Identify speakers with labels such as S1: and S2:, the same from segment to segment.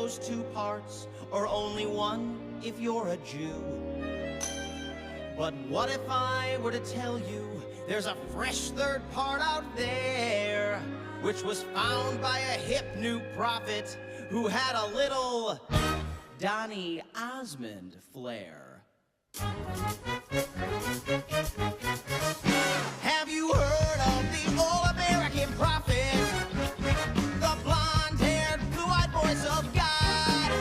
S1: those two parts, or only one if you're a Jew. But what if I were to tell you there's a fresh third part out there, which was found by a hip new prophet who had a little Donny Osmond flair? Have you heard of the all-American prophet? The blonde-haired, blue-eyed voice of God.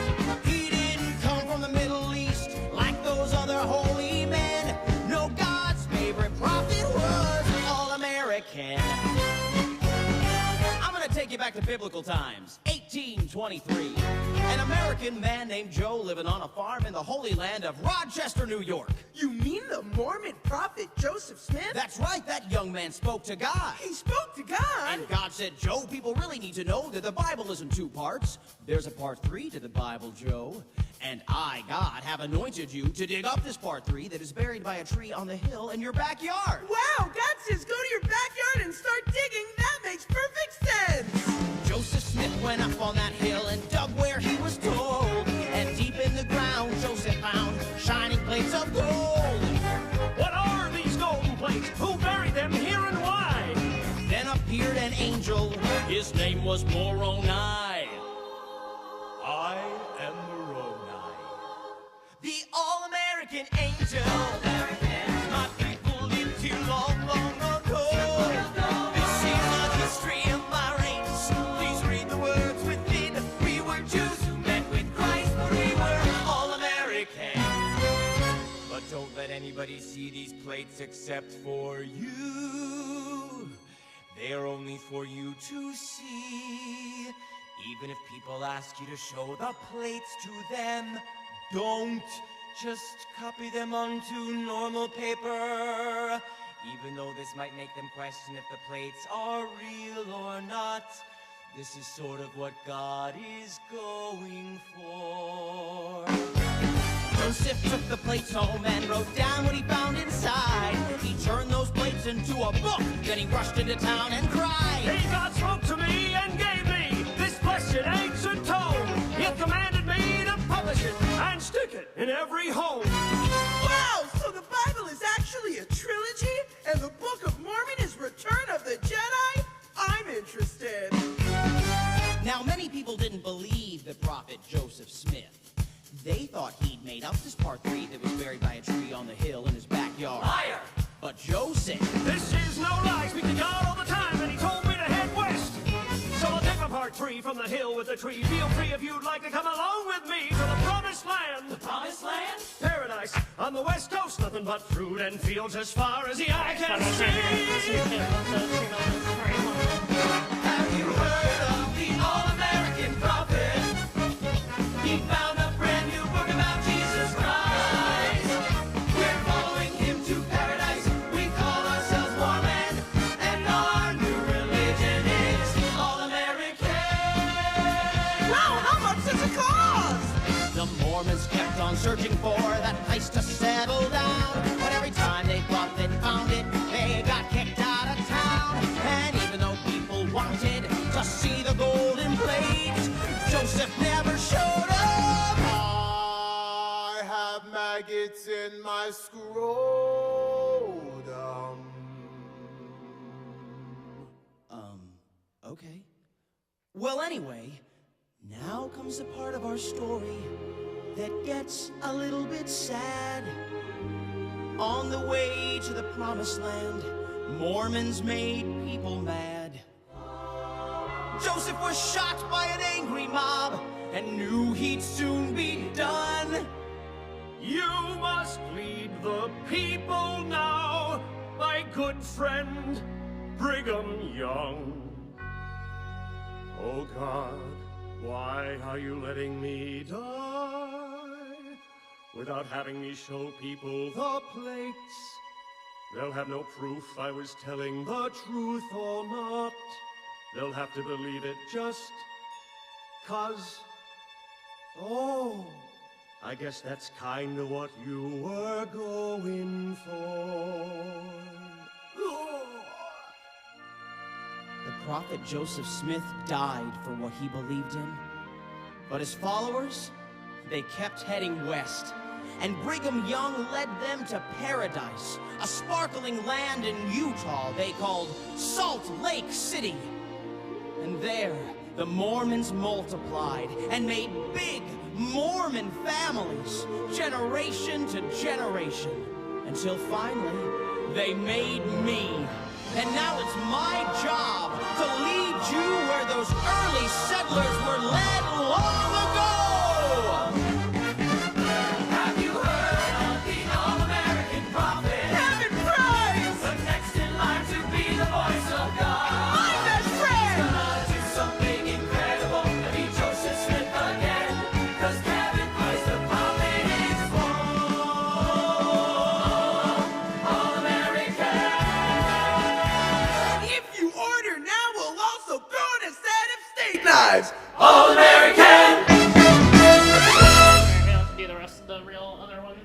S1: He didn't come from the Middle East like those other holy men. No, God's favorite prophet was all-American. I'm gonna take you back to biblical times, 1823. An American man named Joe living on a farm in the holy land of Rochester, New York.
S2: You mean the Mormon prophet Joseph Smith?
S1: That's right, that young man spoke to God.
S2: He spoke to God?
S1: And God said, Joe, people really need to know that the Bible is in two parts. There's a part 3 to the Bible, Joe. And I, God, have anointed you to dig up this part 3 that is buried by a tree on the hill in your backyard.
S2: Wow, God says go to your backyard and start digging. That makes perfect sense.
S1: Joseph Smith went up on that hill and dug where he was told. And deep in the ground, Joseph found shining plates of gold.
S3: What are these golden plates? Who buried them here and why?
S1: Then appeared an angel. His name was Moroni.
S3: I am Moroni.
S1: The all-American angel. My people lived here long, long ago. This is the history of my race. Please read the words within. We were Jews who met with Christ, but we were all-American. But don't let anybody see these plates except for you. They're only for you to see. Even if people ask you to show the plates to them, don't just copy them onto normal paper. Even though this might make them question if the plates are real or not, this is sort of what God is going for. Joseph took the plates home and wrote down what he found inside. He turned those plates into a book, then he rushed into town and cried.
S3: Hey, God spoke to me and gave me this blessed ancient tome. He commanded me to publish it and stick it in every home.
S2: Wow, so the Bible is actually a trilogy, and the Book of Mormon is Return of the Jedi? I'm interested.
S1: Now, many people didn't believe the prophet Joseph Smith. They thought he'd made up this part 3 that was buried by a tree on the hill in his backyard.
S3: Liar!
S1: But Joe said,
S3: This is no lie. Speak to God all the time, and he told me to head west. So I'll take my part 3 from the hill with the tree. Feel free if you'd like to come along with me to the promised land.
S1: The promised land?
S3: Paradise on the west coast. Nothing but fruit and fields as far as the eye can see.
S1: Have you heard of the all-American prophet? He found a brand new book about Jesus Christ. We're following him to paradise. We call ourselves Mormon, and our new religion is all-American.
S2: Wow, how much does it cost?
S1: The Mormons kept on searching for that place to settle down. But every time they thought they'd found it, they got kicked out of town. And even though people wanted to see the golden plates, Joseph never showed up.
S4: I have maggots in my scrotum.
S1: Okay. Well, anyway, now comes the part of our story that gets a little bit sad. On the way to the promised land, Mormons made people mad. Joseph was shot by an angry mob and knew he'd soon be done.
S3: You must lead the people now, my good friend Brigham Young. Oh God, why are you letting me die without having me show people the plates? They'll have no proof I was telling the truth or not. They'll have to believe it just 'cause. Oh, I guess that's kinda what you were going for.
S1: The prophet Joseph Smith died for what he believed in. But his followers, they kept heading west. And Brigham Young led them to paradise, a sparkling land in Utah they called Salt Lake City. And there, the Mormons multiplied and made big Mormon families, generation to generation, until finally, they made me. And now it's my job to lead you where those early settlers were led long ago! Have you heard of the all-American prophet?
S2: Heaven prize!
S1: The next in line to be the voice of God.
S2: My best friend!
S1: Gonna do something incredible and be Joseph Smith again. 'Cause Kevin Price the prophet is born. All-American.
S2: If you order now, we'll also throw in a set of steak knives!
S1: All-American!
S5: We're gonna have to do the rest of the real other one.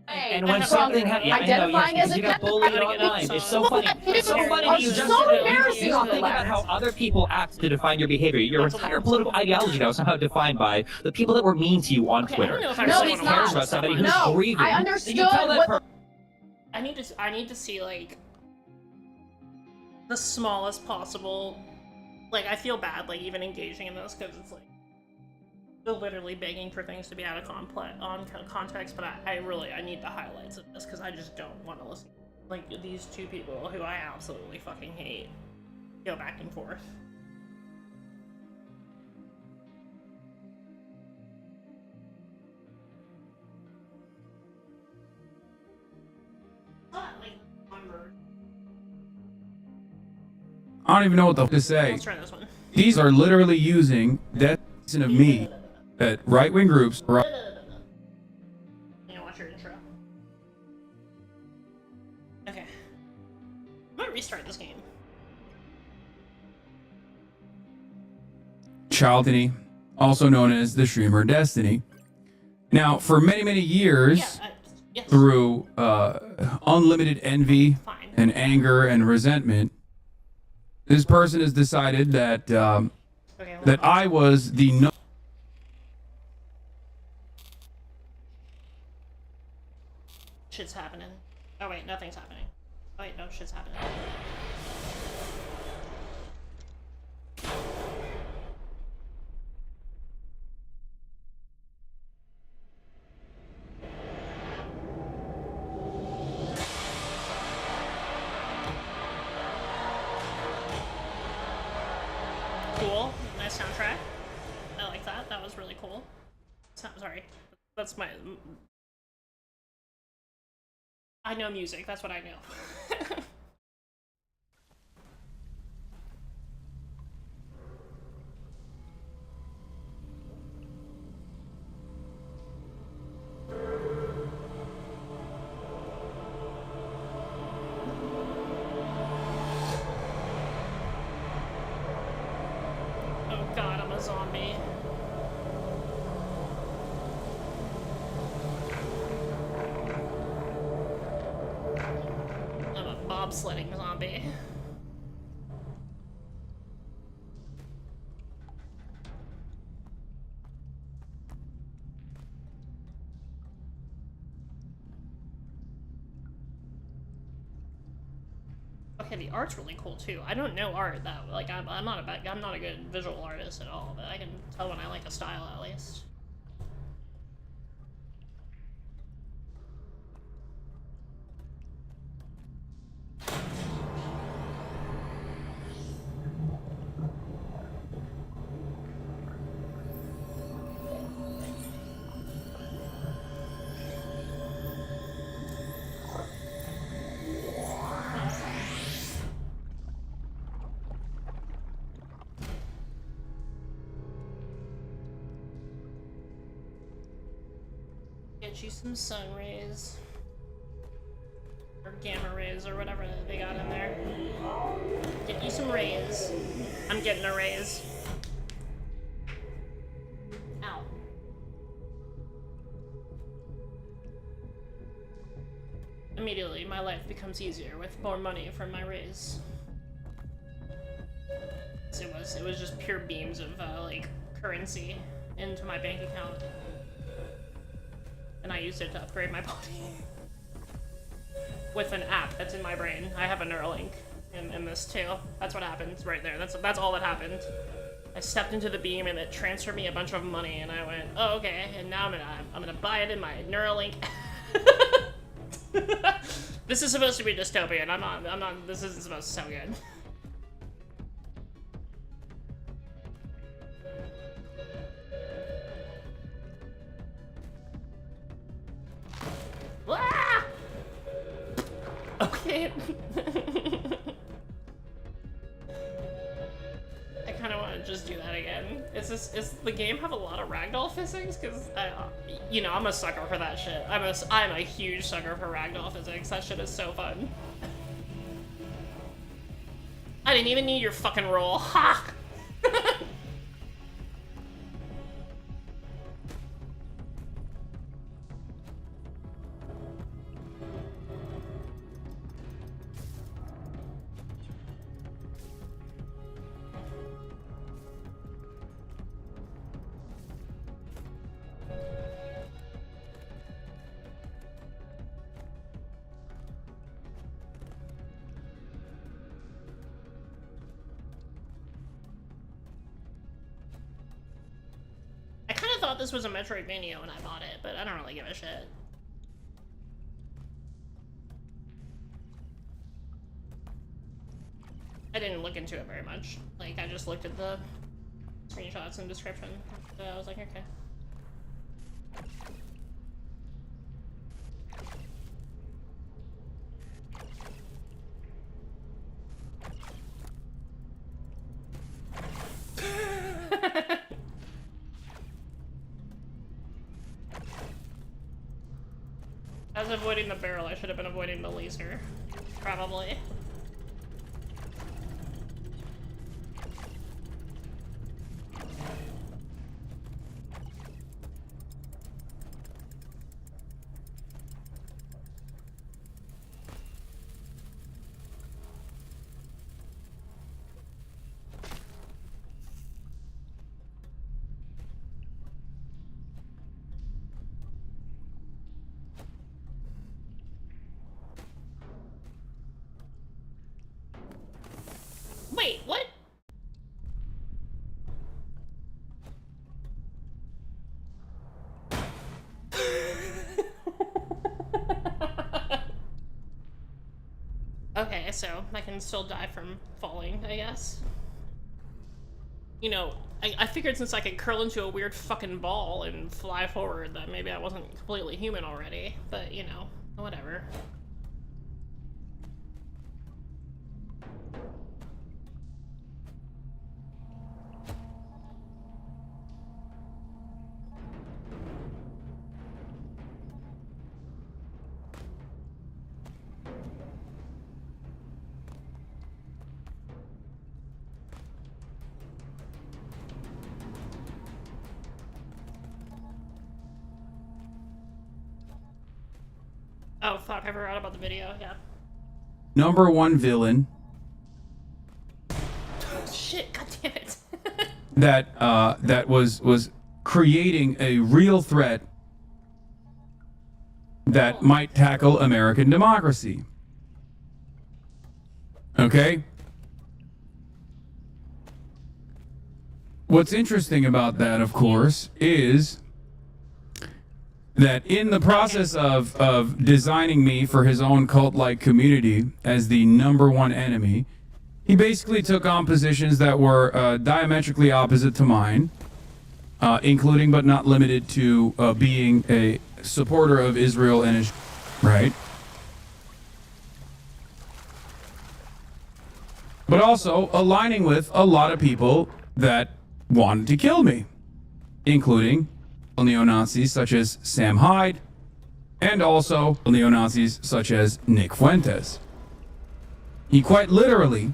S6: And when something happens,
S7: identifying as a
S6: you got
S7: Catholic.
S6: bullied online. It's so funny. It's so funny.
S7: It's
S6: You just
S7: so
S6: you
S7: embarrassing
S6: just
S7: on the
S6: think about
S7: left.
S6: how other people act to define your behavior. Your entire political ideology now is somehow defined by the people that were mean to you on
S5: Okay, I
S6: Twitter.
S5: don't know if I
S7: No,
S5: really
S7: it's
S5: wanna watch
S7: not.
S6: Cares about somebody who's
S7: No,
S6: grieving.
S7: I
S6: Then
S7: understood
S6: you tell that
S7: what-
S5: I need to see like the smallest possible. Like I feel bad like even engaging in this because it's like they're literally begging for things to be out of context. But I need the highlights of this because I just don't want to listen. Like these two people who I absolutely fucking hate go back and forth.
S8: I don't even know what the f to say.
S5: Let's try this one.
S8: These are literally using that of me that right-wing groups.
S5: You watch your intro. Okay. I'm gonna restart this game.
S8: Childany, also known as the streamer Destiny. Now, for many years,
S5: Yes.
S8: through unlimited envy
S5: Fine.
S8: and anger and resentment, this person has decided that
S5: Okay, hold
S8: that
S5: on.
S8: I was the
S5: Shit's happening. Oh wait, nothing's happening. Oh wait, no, shit's happening. Cool. Nice soundtrack. I like that. That was really cool. Sorry. That's my... I know music. That's what I know. Oh god, I'm a zombie. I'm a bobsledding zombie. Okay, the art's really cool too. I don't know art that like I'm not a good visual artist at all, but I can tell when I like a style at least. Get you some sun rays. Or gamma rays, or whatever they got in there. Get you some rays. I'm getting a raise. Ow. Immediately life becomes easier with more money from my raise. It was just pure beams of like currency into my bank account, and I used it to upgrade my body with an app that's in my brain. I have a Neuralink in this too. That's what happened right there. That's all that happened. I stepped into the beam and it transferred me a bunch of money, and I went, oh okay, and now I'm gonna buy it in my Neuralink. This is supposed to be dystopian. I'm not. This isn't supposed to sound good. Ah! Okay. I kind of want to just do that again. Is the game have a lot of ragdoll physics? Because you know, I'm a sucker for that shit. I'm a huge sucker for ragdoll physics. That shit is so fun. I didn't even need your fucking roll. Ha! I thought this was a Metroidvania when I bought it, but I don't really give a shit. I didn't look into it very much. Like, I just looked at the screenshots and description. So I was like, okay. I was avoiding the barrel. I should have been avoiding the laser. Probably. Wait, what? Okay, so I can still die from falling, I guess. You know, I figured since I could curl into a weird fucking ball and fly forward that maybe I wasn't completely human already, but you know, whatever. Oh fuck, I forgot about the video, yeah.
S8: Number one villain
S5: Shit, god damn it.
S8: that was creating a real threat that might tackle American democracy. Okay? What's interesting about that, of course, is that in the process of designing me for his own cult-like community as the number one enemy, he basically took on positions that were diametrically opposite to mine, including but not limited to being a supporter of Israel and his right? But also aligning with a lot of people that wanted to kill me, including neo-Nazis such as Sam Hyde, and also neo-Nazis such as Nick Fuentes. He quite literally...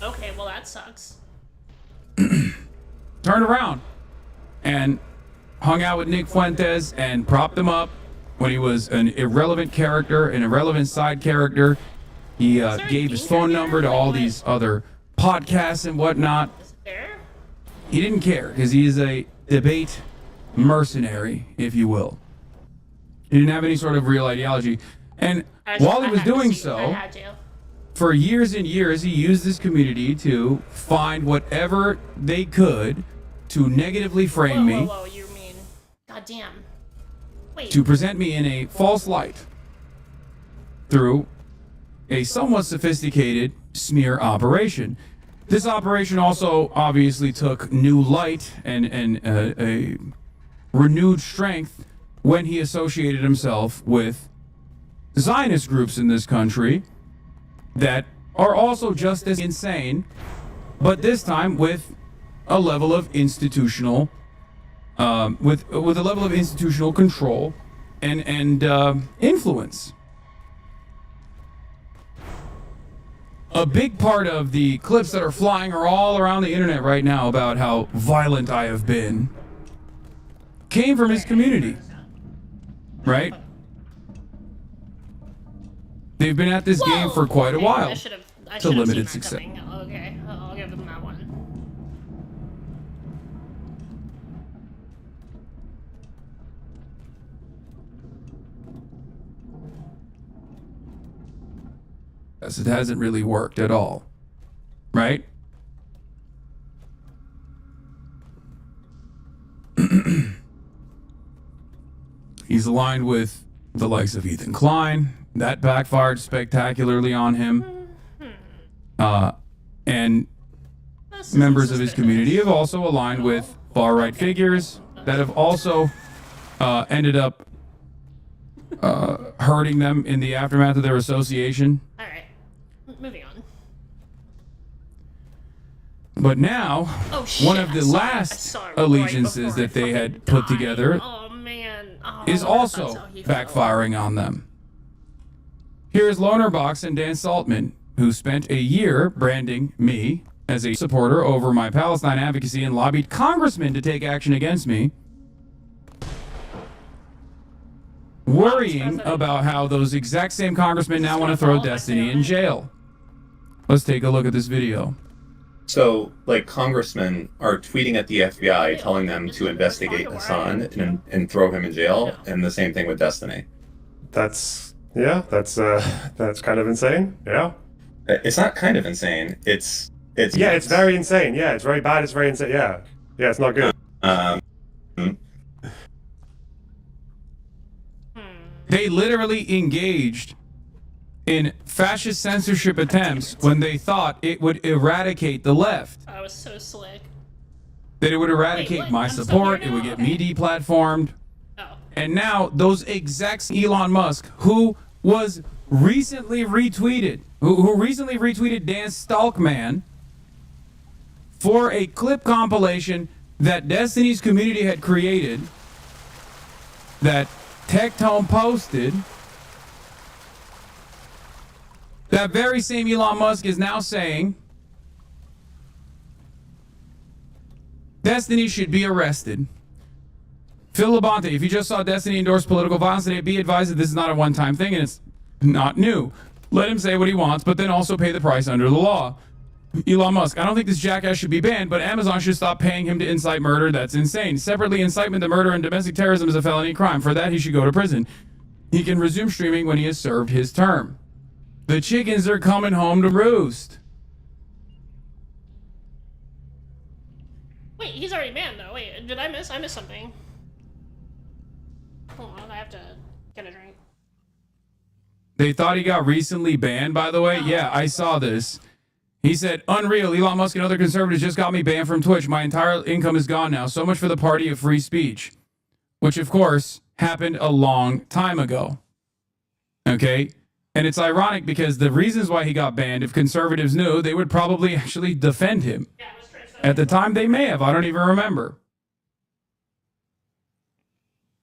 S5: Okay, well that sucks.
S8: turned around and hung out with Nick Fuentes and propped him up when he was an irrelevant character, an irrelevant side character. He gave his phone number to all these other podcasts and whatnot.
S5: There?
S8: He didn't care because he is a debate mercenary, if you will. He didn't have any sort of real ideology. And while he was doing so, for years and years, he used this community to find whatever they could to negatively frame me,
S5: Whoa, you mean... Goddamn. Wait.
S8: to present me in a false light through a somewhat sophisticated smear operation. This operation also obviously took new light and a renewed strength when he associated himself with Zionist groups in this country that are also just as insane, but this time with a level of institutional, with a level of institutional control and influence. A big part of the clips that are flying are all around the internet right now about how violent I have been came from his community, right? They've been at this game for quite a while, to limited success.
S5: Okay, I'll give them that one.
S8: Yes, it hasn't really worked at all, right? He's aligned with the likes of Ethan Klein. That backfired spectacularly on him. And members of his community have also aligned with far-right figures that have also ended up hurting them in the aftermath of their association.
S5: All right, moving on.
S8: But now, one of the last allegiances that they had put together is also backfiring on them. Here's Lonerbox and Dan Saltman, who spent a year branding me as a supporter over my Palestine advocacy and lobbied congressmen to take action against me, worrying about how those exact same congressmen now want to throw Destiny in jail. Let's take a look at this video.
S7: So, like, congressmen are tweeting at the FBI telling them to investigate Hassan and throw him in jail, and the same thing with Destiny.
S9: That's kind of insane. Yeah.
S7: It's not kind of insane. It's
S9: yeah, it's very insane. Yeah, it's very bad. It's very insane. Yeah, it's not good.
S8: They literally engaged in fascist censorship attempts when they thought it would eradicate the left.
S5: I was so slick.
S8: That it would eradicate my support, it would get me deplatformed. And now those exact Elon Musk, who was recently retweeted, who recently retweeted Dan Stalkman for a clip compilation that Destiny's community had created, that Tectone posted. That very same Elon Musk is now saying Destiny should be arrested. Phil Labonte, if you just saw Destiny endorse political violence today, be advised that this is not a one-time thing and it's not new. Let him say what he wants, but then also pay the price under the law. Elon Musk, I don't think this jackass should be banned, but Amazon should stop paying him to incite murder. That's insane. Separately, incitement to murder and domestic terrorism is a felony crime. For that, he should go to prison. He can resume streaming when he has served his term. The chickens are coming home to roost.
S5: Wait, he's already banned though. Wait, did I miss something? Hold on, I have to get a drink.
S8: They thought he got recently banned, by the way. Yeah, I saw this. He said, unreal, Elon Musk and other conservatives just got me banned from Twitch. My entire income is gone now. So much for the party of free speech. Which, of course, happened a long time ago. Okay? And it's ironic because the reasons why he got banned, if conservatives knew, they would probably actually defend him. At the time, they may have. I don't even remember.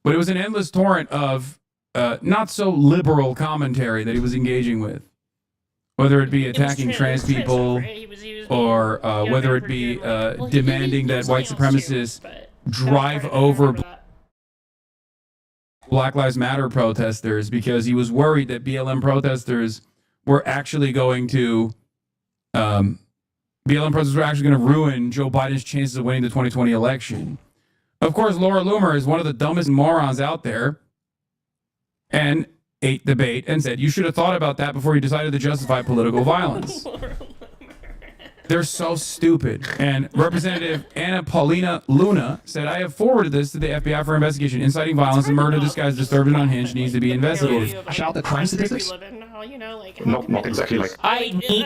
S8: But it was an endless torrent of not so liberal commentary that he was engaging with. Whether it be attacking trans people or whether it be demanding that white supremacists drive over Black Lives Matter protesters because he was worried that BLM protesters were actually going to ruin Joe Biden's chances of winning the 2020 election. Of course, Laura Loomer is one of the dumbest morons out there and ate the bait and said, you should have thought about that before you decided to justify political violence. They're so stupid. And Representative Anna Paulina Luna said, I have forwarded this to the FBI for investigation. Inciting violence and murder disguised disturbed and unhinged needs to be investigated.
S6: Shout the crime statistics?
S9: Not exactly like.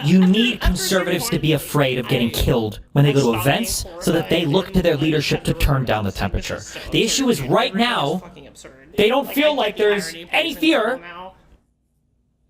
S6: You need conservatives to be afraid of getting killed when they go to events so that they look to their leadership to turn down the temperature. The issue is right now, they don't feel like there's any fear.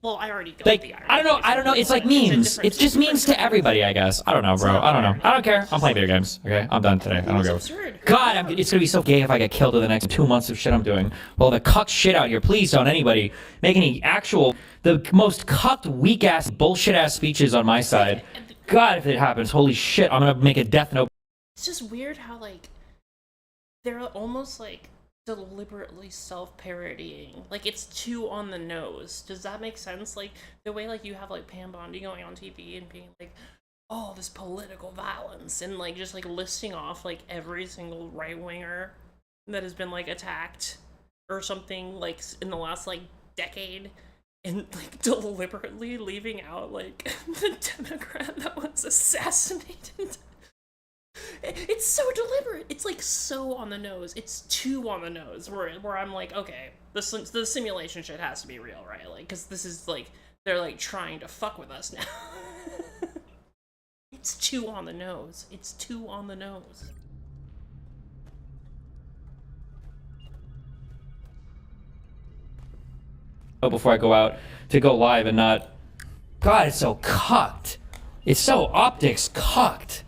S5: Well, I already got
S6: Like,
S5: the irony.
S6: I don't know, it's like memes. It's just memes to everybody, I guess. I don't know, bro. I don't know. I don't care. I'm playing video games, okay? I'm done today. I don't go. God, it's gonna be so gay if I get killed in the next 2 months of shit I'm doing. Well, the cuck shit out here, please don't anybody make any actual, the most cucked, weak-ass, bullshit-ass speeches on my side. God, if it happens, holy shit, I'm gonna make a death note.
S5: It's just weird how, like, they're almost, like, deliberately self-parodying. Like, it's too on the nose. Does that make sense? Like, the way, like, you have, like, Pam Bondi going on TV and being like, oh, this political violence, and, like, just, like, listing off, like, every single right-winger that has been, like, attacked or something, like, in the last, like, decade, and, like, deliberately leaving out, like, the Democrat that was assassinated. It's so deliberate. It's like so on the nose. It's too on the nose. Where I'm like, okay, the simulation shit has to be real, right? Like, because this is like they're like trying to fuck with us now. It's too on the nose. It's too on the nose.
S6: Before I go out to go live and not. God, it's so cucked. It's so optics cucked.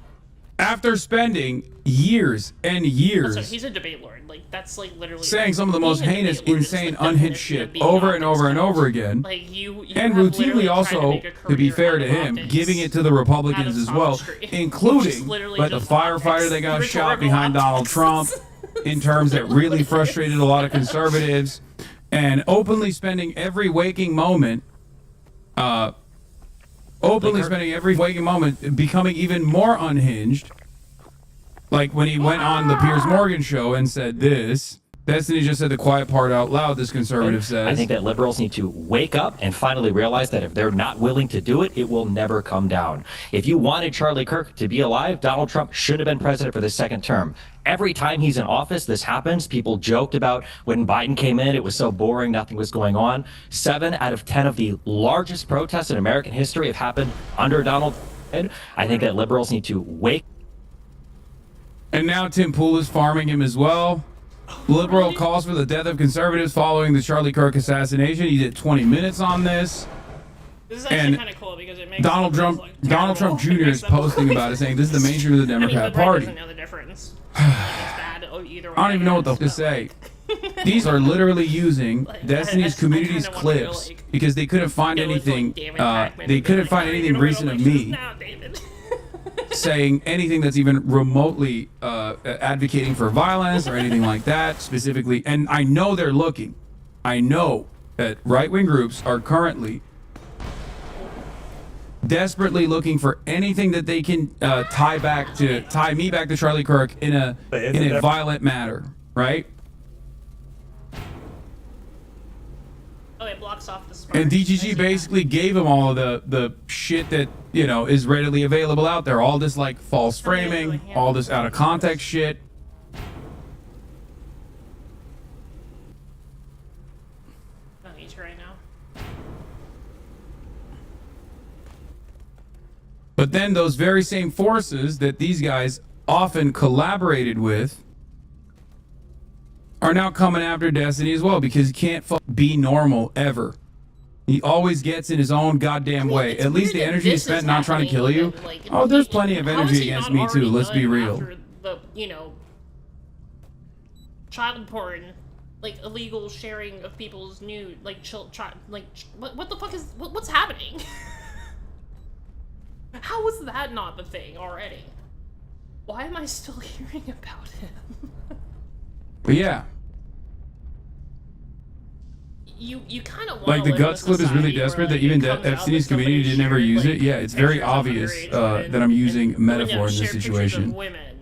S8: After spending years and years
S5: Also, he's a debate lord. Like, that's like literally
S8: saying some of the most
S5: being a
S8: heinous,
S5: debate lord is
S8: insane,
S5: the
S8: unhinged
S5: definition of
S8: shit
S5: being
S8: over and over and
S5: optics
S8: over again,
S5: like, you
S8: and
S5: have literally
S8: routinely
S5: tried to
S8: also,
S5: make a
S8: to be
S5: career
S8: fair
S5: out
S8: to
S5: of
S8: him,
S5: optics
S8: giving it to the
S5: out
S8: Republicans
S5: of
S8: as well,
S5: sophistry. Which is
S8: including
S5: literally
S8: but the
S5: just
S8: firefighter
S5: optics.
S8: that got shot
S5: Rhetorical
S8: behind Donald
S5: optics.
S8: Trump in terms that really frustrated a lot of conservatives, and openly spending every waking moment becoming even more unhinged. Like when he went on the Piers Morgan show and said this. Destiny just said the quiet part out loud, this conservative says.
S6: I think that liberals need to wake up and finally realize that if they're not willing to do it, it will never come down. If you wanted Charlie Kirk to be alive, Donald Trump should have been president for the second term. Every time he's in office, this happens. People joked about when Biden came in, it was so boring, nothing was going on. 7 out of 10 of the largest protests in American history have happened under Donald Trump. I think that liberals need to wake.
S8: And now Tim Pool is farming him as well. Liberal calls for the death of conservatives following the Charlie Kirk assassination. He did 20 minutes on this.
S5: This is actually kind of cool because it makes
S8: Donald Trump Jr. is posting about it, saying this is the mainstream of the Democrat Party.
S5: Doesn't know the difference. It's bad either way.
S8: I don't even know what the to say. These are literally using Destiny's Community's clips because they couldn't find anything. They couldn't find anything recent of me saying anything that's even remotely advocating for violence or anything like that specifically. And I know they're looking. I know that right-wing groups are currently desperately looking for anything that they can tie me back to Charlie Kirk in a violent manner, right?
S5: Oh, it blocks off the spark.
S8: And DGG basically gave him all of the shit that, you know, is readily available out there. All this, like, false framing, all this out of context shit.
S5: I don't need to right now.
S8: But then those very same forces that these guys often collaborated with are now coming after Destiny as well because he can't be normal ever. He always gets in his own goddamn way. At least the energy is spent not trying to kill you. Oh, there's plenty of energy against me too. Let's be real.
S5: After the, you know, child porn, like illegal sharing of people's nude, like what the fuck is what's happening? How is that not the thing already? Why am I still hearing about him?
S8: But yeah.
S5: you kind of
S8: Like the guts clip is really desperate that even Epstein's community didn't ever use it. Yeah, it's very obvious that I'm using metaphor in this situation.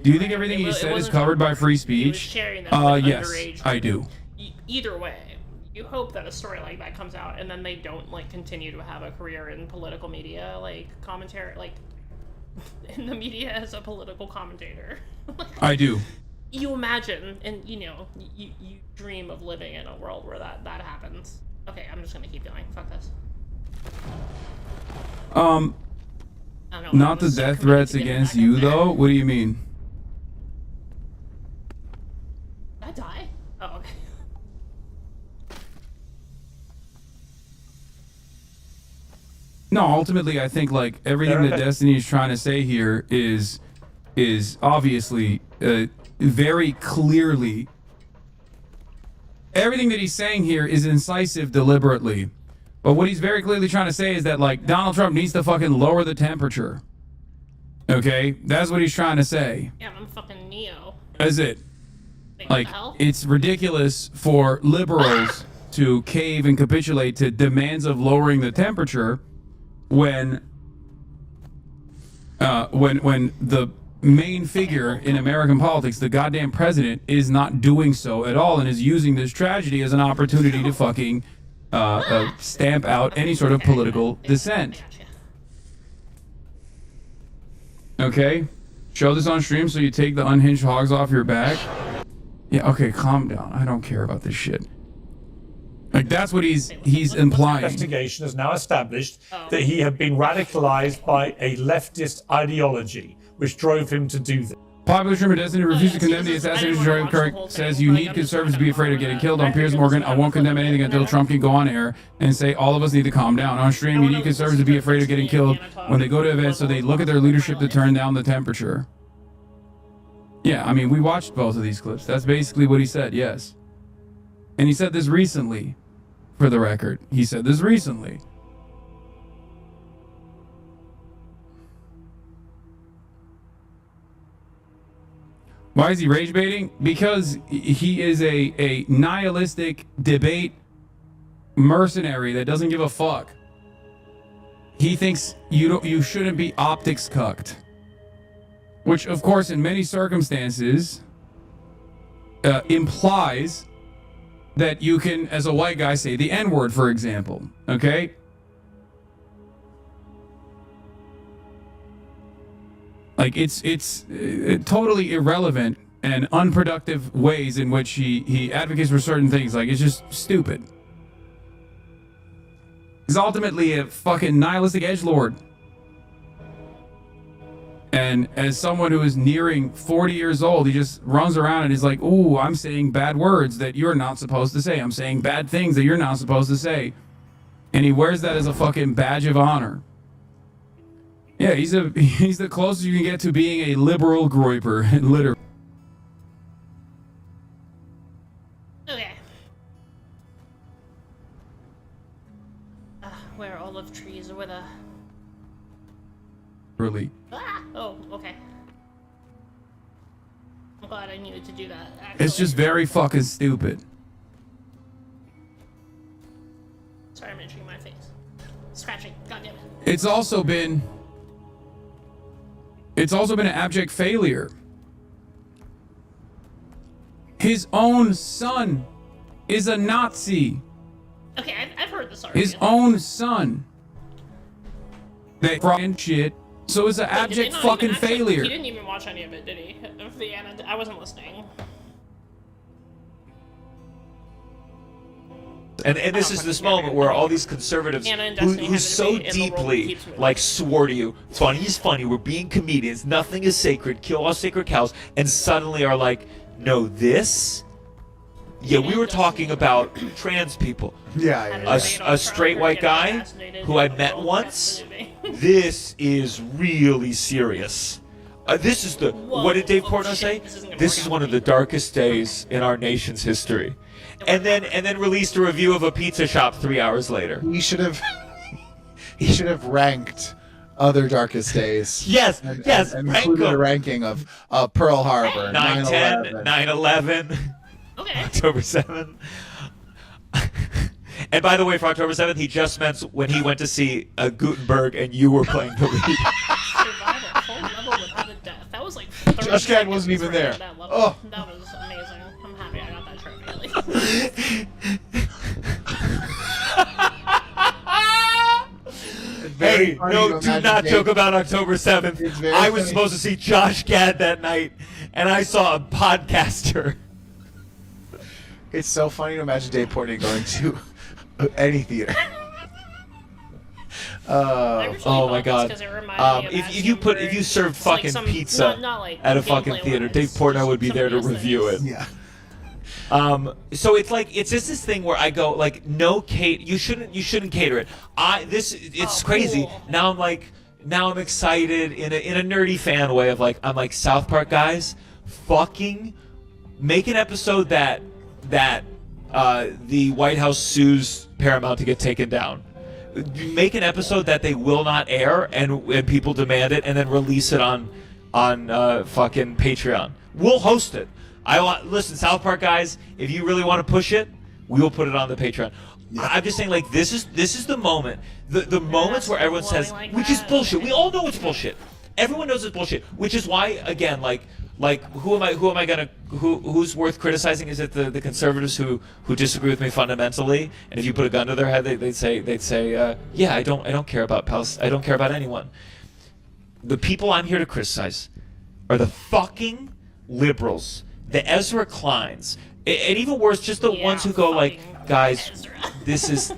S8: Do you think everything he said is covered by free speech? Yes, I do.
S5: Either way, you hope that a story like that comes out and then they don't like continue to have a career in political media, like commentary, like in the media as a political commentator.
S8: I do.
S5: You imagine, and you know, you dream of living in a world where that happens. Okay, I'm just gonna keep going. Fuck this.
S8: Not the death threats against you though. What do you mean?
S5: Did I die? Oh, okay.
S8: No, ultimately, I think like everything that Destiny is trying to say here is obviously very clearly. Everything that he's saying here is incisive deliberately, but what he's very clearly trying to say is that like Donald Trump needs to fucking lower the temperature. Okay, that's what he's trying to say.
S5: Yeah, I'm fucking Neo.
S8: That's it. Like it's ridiculous for liberals to cave and capitulate to demands of lowering the temperature. When the main figure in American politics, the goddamn president, is not doing so at all and is using this tragedy as an opportunity to fucking stamp out any sort of political dissent. Okay? Show this on stream so you take the unhinged hogs off your back. Yeah, okay, calm down. I don't care about this shit. Like that's what he's implying.
S10: Investigation has now established that he had been radicalized by a leftist ideology, which drove him to do this.
S8: Popular streamer Destiny refuses to condemn the assassination of Charlie Kirk. Says you need conservatives to be afraid of getting killed. On Piers Morgan, I won't condemn anything until Trump can go on air and say all of us need to calm down. On stream, you need conservatives to be afraid of getting killed when they go to events, so they look at their leadership to turn down the temperature. Yeah, I mean we watched both of these clips. That's basically what he said. Yes. And he said this recently, for the record. He said this recently. Why is he rage baiting? Because he is a nihilistic debate mercenary that doesn't give a fuck. He thinks you shouldn't be optics cucked. Which, of course, in many circumstances, implies that you can, as a white guy, say the N-word, for example, okay? Like, it's totally irrelevant and unproductive ways in which he advocates for certain things. Like, it's just stupid. He's ultimately a fucking nihilistic edgelord. And as someone who is nearing 40 years old, he just runs around and is like, ooh, I'm saying bad words that you're not supposed to say. I'm saying bad things that you're not supposed to say. And he wears that as a fucking badge of honor. Yeah, he's the closest you can get to being a liberal groiper, literally.
S5: Okay. Where olive trees with a...
S8: Really.
S5: Ah! Oh, okay. I'm glad I needed to do that, actually.
S8: It's just very fucking stupid.
S5: Sorry, I'm itching my face. Scratching. God damn it.
S8: It's also been an abject failure. His own son is a Nazi.
S5: Okay, I've heard this already.
S8: His own son. They fucking shit. So it's an abject fucking failure.
S5: He didn't even watch any of it, did he? I wasn't listening.
S11: And this is this moment where all these conservatives who so deeply like swore to you, funny is funny, we're being comedians, nothing is sacred, kill all sacred cows, and suddenly are like, no, this? Yeah, we were talking about trans people.
S4: Yeah.
S11: A straight white guy who I met once. This is really serious. This is what did Dave Portnoy say? This is one of the darkest days in our nation's history. And then released a review of a pizza shop 3 hours later.
S4: He should have ranked other darkest days.
S11: Yes,
S4: and included a ranking of Pearl Harbor,
S11: 9/10, 9/11.
S5: Okay.
S11: October 7th. And by the way, for October 7th, he just meant when he went to see Gutenberg and you were playing the lead.
S5: Survival, full level without a death. That was like 30
S12: Josh Gad
S5: seconds
S12: wasn't even
S5: for
S12: there.
S5: That, level.
S12: Oh.
S5: That was amazing. I'm happy I got that trophy at least.
S11: Hey,
S12: funny
S11: no,
S12: to
S11: do
S12: imagine
S11: not
S12: Dave-
S11: joke about October 7th.
S12: It's very
S11: I was
S12: funny.
S11: supposed to see Josh Gad that night, and I saw a podcaster.
S12: It's so funny to imagine Dave Portnoy going to any theater.
S11: Oh my God! If you served fucking pizza
S5: not like
S11: at a fucking
S5: gameplay
S11: theater,
S5: wise,
S11: Dave Portnoy would be
S5: some
S11: there to
S5: of those
S11: review it.
S5: things.
S12: Yeah.
S11: So it's just this thing where I go like, no, Kate, you shouldn't cater it. It's crazy.
S5: Cool.
S11: Now I'm excited in a nerdy fan way of like, I'm like, South Park guys, fucking make an episode that the White House sues Paramount to get taken down. Make an episode that they will not air and people demand it, and then release it on fucking Patreon. We'll host it. Listen, South Park guys, if you really want to push it, we will put it on the Patreon. Yeah. I'm just saying, like, this is the moment, the moments where everyone says,
S5: like
S11: which
S5: that.
S11: is bullshit. We all know it's bullshit. Everyone knows it's bullshit. Which is why, again, like who's worth criticizing? Is it the conservatives who disagree with me fundamentally? And if you put a gun to their head, they'd say, yeah, I don't care about Palestine. I don't care about anyone. The people I'm here to criticize are the fucking liberals. The Ezra Kleins, and even worse, just the ones who go like, guys,
S5: Ezra.
S11: this is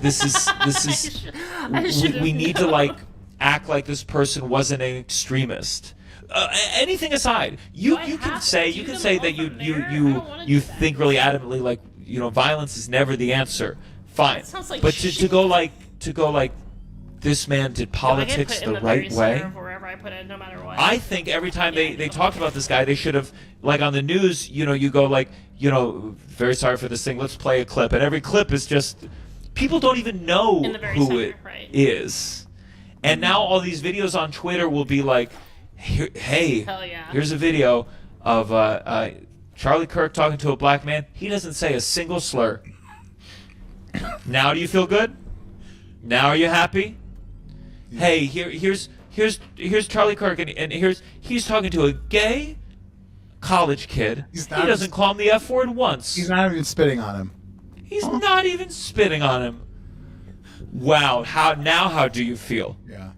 S11: we need to like act like this person wasn't an extremist. Anything aside, you can say that you think really adamantly like, violence is never the answer. Fine,
S5: sounds like
S11: but
S5: shit.
S11: to go like this man did politics the right way.
S5: Wherever I put it, no matter what.
S11: I think every time they talked about this guy, they should have, like on the news, you go like, very sorry for this thing, let's play a clip. And every clip is just, people don't even know
S5: In the very
S11: who
S5: center,
S11: it
S5: right.
S11: is. And now all these videos on Twitter will be like, hey,
S5: Hell yeah.
S11: here's a video of Charlie Kirk talking to a black man. He doesn't say a single slur. Now do you feel good? Now are you happy? Hey, here's Charlie Kirk, and he's talking to a gay college kid. He doesn't call him the F word once.
S12: He's not even spitting on him.
S11: He's not even spitting on him. Wow, how do you feel?
S12: Yeah.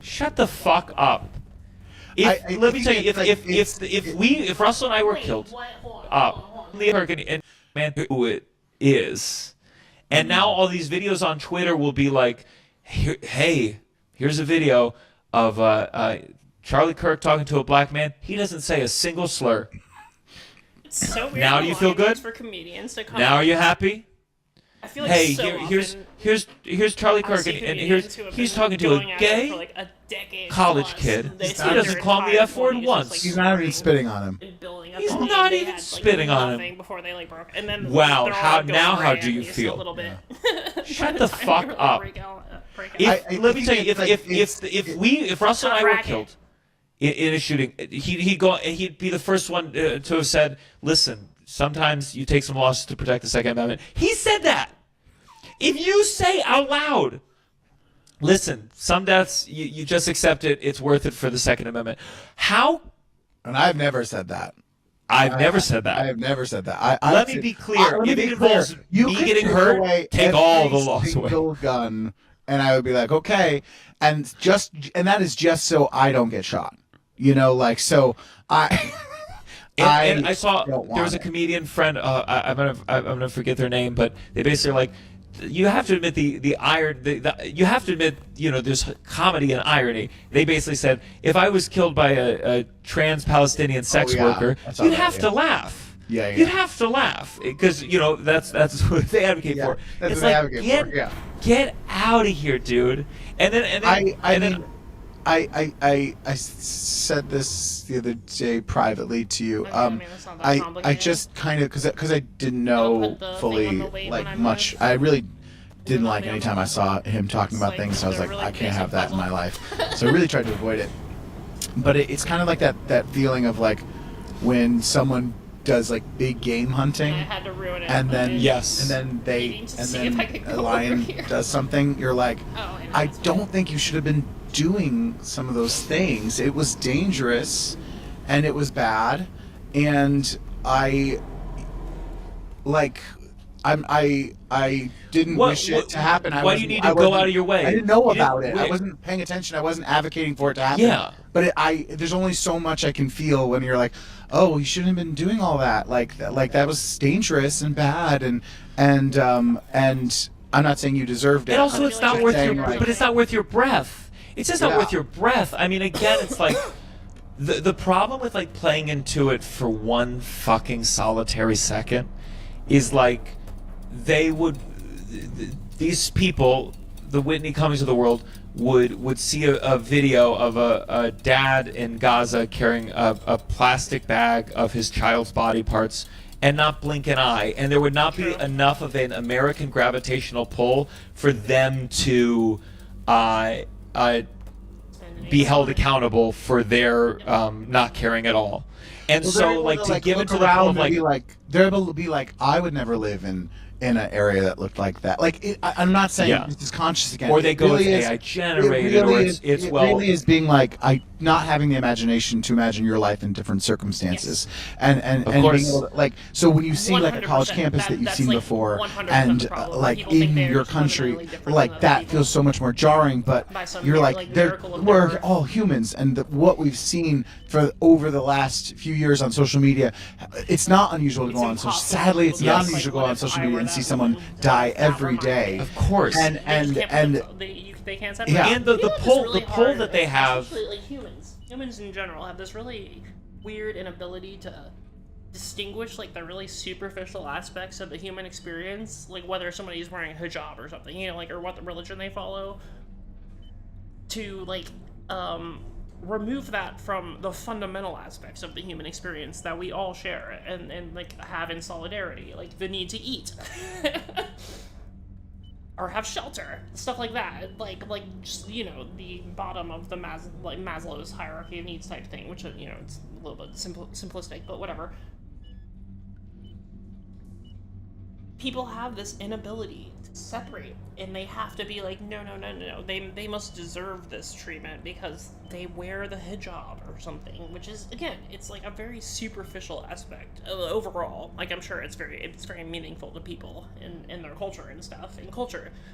S11: Shut the fuck up. Let me tell you, if Russell and I were killed, the Kirk and man who it is, and now all these videos on Twitter will be like, hey, here's a video of Charlie Kirk talking to a black man. He doesn't say a single slur.
S5: It's so weird.
S11: Now do you feel good?
S5: For comedians to come
S11: Now are you happy?
S5: I feel like
S11: Hey,
S5: so
S11: here's Charlie
S5: I
S11: Kirk,
S5: see
S11: and
S5: comedians who have
S11: he's
S5: been
S11: talking to
S5: going
S11: a
S5: at it
S11: gay
S5: for like a decade
S11: college
S5: plus.
S11: kid.
S5: They
S11: He
S5: spend
S11: doesn't
S5: their
S11: call him the
S5: entire
S11: F word
S5: 20s just,
S11: once.
S5: like,
S12: He's not even spitting on him.
S5: and building up
S11: He's
S5: all
S11: not
S5: day.
S11: even
S5: They had, like,
S11: spitting on him.
S5: nothing before they like broke, and then
S11: Wow,
S5: they're all,
S11: how-
S5: like, going
S11: now how
S5: right
S11: do you
S5: at least
S11: feel?
S5: A little bit.
S11: Shut
S5: By
S11: the
S5: time
S11: fuck
S5: they really
S11: up.
S5: break out.
S11: Let me tell you,
S12: it's like
S11: if Russell and I were
S5: Racket.
S11: killed in a shooting, he'd be the first one to have said, "Listen, sometimes you take some losses to protect the Second Amendment." He said that. If you say out loud, "Listen, some deaths you just accept it; it's worth it for the Second Amendment." How?
S12: And I've never said that.
S11: I've never said that.
S12: I have never said that.
S11: Let me be clear. If it involves me getting hurt, take all the loss away.
S12: Single gun, and I would be like, okay, and that is just so I don't get shot. So I.
S11: And I saw
S12: don't
S11: there was a
S12: want it.
S11: comedian friend. I'm gonna forget their name, but they basically like, you have to admit the you have to admit there's comedy and irony. They basically said, if I was killed by a trans Palestinian sex
S12: yeah.
S11: worker,
S12: I saw
S11: you'd
S12: that,
S11: have
S12: yeah.
S11: to laugh.
S12: Yeah.
S11: You'd have to laugh because that's what they advocate for.
S12: That's
S11: It's
S12: what they
S11: like,
S12: advocate for. Yeah.
S11: get out of here, dude. And then
S12: I said this the other day privately to you.
S5: It's not that
S12: I
S5: complicated.
S12: just kind of because I didn't
S5: I'll
S12: know
S5: put the thing
S12: fully
S5: on the weight when
S12: like
S5: I
S12: much.
S5: move.
S12: I really didn't
S5: on
S12: like
S5: the
S12: anytime I saw him talking
S5: It's
S12: about
S5: like
S12: things. So I was
S5: they're
S12: like,
S5: really
S12: I can't
S5: basic
S12: have that in my
S5: puzzle.
S12: life. So I really tried to avoid it. But it's kind of like that feeling of like when someone does like big game hunting.
S5: I had to ruin it.
S12: And then
S11: Yes.
S12: and then they
S5: Needing to
S12: and
S5: see
S12: then
S5: if I could
S12: a
S5: go
S12: lion
S5: over here.
S12: does something. You're like,
S5: Oh, and
S12: I
S5: that's
S12: don't think you should have been doing some of those things. It was dangerous, and it was bad, and I didn't wish it to happen.
S11: Why do you need to go out of your way?
S12: I didn't know
S11: You
S12: about
S11: didn't-
S12: it. I wasn't paying attention. I wasn't advocating for it to happen.
S11: Yeah.
S12: But there's only so much I can feel when you're like, oh, you shouldn't have been doing all that. Like that was dangerous and bad, and I'm not saying you deserved it.
S11: And also, it's not worth your,
S12: like,
S11: but it's not worth your breath. It's just not
S12: Yeah.
S11: worth your breath. I mean, again, it's like the problem with like playing into it for one fucking solitary second is like these people, the Whitney Cummings of the world, would see a video of a dad in Gaza carrying a plastic bag of his child's body parts and not blink an eye, and there would not be enough of an American gravitational pull for them to be held accountable for their not caring at all. And
S12: well,
S11: so,
S12: they're able
S11: like, to give it
S12: look
S11: to the
S12: around
S11: point of
S12: and
S11: like,
S12: they're able to be like, I would never live in an area that looked like that. Like, I'm not saying
S11: Yeah.
S12: this is conscious again.
S11: or they
S12: It
S11: go
S12: really
S11: with
S12: is-
S11: AI generated,
S12: it really
S11: or
S12: is,
S11: it's
S12: it
S11: well.
S12: really is being like not having the imagination to imagine your life in different circumstances, and
S11: Of
S12: being
S11: course.
S12: able to, like, so when you see like a college
S5: 100%,
S12: campus that you've
S5: that's
S12: seen
S5: like
S12: before
S5: 100%
S12: and
S5: the problem.
S12: like
S5: People think
S12: in
S5: they're
S12: your
S5: just
S12: country,
S5: fundamentally different than
S12: like
S5: other
S12: that
S5: people.
S12: feels so much more jarring, but
S5: By some
S12: you're
S5: like
S12: like
S5: miracle of
S12: we're
S5: never-
S12: all humans, and what we've seen for over the last few years on social media, it's not unusual to go on social.
S5: impossible.
S12: Sadly, it's
S5: People
S12: not
S5: just,
S12: unusual to
S5: like,
S12: go on
S5: what if
S12: social
S5: I
S12: media
S5: were
S12: and see
S5: that
S12: someone
S5: woman?
S12: die
S5: That
S12: every
S5: reminds me.
S12: day.
S11: Of course.
S12: And
S5: They just can't put
S12: and
S5: themselves- they can't separate.
S12: Yeah.
S11: And the
S5: You know what's
S11: pull
S5: really
S11: the pull
S5: hard,
S11: that they have.
S5: especially, like humans in general have this really weird inability to distinguish like the really superficial aspects of the human experience, like whether somebody's wearing a hijab or something, you know, like, or what the religion they follow, to like remove that from the fundamental aspects of the human experience that we all share and like have in solidarity, like the need to eat. Or have shelter, stuff like that, like just, you know, the bottom of the Maslow's hierarchy of needs type thing, which, you know, it's a little bit simplistic, but whatever. People have this inability to separate, and they have to be like, no, they must deserve this treatment because they wear the hijab or something, which is, again, it's like a very superficial aspect overall. Like, I'm sure it's very meaningful to people in their culture and stuff,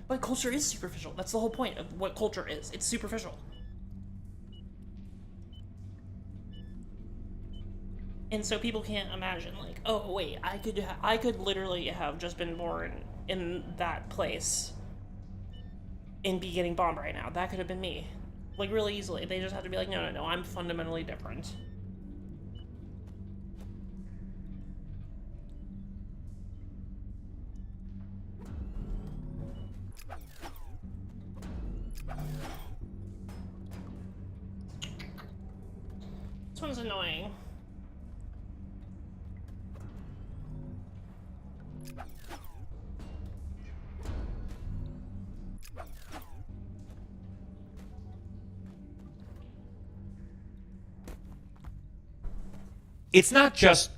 S5: but culture is superficial. That's the whole point of what culture is. It's superficial. And so people can't imagine, like, oh wait, I could literally have just been born in that place and be getting bombed right now. That could have been me, like, really easily. They just have to be like, no, I'm fundamentally different. This one's annoying.
S11: It's not just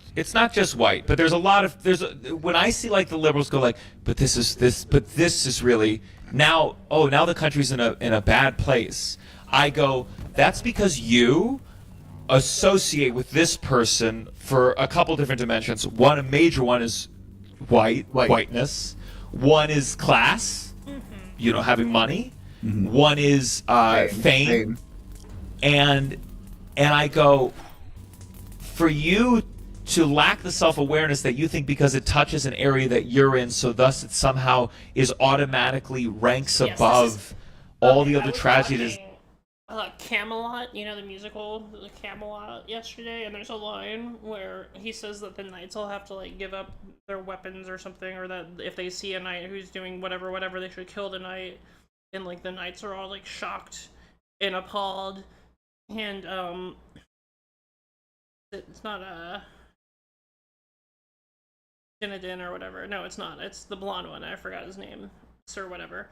S11: white, but there's a lot of when I see like the liberals go like, but this is really now the country's in a bad place. I go, that's because you associate with this person for a couple different dimensions. A major one is whiteness. One is class, you know, having money. One is fame. And I go, for you to lack the self-awareness that you think because it touches an area that you're in, so thus it somehow is automatically ranks above all the other tragedies.
S5: Camelot, you know, the musical Camelot yesterday, and there's a line where he says that the knights will have to like give up their weapons or something, or that if they see a knight who's doing whatever, they should kill the knight, and like the knights are all like shocked and appalled, and it's not Dinadin or whatever. No, it's not. It's the blonde one. I forgot his name. Sir whatever.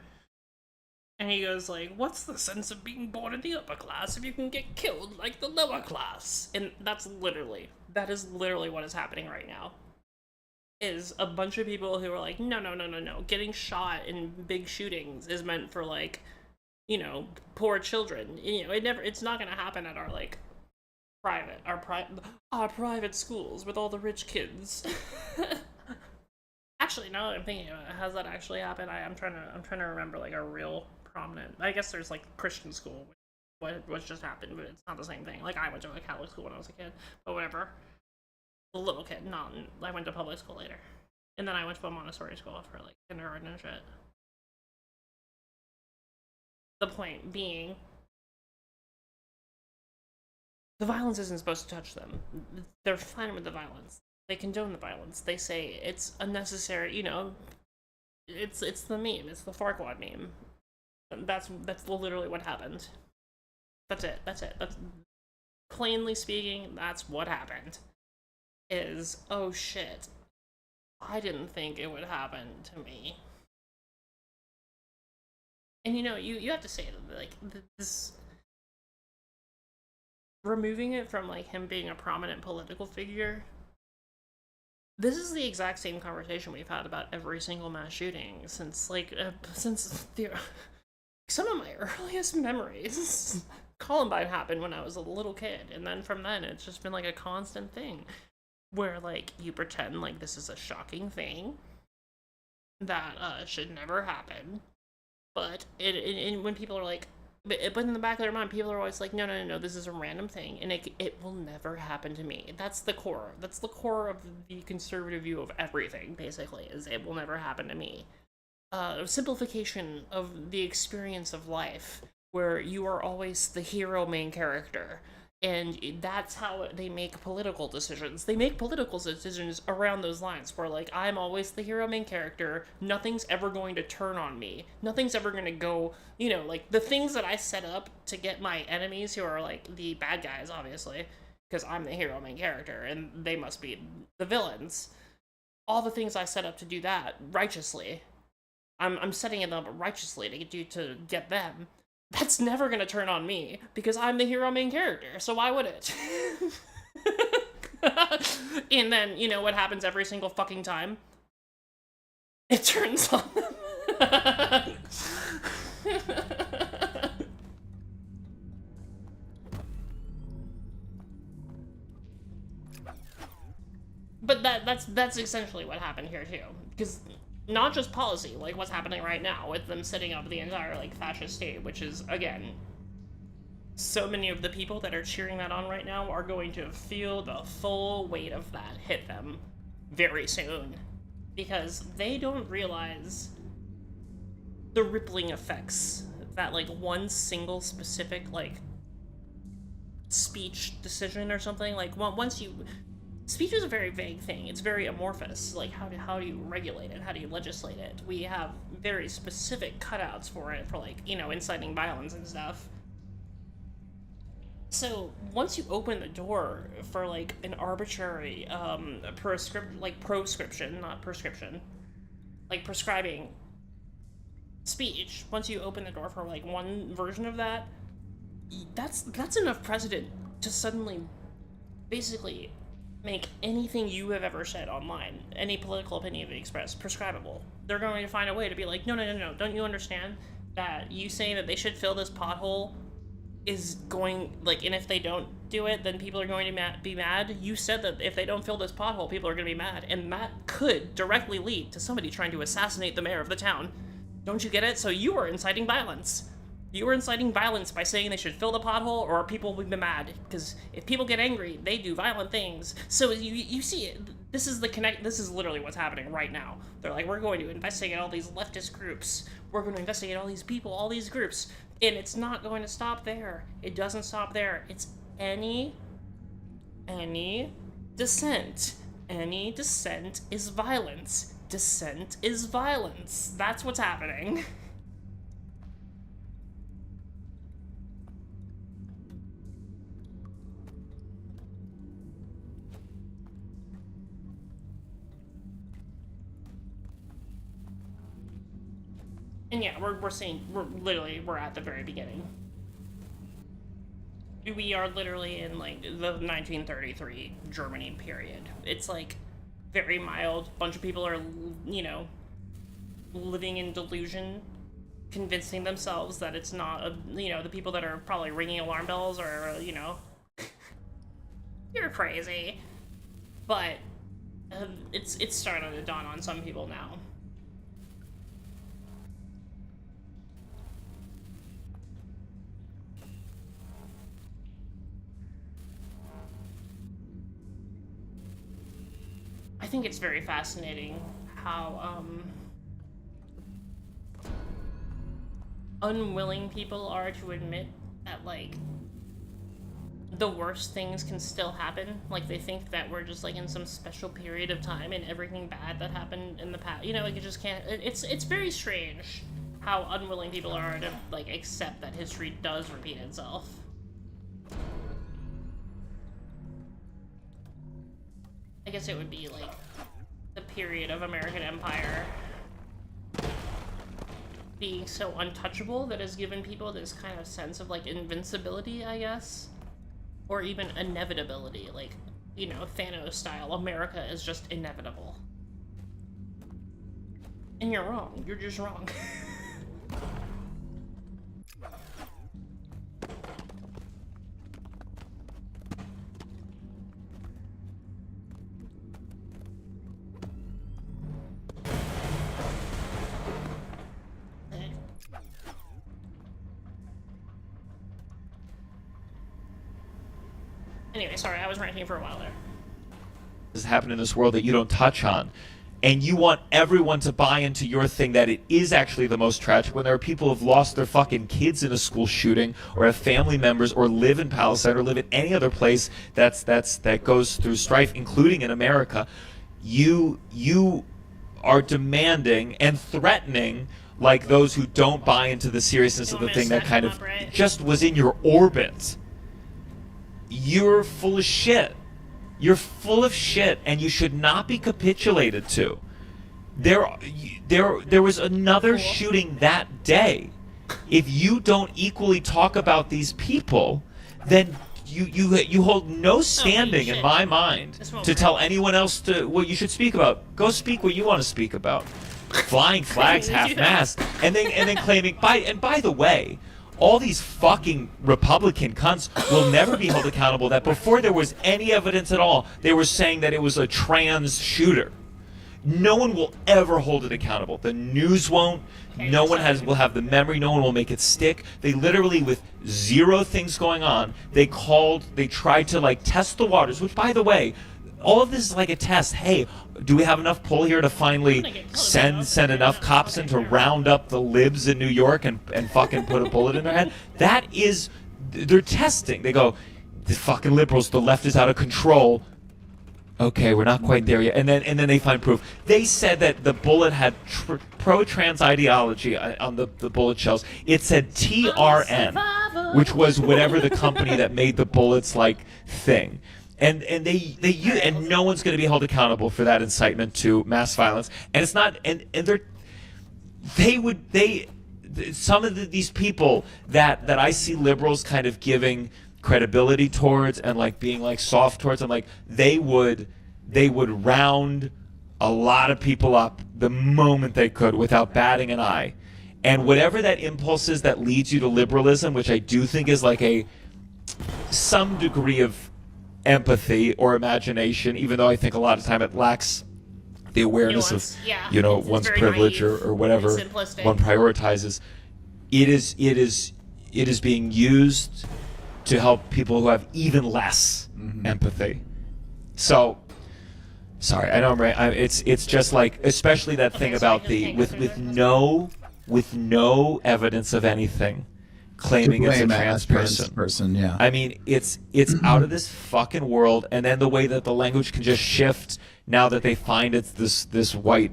S5: And he goes like, what's the sense of being born in the upper class if you can get killed like the lower class? And that's literally That is literally what is happening right now. Is a bunch of people who are like, no, no, no, no, no. Getting shot in big shootings is meant for, like, you know, poor children. You know, it's not gonna happen at our, like, our private schools with all the rich kids. Actually, now that I'm thinking about it, has that actually happened? I'm trying to remember, like, a real prominent. I guess there's, like, Christian school, what just happened, but it's not the same thing. Like, I went to a Catholic school when I was a kid, but whatever. A little kid, not. I went to public school later, and then I went to a Montessori school for, like, kindergarten and shit. The point being, the violence isn't supposed to touch them. They're fine with the violence. They condone the violence. They say it's unnecessary, you know. It's the meme. It's the Farquaad meme. That's literally what happened. That's it. That's plainly speaking, that's what happened. Is, oh shit, I didn't think it would happen to me. And you know, you have to say that, like, this, removing it from, like, him being a prominent political figure, this is the exact same conversation we've had about every single mass shooting since, like, since some of my earliest memories. Columbine happened when I was a little kid, and then from then it's just been, like, a constant thing where, like, you pretend like this is a shocking thing that should never happen, but when people are like, but in the back of their mind, people are always like, no, no, no, no, this is a random thing, and it will never happen to me. That's the core. That's the core of the conservative view of everything, basically, is it will never happen to me. Simplification of the experience of life, where you are always the hero main character, and that's how they make political decisions. They make political decisions around those lines, where, like, I'm always the hero main character, nothing's ever going to turn on me, nothing's ever going to go, you know, like, the things that I set up to get my enemies, who are, like, the bad guys, obviously, because I'm the hero main character, and they must be the villains. All the things I set up to do that righteously, I'm setting it up righteously to get them. That's never gonna turn on me, because I'm the hero main character, so why would it? And then, you know what happens every single fucking time? It turns on them. But that's essentially what happened here too, because not just policy, like what's happening right now with them setting up the entire, like, fascist state, which is, again, so many of the people that are cheering that on right now are going to feel the full weight of that hit them very soon, because they don't realize the rippling effects that, like, one single specific, like, speech decision or something, like, once you... Speech is a very vague thing. It's very amorphous. Like, how do you regulate it? How do you legislate it? We have very specific cutouts for it, for, like, you know, inciting violence and stuff. So, once you open the door for, like, an arbitrary, proscription, not prescription, like, prescribing speech, once you open the door for, like, one version of that, that's enough precedent to suddenly, basically, make anything you have ever said online, any political opinion you express, prescribable. They're going to find a way to be like, no, no, no, no, don't you understand that you saying that they should fill this pothole is going, like, and if they don't do it, then people are going to be mad? You said that if they don't fill this pothole, people are going to be mad, and that could directly lead to somebody trying to assassinate the mayor of the town. Don't you get it? So you are inciting violence. You were inciting violence by saying they should fill the pothole, or people will be mad. Because if people get angry, they do violent things. So you see it. This is literally what's happening right now. They're like, we're going to investigate all these leftist groups. We're going to investigate all these people, all these groups. And it's not going to stop there. It doesn't stop there. It's any dissent. Any dissent is violence. Dissent is violence. That's what's happening. And yeah, we're at the very beginning. we are literally in like the 1933 Germany period. It's like very mild. A bunch of people are, living in delusion, convincing themselves that it's not the people that are probably ringing alarm bells are, you're crazy. But it's starting to dawn on some people now. I think it's very fascinating how unwilling people are to admit that, like, the worst things can still happen. Like, they think that we're just, like, in some special period of time and everything bad that happened in the past, like, it just can't. It's very strange how unwilling people are to, like, accept that history does repeat itself. I guess it would be, like, the period of American Empire being so untouchable that has given people this kind of sense of, like, invincibility, I guess. Or even inevitability, like, Thanos style. America is just inevitable. And you're wrong. You're just wrong. Anyway, sorry, I was ranting for a while there.
S11: Has happened in this world that you don't touch on, and you want everyone to buy into your thing that it is actually the most tragic when there are people who have lost their fucking kids in a school shooting, or have family members, or live in Palestine, or live in any other place that goes through strife, including in America. You are demanding and threatening, like, those who don't buy into the seriousness of the thing that kind of just was in your orbit. You're full of shit. You're full of shit, and you should not be capitulated to. There was another shooting that day. If you don't equally talk about these people, then you hold no standing in my mind to tell anyone else what you should speak about. Go speak what you want to speak about. Flying flags half-mast, and then claiming by the way, all these fucking Republican cunts will never be held accountable that before there was any evidence at all, they were saying that it was a trans shooter. No one will ever hold it accountable. The news won't. No one will have the memory. No one will make it stick. They literally, with zero things going on, they tried to, like, test the waters, which, by the way, all of this is like a test. Hey, do we have enough pull here to finally send enough cops in to round up the libs in New York and fucking put a bullet in their head? That is, they're testing. They go, the fucking liberals, the left is out of control. Okay, we're not quite there yet. And then they find proof. They said that the bullet had pro-trans ideology on the bullet shells. It said TRN, which was whatever the company that made the bullets, like, thing. And no one's going to be held accountable for that incitement to mass violence. And it's not. And some of these people that I see liberals kind of giving credibility towards and, like, being, like, soft towards, and, like, they would round a lot of people up the moment they could without batting an eye. And whatever that impulse is that leads you to liberalism, which I do think is like some degree of empathy or imagination, even though I think a lot of time it lacks the awareness of one's privilege or whatever one prioritizes. It is being used to help people who have even less empathy. So, sorry, I know I'm right. It's just like, especially that thing about with no evidence of anything, claiming it's a trans person.
S12: Yeah.
S11: I mean, it's out of this fucking world. And then the way that the language can just shift now that they find it's this white,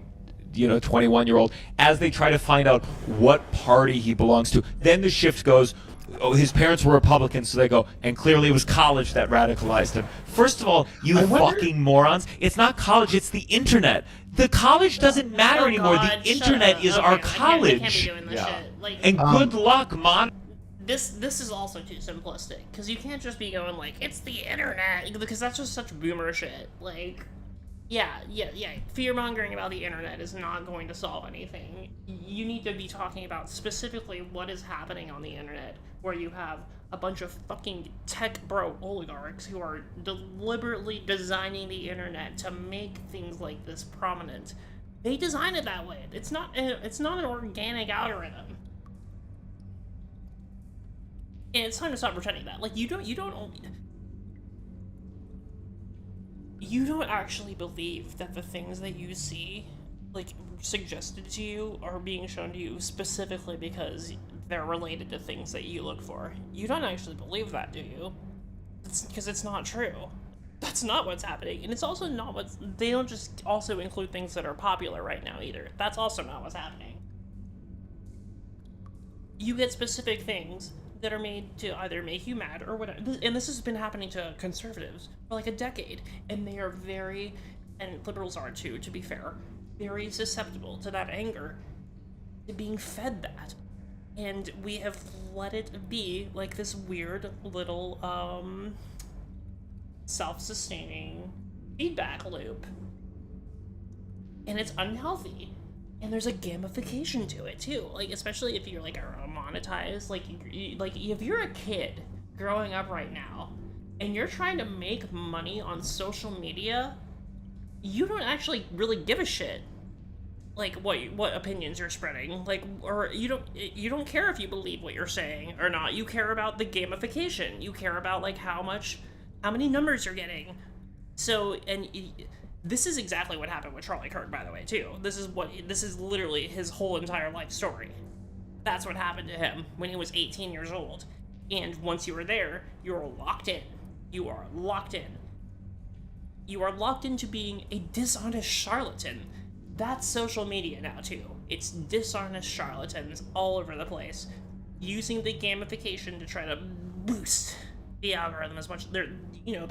S11: 21-year-old, as they try to find out what party he belongs to. Then the shift goes, oh, his parents were Republicans, so they go, and clearly it was college that radicalized him. First of all, fucking morons, it's not college, it's the internet. The college doesn't matter anymore. The internet is our college. And good luck,
S5: this is also too simplistic, because you can't just be going like, it's the internet, because that's just such boomer shit. Like, yeah, fear-mongering about the internet is not going to solve anything. You need to be talking about specifically what is happening on the internet, where you have a bunch of fucking tech bro oligarchs who are deliberately designing the internet to make things like this prominent. They design it that way. It's not an organic algorithm. And it's time to stop pretending that. Like, you don't actually believe that the things that you see, like, suggested to you are being shown to you specifically because they're related to things that you look for. You don't actually believe that, do you? Because it's not true. That's not what's happening. And it's also not what's... They don't just also include things that are popular right now, either. That's also not what's happening. You get specific things that are made to either make you mad or whatever. And this has been happening to conservatives for like a decade. And they are very, and liberals are too, to be fair, very susceptible to that anger, to being fed that. And we have let it be like this weird little, self-sustaining feedback loop. And it's unhealthy. And there's a gamification to it too, like especially if you're like monetized, like if you're a kid growing up right now and you're trying to make money on social media, you don't actually really give a shit like what opinions you're spreading, like, or you don't care if you believe what you're saying or not. You care about the gamification. You care about like how many numbers you're getting. So, and this is exactly what happened with Charlie Kirk, by the way, too. This is literally his whole entire life story. That's what happened to him when he was 18 years old. And once you were there, you were locked in. You are locked in. You are locked into being a dishonest charlatan. That's social media now, too. It's dishonest charlatans all over the place, using the gamification to try to boost the algorithm as much. The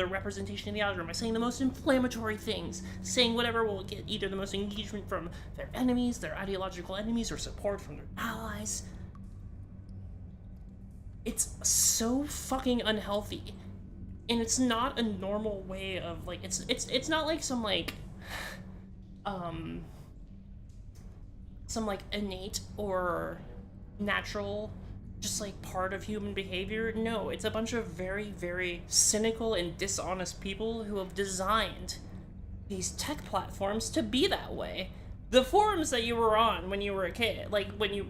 S5: representation of the algorithm by saying the most inflammatory things, saying whatever will get either the most engagement from their enemies, their ideological enemies, or support from their allies. It's so fucking unhealthy. And it's not a normal way of, like, it's not like some, like, some, like, innate or natural just like part of human behavior. No, it's a bunch of very, very cynical and dishonest people who have designed these tech platforms to be that way. The forums that you were on when you were a kid, like when you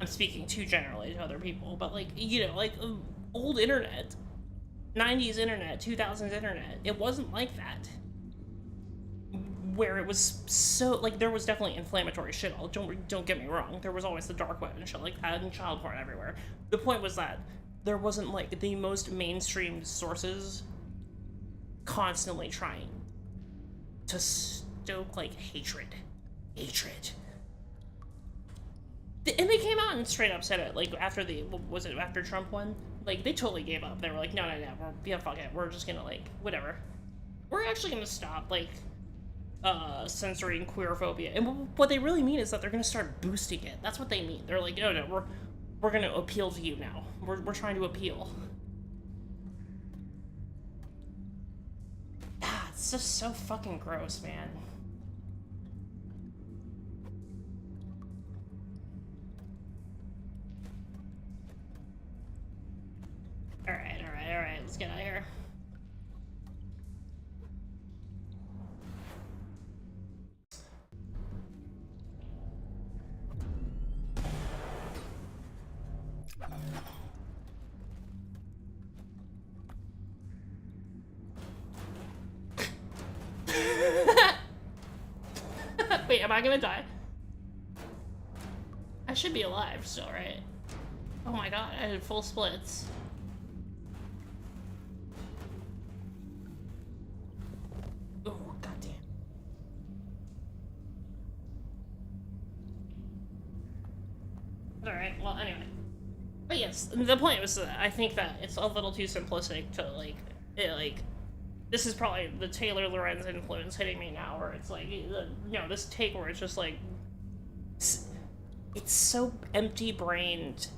S5: I'm speaking too generally to other people, but like, like old internet, 90s internet, 2000s internet, it wasn't like that. Where it was so, like, there was definitely inflammatory shit. Don't get me wrong. There was always the dark web and shit like that, and child porn everywhere. The point was that there wasn't, like, the most mainstream sources constantly trying to stoke, like, hatred. And they came out and straight up said it, like, after after Trump won? Like, they totally gave up. They were like, no, fuck it. We're just gonna, like, whatever. We're actually gonna stop, like, censoring queerphobia. And what they really mean is that they're gonna start boosting it. That's what they mean. They're like, no, we're gonna appeal to you now. We're trying to appeal. It's just so fucking gross, man. Alright, let's get out of here. Wait, am I gonna die? I should be alive still, right? Oh my god, I did full splits. Oh, goddamn. Alright, well, anyway. But yes, the point was that I think that it's a little too simplistic to, like, this is probably the Taylor Lorenz influence hitting me now, where it's like, this take where it's just like, it's so empty-brained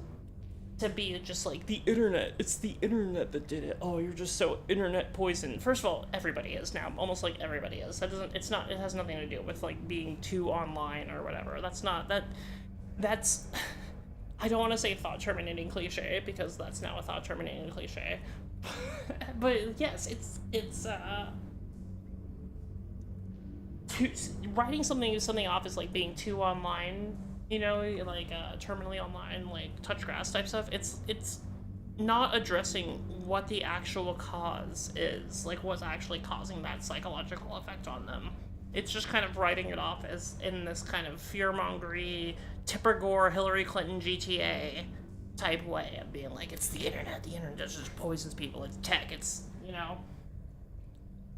S5: to be just like, the internet, it's the internet that did it. Oh, you're just so internet poisoned. First of all, everybody is now. Almost like everybody is. It has nothing to do with like being too online or whatever. That's I don't want to say thought terminating cliche because that's now a thought terminating cliche. But yes, it's writing something off as like being too online, you know, like terminally online, like touch grass type stuff. It's not addressing what the actual cause is, like what's actually causing that psychological effect on them. It's just kind of writing it off as in this kind of fear-mongery, Tipper Gore, Hillary Clinton GTA type way of being like, it's the internet just poisons people, it's tech, it's, you know.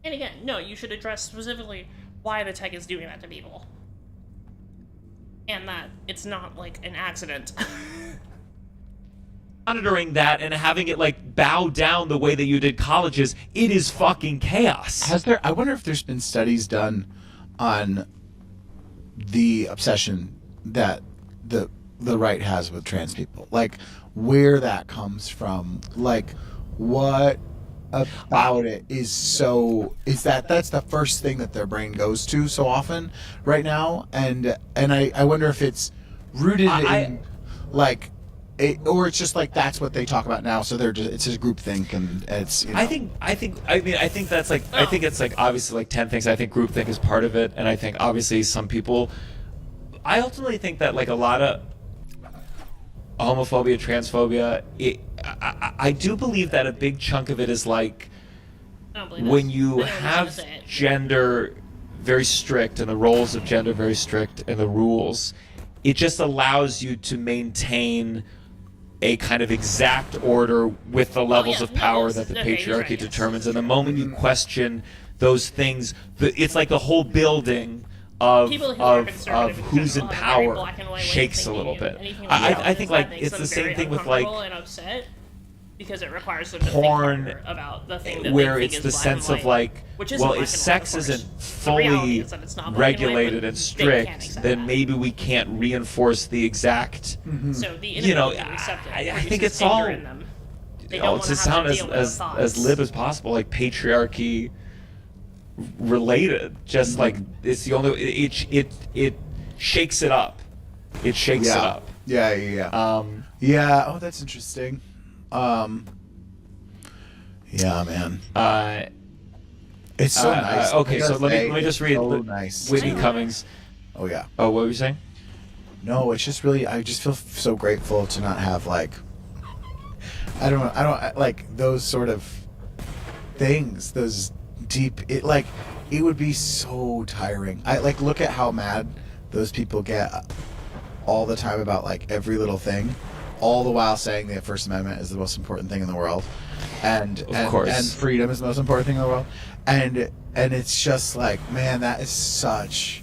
S5: And again, no, you should address specifically why the tech is doing that to people. And that it's not like an accident.
S11: Monitoring that and having it like bow down the way that you did colleges, it is fucking chaos.
S12: I wonder if there's been studies done on the obsession that the right has with trans people, like where that comes from, like what about it is that's the first thing that their brain goes to so often right now, and I wonder if it's rooted in like or it's just like that's what they talk about now, so it's a group think, and it's, you know.
S11: I think that's like I think it's like obviously like 10 things. I think groupthink is part of it, and I think obviously some people. I ultimately think that like a lot of homophobia, transphobia, I do believe that a big chunk of it is like when you have gender very strict and the roles of gender very strict and the rules, it just allows you to maintain a kind of exact order with the levels of power that the patriarchy determines. And the moment you question those things, it's like the whole building of who's in power shakes a little bit. I think like it's the same thing with like
S5: because it requires them to
S11: porn,
S5: think about the thing that
S11: where
S5: they
S11: it's
S5: think
S11: the
S5: is
S11: sense of like, well, if sex isn't fully regulated and strict, then maybe we can't reinforce the exact,
S5: so the
S11: you know, I think it's all, it's to sound as lib as possible, like patriarchy related, just like it's the only, it shakes it up. It shakes it up.
S12: Yeah. Oh, that's interesting. Yeah, man. It's so nice.
S11: Okay, so let me just read.
S12: So nice.
S11: Whitney Cummings.
S12: Oh yeah.
S11: Oh, what were you saying?
S12: No, it's just really. I just feel so grateful to not have like. I don't like those sort of things. Those deep. It would be so tiring. I like look at how mad those people get all the time about like every little thing. All the while saying the First Amendment is the most important thing in the world, and freedom is the most important thing in the world, and it's just like, man, that is such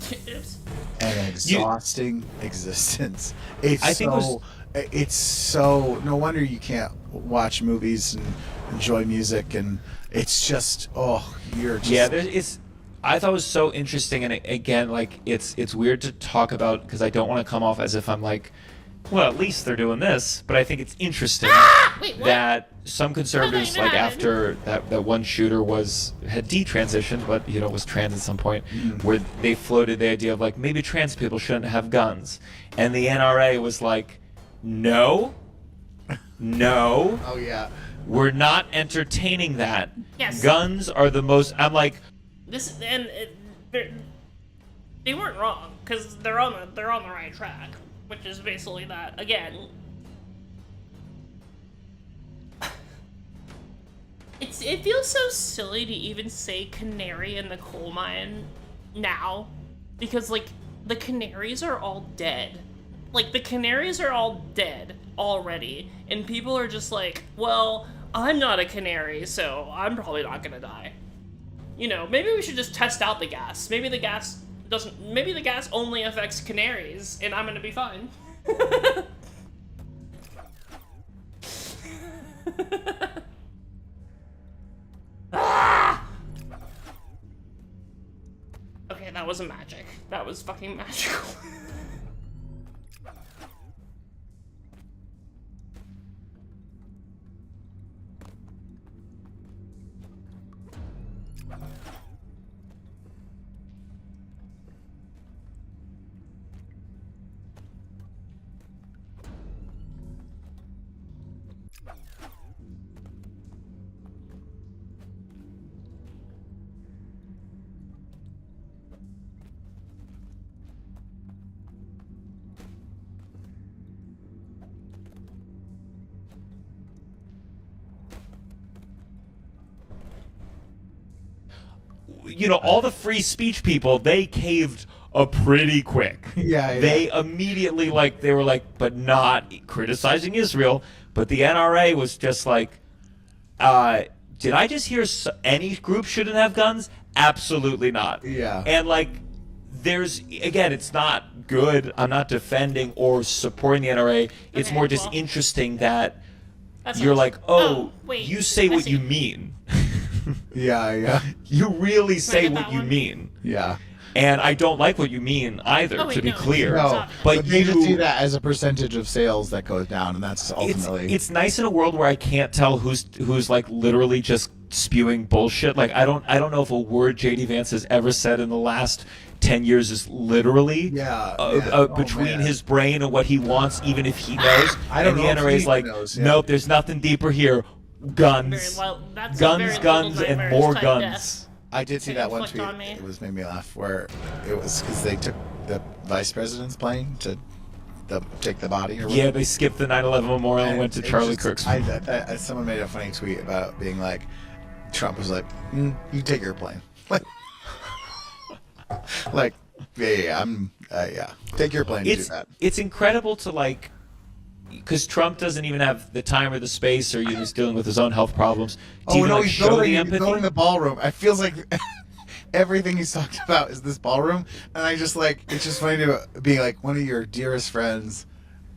S12: an exhausting existence. It's so no wonder you can't watch movies and enjoy music, and it's just you're just
S11: I thought it was so interesting, and again, like it's weird to talk about because I don't want to come off as if I'm like, well, at least they're doing this, but I think it's interesting that some conservatives, like after that one shooter had detransitioned, but was trans at some point, where they floated the idea of like maybe trans people shouldn't have guns, and the NRA was like, no,
S12: oh yeah,
S11: we're not entertaining that.
S5: Yes.
S11: Guns are the most. I'm like,
S5: this, and they weren't wrong because they're on the right track. Which is basically that, again. It feels so silly to even say canary in the coal mine now. Because, like, the canaries are all dead. Like, the canaries are all dead already. And people are just like, well, I'm not a canary, so I'm probably not gonna die. Maybe we should just test out the gas. Maybe the gas only affects canaries, and I'm gonna be fine. Okay, that wasn't magic. That was fucking magical.
S11: You know, all the free speech people, they caved pretty quick.
S12: Yeah.
S11: They immediately, like, they were like, but not criticizing Israel. But the NRA was just like, did I just hear any group shouldn't have guns? Absolutely not.
S12: Yeah.
S11: And, like, there's, again, it's not good. I'm not defending or supporting the NRA. It's more just interesting that you're like,
S5: wait,
S11: you say what you mean.
S12: Yeah.
S11: You really say what you mean.
S12: Yeah.
S11: And I don't like what you mean either, to be clear.
S12: No,
S11: but
S12: they
S11: you
S12: just see that as a percentage of sales that goes down, and that's ultimately.
S11: It's nice in a world where I can't tell who's like literally just spewing bullshit. Like I don't know if a word JD Vance has ever said in the last 10 years is literally between his brain and what he wants, even if he knows.
S12: I don't
S11: and
S12: know
S11: the
S12: if
S11: NRA
S12: he
S11: is like,
S12: knows,
S11: nope, there's nothing deeper here. Guns, guns, and more guns.
S12: I did see that one tweet. It made me laugh. Where it was because they took the vice president's plane to take the body. Or
S11: yeah, they skipped the 9/11 memorial and went to Charlie Kirk's.
S12: Someone made a funny tweet about being like, Trump was like, "You take your plane." Like, take your plane.
S11: It's
S12: do that.
S11: It's incredible to like. Because Trump doesn't even have the time or the space, or he's dealing with his own health problems.
S12: He's building the ballroom. It feels like everything he's talked about is this ballroom, and I just like it's just funny to be like one of your dearest friends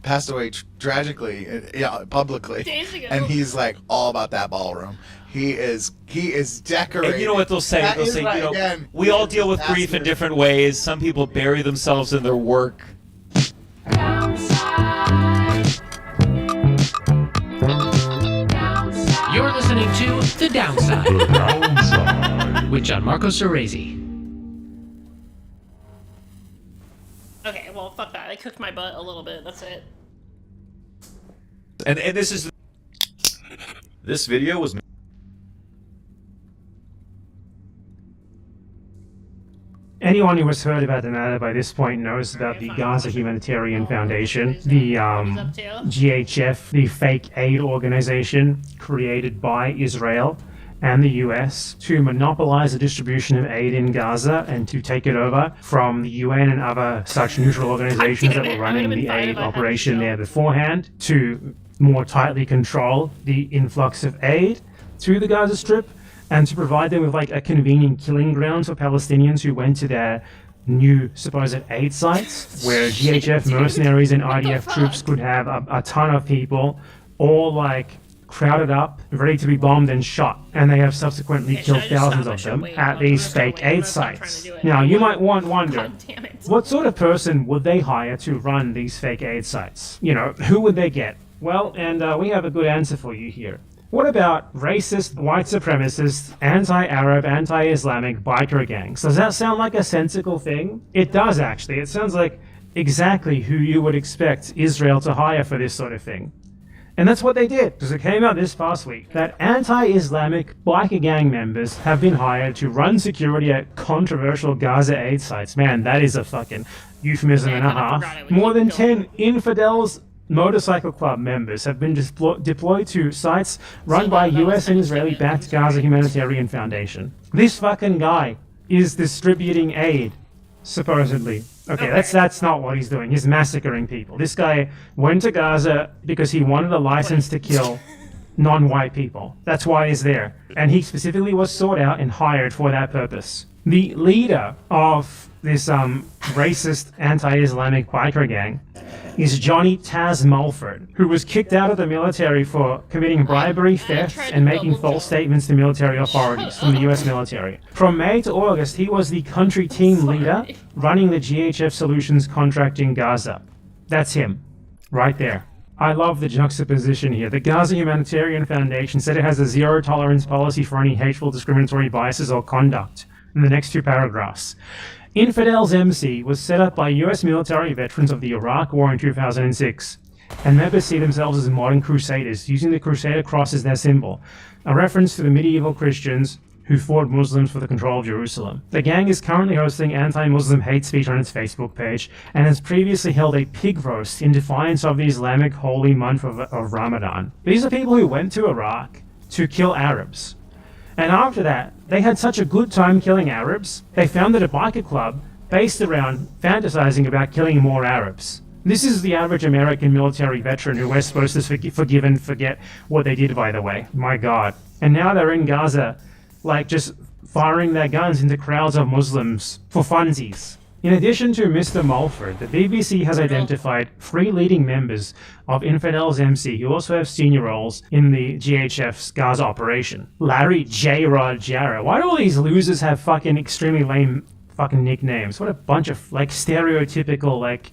S12: passed away tragically, publicly, and he's like all about that ballroom. He is decorated.
S11: And you know what they'll say? They'll say, we all deal with grief in different ways. Some people bury themselves in their work.
S13: You're listening to The Downside. The Downside. With Gianmarco Cerezi.
S5: Okay, well, fuck that. I cooked my butt a little bit. That's it.
S11: And this video was.
S14: Anyone who has heard about the matter by this point knows about the Gaza Humanitarian Foundation, the GHF, the fake aid organization created by Israel and the US to monopolize the distribution of aid in Gaza and to take it over from the UN and other such neutral organizations that were running the aid operation there beforehand, to more tightly control the influx of aid to the Gaza Strip, and to provide them with like a convenient killing ground for Palestinians who went to their new supposed aid sites, where GHF mercenaries and IDF troops could have a ton of people all like crowded up, ready to be bombed and shot, and they have subsequently killed thousands of them at these fake aid sites. Now you might wonder, what sort of person would they hire to run these fake aid sites? You know, who would they get? Well, and we have a good answer for you here. What about racist, white supremacist, anti-Arab, anti-Islamic biker gangs? Does that sound like a sensical thing? It does, actually. It sounds like exactly who you would expect Israel to hire for this sort of thing. And that's what they did, because it came out this past week that anti-Islamic biker gang members have been hired to run security at controversial Gaza aid sites. Man, that is a fucking euphemism and a half. More than 10 infidels motorcycle club members have been deployed to sites run by US and Israeli-backed Gaza Humanitarian Foundation. This fucking guy is distributing aid, supposedly. Okay, that's not what he's doing. He's massacring people. This guy went to Gaza because he wanted a license to kill non-white people. That's why he's there. And he specifically was sought out and hired for that purpose. The leader of this racist anti-Islamic biker gang is Johnny Taz Mulford, who was kicked out of the military for committing bribery, theft, and making false statements to military authorities from the US military. From May to August, he was the country team leader running the GHF Solutions contract in Gaza. That's him, right there. I love the juxtaposition here. The Gaza Humanitarian Foundation said it has a zero-tolerance policy for any hateful, discriminatory biases or conduct in the next two paragraphs. Infidels MC was set up by US military veterans of the Iraq War in 2006. and members see themselves as modern crusaders, using the Crusader cross as their symbol, a reference to the medieval Christians who fought Muslims for the control of Jerusalem. The gang is currently hosting anti-Muslim hate speech on its Facebook page and has previously held a pig roast in defiance of the Islamic holy month of Ramadan. These are people who went to Iraq to kill Arabs. And after that, they had such a good time killing Arabs, they founded a biker club based around fantasizing about killing more Arabs. This is the average American military veteran who we're supposed to forgive and forget what they did, by the way. My God. And now they're in Gaza, like just firing their guns into crowds of Muslims for funsies. In addition to Mr. Mulford, the BBC has identified 3 leading members of Infidels MC who also have senior roles in the GHF's Gaza operation. Larry J. Rod Jarrah. Why do all these losers have fucking extremely lame fucking nicknames? What a bunch of like stereotypical like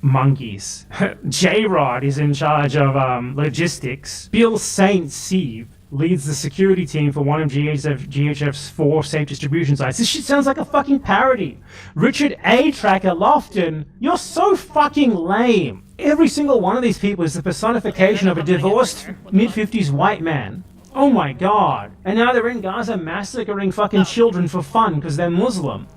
S14: monkeys. J-Rod is in charge of logistics. Bill St. Steve leads the security team for one of GHF's 4 safe distribution sites. This shit sounds like a fucking parody. Richard A. Tracker Lofton, you're so fucking lame. Every single one of these people is the personification of a divorced mid-50s white man. Oh my God. And now they're in Gaza massacring fucking children for fun because they're Muslim.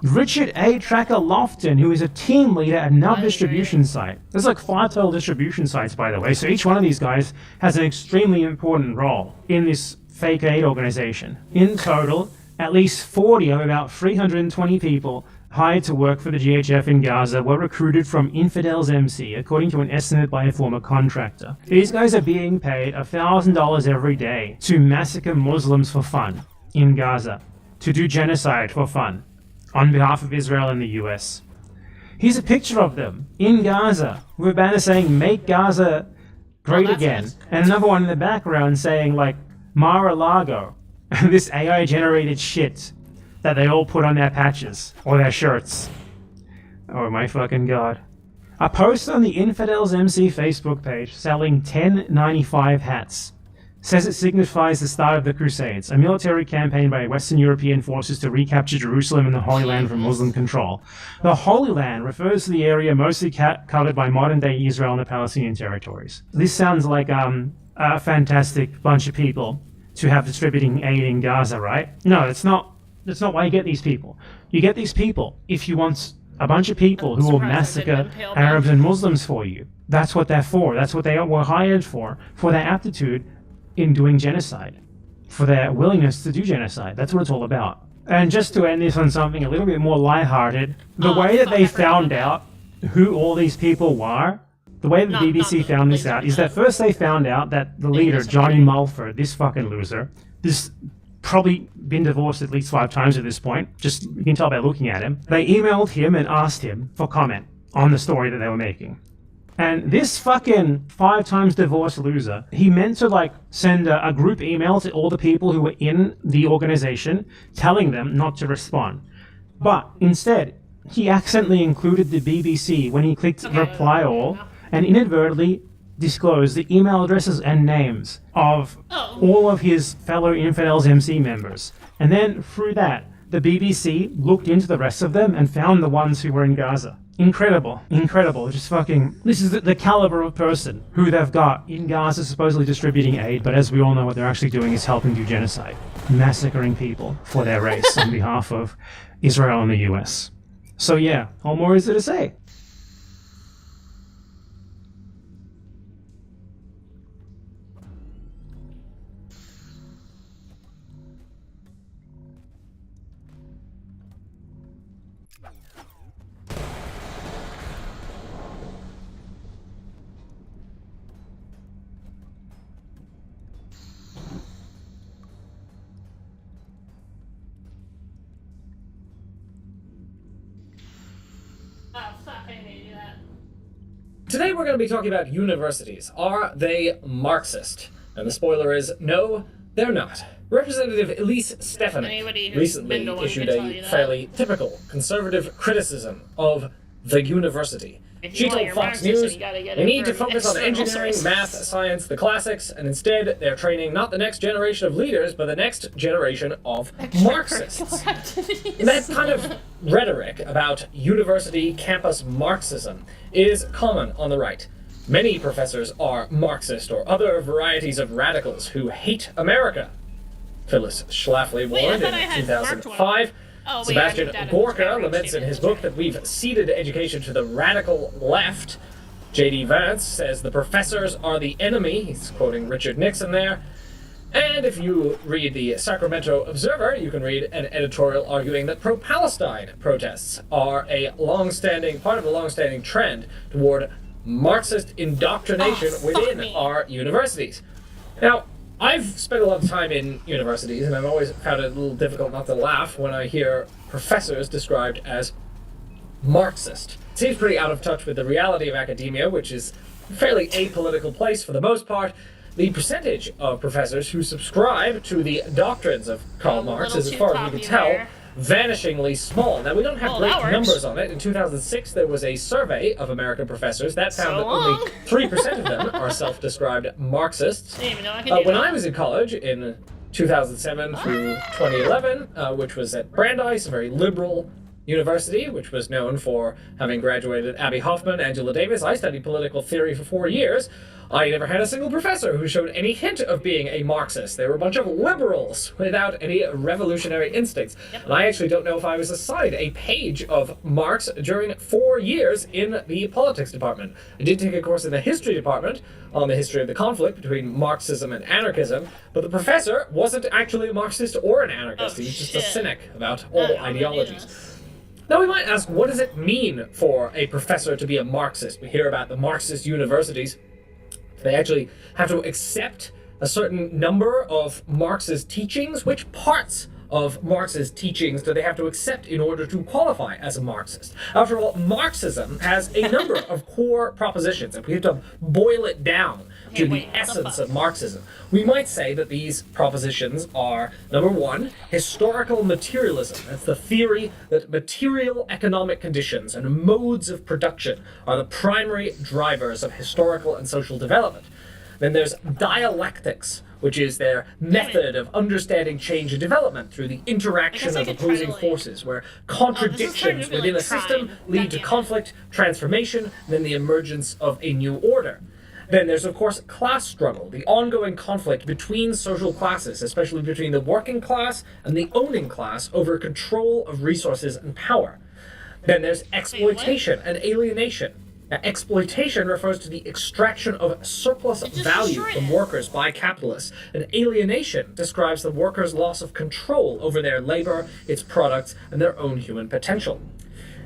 S14: Richard A. Tracker Lofton, who is a team leader at another distribution site. There's like 5 total distribution sites, by the way, so each one of these guys has an extremely important role in this fake aid organization. In total, at least 40 of about 320 people hired to work for the GHF in Gaza were recruited from Infidels MC, according to an estimate by a former contractor. These guys are being paid $1,000 every day to massacre Muslims for fun in Gaza, to do genocide for fun, on behalf of Israel and the US. Here's a picture of them in Gaza with a banner saying "Make Gaza Great Again," and another one in the background saying like Mar-a-Lago. This AI generated shit that they all put on their patches or their shirts. Oh my fucking God. A post on the Infidels MC Facebook page selling 1095 hats says it signifies the start of the Crusades, a military campaign by Western European forces to recapture Jerusalem and the Holy Land from Muslim control. The Holy Land refers to the area mostly covered by modern-day Israel and the Palestinian territories. This sounds like a fantastic bunch of people to have distributing aid in Gaza, right? No, that's not why you get these people. You get these people if you want a bunch of people who will massacre Arabs and Muslims for you. That's what they're for. That's what they were hired for their aptitude in doing genocide, for their willingness to do genocide. That's what it's all about. And just to end this on something a little bit more lighthearted, the way that they found out who all these people were, the way the BBC found this out is that first they found out that the leader, Johnny Mulford, this fucking loser, this probably been divorced at least 5 times at this point, just you can tell by looking at him, they emailed him and asked him for comment on the story that they were making. And this fucking 5 times divorced loser, he meant to like send a group email to all the people who were in the organization telling them not to respond. But instead, he accidentally included the BBC when he clicked reply all and inadvertently disclosed the email addresses and names of all of his fellow Infidels MC members. And then through that, the BBC looked into the rest of them and found the ones who were in Gaza. Incredible. Just fucking, this is the caliber of person who they've got in Gaza supposedly distributing aid, but as we all know, what they're actually doing is helping do genocide, massacring people for their race on behalf of Israel and the US. So yeah, all more is there to say.
S15: Today we're going to be talking about universities. Are they Marxist? And the spoiler is, no, they're not. Representative Elise Stefanik recently issued a fairly typical conservative criticism of the university. She told Fox News they need to focus on engineering, math, science, the classics, and instead they're training not the next generation of leaders, but the next generation of Marxists. That kind of rhetoric about university campus Marxism is common on the right. Many professors are Marxist or other varieties of radicals who hate America. Phyllis Schlafly warned in 2005. Sebastian Gorka laments in his book that we've ceded education to the radical left. J.D. Vance says the professors are the enemy. He's quoting Richard Nixon there. And if you read the Sacramento Observer, you can read an editorial arguing that pro-Palestine protests are a part of a long-standing trend toward Marxist indoctrination within our universities. Now, I've spent a lot of time in universities, and I've always found it a little difficult not to laugh when I hear professors described as Marxist. It seems pretty out of touch with the reality of academia, which is a fairly apolitical place for the most part. The percentage of professors who subscribe to the doctrines of Karl Marx is, as far as we can tell, vanishingly small. Now, we don't have great numbers on it. In 2006, there was a survey of American professors that found that only 3% of them are self-described Marxists. When I was in college in 2007 through 2011, which was at Brandeis, a very liberal university, which was known for having graduated Abby Hoffman, Angela Davis, I studied political theory for 4 years. I never had a single professor who showed any hint of being a Marxist. They were a bunch of liberals without any revolutionary instincts. And I actually don't know if I was assigned a page of Marx during 4 years in the politics department. I did take a course in the history department on the history of the conflict between Marxism and anarchism, but the professor wasn't actually a Marxist or an anarchist. He was just a cynic about all ideologies. Now we might ask, what does it mean for a professor to be a Marxist? We hear about the Marxist universities. They actually have to accept a certain number of Marx's teachings. Which parts of Marx's teachings do they have to accept in order to qualify as a Marxist? After all, Marxism has a number of core propositions, and we have to boil it down to the essence of Marxism. We might say that these propositions are, number one, historical materialism. That's the theory that material economic conditions and modes of production are the primary drivers of historical and social development. Then there's dialectics, which is their method of understanding change and development through the interaction of opposing forces, where contradictions within a system lead to conflict, transformation, and then the emergence of a new order. Then there's, of course, class struggle, the ongoing conflict between social classes, especially between the working class and the owning class over control of resources and power. Then there's exploitation and alienation. Now, exploitation refers to the extraction of surplus value from workers by capitalists, and alienation describes the workers' loss of control over their labor, its products, and their own human potential.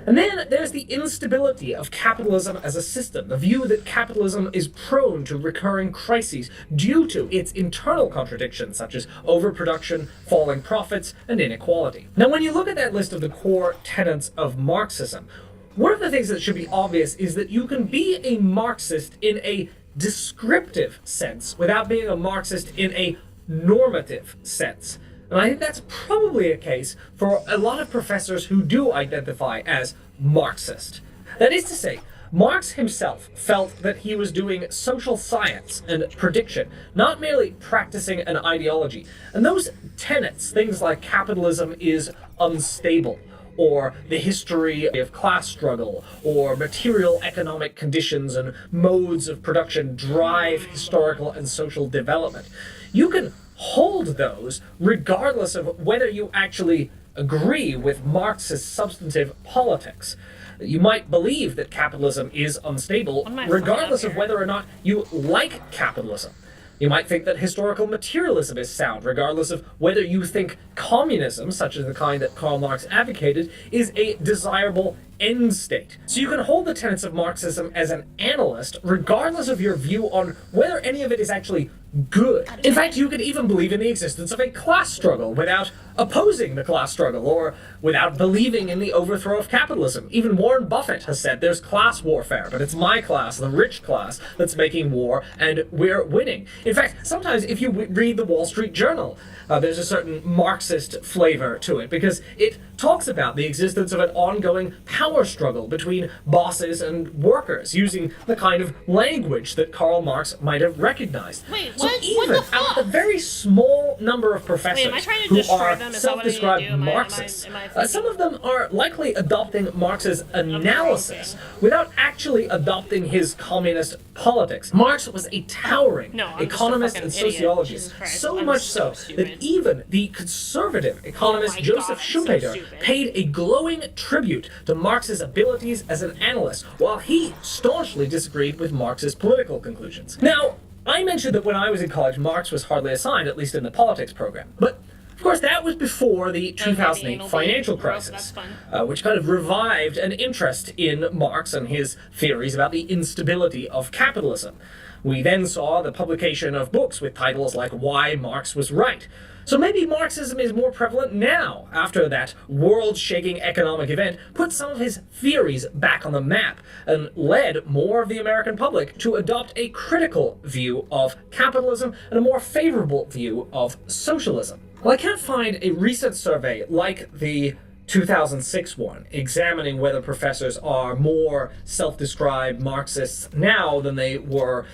S15: And then there's the instability of capitalism as a system, the view that capitalism is prone to recurring crises due to its internal contradictions, such as overproduction, falling profits, and inequality. Now, when you look at that list of the core tenets of Marxism, one of the things that should be obvious is that you can be a Marxist in a descriptive sense without being a Marxist in a normative sense. And I think that's probably a case for a lot of professors who do identify as Marxist. That is to say, Marx himself felt that he was doing social science and prediction, not merely practicing an ideology. And those tenets, things like capitalism is unstable, or the history of class struggle, or material economic conditions and modes of production drive historical and social development. You can hold those regardless of whether you actually agree with Marx's substantive politics. You might believe that capitalism is unstable regardless of whether or not you like capitalism. You might think that historical materialism is sound, regardless of whether you think communism, such as the kind that Karl Marx advocated, is a desirable end state. So you can hold the tenets of Marxism as an analyst, regardless of your view on whether any of it is actually good. In fact, you could even believe in the existence of a class struggle without opposing the class struggle or without believing in the overthrow of capitalism. Even Warren Buffett has said there's class warfare, but it's my class, the rich class, that's making war, and we're winning. In fact, sometimes if you read the Wall Street Journal, there's a certain Marxist flavor to it, because it talks about the existence of an ongoing power struggle between bosses and workers, using the kind of language that Karl Marx might have recognized.
S5: Wait,
S15: so
S5: what?
S15: even
S5: What the
S15: out of a very small number of professors
S5: Wait, am I trying to
S15: who
S5: destroy
S15: are
S5: them? Is that what I need to
S15: self-described
S5: do? Am I-
S15: Marxists,
S5: am I
S15: some of them are likely adopting Marx's analysis without actually adopting his communist politics. Marx was a towering
S5: No, I'm just a
S15: economist
S5: fucking
S15: and
S5: idiot.
S15: sociologist,
S5: Jesus Christ,
S15: so
S5: I'm
S15: much
S5: so
S15: so
S5: stupid.
S15: that even the conservative economist
S5: my
S15: Joseph
S5: God, so
S15: Schumpeter
S5: stupid.
S15: paid a glowing tribute to Marx's abilities as an analyst, while he staunchly disagreed with Marx's political conclusions. Now, I mentioned that when I was in college, Marx was hardly assigned, at least in the politics program. But of course, that was before the 2008 financial crisis, which kind of revived an interest in Marx and his theories about the instability of capitalism. We then saw the publication of books with titles like Why Marx Was Right. So maybe Marxism is more prevalent now, after that world-shaking economic event put some of his theories back on the map and led more of the American public to adopt a critical view of capitalism and a more favorable view of socialism. Well, I can't find a recent survey like the 2006 one, examining whether professors are more self-described Marxists now than they were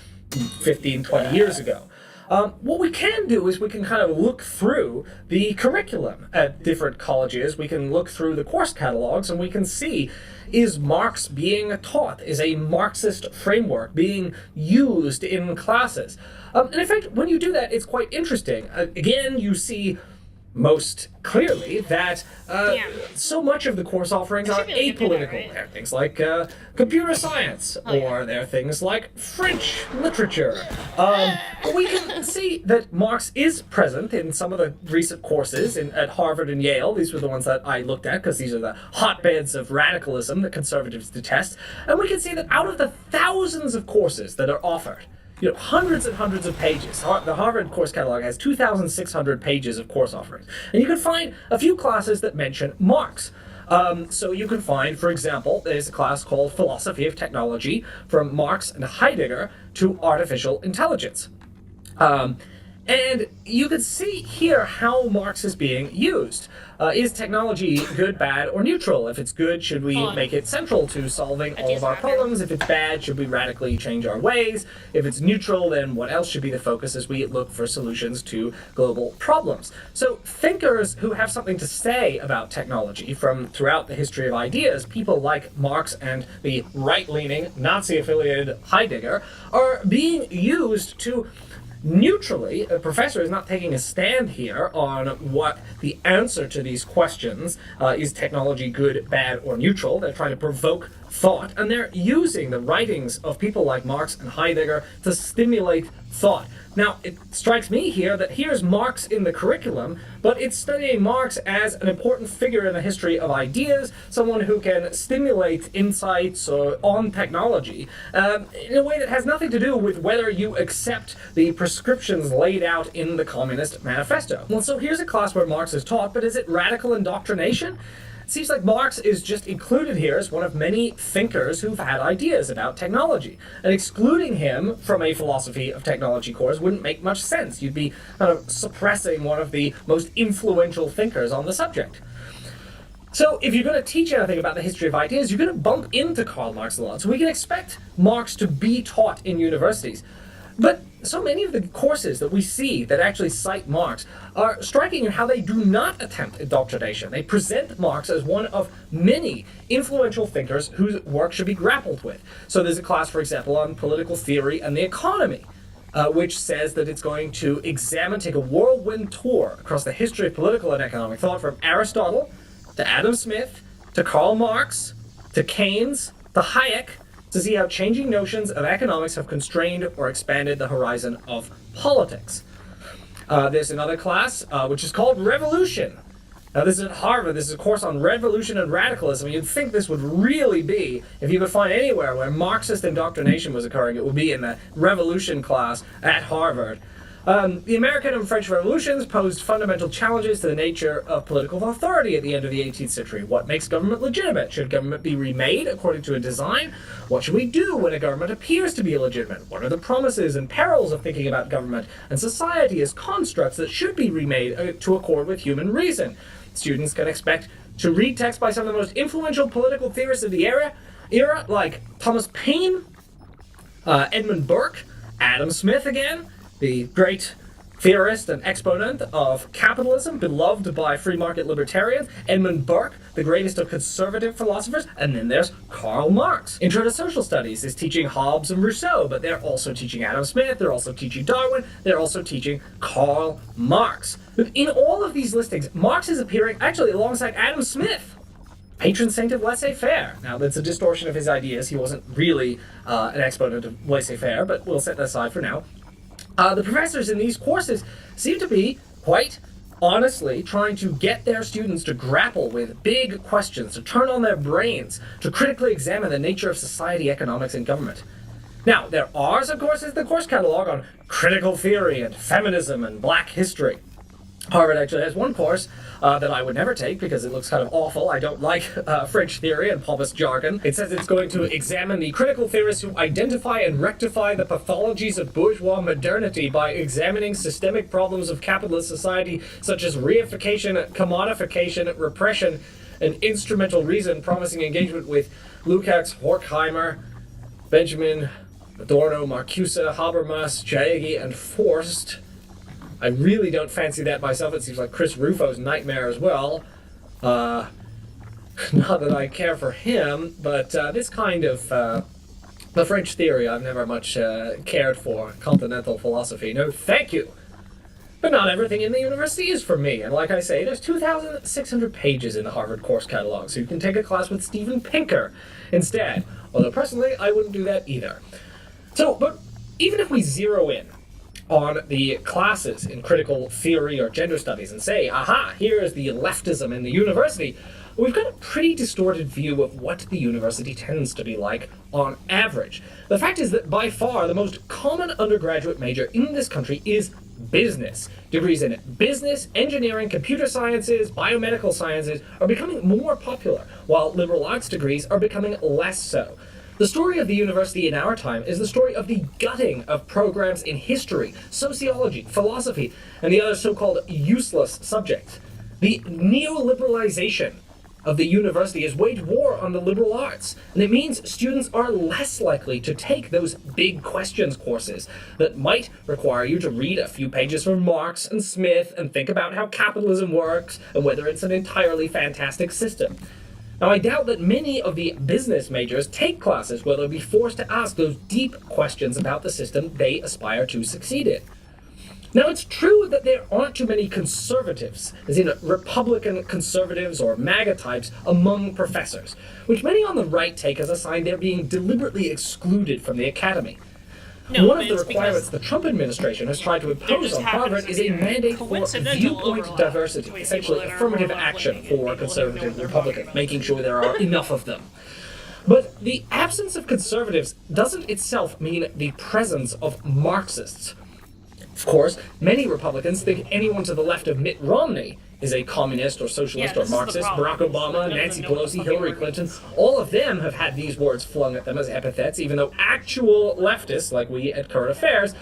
S15: 15, 20 years ago. What we can do is we can kind of look through the curriculum at different colleges. We can look through the course catalogs and we can see, is Marx being taught? Is a Marxist framework being used in classes? And in fact, when you do that, it's quite interesting. Again, you see most clearly that so much of the course offerings are apolitical. There are things like computer science, or there are things like French literature. But we can see that Marx is present in some of the recent courses at Harvard and Yale. These were the ones that I looked at because these are the hotbeds of radicalism that conservatives detest. And we can see that out of the thousands of courses that are offered, hundreds and hundreds of pages. The Harvard course catalog has 2,600 pages of course offerings. And you can find a few classes that mention Marx. So you can find, for example, there's a class called Philosophy of Technology, from Marx and Heidegger to Artificial Intelligence. And you can see here how Marx is being used. Is technology good, bad, or neutral? If it's good, should we make it central to solving all of our problems? If it's bad, should we radically change our ways? If it's neutral, then what else should be the focus as we look for solutions to global problems? So thinkers who have something to say about technology from throughout the history of ideas, people like Marx and the right-leaning, Nazi-affiliated Heidegger, are being used to neutrally, a professor is not taking a stand here on what the answer to these questions, is technology good, bad, or neutral. They're trying to provoke thought, and they're using the writings of people like Marx and Heidegger to stimulate thought. Now, it strikes me here that here's Marx in the curriculum, but it's studying Marx as an important figure in the history of ideas, someone who can stimulate insights on technology in a way that has nothing to do with whether you accept the prescriptions laid out in the Communist Manifesto. Well, so here's a class where Marx is taught, but is it radical indoctrination? It seems like Marx is just included here as one of many thinkers who've had ideas about technology. And excluding him from a philosophy of technology course wouldn't make much sense. You'd be kind of suppressing one of the most influential thinkers on the subject. So if you're going to teach anything about the history of ideas, you're going to bump into Karl Marx a lot. So we can expect Marx to be taught in universities. But so many of the courses that we see that actually cite Marx are striking in how they do not attempt indoctrination. They present Marx as one of many influential thinkers whose work should be grappled with. So there's a class, for example, on political theory and the economy, which says that it's going to take a whirlwind tour across the history of political and economic thought, from Aristotle to Adam Smith to Karl Marx to Keynes to Hayek, to see how changing notions of economics have constrained or expanded the horizon of politics. There's another class which is called Revolution. Now this is at Harvard. This is a course on revolution and radicalism. You'd think this would really be, if you could find anywhere where Marxist indoctrination was occurring, it would be in the Revolution class at Harvard. The American and French revolutions posed fundamental challenges to the nature of political authority at the end of the 18th century. What makes government legitimate? Should government be remade according to a design? What should we do when a government appears to be illegitimate? What are the promises and perils of thinking about government and society as constructs that should be remade to accord with human reason? Students can expect to read texts by some of the most influential political theorists of the era like Thomas Paine, Edmund Burke, Adam Smith again, the great theorist and exponent of capitalism, beloved by free market libertarians, Edmund Burke, the greatest of conservative philosophers, and then there's Karl Marx. Intro to Social Studies is teaching Hobbes and Rousseau, but they're also teaching Adam Smith, they're also teaching Darwin, they're also teaching Karl Marx. But in all of these listings, Marx is appearing actually alongside Adam Smith, patron saint of laissez-faire. Now, that's a distortion of his ideas. He wasn't really an exponent of laissez-faire, but we'll set that aside for now. The professors in these courses seem to be quite honestly trying to get their students to grapple with big questions, to turn on their brains, to critically examine the nature of society, economics, and government. Now, there are some courses in the course catalog on critical theory and feminism and black history. Harvard actually has one course that I would never take because it looks kind of awful. I don't like French theory and pompous jargon. It says it's going to examine the critical theorists who identify and rectify the pathologies of bourgeois modernity by examining systemic problems of capitalist society such as reification, commodification, repression, and instrumental reason, promising engagement with Lukács, Horkheimer, Benjamin, Adorno, Marcuse, Habermas, Jaegi, and Forst. I really don't fancy that myself. It seems like Chris Rufo's nightmare as well. Not that I care for him, but this kind of the French theory I've never much cared for. Continental philosophy, no thank you. But not everything in the university is for me. And like I say, there's 2,600 pages in the Harvard course catalog, so you can take a class with Steven Pinker instead. Although personally, I wouldn't do that either. So, but even if we zero in on the classes in critical theory or gender studies and say, aha, here's the leftism in the university, we've got a pretty distorted view of what the university tends to be like on average. The fact is that by far the most common undergraduate major in this country is business. Degrees in business, engineering, computer sciences, biomedical sciences are becoming more popular, while liberal arts degrees are becoming less so. The story of the university in our time is the story of the gutting of programs in history, sociology, philosophy, and the other so-called useless subjects. The neoliberalization of the university has waged war on the liberal arts, and it means students are less likely to take those big questions courses that might require you to read a few pages from Marx and Smith and think about how capitalism works and whether it's an entirely fantastic system. Now, I doubt that many of the business majors take classes where they'll be forced to ask those deep questions about the system they aspire to succeed in. Now, it's true that there aren't too many conservatives, as in Republican conservatives or MAGA types, among professors, which many on the right take as a sign they're being deliberately excluded from the academy.
S5: No,
S15: one of the requirements the Trump administration has tried to impose on Harvard is a mandate for viewpoint diversity, essentially affirmative action for conservative Republicans, making sure there are enough of them. But the absence of conservatives doesn't itself mean the presence of Marxists. Of course, many Republicans think anyone to the left of Mitt Romney is a communist or socialist or Marxist. Barack Obama, Nancy Pelosi, Hillary Clinton, all of them have had these words flung at them as epithets, even though actual leftists, like we at Current Affairs,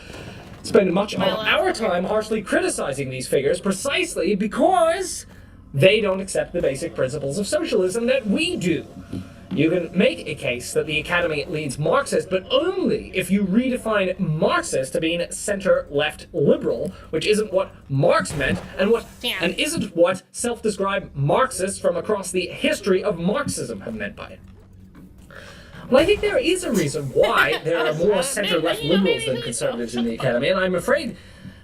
S15: spend much of our time harshly criticizing these figures precisely because they don't accept the basic principles of socialism that we do. You can make a case that the Academy leans Marxist, but only if you redefine Marxist to being center-left liberal, which isn't what Marx meant, and isn't what self-described Marxists from across the history of Marxism have meant by it. Well, I think there is a reason why there are more center-left liberals than conservatives in the Academy, and I'm afraid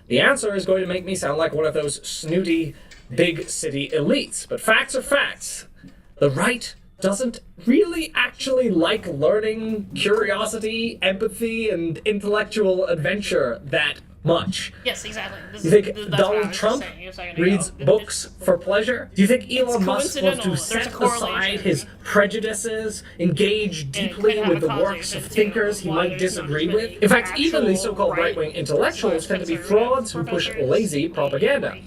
S15: the answer is going to make me sound like one of those snooty, big-city elites. But facts are facts. The right doesn't really actually like learning, curiosity, empathy, and intellectual adventure that much.
S5: Yes, exactly.
S15: You think
S5: that's what I
S15: Donald
S5: was
S15: Trump
S5: saying a second ago.
S15: reads books for pleasure? Do you think Elon Musk wants
S5: coincidental.
S15: to
S5: There's a
S15: set
S5: correlation.
S15: aside his prejudices, engage deeply
S5: have
S15: with
S5: a
S15: the works of
S5: causation, too,
S15: thinkers he
S5: why
S15: might
S5: there's not
S15: disagree
S5: as
S15: with?
S5: many
S15: In fact, even the
S5: actual
S15: so-called right-wing intellectuals tend to be frauds who push lazy propaganda.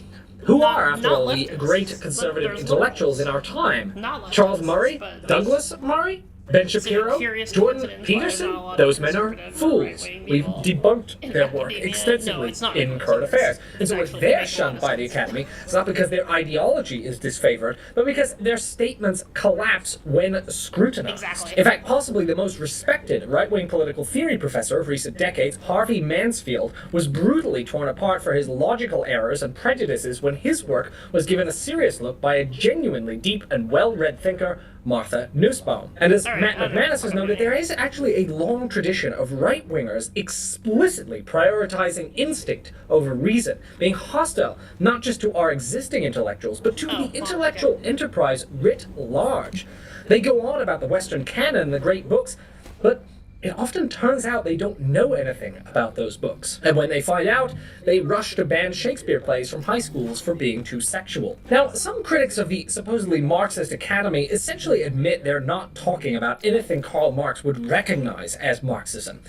S15: Who are, after all, the great conservative intellectuals in our time? Charles Murray? Douglas Murray? Ben Shapiro, Jordan Peterson, those men are fools. We've debunked their work extensively in current affairs. And so if they're shunned by the Academy, it's not because their ideology is disfavored, but because their statements collapse when scrutinized. In fact, possibly the most respected right-wing political theory professor of recent decades, Harvey Mansfield, was brutally torn apart for his logical errors and prejudices when his work was given a serious look by a genuinely deep and well-read thinker, Martha Nussbaum. And as Matt McManus has noted, there is actually a long tradition of right-wingers explicitly prioritizing instinct over reason, being hostile not just to our existing intellectuals, but to the intellectual enterprise writ large. They go on about the Western canon and the great books, but it often turns out they don't know anything about those books. And when they find out, they rush to ban Shakespeare plays from high schools for being too sexual. Now, some critics of the supposedly Marxist Academy essentially admit they're not talking about anything Karl Marx would recognize as Marxism.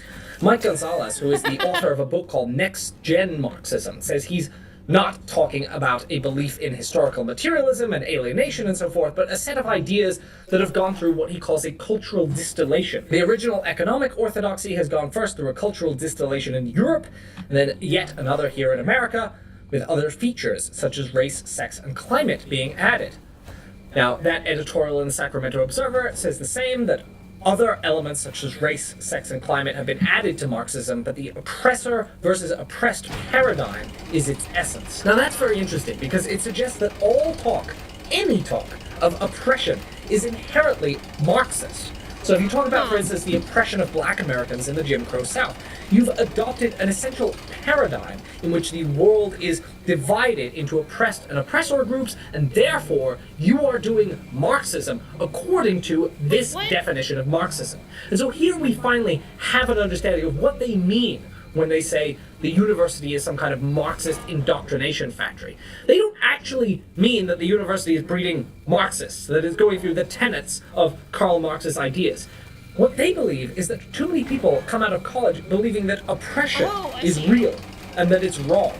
S15: Mike Gonzalez, who is the author of a book called Next Gen Marxism, says he's not talking about a belief in historical materialism and alienation and so forth, but a set of ideas that have gone through what he calls a cultural distillation. The original economic orthodoxy has gone first through a cultural distillation in Europe, and then yet another here in America, with other features such as race, sex, and climate being added. Now, that editorial in the Sacramento Observer says the same, that other elements such as race, sex, and climate have been added to Marxism, but the oppressor versus oppressed paradigm is its essence. Now that's very interesting because it suggests that all talk, any talk, of oppression is inherently Marxist. So if you talk about, for instance, the oppression of black Americans in the Jim Crow South, you've adopted an essential paradigm in which the world is divided into oppressed and oppressor groups, and therefore you are doing Marxism according to this definition of Marxism. And so here we finally have an understanding of what they mean when they say the university is some kind of Marxist indoctrination factory. They don't actually mean that the university is breeding Marxists, that it's going through the tenets of Karl Marx's ideas. What they believe is that too many people come out of college believing that oppression is real and that it's wrong.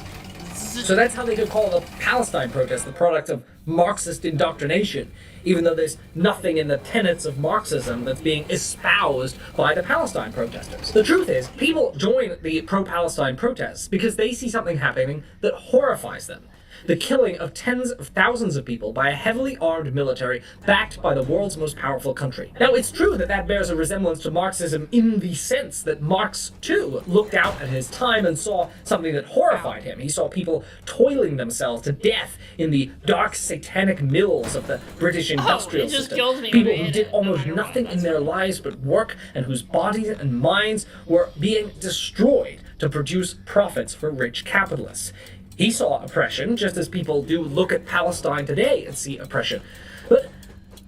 S15: So that's how they could call the Palestine protests the product of Marxist indoctrination, even though there's nothing in the tenets of Marxism that's being espoused by the Palestine protesters. The truth is, people join the pro-Palestine protests because they see something happening that horrifies them. The killing of tens of thousands of people by a heavily armed military backed by the world's most powerful country. Now, it's true that that bears a resemblance to Marxism in the sense that Marx, too, looked out at his time and saw something that horrified him. He saw people toiling themselves to death in the dark satanic mills of the British industrial system. People who did almost nothing in their lives but work and whose bodies and minds were being destroyed to produce profits for rich capitalists. He saw oppression, just as people do look at Palestine today and see oppression. But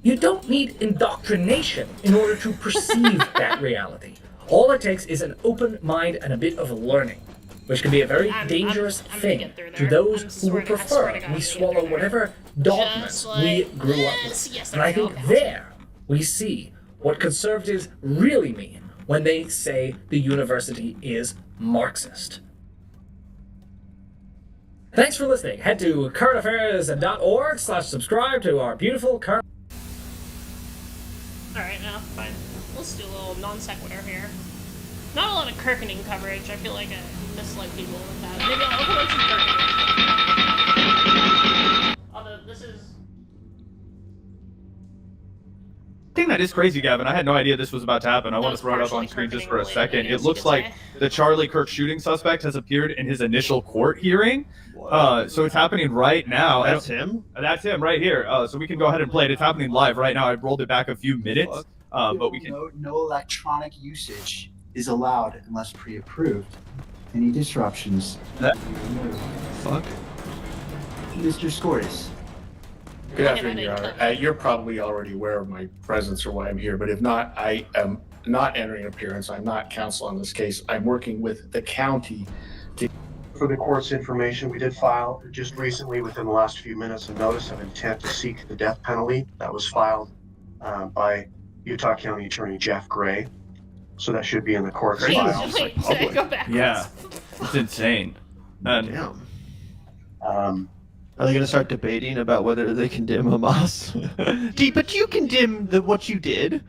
S15: you don't need indoctrination in order to perceive that reality. All it takes is an open mind and a bit of learning, which can be a very dangerous thing to those who would prefer we swallow whatever dogmas we grew up with. And I think there we see what conservatives really mean when they say the university is Marxist. Thanks for listening. Head to currentaffairs.org/subscribe to our beautiful current.
S5: Alright, now, fine. Let's do a little non sequitur here. Not a lot of Kirkening coverage. I feel like I misled people with that. Maybe I'll put on some Kirkening. Although, this is...
S16: I think that is crazy, Gavin. I had no idea this was about to happen. I want to throw it up on screen just for a second. It looks like the Charlie Kirk shooting suspect has appeared in his initial court hearing. So it's happening right now.
S9: That's him?
S16: That's him right here. So we can go ahead and play it. It's happening live right now. I rolled it back a few minutes, but we can...
S17: No electronic usage is allowed unless pre-approved. Any disruptions...
S16: Fuck.
S17: Mr. Scortis.
S18: Good afternoon, Your Honor. You're probably already aware of my presence or why I'm here, but if not, I am not entering an appearance. I'm not counsel on this case. I'm working with the county to...
S19: For the court's information, we did file just recently, within the last few minutes, a notice of intent to seek the death penalty. That was filed by Utah County Attorney Jeff Gray. So that should be in the court's file.
S5: Wait, did I go backwards?
S16: Yeah, it's insane.
S20: Damn. Are they going to start debating about whether they condemn Hamas? But you condemn what you did.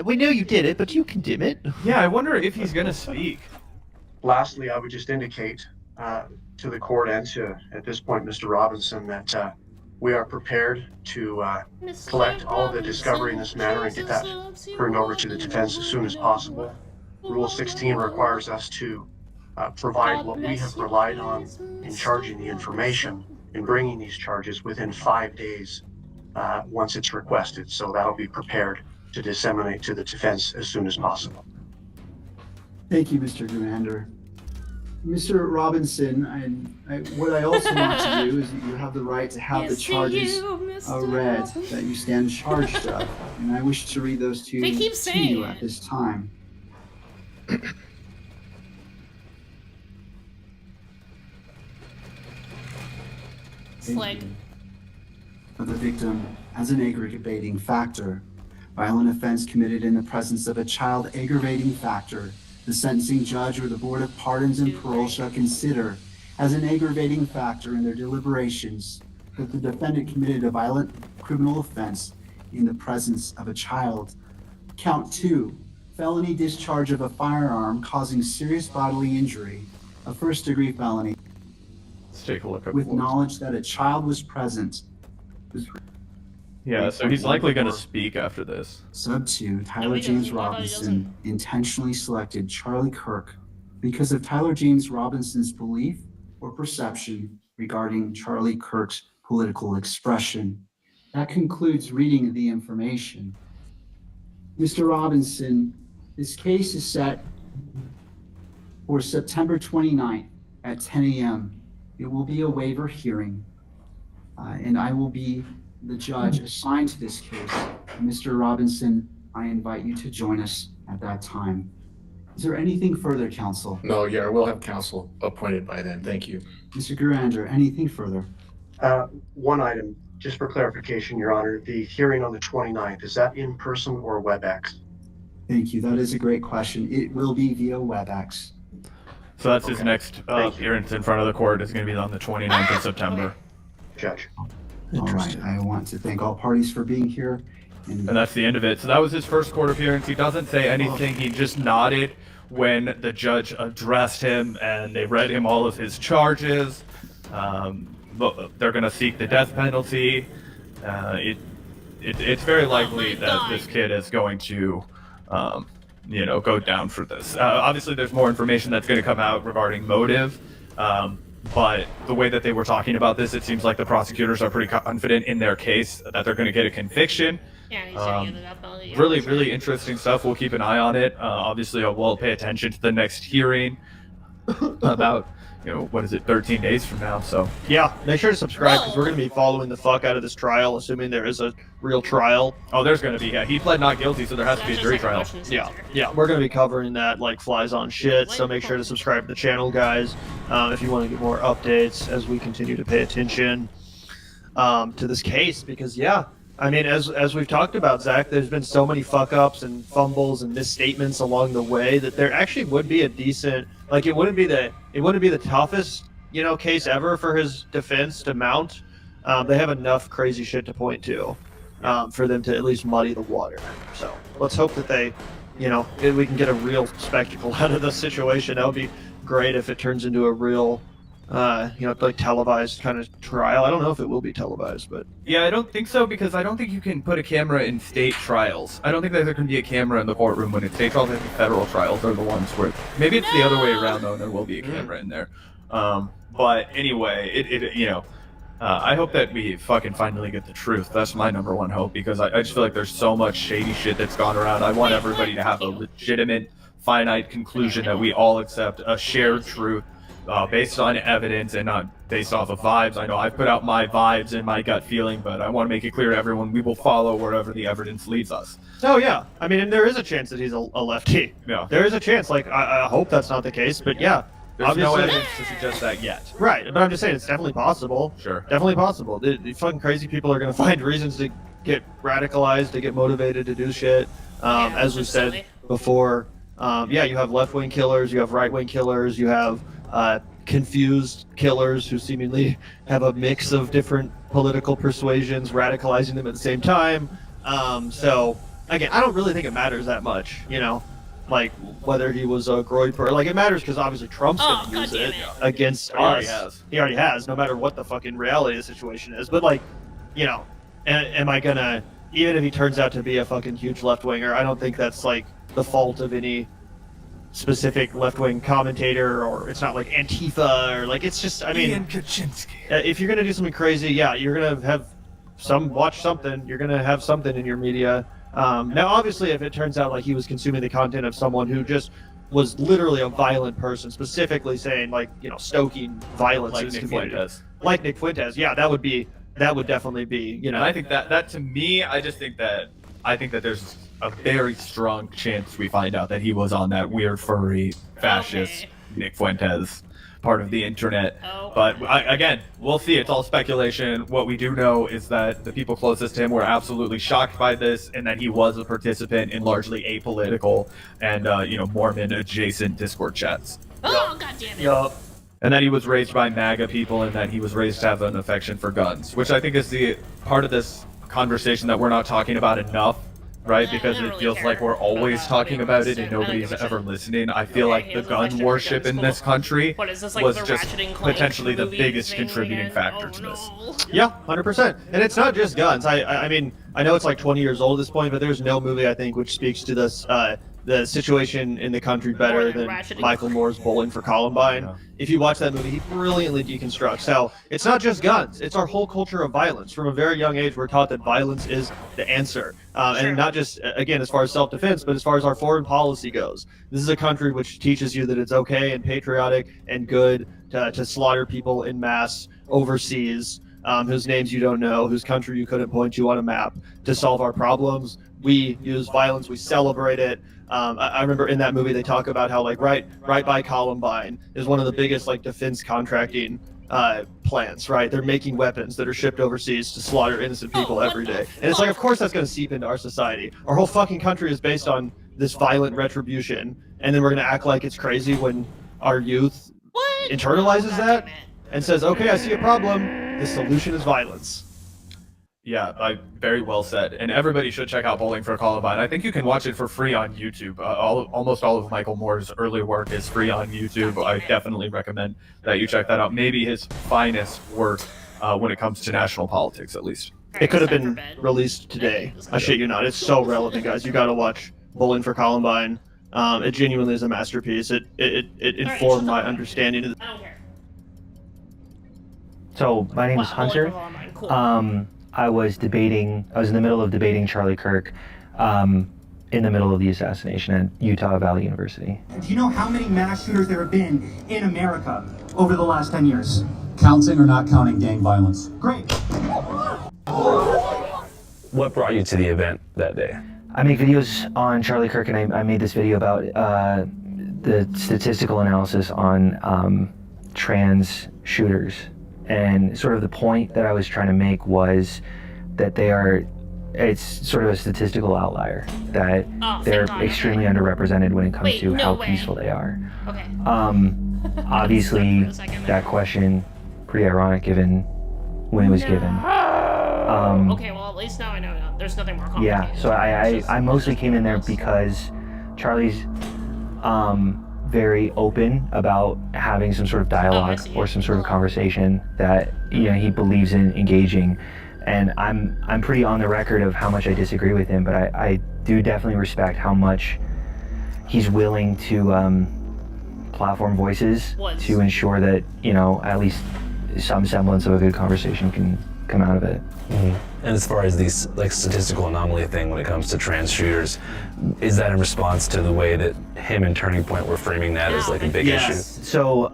S20: We know you did it, but you condemn it.
S16: Yeah, I wonder if he's going to speak.
S19: Lastly, I would just indicate to the court and to, at this point, Mr. Robinson, that we are prepared to collect all of the discovery in this matter and get that turned over to the defense as soon as possible. Rule 16 requires us to provide what we have relied on in charging the information and bringing these charges within 5 days once it's requested. So that'll be prepared to disseminate to the defense as soon as possible.
S17: Thank you, Mr. Commander. Mr. Robinson, what I also want to do is you have the right to have the charges read that you stand charged of, and I wish to read those to you at this time.
S5: Like
S17: of the victim as an aggravating factor. Violent offense committed in the presence of a child aggravating factor. The sentencing judge or the Board of Pardons and Parole shall consider as an aggravating factor in their deliberations that the defendant committed a violent criminal offense in the presence of a child. Count 2, felony discharge of a firearm causing serious bodily injury, a first-degree felony.
S16: Let's take a look at
S17: With knowledge that a child was present.
S16: Yeah, so he's likely going to speak after this.
S17: Sub 2, Tyler James Robinson intentionally selected Charlie Kirk because of Tyler James Robinson's belief or perception regarding Charlie Kirk's political expression. That concludes reading the information. Mr. Robinson, this case is set for September 29th at 10 a.m. It will be a waiver hearing, and I will be the judge assigned to this case. Mr. Robinson, I invite you to join us at that time. Is there anything further, counsel?
S18: No, yeah, we'll have counsel appointed by then. Thank you.
S17: Mr. Gurander, anything further?
S19: One item, just for clarification, Your Honor, the hearing on the 29th, is that in person or WebEx?
S17: Thank you. That is a great question. It will be via WebEx.
S16: So that's his next appearance in front of the court. Is going to be on the 29th of September.
S19: Judge.
S17: All right. I want to thank all parties for being here.
S16: And that's the end of it. So that was his first court appearance. He doesn't say anything. He just nodded when the judge addressed him, and they read him all of his charges. They're going to seek the death penalty. It's very likely that this kid is going to, go down for this. Obviously, there's more information that's going to come out regarding motive. But the way that they were talking about this, it seems like the prosecutors are pretty confident in their case that they're going to get a conviction.
S5: Yeah, he's gonna get the death penalty.
S16: Really, really interesting stuff. We'll keep an eye on it. Obviously, we'll pay attention to the next hearing about, 13 days from now. So
S20: yeah, make sure to subscribe because we're going to be following the fuck out of this trial, assuming there is a real trial.
S16: Oh, there's going to be. Yeah, he pled not guilty, so there has to be a jury trial.
S20: Yeah, we're going to be covering that like flies on shit. So make sure to subscribe to the channel, guys, if you want to get more updates as we continue to pay attention to this case. Because I mean, as we've talked about, Zach, there's been so many fuck ups and fumbles and misstatements along the way that there actually would be a decent, like it wouldn't be the toughest, case ever for his defense to mount. They have enough crazy shit to point to for them to at least muddy the water. So let's hope that they, we can get a real spectacle out of this situation. That would be great if it turns into a real like televised kind of trial. I don't know if it will be televised, but
S16: yeah, I don't think so, because I don't think you can put a camera in state trials. I don't think that there can be a camera in the courtroom when it's state trials. I think federal trials are the ones where maybe it's the other way around though, and there will be a camera in there. But anyway, I hope that we fucking finally get the truth. That's my number one hope, because I just feel like there's so much shady shit that's gone around. I want everybody to have a legitimate, finite conclusion that we all accept a shared truth. Based on evidence and not based off of vibes. I know I've put out my vibes and my gut feeling, but I want to make it clear to everyone we will follow wherever the evidence leads us.
S20: Oh yeah, I mean, and there is a chance that he's a lefty.
S16: Yeah,
S20: there is a chance. Like I hope that's not the case, but yeah,
S16: There's no
S20: Obviously-
S16: evidence to suggest that yet.
S20: Right, but I'm just saying it's definitely possible.
S16: Sure.
S20: Definitely possible. The fucking crazy people are going to find reasons to get radicalized, to get motivated to do shit. As we said before, you have left-wing killers, you have right-wing killers, you have confused killers who seemingly have a mix of different political persuasions, radicalizing them at the same time. So, again, I don't really think it matters that much, you know? Like, whether he was a Groyper. Like, it matters because obviously Trump's going to use it against
S16: He already
S20: us.
S16: has.
S20: He already has, no matter what the fucking reality of the situation is. But, like, you know, am I going to, even if he turns out to be a fucking huge left-winger, I don't think that's, like, the fault of any specific left-wing commentator, or it's not like Antifa, or, like, it's just, I mean...
S16: Ian Kaczynski.
S20: If you're going to do something crazy, yeah, you're going to have watch something. You're going to have something in your media. Now, obviously, if it turns out like he was consuming the content of someone who just was literally a violent person, specifically saying like, you know, stoking violence
S16: Like
S20: in his
S16: Nick
S20: community,
S16: Fuentes.
S20: like Nick Fuentes, yeah, that would definitely be, you know.
S16: And I think that to me, I think that there's a very strong chance we find out that he was on that weird furry fascist Nick Fuentes part of the internet. But again, we'll see. It's all speculation. What we do know is that the people closest to him were absolutely shocked by this, and that he was a participant in largely apolitical and Mormon adjacent Discord chats.
S5: Oh, God damn it.
S20: Yup.
S16: And that he was raised by MAGA people, and that he was raised to have an affection for guns, which I think is the part of this conversation that we're not talking about enough, right? Because it feels like we're always talking about it and nobody's ever listening. I feel like the gun worship in this country
S5: What is this, like,
S16: was
S5: the
S16: just
S5: Ratchet and Clank
S16: potentially the
S5: movie
S16: biggest
S5: thing
S16: contributing
S5: again?
S16: factor to this.
S20: Yeah, 100%. And it's not just guns. I mean, I know it's like 20 years old at this point, but there's no movie, I think, which speaks to this, the situation in the country better than Michael Moore's Bowling for Columbine. If you watch that movie, he brilliantly deconstructs how it's not just guns, it's our whole culture of violence. From a very young age, we're taught that violence is the answer. And not just, again, as far as self-defense, but as far as our foreign policy goes. This is a country which teaches you that it's okay and patriotic and good to slaughter people in mass overseas, whose names you don't know, whose country you couldn't point to on a map, to solve our problems. We use violence, we celebrate it. I remember in that movie they talk about how like right by Columbine is one of the biggest like defense contracting plants, right? They're making weapons that are shipped overseas to slaughter innocent people every day. And it's like, of course that's going to seep into our society. Our whole fucking country is based on this violent retribution, and then we're going to act like it's crazy when our youth internalizes that and says, okay, I see a problem. The solution is violence.
S16: Yeah, very well said. And everybody should check out Bowling for Columbine. I think you can watch it for free on YouTube. Almost all of Michael Moore's early work is free on YouTube. I definitely recommend that you check that out. Maybe his finest work when it comes to national politics, at least.
S20: It could have been released today. I shit you not. It's so relevant, guys. You got to watch Bowling for Columbine. It genuinely is a masterpiece. It informed my understanding of
S21: So my name is Hunter. I was in the middle of debating Charlie Kirk in the middle of the assassination at Utah Valley University.
S22: Do you know how many mass shooters there have been in America over the last 10 years?
S23: Counting or not counting gang violence?
S22: Great.
S21: What brought you to the event that day? I make videos on Charlie Kirk, and I made this video about the statistical analysis on trans shooters. And sort of the point that I was trying to make was that it's sort of a statistical outlier, that they're extremely underrepresented when it comes to how peaceful they are.
S5: Okay.
S21: Obviously, that question, pretty ironic given when it was given.
S5: Okay, well, at least now I know there's nothing more complicated.
S21: Yeah, so I mostly came in there because Charlie's very open about having some sort of dialogue or some sort of conversation that he believes in engaging, and I'm pretty on the record of how much I disagree with him, but I do definitely respect how much he's willing to platform voices to ensure that at least some semblance of a good conversation can come out of it.
S24: Mm-hmm. And as far as these statistical anomaly thing when it comes to trans shooters, is that in response to the way that him and Turning Point were framing that as a big issue?
S21: So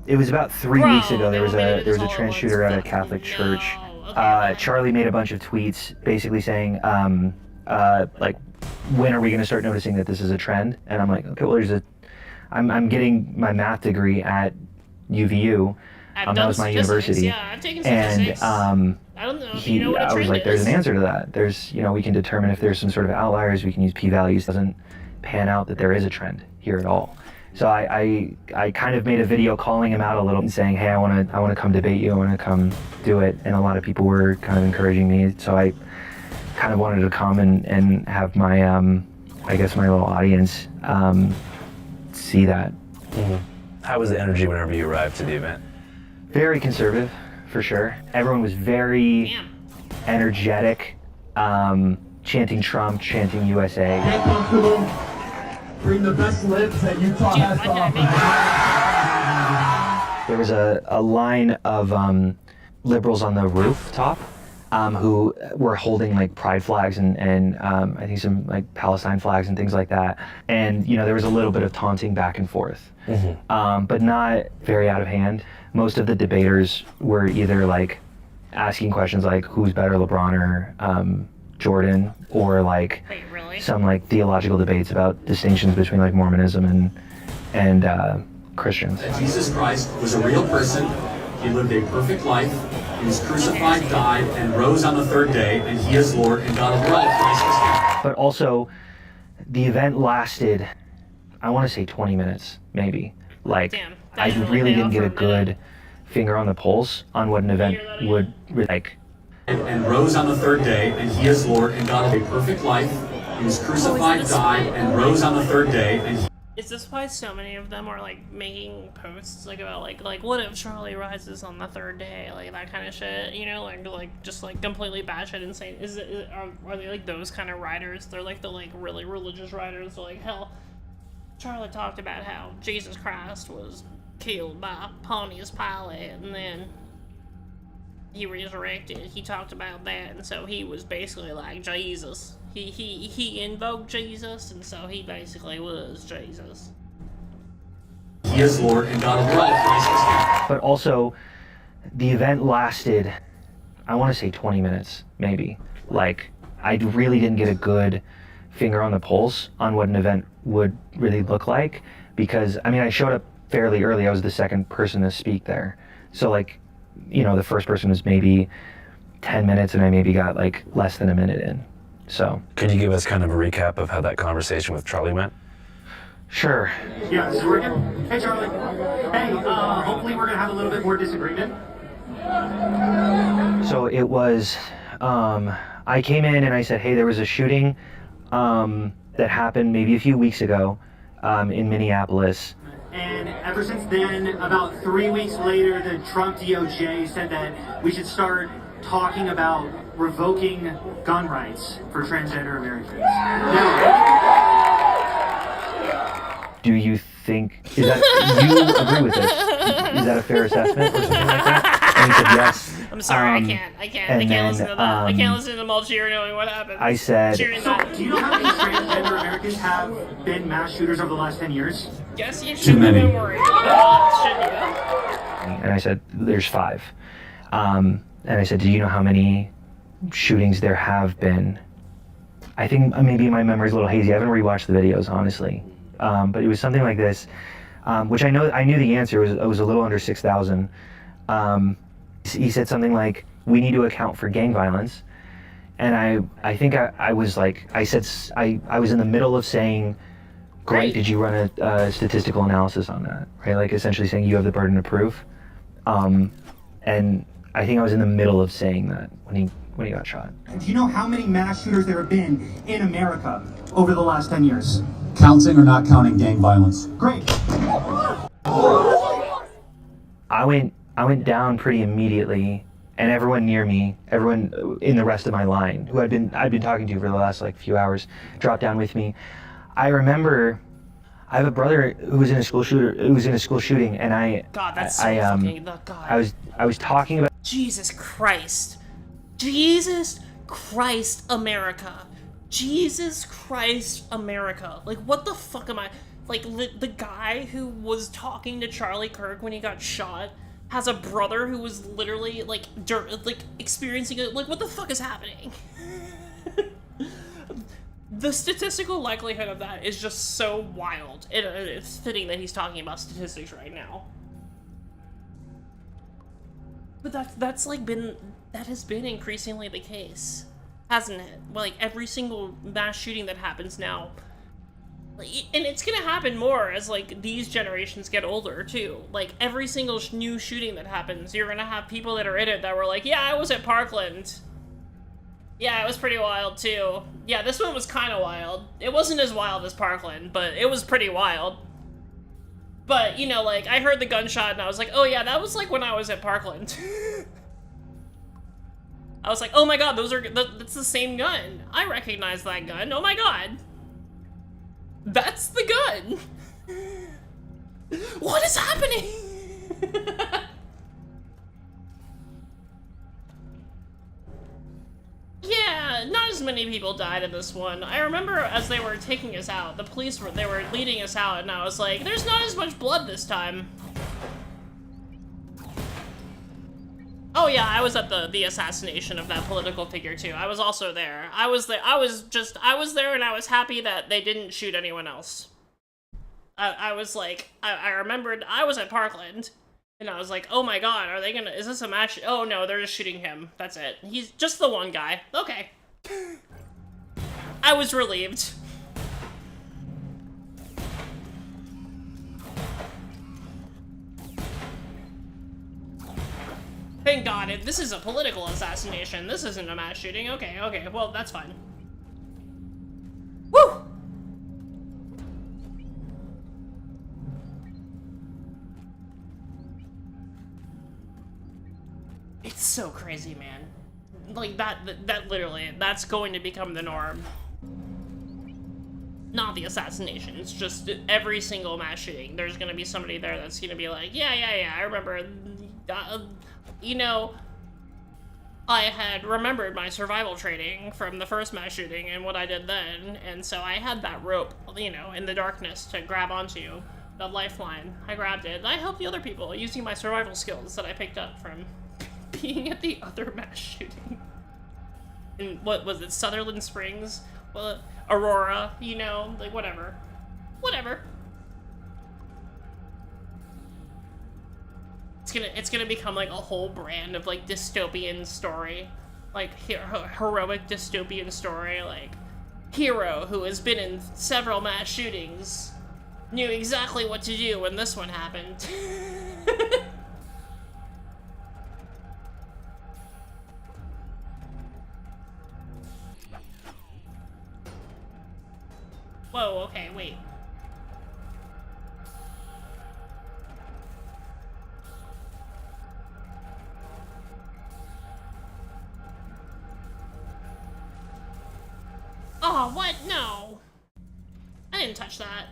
S21: it was about 3 weeks ago. There was a trans shooter at a Catholic church. Charlie made a bunch of tweets basically saying when are we going to start noticing that this is a trend? And I'm like, okay, well, there's I'm getting my math degree at UVU. That was my university.
S5: Yeah, I've taken statistics.
S21: And
S5: I don't know if you know what a
S21: I was
S5: trend
S21: like, there's
S5: is.
S21: an answer to that. There's, we can determine if there's some sort of outliers. We can use p-values. It doesn't pan out that there is a trend here at all. So I kind of made a video calling him out a little and saying, hey, I want to come debate you. I want to come do it. And a lot of people were kind of encouraging me. So I kind of wanted to come and have my, I guess my little audience see that.
S24: Mm-hmm. How was the energy whenever you arrived to the event?
S21: Very conservative, for sure. Everyone was very energetic, chanting Trump, chanting USA.
S23: Get comfortable. Bring the best lips that Utah has to offer.
S21: There was a line of liberals on the rooftop who were holding like pride flags and I think some like Palestine flags and things like that. And there was a little bit of taunting back and forth, but not very out of hand. Most of the debaters were either like asking questions like who's better, LeBron or Jordan, or like some like theological debates about distinctions between like Mormonism and Christians.
S23: That Jesus Christ was a real person. He lived a perfect life. He was crucified, died, and rose on the third day, and he is Lord and God over all. Christ is King.
S21: But also, the event lasted, I want to say 20 minutes, maybe. Like, I really didn't get a good finger on the pulse on what an event would like.
S23: And rose on the third day, and he is Lord and God over a perfect life. He was crucified, died, and rose on the third day, and
S5: Is this why so many of them are like making posts like about like what if Charlie rises on the third day, like that kind of shit, like just like completely batshit insane? Are they like those kind of writers? They're like the like really religious writers. They're like, hell, Charlie talked about how Jesus Christ was killed by Pontius Pilate and then he resurrected. He talked about that, and so he was basically like Jesus. He invoked Jesus, and so he basically was Jesus.
S23: he is Lord and God over all. Christ is King.
S21: But also, the event lasted, I want to say 20 minutes, maybe. Like, I really didn't get a good finger on the pulse on what an event would really look like, because, I showed up fairly early. I was the second person to speak there. So, like, the first person was maybe 10 minutes, and I maybe got, like, less than a minute in. So.
S24: Can you give us kind of a recap of how that conversation with Charlie went?
S21: Sure.
S22: Yeah, this is working. Hey, Charlie. Hey, hopefully we're gonna have a little bit more disagreement.
S21: So it was, I came in and I said, hey, there was a shooting that happened maybe a few weeks ago in Minneapolis.
S22: And ever since then, about 3 weeks later, the Trump DOJ said that we should start talking about revoking gun rights for transgender Americans.
S21: Do you think, is that, you agree with this? Is that a fair assessment or something like that? And he said yes.
S5: I'm sorry, I can't listen to that. I can't listen to them all cheer knowing what happened.
S21: I said,
S22: So, do you know how many transgender Americans have been mass shooters over the last 10 years?
S5: Guess you shouldn't have been worried.
S21: and I said, there's 5. And I said, do you know how many shootings there have been? I think maybe my memory's a little hazy. I haven't rewatched the videos, honestly. But it was something like this, which I knew the answer was a little under 6,000. He said something like, we need to account for gang violence. And I think I was like, I was in the middle of saying, great, did you run a statistical analysis on that? Right, like essentially saying you have the burden of proof. And I think I was in the middle of saying that when he got shot.
S22: Do you know how many mass shooters there have been in America over the last 10 years?
S23: Counting or not counting gang violence?
S22: Great.
S21: I went down pretty immediately, and everyone near me, everyone in the rest of my line, who I'd been talking to for the last few hours, dropped down with me. I remember, I have a brother who was in a school shooting, and I was talking about
S5: Jesus Christ, America. Jesus Christ, America. Like, what the fuck am I... Like, the guy who was talking to Charlie Kirk when he got shot has a brother who was literally, experiencing it. Like, what the fuck is happening? the statistical likelihood of that is just so wild. It's fitting that he's talking about statistics right now. But that has been increasingly the case, hasn't it? Like, every single mass shooting that happens now, and it's gonna happen more as, like, these generations get older, too. Like, every single new shooting that happens, you're gonna have people that are in it that were like, yeah, I was at Parkland. Yeah, it was pretty wild, too. Yeah, this one was kind of wild. It wasn't as wild as Parkland, but it was pretty wild. But, you know, like, I heard the gunshot and I was like, oh yeah, that was like when I was at Parkland. I was like, oh my god, that's the same gun. I recognize that gun. Oh my god. That's the gun. What is happening? Yeah, not as many people died in this one. I remember as they were taking us out, the police they were leading us out, and I was like, there's not as much blood this time. Oh yeah, I was at the assassination of that political figure too. I was also there. I was there and I was happy that they didn't shoot anyone else. I was like, I remembered I was at Parkland. And I was like, oh my god, is this a match? Oh no, they're just shooting him. That's it. He's just the one guy. Okay. I was relieved. Thank god, this is a political assassination. This isn't a mass shooting. Okay, well, that's fine. Woo! It's so crazy, man. Like, that literally, that's going to become the norm. Not the assassination, it's just every single mass shooting. There's gonna be somebody there that's gonna be like, yeah, I remember, you know, I had remembered my survival training from the first mass shooting and what I did then, and so I had that rope, you know, in the darkness to grab onto, the lifeline. I grabbed it, and I helped the other people using my survival skills that I picked up from being at the other mass shooting. And what was it, Sutherland Springs? Well, Aurora, you know, like whatever. Whatever. It's gonna become like a whole brand of like dystopian story. Like heroic dystopian story, like hero who has been in several mass shootings knew exactly what to do when this one happened. Whoa, okay, wait. Oh, what? No. I didn't touch that.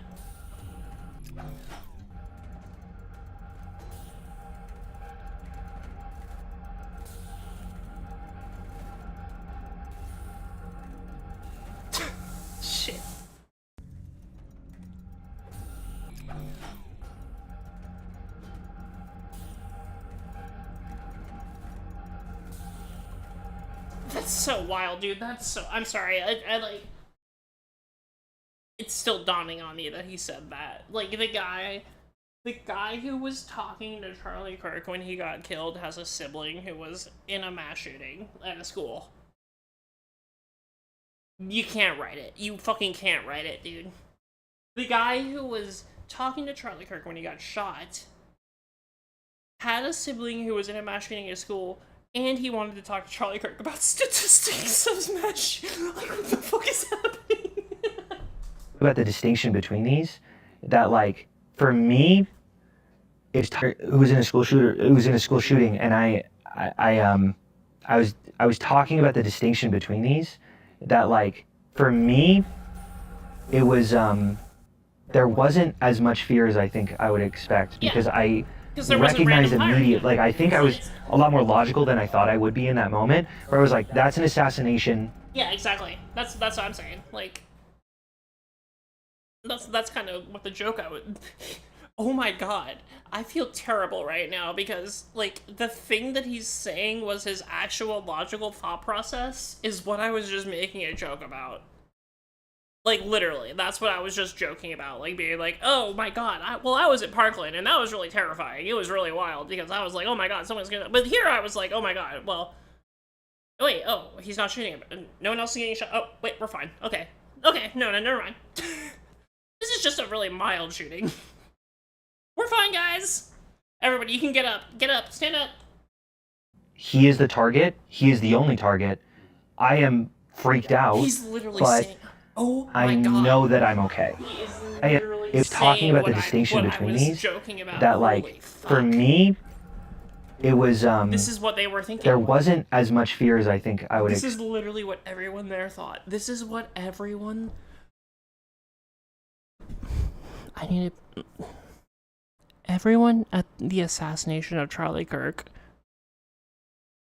S5: Shit. That's so wild, dude. That's so... I'm sorry. I like... It's still dawning on me that he said that. Like, the guy who was talking to Charlie Kirk when he got killed has a sibling who was in a mass shooting at a school. You can't write it. You fucking can't write it, dude. The guy who was talking to Charlie Kirk when he got shot had a sibling who was in a mass shooting at school, and he wanted to talk to Charlie Kirk about statistics of mass shooting. Like, what the fuck is happening?
S21: About the distinction between these, that like for me, it's who was in a school shooting, and I was talking about the distinction between these, that like for me, it was there wasn't as much fear as I think I would expect, because I recognized immediately, like I think I was a lot more logical than I thought I would be in that moment, where I was like, that's an assassination.
S5: Yeah, exactly. That's what I'm saying. Like, that's kind of what the joke I would... Oh my god. I feel terrible right now because, like, the thing that he's saying was his actual logical thought process is what I was just making a joke about. Like, literally, that's what I was just joking about. Like, being like, oh my god, I was at Parkland, and that was really terrifying. It was really wild, because I was like, oh my god, someone's gonna... But here I was like, oh my god, well... Wait, oh, he's not shooting him. No one else is getting shot. Oh, wait, we're fine. Okay. Okay, no, never mind. This is just a really mild shooting. We're fine, guys! Everybody, you can get up. Get up. Stand up.
S21: He is the target. He is the only target. I am freaked out.
S5: He's literally
S21: but
S5: saying, oh my
S21: I
S5: god.
S21: know that I'm okay. It was talking about the distinction between these. That, like, for me, it was,
S5: this is what they were thinking.
S21: there wasn't as much fear as I think I would
S5: This is literally what everyone there thought. This is what everyone... I need to... Everyone at the assassination of Charlie Kirk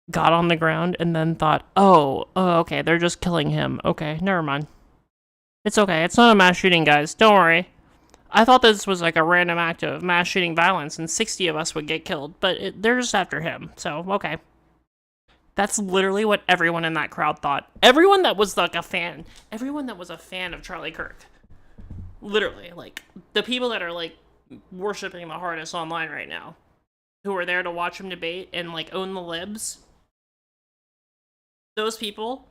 S5: got on the ground and then thought, oh, okay, they're just killing him. Okay, never mind. It's okay, it's not a mass shooting, guys. Don't worry. I thought this was like a random act of mass shooting violence and 60 of us would get killed, but they're just after him, so okay. That's literally what everyone in that crowd thought. Everyone that was like a fan, everyone that was a fan of Charlie Kirk. Literally, like, the people that are like worshipping the hardest online right now, who are there to watch him debate and like own the libs. Those people,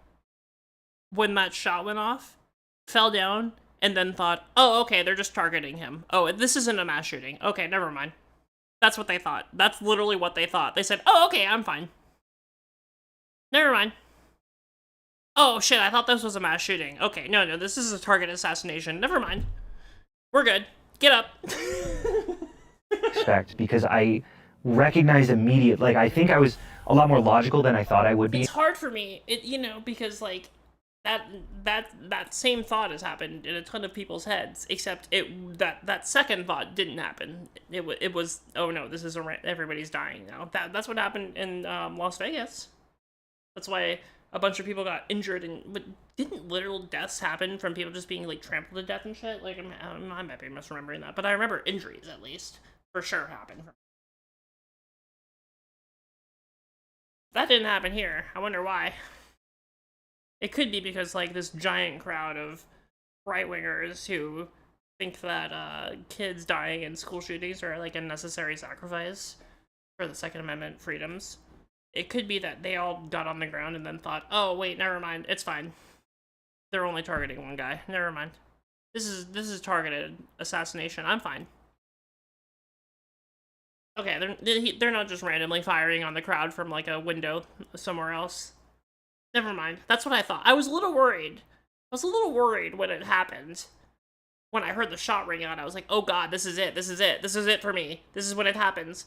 S5: when that shot went off, fell down and then thought, oh, okay, they're just targeting him. Oh, this isn't a mass shooting. Okay, never mind. That's what they thought. That's literally what they thought. They said, oh, okay, I'm fine. Never mind. Oh, shit, I thought this was a mass shooting. Okay, no, this is a target assassination. Never mind. We're good. Get up.
S21: expect, because I recognized immediately, like, I think I was a lot more logical than I thought I would be.
S5: It's hard for me, because, like, that same thought has happened in a ton of people's heads, except that second thought didn't happen. It was, oh no, this is everybody's dying now. That's what happened in Las Vegas. That's why a bunch of people got injured, but didn't literal deaths happen from people just being like trampled to death and shit? Like, I might be misremembering that, but I remember injuries at least for sure happened. That didn't happen here. I wonder why. It could be because, like, this giant crowd of right-wingers who think that kids dying in school shootings are, like, a necessary sacrifice for the Second Amendment freedoms. It could be that they all got on the ground and then thought, oh, wait, never mind, it's fine. They're only targeting one guy. Never mind. This is targeted assassination. I'm fine. Okay, they're not just randomly firing on the crowd from, like, a window somewhere else. Never mind. That's what I thought. I was a little worried. When it happened. When I heard the shot ring out, I was like, oh god, this is it. This is it for me. This is when it happens.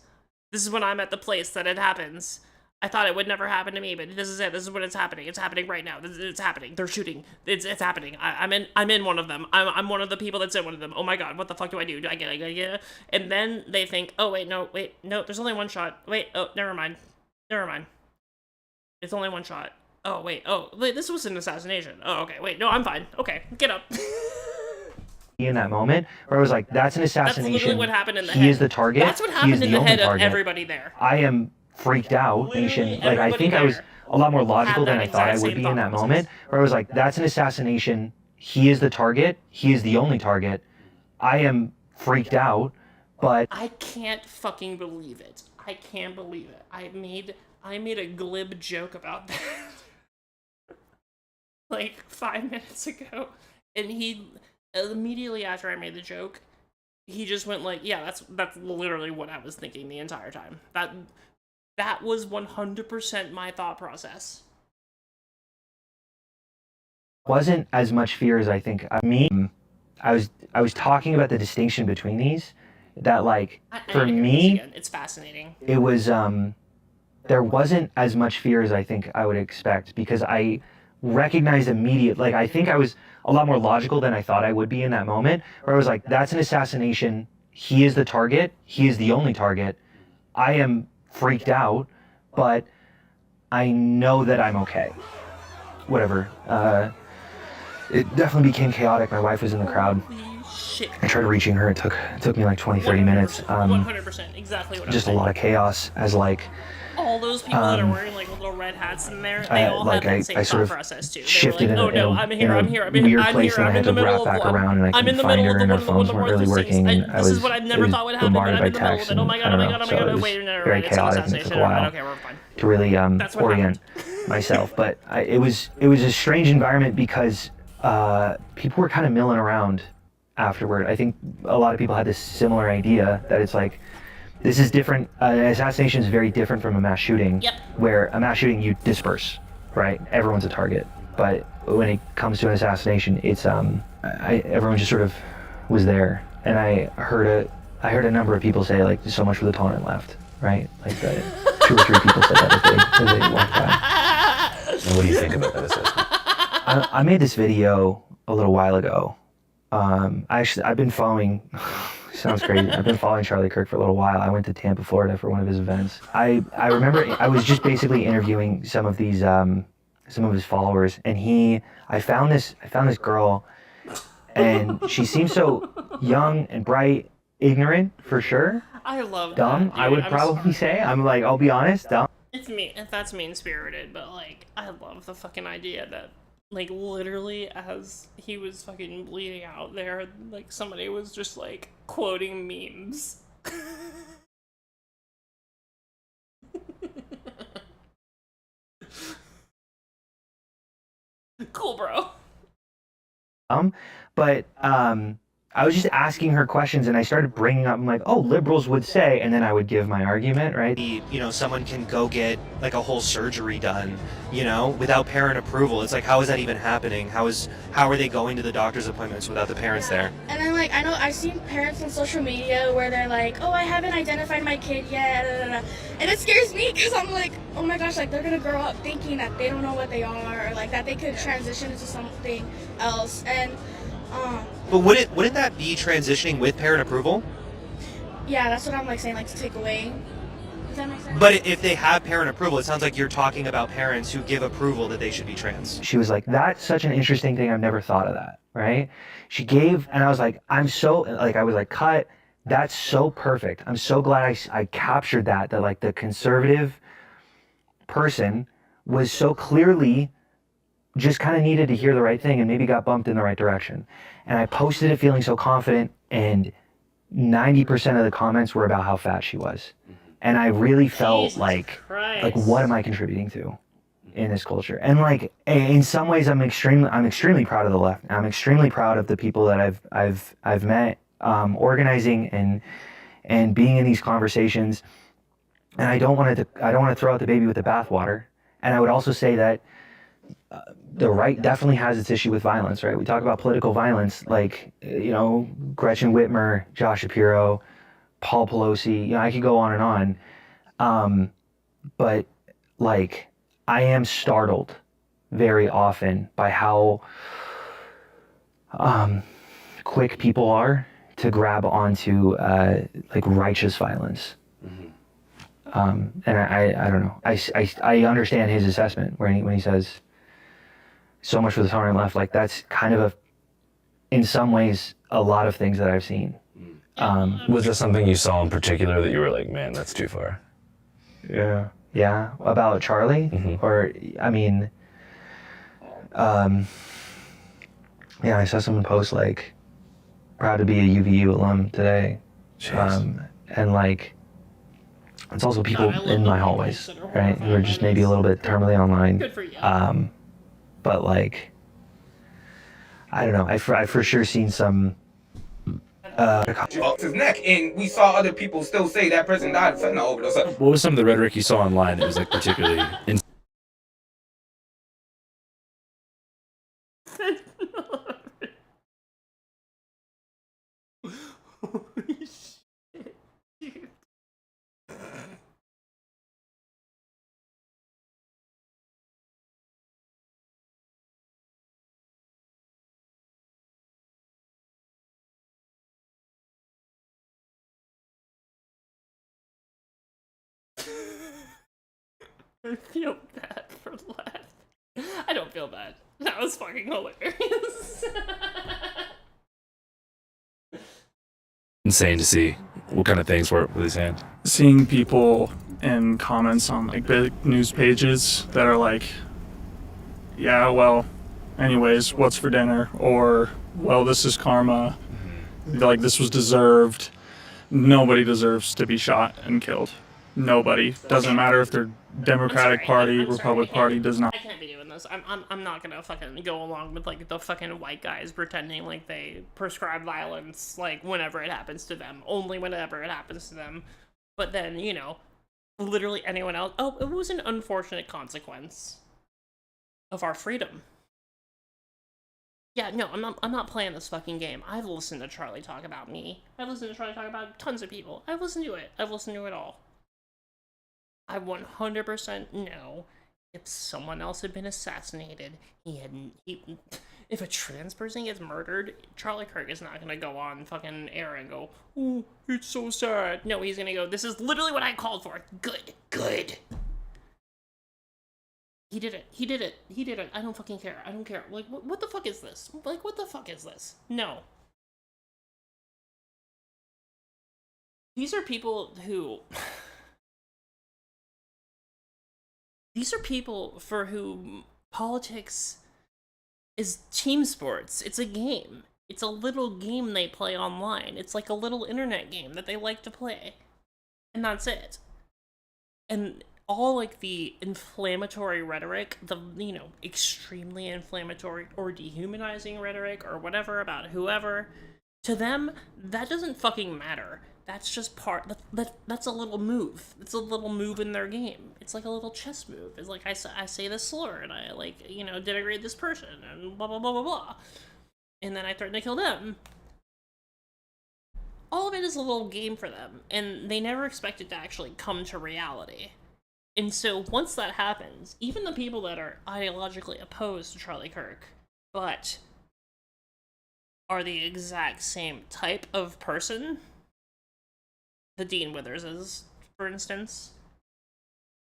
S5: This is when I'm at the place that it happens. I thought it would never happen to me, but this is it. This is when it's happening. It's happening right now. It's happening. They're shooting. It's happening. I'm in one of them. I'm one of the people that's in one of them. Oh my god, what the fuck do I do? Do I get it? And then they think, oh wait, no, there's only one shot. Wait, oh, never mind. It's only one shot. Oh wait, this was an assassination. Oh, okay, wait, no, I'm fine. Okay, get up.
S21: In that moment, where I was like, that's an assassination.
S5: That's literally what happened in the head.
S21: He is the target.
S5: That's what happened in the head of everybody there.
S21: I am freaked out, nation. Like, I think I was a lot more logical than I thought I would be in that moment, where I was like, that's an assassination. He is the target. He is the only target. I am freaked out, but
S5: I can't fucking believe it. I can't believe it. I made a glib joke about that. Like 5 minutes ago, and he immediately after I made the joke, he just went like, yeah, that's literally what I was thinking the entire time. That was 100% my thought process.
S21: Wasn't as much fear as I think. I was talking about the distinction between these, that, like, for me,
S5: it's fascinating.
S21: It was there wasn't as much fear as I think I would expect, because I recognized immediately, like, I think I was a lot more logical than I thought I would be in that moment, where I was like, that's an assassination. He is the target. He is the only target. I am freaked out, but I know that I'm okay. Whatever. It definitely became chaotic. My wife was in the crowd.
S5: Shit.
S21: I tried reaching her. It took me like 20, 30 minutes.
S5: 100%, exactly what I was
S21: just a lot of chaos, as, like,
S5: all all those people that are wearing like little red hats in there, they all have that same thought process too. They were like, oh no, I'm here, I'm here, I'm here,
S21: weird
S5: I'm
S21: place
S5: here,
S21: that I
S5: I'm
S21: had
S5: in the
S21: to
S5: middle
S21: wrap
S5: of
S21: back around, and I
S5: I'm in
S21: couldn't
S5: the
S21: find
S5: middle
S21: her,
S5: of
S21: and
S5: the
S21: her
S5: one
S21: phones
S5: of the
S21: weren't
S5: more
S21: really
S5: things.
S21: working.
S5: This is what I never thought would happen, but I'm in the middle of it. Oh my god, oh my god, oh my god, wait, no,
S21: Very
S5: right, it's an
S21: chaotic, and it
S5: assassination.
S21: took a while
S5: Okay, we're fine.
S21: to really
S5: That's what
S21: orient myself. But it was a strange environment because people were kind of milling around afterward. I think a lot of people had this similar idea that it's like, this is different. An assassination is very different from a mass shooting, where a mass shooting you disperse, right? Everyone's a target. But when it comes to an assassination, it's everyone just sort of was there, and I heard a number of people say like, so much for the tolerant left, right? Like 2 or 3 people said that as they walked by.
S24: And what do you think about that assessment?
S21: I made this video a little while ago. I've been following. Sounds crazy. I've been following Charlie Kirk for a little while. I went to Tampa, Florida for one of his events. I remember I was just basically interviewing some of these some of his followers, and I found this girl, and she seemed so young and bright, ignorant for sure.
S5: I love
S21: dumb.
S5: that, dude.
S21: I would
S5: I'm
S21: probably say. I'm like, I'll be honest, dumb.
S5: It's me. That's mean spirited, but like, I love the fucking idea that, like, literally as he was fucking bleeding out there, like, somebody was just like quoting memes. Cool, bro.
S21: But I was just asking her questions, and I started bringing up, I'm like, oh, liberals would say, and then I would give my argument, right?
S1: You know, someone can go get like a whole surgery done, you know, without parent approval. It's like, how is that even happening? How are they going to the doctor's appointments without the parents there?
S2: And then, like, I know I've seen parents on social media where they're like, oh, I haven't identified my kid yet, and it scares me because I'm like, oh my gosh, like, they're gonna grow up thinking that they don't know what they are, or like that they could transition into something else. And
S1: But wouldn't that be transitioning with parent approval?
S2: yeah, that's what I'm like saying, like, to take away. Does that make sense?
S1: But if they have parent approval, it sounds like you're talking about parents who give approval that they should be trans.
S21: She was like, that's such an interesting thing. I've never thought of that, right? She gave, and I was like, I was like, cut. That's so perfect. I'm so glad I captured that like the conservative person was so clearly just kind of needed to hear the right thing and maybe got bumped in the right direction. And I posted it feeling so confident, and 90% of the comments were about how fat she was. And I really felt
S5: Jesus
S21: like
S5: Christ.
S21: what am I contributing to in this culture? And like, in some ways, I'm extremely proud of the left. I'm extremely proud of the people that I've met, organizing and being in these conversations. And I don't want to throw out the baby with the bathwater. And I would also say that the right definitely has its issue with violence, right? We talk about political violence, like, you know, Gretchen Whitmer, Josh Shapiro, Paul Pelosi, you know, I could go on and on. But like, I am startled very often by how quick people are to grab onto like righteous violence. And I don't know. I understand his assessment when he says so much for the tolerant left. Like, that's kind of in some ways, a lot of things that I've seen.
S24: Was there something you saw in particular that you were like, man, that's too far?
S21: Yeah. Yeah. About Charlie? Or, I mean, yeah, I saw someone post like, proud to be a UVU alum today. And like, it's also people in my hallways, right? Who are just maybe a little bit terminally online.
S5: Good for you.
S21: But like, I don't know. I've for sure seen some.
S3: Off his neck, and we saw other people still say that person died of fentanyl overdose.
S7: What was some of the rhetoric you saw online that was like particularly?
S5: Holy shit, dude. I feel bad for left. I don't feel bad. That was fucking hilarious.
S7: Insane to see what kind of things were with his hand.
S8: Seeing people
S4: in comments on like big news pages that are like, yeah, well, anyways, what's for dinner? Or, well, this is karma. Like, this was deserved. Nobody deserves to be shot and killed. Nobody. Doesn't matter if they're Democratic Party, Republic Party, does not.
S5: I can't be doing this. I'm not gonna fucking go along with like the fucking white guys pretending like they prescribe violence like whenever it happens to them, only whenever it happens to them. But then, you know, literally anyone else. Oh, it was an unfortunate consequence of our freedom. Yeah, no, I'm not playing this fucking game. I've listened to Charlie talk about me. I've listened to Charlie talk about tons of people. I've listened to it. I've listened to it all. I 100% know if someone else had been assassinated, if a trans person gets murdered, Charlie Kirk is not gonna go on fucking air and go, oh, it's so sad. No, he's gonna go, this is literally what I called for. Good, good. He did it. He did it. He did it. I don't fucking care. I don't care. Like, what the fuck is this? Like, what the fuck is this? No. These are people who... These are people for whom politics is team sports. It's a game. It's a little game they play online. It's like a little internet game that they like to play. And that's it. And all like the inflammatory rhetoric, the, you know, extremely inflammatory or dehumanizing rhetoric or whatever about whoever, to them, that doesn't fucking matter. That's just that's a little move. It's a little move in their game. It's like a little chess move. It's like I say this slur and I, like, you know, denigrate this person and blah blah blah blah blah. And then I threaten to kill them. All of it is a little game for them, and they never expect it to actually come to reality. And so once that happens, even the people that are ideologically opposed to Charlie Kirk, but are the exact same type of person, the Dean Withers is, for instance,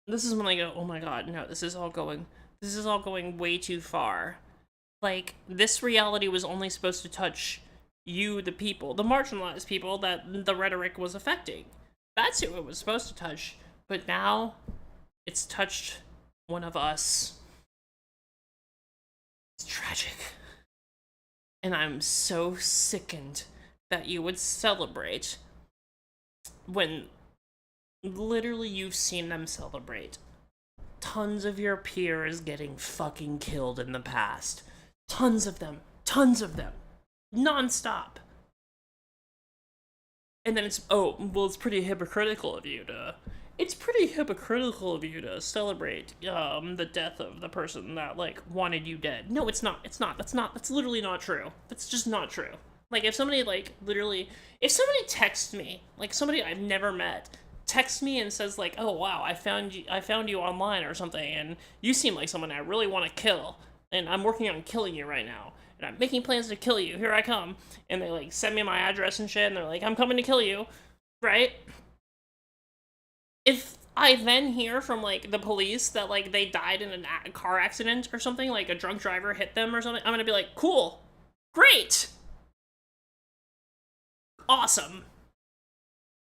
S5: this is when I go, oh my god, no, this is all going way too far. Like, this reality was only supposed to touch you, the people, the marginalized people that the rhetoric was affecting. That's who it was supposed to touch. But now, it's touched one of us. It's tragic. And I'm so sickened that you would celebrate when literally you've seen them celebrate tons of your peers getting fucking killed in the past. Tons of them. Non-stop. And then it's, oh, well, it's pretty hypocritical of you to celebrate the death of the person that, like, wanted you dead. No, it's not. That's literally not true. That's just not true. Like, if somebody, like, literally, if somebody texts me, like, somebody I've never met, texts me and says, like, oh, wow, I found you online or something, and you seem like someone I really want to kill, and I'm working on killing you right now, and I'm making plans to kill you, here I come, and they, like, send me my address and shit, and they're like, I'm coming to kill you, right? If I then hear from, like, the police that, like, they died in a car accident or something, like a drunk driver hit them or something, I'm gonna be like, cool, great, awesome.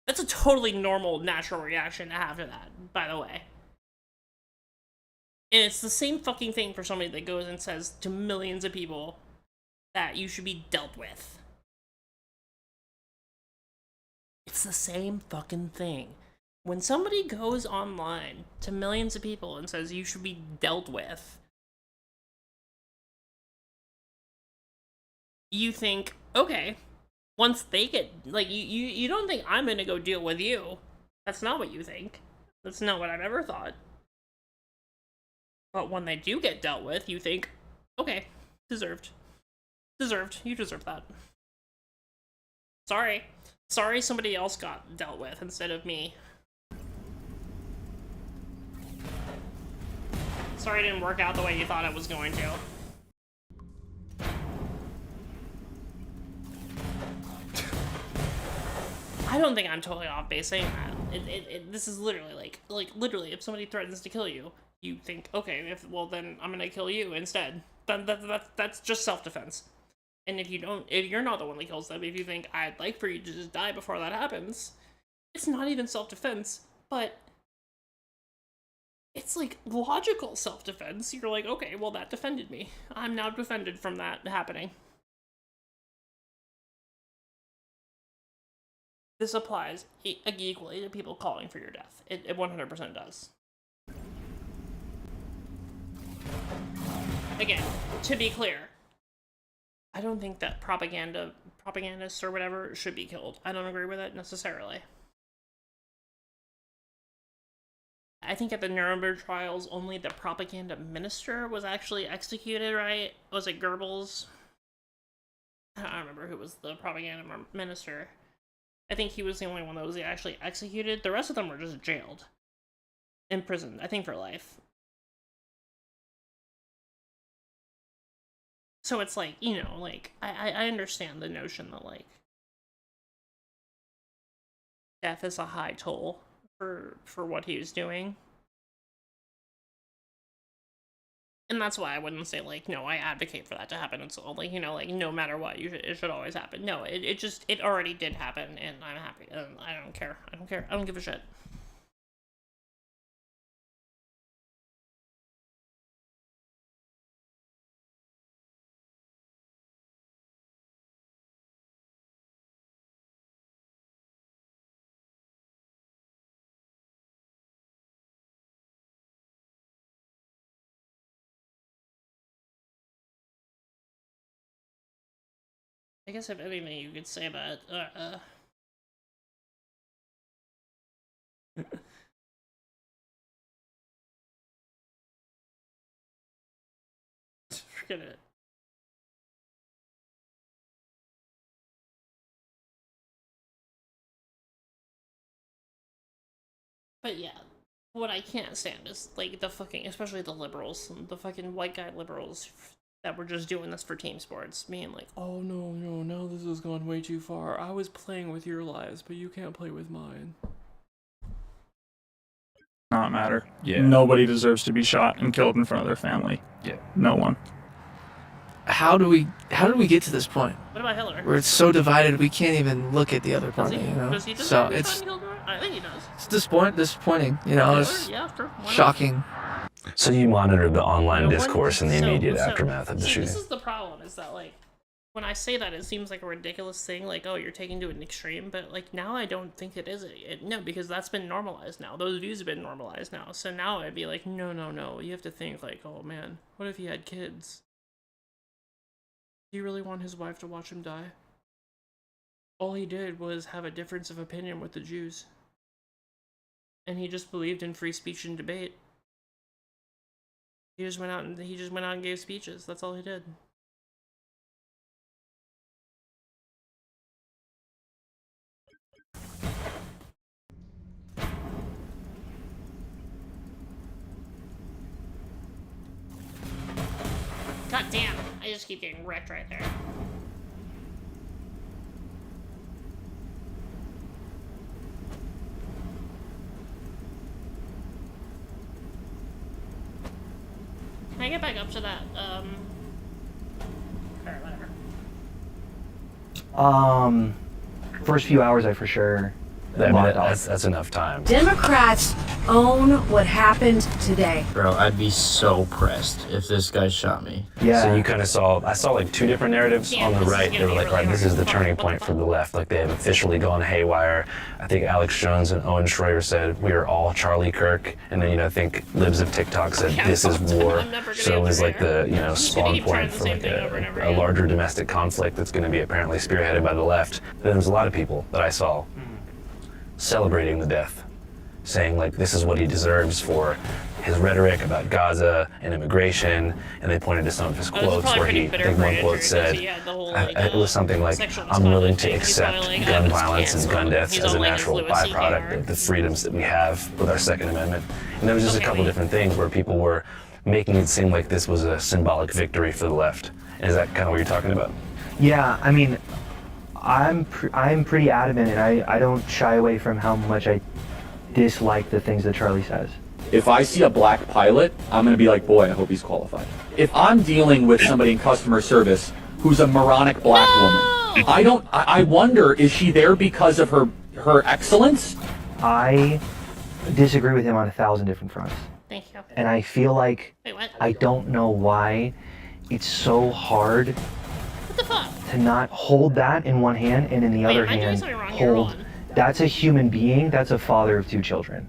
S5: That's a totally normal, natural reaction to have to that, by the way. And it's the same fucking thing for somebody that goes and says to millions of people that you should be dealt with. It's the same fucking thing. When somebody goes online to millions of people and says you should be dealt with, you think, okay, once they get, like, you don't think I'm gonna go deal with you. That's not what you think. That's not what I've ever thought. But when they do get dealt with, you think, okay, deserved. You deserve that. Sorry somebody else got dealt with instead of me. Sorry it didn't work out the way you thought it was going to. I don't think I'm totally off base saying that. This is literally like literally, if somebody threatens to kill you, you think, okay, well then I'm gonna kill you instead. That's just self-defense. And if you're not the one that kills them, if you think I'd like for you to just die before that happens, it's not even self-defense, but it's like logical self-defense. You're like, okay, well, that defended me. I'm now defended from that happening. This applies equally to people calling for your death. It 100% does. Again, to be clear, I don't think that propagandists or whatever should be killed. I don't agree with it necessarily. I think at the Nuremberg trials, only the propaganda minister was actually executed, right? Was it Goebbels? I don't remember who was the propaganda minister. I think he was the only one that was actually executed. The rest of them were just jailed. Imprisoned, I think for life. So it's like, you know, like, I understand the notion that, like, death is a high toll for what he was doing. And that's why I wouldn't say, like, no, I advocate for that to happen. It's all, like, you know, like, no matter what, it should always happen. No, it already did happen, and I'm happy. I don't care. I don't care. I don't give a shit. I guess if anything you could say about, forget it. But yeah, what I can't stand is, like, the fucking, especially the liberals, the fucking white guy liberals that were just doing this for team sports, being like, oh no, now this has gone way too far. I was playing with your lives, but you can't play with mine.
S4: Not matter.
S7: Yeah.
S4: Nobody deserves to be shot and killed in front of their family.
S7: Yeah.
S4: No one.
S6: How do we get to this point?
S5: What about Hitler?
S6: Where it's so divided we can't even look at the other party, you know?
S5: Does he just
S6: So
S5: be
S6: it's
S5: shot and killed? I think he does.
S6: it's disappointing, you know, it's
S5: Yeah, sure. Why not?
S6: shocking.
S24: So you monitored the online
S5: No one-
S24: discourse in the immediate
S5: so-
S24: aftermath of the
S5: see,
S24: shooting?
S5: This is the problem, is that, like, when I say that, it seems like a ridiculous thing, like, oh, you're taking to an extreme, but, like, now I don't think it is. No, because that's been normalized now. Those views have been normalized now. So now I'd be like, no. You have to think, like, oh, man, what if he had kids? Do you really want his wife to watch him die? All he did was have a difference of opinion with the Jews. And he just believed in free speech and debate. He just went out and gave speeches. That's all he did. God damn, I just keep getting wrecked right there. Can I get back up to that, or whatever.
S21: First few hours I for sure
S24: I mean,
S21: logged off.
S24: that's enough time.
S10: Democrats own what happened today.
S12: Bro, I'd be so pressed if this guy shot me.
S21: Yeah.
S24: So you kind of I saw like two different narratives. On the right, they were like, right, this is the turning point for the left. Like they have officially gone haywire. I think Alex Jones and Owen Schroyer said, we are all Charlie Kirk. And then, I think libs of TikTok said, this is war. So it was like the, spawn point for like a larger domestic conflict that's going to be apparently spearheaded by the left. Then there's a lot of people that I saw celebrating the death, saying like this is what he deserves for his rhetoric about Gaza and immigration, and they pointed to some of his quotes where I think one quote said, it was something like, I'm willing to accept gun violence and gun deaths as a natural byproduct of the freedoms that we have with our Second Amendment. And there was just a couple different things where people were making it seem like this was a symbolic victory for the left. Is that kind of what you're talking about?
S21: Yeah, I mean, I'm pretty adamant, and I don't shy away from how much I dislike the things that Charlie says.
S13: If I see a black pilot, I'm going to be like, boy, I hope he's qualified. If I'm dealing with somebody in customer service who's a moronic black woman, I wonder, is she there because of her excellence?
S21: I disagree with him on 1,000 different fronts.
S5: Thank you.
S21: And I feel like
S5: Wait, what?
S21: I don't know why it's so hard
S5: What the fuck?
S21: to not hold that in one hand and in the other
S5: am I doing
S21: hand
S5: something wrong here? Hold
S21: hold that's a human being, that's a father of two children,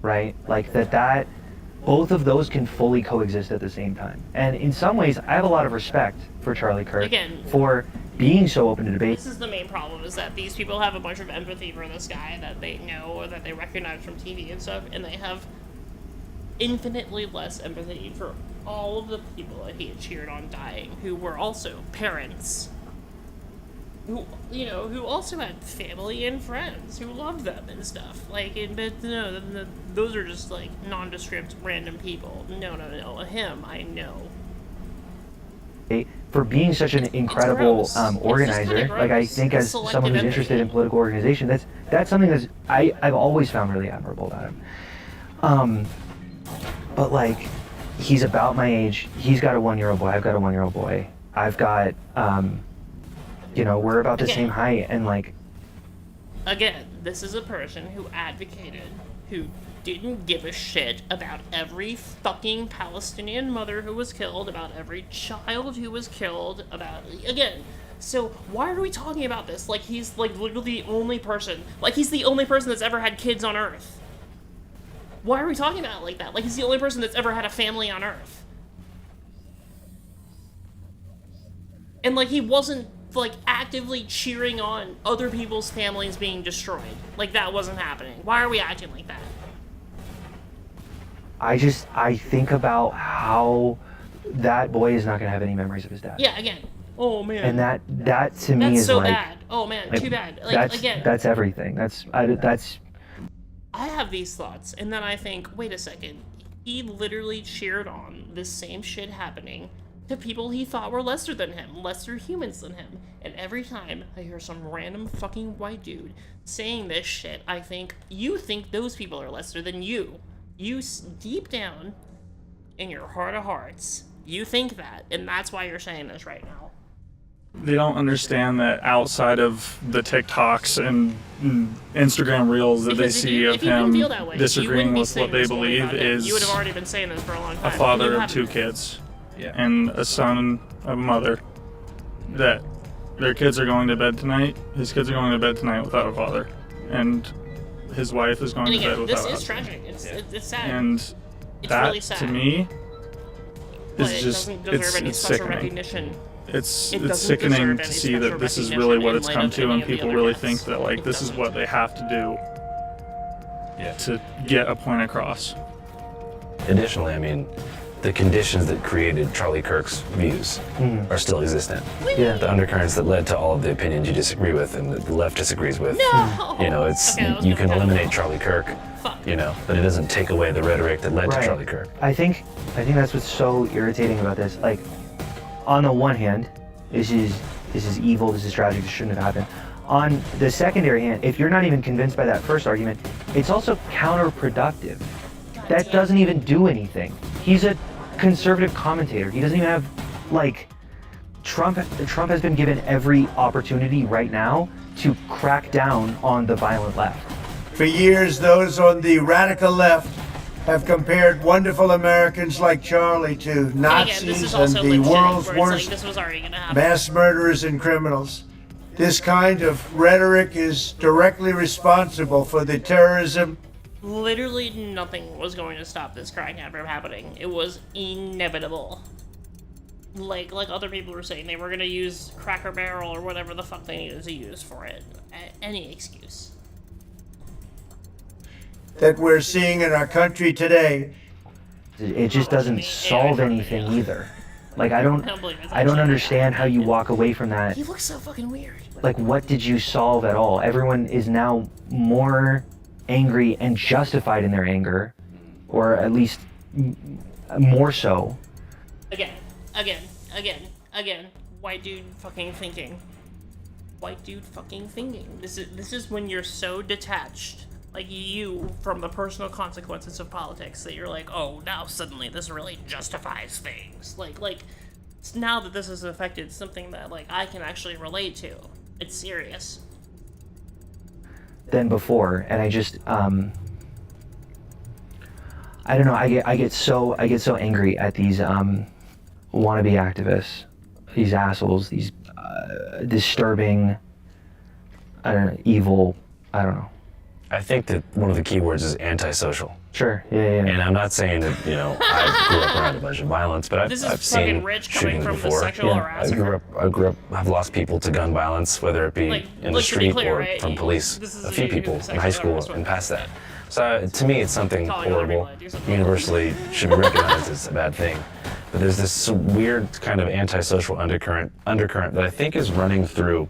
S21: right? Like that both of those can fully coexist at the same time. And in some ways, I have a lot of respect for Charlie Kirk
S5: Again.
S21: for being so open to debate.
S5: This is the main problem, is that these people have a bunch of empathy for this guy that they know or that they recognize from TV and stuff, and they have infinitely less empathy for all of the people that he had cheered on dying, who were also parents, who, you know, who also had family and friends who loved them and stuff. Like, but no, those are just like nondescript random people. No, him, I know.
S21: For being such an incredible organizer, like I think as someone who's interested in political organization, that's something that's I've always found really admirable about him. But like, he's about my age. He's got a 1-year-old boy. I've got a 1-year-old boy. I've got, you know, we're about the same height, and like.
S5: Again, this is a person who advocated, who didn't give a shit about every fucking Palestinian mother who was killed, about every child who was killed, about, again, so why are we talking about this? Like he's like literally the only person, like he's the only person that's ever had kids on Earth. Why are we talking about it like that? Like he's the only person that's ever had a family on Earth. And like he wasn't like actively cheering on other people's families being destroyed. Like that wasn't happening. Why are we acting like that?
S21: I think about how that boy is not gonna have any memories of his dad.
S5: Yeah, again. Oh man.
S21: And that to me
S5: that's
S21: is
S5: so
S21: like.
S5: bad. Oh man, too bad. Like again.
S21: That's everything. That's.
S5: I have these thoughts, and then I think, wait a second. He literally cheered on this same shit happening to people he thought were lesser than him, lesser humans than him. And every time I hear some random fucking white dude saying this shit, I think, you think those people are lesser than you. You, deep down, in your heart of hearts, you think that, and that's why you're saying this right now.
S4: They don't understand that outside of the TikToks and Instagram reels that they see of him disagreeing with what they believe is
S5: you would have already been saying this for a long time.
S4: a father of 2 kids and a son, a mother, that their kids are going to bed tonight, his kids are going to bed tonight without a father, and his wife is going
S5: And
S4: to bed
S5: again,
S4: without
S5: this
S4: a
S5: is
S4: husband.
S5: tragic. It's sad.
S4: And
S5: it's
S4: that,
S5: really sad.
S4: to me,
S5: But
S4: is
S5: it
S4: just,
S5: doesn't deserve any
S4: it's
S5: special
S4: sickening.
S5: recognition.
S4: It's
S5: It doesn't
S4: sickening
S5: deserve
S4: to
S5: any
S4: see that
S5: special
S4: this is
S5: recognition
S4: really what
S5: in
S4: it's
S5: light
S4: come
S5: of
S4: to,
S5: any
S4: and
S5: of the
S4: people
S5: other
S4: really
S5: deaths.
S4: think that like this is what they have to do to get a point across.
S24: Additionally, I mean, the conditions that created Charlie Kirk's views are still existent.
S21: Yeah.
S24: The undercurrents that led to all of the opinions you disagree with and that the left disagrees with.
S5: No!
S24: You know, it's
S5: Okay,
S24: you can eliminate Charlie Kirk, you know, but it doesn't take away the rhetoric that led to Charlie Kirk.
S21: I think that's what's so irritating about this. Like, on the one hand, this is evil, this is tragic, this shouldn't have happened. On the secondary hand, if you're not even convinced by that first argument, it's also counterproductive. That doesn't even do anything. He's a conservative commentator. He doesn't even have, like, Trump has been given every opportunity right now to crack down on the violent left.
S9: For years, those on the radical left have compared wonderful Americans like Charlie to Nazis and the world's worst mass murderers and criminals. This kind of rhetoric is directly responsible for the terrorism.
S5: Literally nothing was going to stop this crime from happening. It was inevitable. Like other people were saying, they were going to use Cracker Barrel or whatever the fuck they needed to use for it. Any excuse.
S9: That we're seeing in our country today.
S21: It just doesn't solve anything either. Like, I don't understand how you walk away from that.
S5: He looks so fucking weird.
S21: Like, what did you solve at all? Everyone is now more angry and justified in their anger, or at least more so.
S5: Again. White dude fucking thinking. White dude fucking thinking. This is when you're so detached, like you, from the personal consequences of politics, that you're like, oh, now suddenly this really justifies things. Like now that this has affected something that like I can actually relate to. It's serious.
S21: Than before, and I I don't know. I get so angry at these wannabe activists, these assholes, these disturbing, I don't know, evil. I don't know.
S24: I think that one of the key words is antisocial.
S21: Sure. Yeah.
S24: And I'm not saying that I grew up around a bunch of violence, but I've seen shootings before. I've lost people to gun violence, whether it be in the street or from police. A few people in high school and past that. So to me, it's something horrible. Universally should be recognized as a bad thing. But there's this weird kind of antisocial undercurrent that I think is running through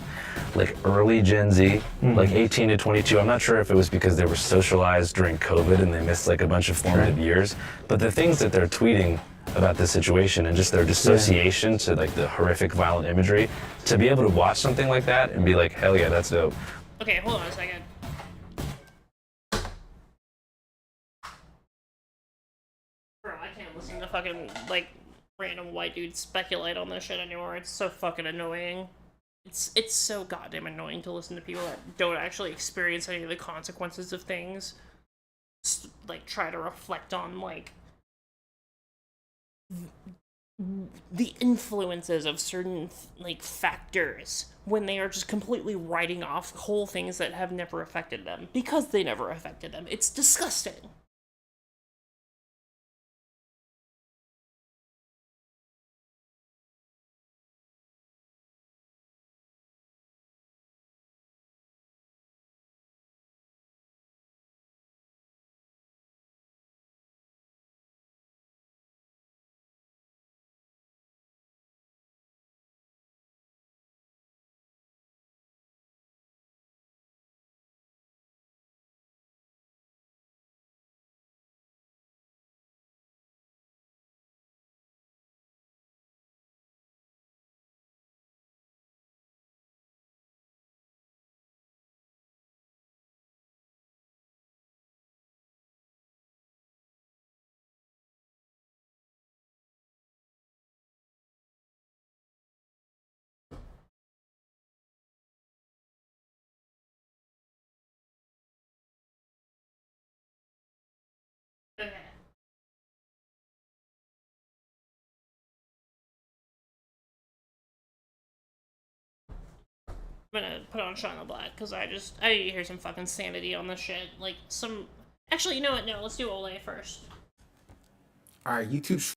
S24: like early Gen Z, like 18 to 22. I'm not sure if it was because they were socialized during COVID and they missed like a bunch of formative years, but the things that they're tweeting about this situation and just their dissociation to like the horrific violent imagery, to be able to watch something like that and be like, hell yeah, that's dope.
S5: Okay, hold on a second. Bro, I can't listen to fucking, like, random white dudes speculate on this shit anymore. It's so fucking annoying. It's so goddamn annoying to listen to people that don't actually experience any of the consequences of things. Just, like, try to reflect on, like, the influences of certain, like, factors when they are just completely writing off whole things that have never affected them because they never affected them. It's disgusting. Okay. I'm gonna put on Shauna Black because I need to hear some fucking sanity on this shit. Like some. Actually, you know what? No, let's do Ole first.
S3: All right, YouTube.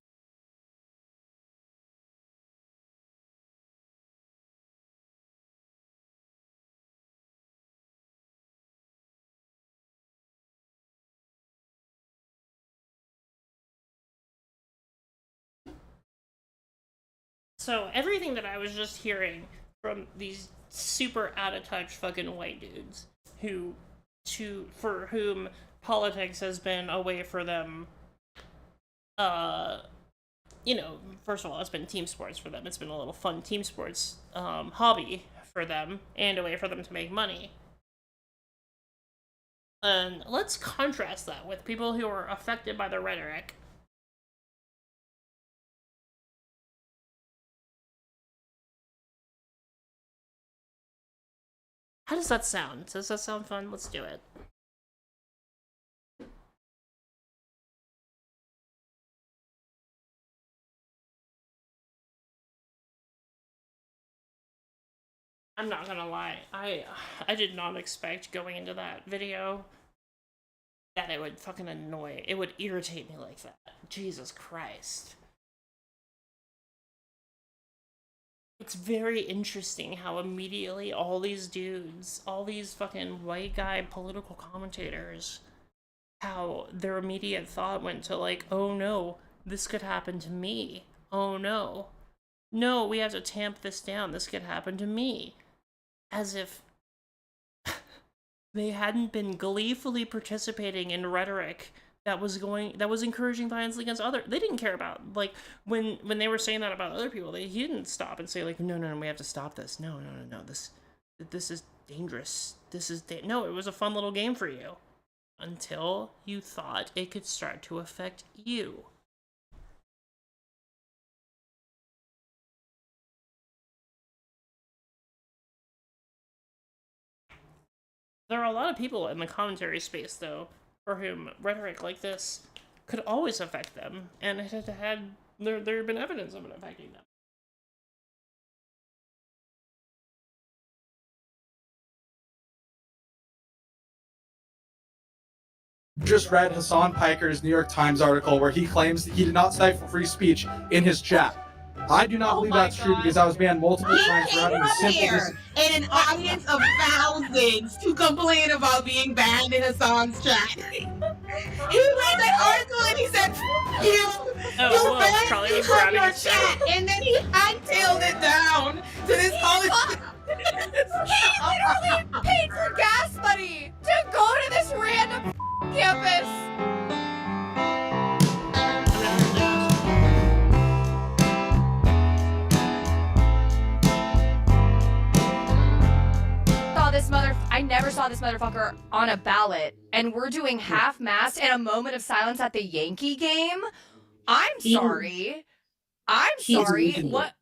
S5: So everything that I was just hearing from these super out of touch fucking white dudes for whom politics has been a way for them, first of all, it's been team sports for them. It's been a little fun team sports hobby for them and a way for them to make money. And let's contrast that with people who are affected by the rhetoric. How does that sound? Does that sound fun? Let's do it. I'm not gonna lie. I did not expect going into that video that it would fucking it would irritate me like that. Jesus Christ. It's very interesting how immediately all these dudes, all these fucking white guy political commentators, how their immediate thought went to like, oh no, this could happen to me. Oh no. No, we have to tamp this down. This could happen to me. As if they hadn't been gleefully participating in rhetoric that was encouraging violence against other. They didn't care about, like, when they were saying that about other people, he didn't stop and say like, no, we have to stop this. No, this is dangerous. No, it was a fun little game for you until you thought it could start to affect you. There are a lot of people in the commentary space, though, for whom rhetoric like this could always affect them, and it had there had been evidence of it affecting them.
S11: Just read Hassan Piker's New York Times article where he claims that he did not stifle free speech in his chat. I do not believe that's true because I was banned multiple times for having a simple
S14: in an audience of thousands to complain about being banned in Hassan's chat. He read that article and he said, you banned me from your chat, and then he hightailed it down to this college.
S15: He literally paid for gas money to go to this random campus. I never saw this motherfucker on a ballot, and we're doing half-mast and a moment of silence at the Yankee game. I'm sorry. What?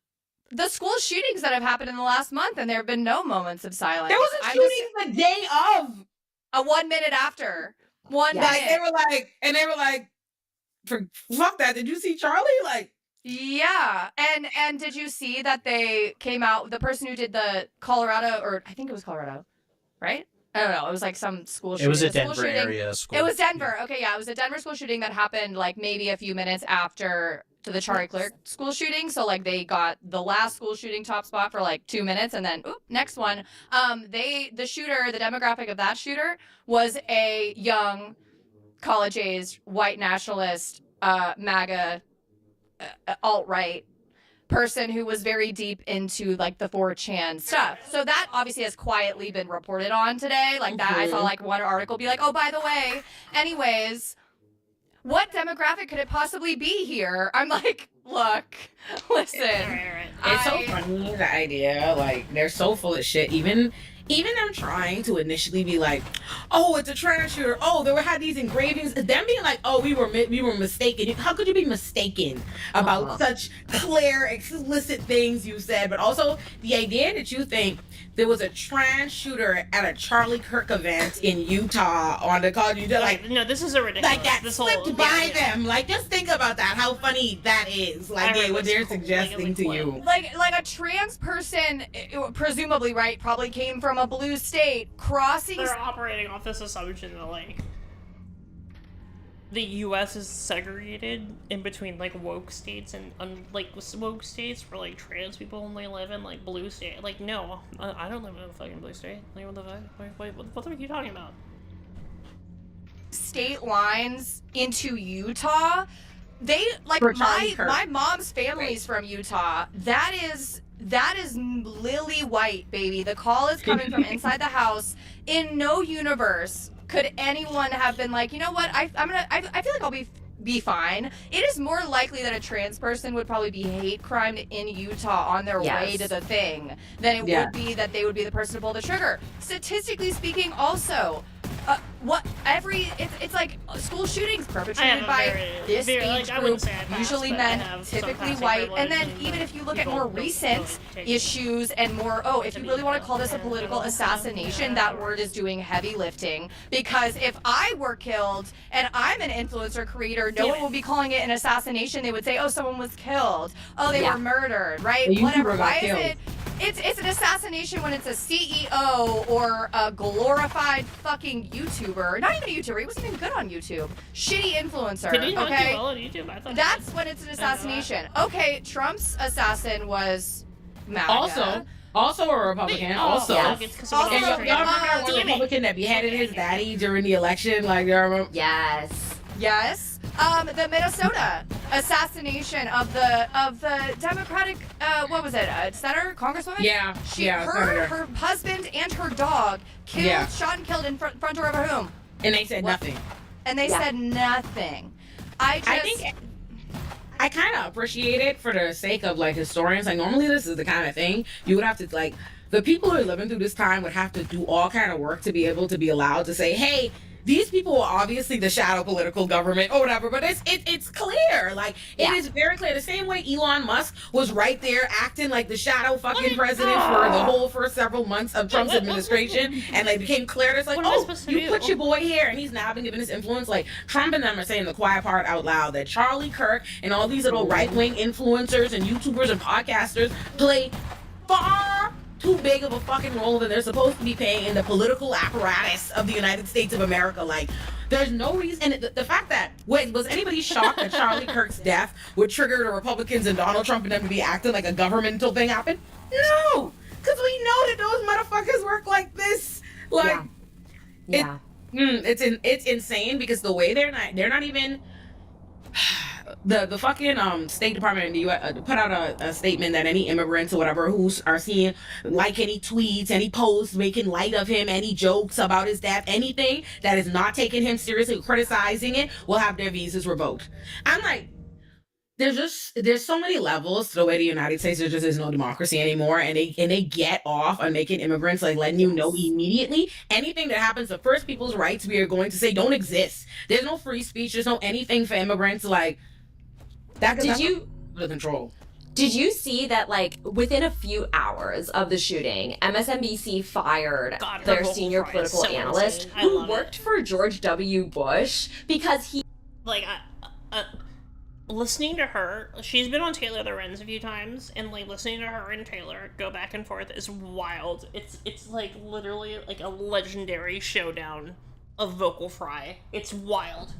S15: The school shootings that have happened in the last month, and there have been no moments of silence.
S14: There was a shooting the day of.
S15: 1 minute after. 1 minute.
S14: Like, they were like, fuck that. Did you see Charlie? Like,
S15: yeah. And did you see that they came out, the person who did the Colorado, or I think it was Colorado, right? I don't know. It was like some school shooting.
S6: It was a Denver area school.
S15: It was Denver. Okay, yeah. It was a Denver school shooting that happened like maybe a few minutes after to the Charlie Kirk school shooting. So like they got the last school shooting top spot for like 2 minutes, and then next one. The shooter, the demographic of that shooter was a young, college-aged white nationalist, MAGA, alt-right person who was very deep into like the 4chan stuff. So that obviously has quietly been reported on today. Like that, I saw like one article be like, oh, by the way, anyways, what demographic could it possibly be here? I'm like, look, listen.
S14: It's so funny, the idea. Like, they're so full of shit. Even them trying to initially be like, oh, it's a trans shooter. Oh, they had these engravings. Them being like, oh, we were mistaken. How could you be mistaken about such clear, explicit things you said? But also the idea that you think there was a trans shooter at a Charlie Kirk event in Utah on the college. Like,
S5: no, this is a ridiculous.
S14: Like that slipped by them. Like, just think about that. How funny that is. Like, what they're suggesting to you.
S15: Like a trans person, presumably, right, probably came from a blue state, crossing.
S5: They're operating off this assumption that like the U.S. is segregated in between like woke states and like woke states where like trans people only live in like blue state. Like, no, I don't live in a fucking blue state. Like, what the fuck? Wait, what the fuck are you talking about?
S15: State lines into Utah. They like my mom's family's from Utah. That is lily white, baby. The call is coming from inside the house. In no universe could anyone have been like, you know what? I feel like I'll be fine. It is more likely that a trans person would probably be hate crimed in Utah on their way to the thing than it would be that they would be the person to pull the trigger. Statistically speaking, also. It's like school shootings perpetrated by this age group, usually men, typically white, and then even if you look at more recent issues and more, if you really want to call this a political assassination, that word is doing heavy lifting, because if I were killed and I'm an influencer creator, no one would be calling it an assassination. They would say, oh, someone was killed, oh, they were murdered, right? Whatever. Why is it? It's an assassination when it's a CEO or a glorified fucking YouTuber. Not even a YouTuber. He wasn't even good on YouTube. Shitty influencer.
S5: Did he not do
S15: okay?
S5: well on YouTube? I thought
S15: That's when it's an assassination. Okay, Trump's assassin was MAGA.
S14: Also a Republican. Also. Y'all remember that one Republican that beheaded his daddy during the election? Like, y'all remember?
S15: Yes. The Minnesota assassination of the Democratic what was it? Senator, Congresswoman? Her husband and her dog shot and killed in front door of her home.
S14: And they said nothing.
S15: And they said nothing. I
S14: think I kind of appreciate it for the sake of like historians. Like, normally this is the kind of thing you would have to like, the people who are living through this time would have to do all kind of work to be able to be allowed to say, hey, these people are obviously the shadow political government or whatever, but it's clear. Like, it is very clear. The same way Elon Musk was right there acting like the shadow fucking president for the whole first several months of Trump's administration, and they became clear. It's like, you put your boy here, and he's now been given his influence. Like, Trump and them are saying the quiet part out loud that Charlie Kirk and all these little right-wing influencers and YouTubers and podcasters play far too big of a fucking role than they're supposed to be playing in the political apparatus of the United States of America. Like, there's no reason. And the fact that, was anybody shocked that Charlie Kirk's death would trigger the Republicans and Donald Trump and them to be acting like a governmental thing happened? No, because we know that those motherfuckers work like this. Like, it's insane because the way they're not even. The fucking State Department in the U.S. Put out a statement that any immigrants or whatever who are seeing any tweets, any posts making light of him, any jokes about his death, anything that is not taking him seriously, criticizing it, will have their visas revoked. I'm like, there's so many levels to the way the United States just is no democracy anymore, and they get off on making immigrants, like, letting you know immediately anything that happens to first people's rights we are going to say don't exist. There's no free speech, there's no anything for immigrants. Like, that's the control.
S16: Did you see that, like, within a few hours of the shooting, MSNBC fired their senior political analyst who worked for George W. Bush because he...
S5: Like, listening to her, she's been on Taylor Lorenz a few times, and, like, listening to her and Taylor go back and forth is wild. It's like, literally, like, a legendary showdown of vocal fry. It's wild.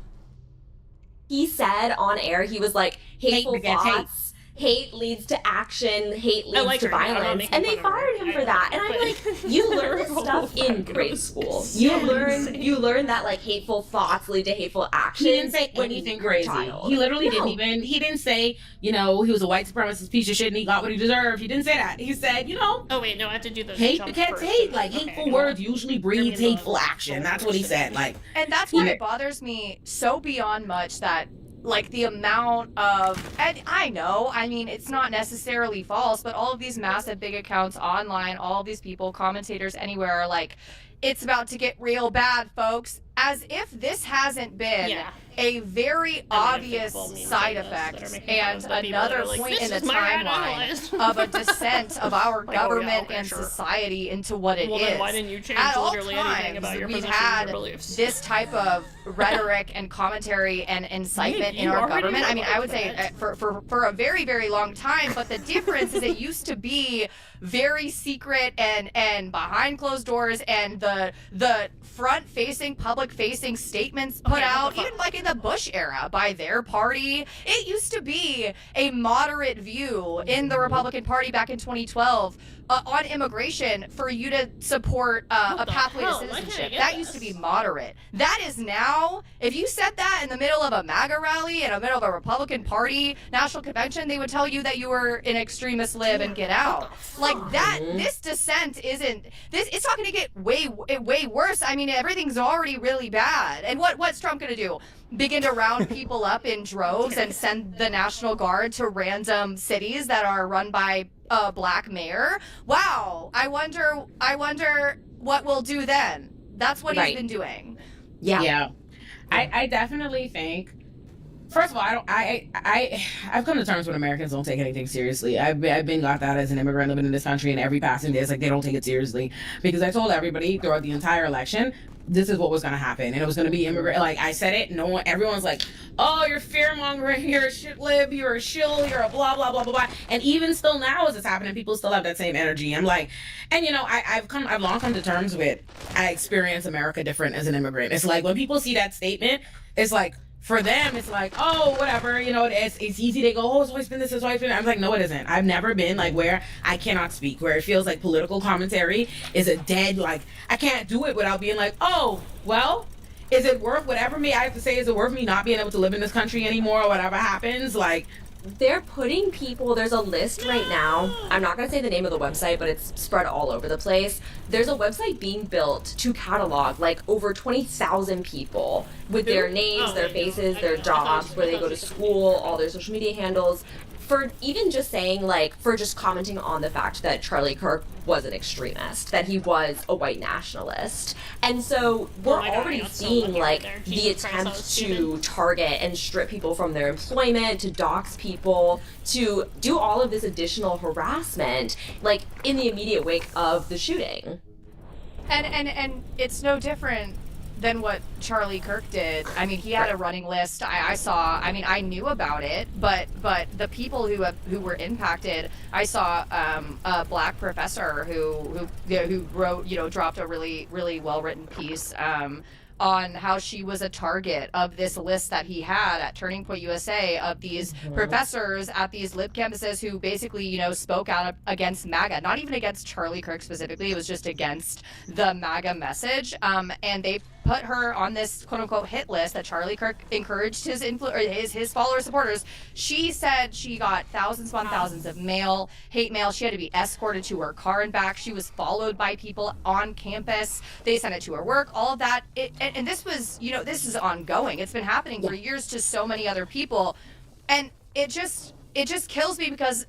S16: He said on air, he was like, hateful thoughts, hate leads to action, hate leads to violence, and they fired him for that. And I'm like, you learn this stuff in grade school. You learn that, like, hateful thoughts lead to hateful actions.
S14: He didn't say anything crazy. He literally he didn't say, he was a white supremacist piece of shit and he got what he deserved. He didn't say that. He said,
S5: Oh wait, no, I have to do the
S14: hate begets hate. Like, hateful words usually breeds hateful action. That's what he said. Like,
S15: and that's why it bothers me so beyond much that, like, the amount of, and I know, I mean, it's not necessarily false, but all of these massive big accounts online, all of these people, commentators anywhere, are like, it's about to get real bad, folks, as if this hasn't been a very obvious side effect and another point in the timeline of a descent of our government and society into what it is.
S5: Why didn't you change
S15: at all
S5: literally anything about your
S15: we've
S5: positions
S15: had
S5: or beliefs?
S15: This type of rhetoric and commentary and incitement in our government. I mean, I would say for a very, very long time, but the difference is it used to be very secret and behind closed doors, and the front-facing, public-facing statements put out, even like in the Bush era by their party. It used to be a moderate view in the Republican Party back in 2012 on immigration for you to support a pathway to citizenship. That used to be moderate. That is now, if you said that in the middle of a MAGA rally, in the middle of a Republican Party national convention, they would tell you that you were an extremist lib and get out. Like that, this dissent isn't, it's not going to get way worse. I mean, everything's already really bad. And what's Trump going to do? Begin to round people up in droves and send the National Guard to random cities that are run by a black mayor? Wow. I wonder what we'll do then. That's what he's been doing.
S14: Yeah. I definitely think, first of all, I've come to terms with Americans don't take anything seriously. I've been got that as an immigrant living in this country, and every passing day, it's like they don't take it seriously. Because I told everybody throughout the entire election, this is what was going to happen, and it was going to be immigrant. Like, I said it, everyone's like, oh, you're fear-mongering, you're a shit lib, you're a shill, you're a blah, blah, blah, blah, blah. And even still now as it's happening, people still have that same energy. I'm like, and I've long come to terms with, I experience America different as an immigrant. It's like, when people see that statement, it's like, for them, it's like, oh, whatever, it's easy. They go, oh, it's always been this, it's always been. I'm like, no, it isn't. I've never been like where I cannot speak, where it feels like political commentary is a dead, like, I can't do it without being like, oh, well, is it worth whatever I have to say? Is it worth me not being able to live in this country anymore or whatever happens? Like,
S16: they're putting people, there's a list right now, I'm not going to say the name of the website, but it's spread all over the place. There's a website being built to catalog like over 20,000 people with their names, their faces, their jobs, where they go to school, all their social media handles, for even just saying, like, for just commenting on the fact that Charlie Kirk was an extremist, that he was a white nationalist. And so we're already seeing, like, the attempt to target and strip people from their employment, to dox people, to do all of this additional harassment, like, in the immediate wake of the shooting.
S15: And it's no different than what Charlie Kirk did. I mean, he had a running list. I saw. I mean, I knew about it, but the people who were impacted, I saw a black professor who wrote, dropped a really well written piece on how she was a target of this list that he had at Turning Point USA of these professors at these lib campuses who basically, spoke out against MAGA, not even against Charlie Kirk specifically. It was just against the MAGA message. And they put her on this quote unquote hit list that Charlie Kirk encouraged his followers, supporters. She said she got thousands upon thousands of hate mail. She had to be escorted to her car and back. She was followed by people on campus. They sent it to her work, all of that. And this was, this is ongoing. It's been happening for years to so many other people. And it just kills me because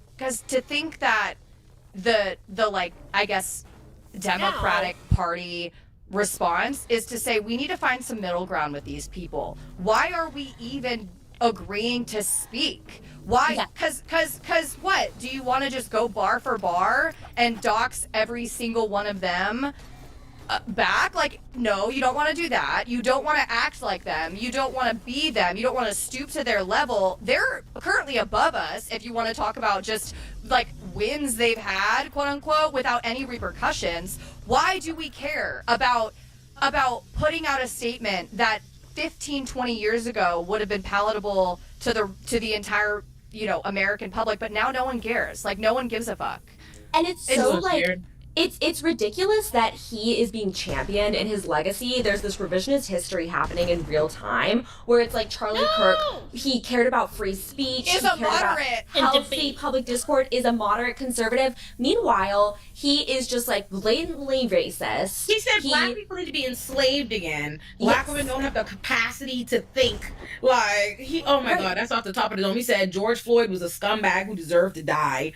S15: to think that the like, I guess, Democratic Party response is to say we need to find some middle ground with these people. Why are we even agreeing to speak? Why? Because what? Do you want to just go bar for bar and dox every single one of them back? Like, no, you don't want to do that. You don't want to act like them. You don't want to be them. You don't want to stoop to their level. They're currently above us if you want to talk about just like wins they've had, quote unquote, without any repercussions. Why do we care about putting out a statement that 15, 20 years ago would have been palatable to the entire, American public, but now no one cares. Like, no one gives a fuck.
S16: And it's so like weird. It's ridiculous that he is being championed in his legacy. There's this revisionist history happening in real time where it's like Charlie Kirk, he cared about free speech.
S15: Is a moderate.
S16: Healthy public discourse, is a moderate conservative. Meanwhile, he is just like blatantly racist.
S14: He said black people need to be enslaved again. Black women don't have the capacity to think. Like, oh my God, that's off the top of the dome. He said George Floyd was a scumbag who deserved to die.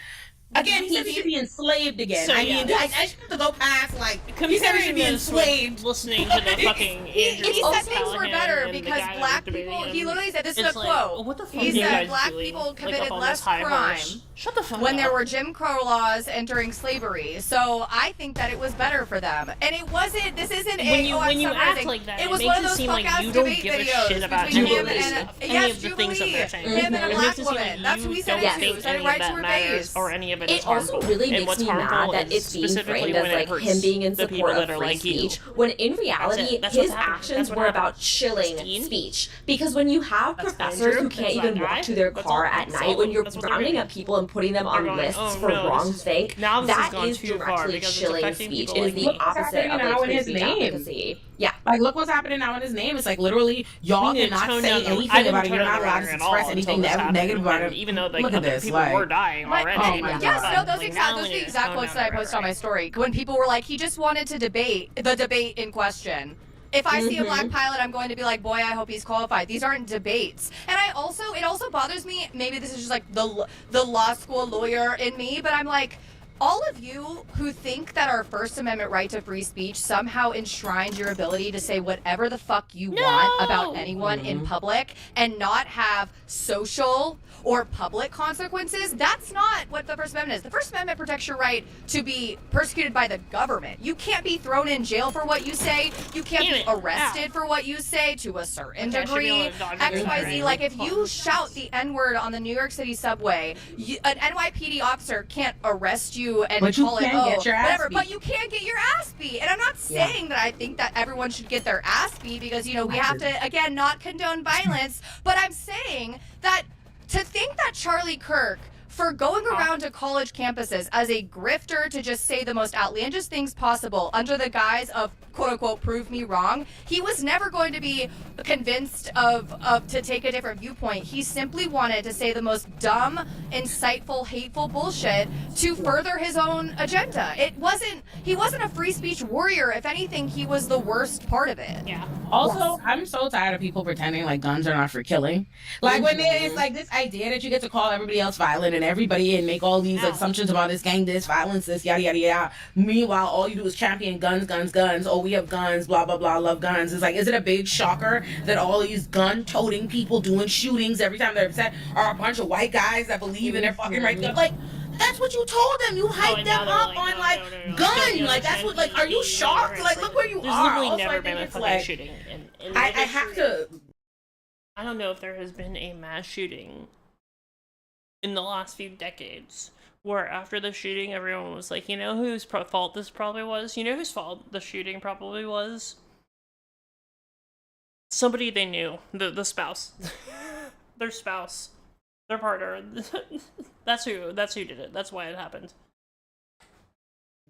S14: Again, he said he should be enslaved again. So, I mean, I shouldn't have to go past, like, he said he should be enslaved.
S5: Listening to the fucking Andrew
S15: he said things were better because black people, he literally said, this is a quote.
S5: What the fuck
S15: he said black
S5: doing?
S15: people
S5: Like,
S15: committed
S5: up on
S15: less
S5: this high
S15: crime
S5: horse. Shut the fuck
S15: when
S5: up.
S15: there were Jim Crow laws and during slavery. So I think that it was better for them. And it wasn't, this isn't
S5: when you act like that,
S15: it
S5: it
S15: was
S5: makes
S15: one of
S5: it
S15: those
S5: seem
S15: fuck
S5: like
S15: ass
S5: you don't
S15: debate
S5: give a
S15: videos
S5: shit about
S15: between him
S5: Jubilee.
S15: and
S5: Any of the things that they're saying.
S15: him and a
S5: It
S15: black
S5: makes it seem
S15: woman.
S5: like
S15: That's
S5: you
S15: who he said
S5: don't
S15: it to.
S5: think
S15: He said it
S5: any
S15: right
S5: of
S15: to
S5: that
S15: her
S5: matters
S15: face.
S5: or any of it is
S16: It also
S5: harmful.
S16: really
S5: And
S16: makes
S5: what's
S16: me mad
S5: harmful
S16: that
S5: is
S16: it's being
S5: specifically
S16: framed as
S5: when it
S16: like
S5: hurts
S16: him being in
S5: the
S16: support
S5: people
S16: of
S5: that are
S16: free
S5: like you.
S16: speech, when in reality
S5: That's
S16: his
S5: what's happening.
S16: actions
S5: That's what
S16: were about
S5: happened.
S16: chilling speech. Because when you have professors who can't even walk to their car at night, when you're rounding up people and putting them on lists for wrongthink, that is directly chilling speech. It is the opposite of like free speech advocacy. Yeah.
S14: Like, look what's happening now in his name. It's like literally y'all cannot say anything about it. You're not allowed to express anything negative about it.
S5: Even though like
S14: look at this,
S5: people
S14: like,
S5: were dying already.
S14: Oh my
S15: Yes,
S14: God.
S15: no, those are the exact quotes that I posted on my story. When people were like, he just wanted to debate the debate in question. If I see a black pilot, I'm going to be like, boy, I hope he's qualified. These aren't debates. And it also bothers me, maybe this is just like the law school lawyer in me, but I'm like, all of you who think that our First Amendment right to free speech somehow enshrines your ability to say whatever the fuck you want about anyone in public and not have social or public consequences, that's not what the First Amendment is. The First Amendment protects your right to be persecuted by the government. You can't be thrown in jail for what you say. You can't be arrested for what you say to a certain degree. XYZ. Like, if you shout the N-word on the New York City subway, an NYPD officer can't arrest you and call it, whatever. But you can't get your ass beat. And I'm not saying that I think that everyone should get their ass beat because, we have to, again, not condone violence. But I'm saying that to think that Charlie Kirk for going around to college campuses as a grifter to just say the most outlandish things possible under the guise of quote unquote prove me wrong. He was never going to be convinced of to take a different viewpoint. He simply wanted to say the most dumb, insightful, hateful bullshit to further his own agenda. He wasn't a free speech warrior. If anything, he was the worst part of it.
S5: Yeah.
S14: Also, I'm so tired of people pretending like guns are not for killing. Like when it's like this idea that you get to call everybody else violent and everybody and make all these assumptions about this gang, this violence, this yada yada yada. Meanwhile, all you do is champion guns, guns, guns. Oh, we have guns, blah blah blah. Love guns. It's like, is it a big shocker that all these gun-toting people doing shootings every time they're upset are a bunch of white guys that believe in their fucking right? Like, that's what you told them. You hyped them up on gun. Like that's what. Like, are you shocked? Like, look where you
S5: There's
S14: are.
S5: literally
S14: Also,
S5: never
S14: I
S5: been a
S14: think it's
S5: fucking
S14: like,
S5: shooting. In
S14: I have to.
S5: I don't know if there has been a mass shooting in the last few decades where after the shooting everyone was like, you know whose fault this probably was? You know whose fault the shooting probably was? Somebody they knew. The spouse. Their spouse. Their partner. That's who did it. That's why it happened.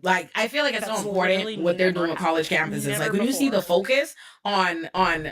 S14: Like, I feel like it's so important what they're doing on college campuses. Like, when you see the focus on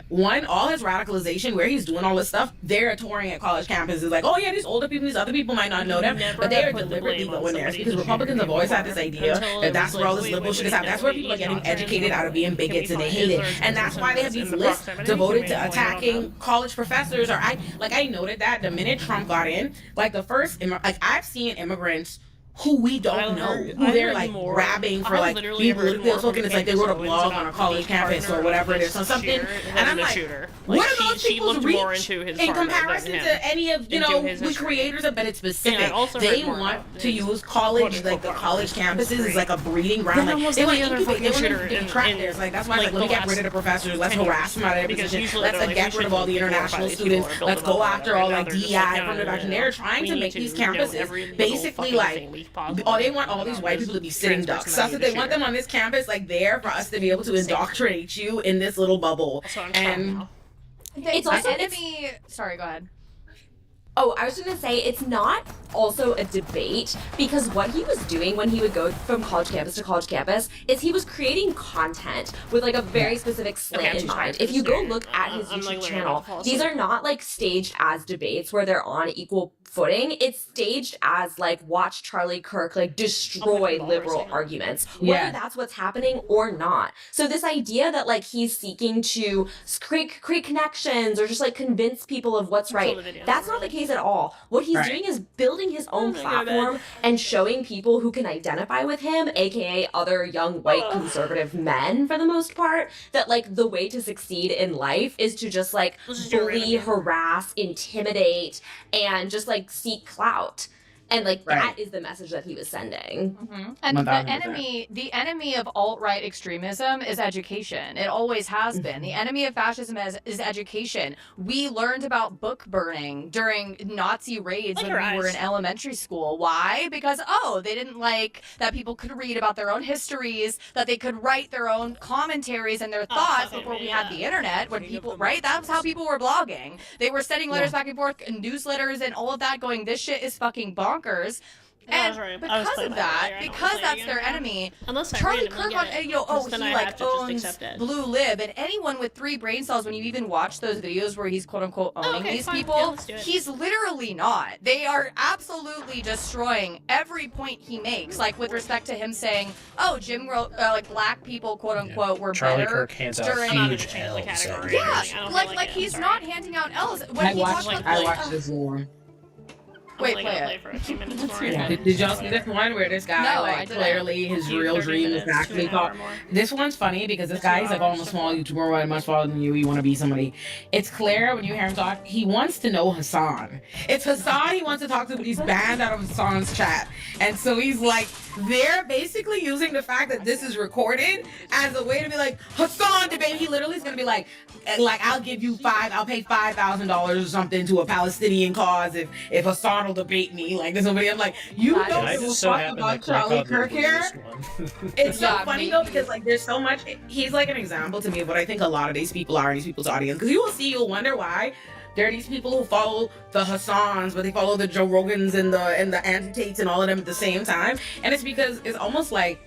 S14: one, all his radicalization, where he's doing all this stuff, they're touring at college campuses. Like, oh yeah, these older people, these other people might not know them, but they are deliberately going there. It's because Republicans have always had this idea that that's where all this liberal shit is happening. That's where people are getting educated out of being bigots and they hate it. And that's why they have these lists devoted to attacking college professors. Or I noted that the minute Trump got in, like the first, like I've seen immigrants who we don't know, who they're like grabbing for like being politically outspoken. It's like they wrote a blog on a college campus or whatever it is, or something. And I'm like, what are those people's reach in comparison to any of, you know, we creators of, but it's specific. They want to use college, like the college campuses is like a breeding ground. Like they want to incubate, they want to track there. Like that's why like, let me get rid of the professors, let's harass them out of every position, let's like get rid of all the international students, let's go after all like DEI from the doctrine. They're trying to make these campuses basically like, oh, they want all these white people to be sitting ducks. So they want them on this campus, like there, for us to be able to indoctrinate you in this little bubble. And
S16: it's also
S15: enemy. Sorry, go ahead.
S16: Oh, I was gonna say, it's not also a debate, because what he was doing when he would go from college campus to college campus is he was creating content with like a very specific slant in mind. If you go look at his YouTube channel, these are not like staged as debates where they're on equal footing. It's staged as like, watch Charlie Kirk like destroy liberal arguments, whether that's what's happening or not. So this idea that like he's seeking to create connections or just like convince people of what's right, that's not the case at all. What he's doing is building his own platform and showing people who can identify with him, aka other young white conservative men for the most part, that like the way to succeed in life is to just like bully, harass, intimidate, and just like seek clout. And like that is the message that he was sending.
S15: And the enemy of alt-right extremism is education. It always has been. The enemy of fascism is education. We learned about book burning during Nazi raids when we were in elementary school. Why? Because they didn't like that people could read about their own histories, that they could write their own commentaries and their thoughts before we had the internet. When people, that was how people were blogging. They were sending letters back and forth, and newsletters and all of that, going, this shit is fucking bonkers. And because of that, because that's their enemy, Charlie Kirk on, he like owns Blue Lib, and anyone with 3 brain cells, when you even watch those videos where he's quote unquote owning these people, he's literally not. They are absolutely destroying every point he makes, like with respect to him saying, Jim Crow, like black people quote unquote were
S21: Charlie
S15: better
S21: Kirk hands out
S15: during
S21: huge L's.
S15: like he's not handing out L's. When
S14: I watched this one.
S15: Wait, play
S5: for a few minutes more.
S14: Did y'all see this one where this guy, clearly his real dream is actually called? This one's funny because this guy, he's like, I'm a small YouTuber, much smaller than you want to be somebody. It's clear when you hear him talk, he wants to know Hassan. It's Hassan he wants to talk to, but he's banned out of Hassan's chat. And so he's like, they're basically using the fact that this is recorded as a way to be like, Hassan debate. He literally is going to be like, I'll give you I'll pay $5,000 or something to a Palestinian cause if Hassan will debate me. Like, there's nobody. I'm like, you don't give a fuck about Charlie Kirk here. It's so funny though, because like there's so much. He's like an example to me of what I think a lot of these people are in these people's audience. Because you'll wonder why There are these people who follow the Hassans, but they follow the Joe Rogans and the Anti-Tates and all of them at the same time. And it's because it's almost like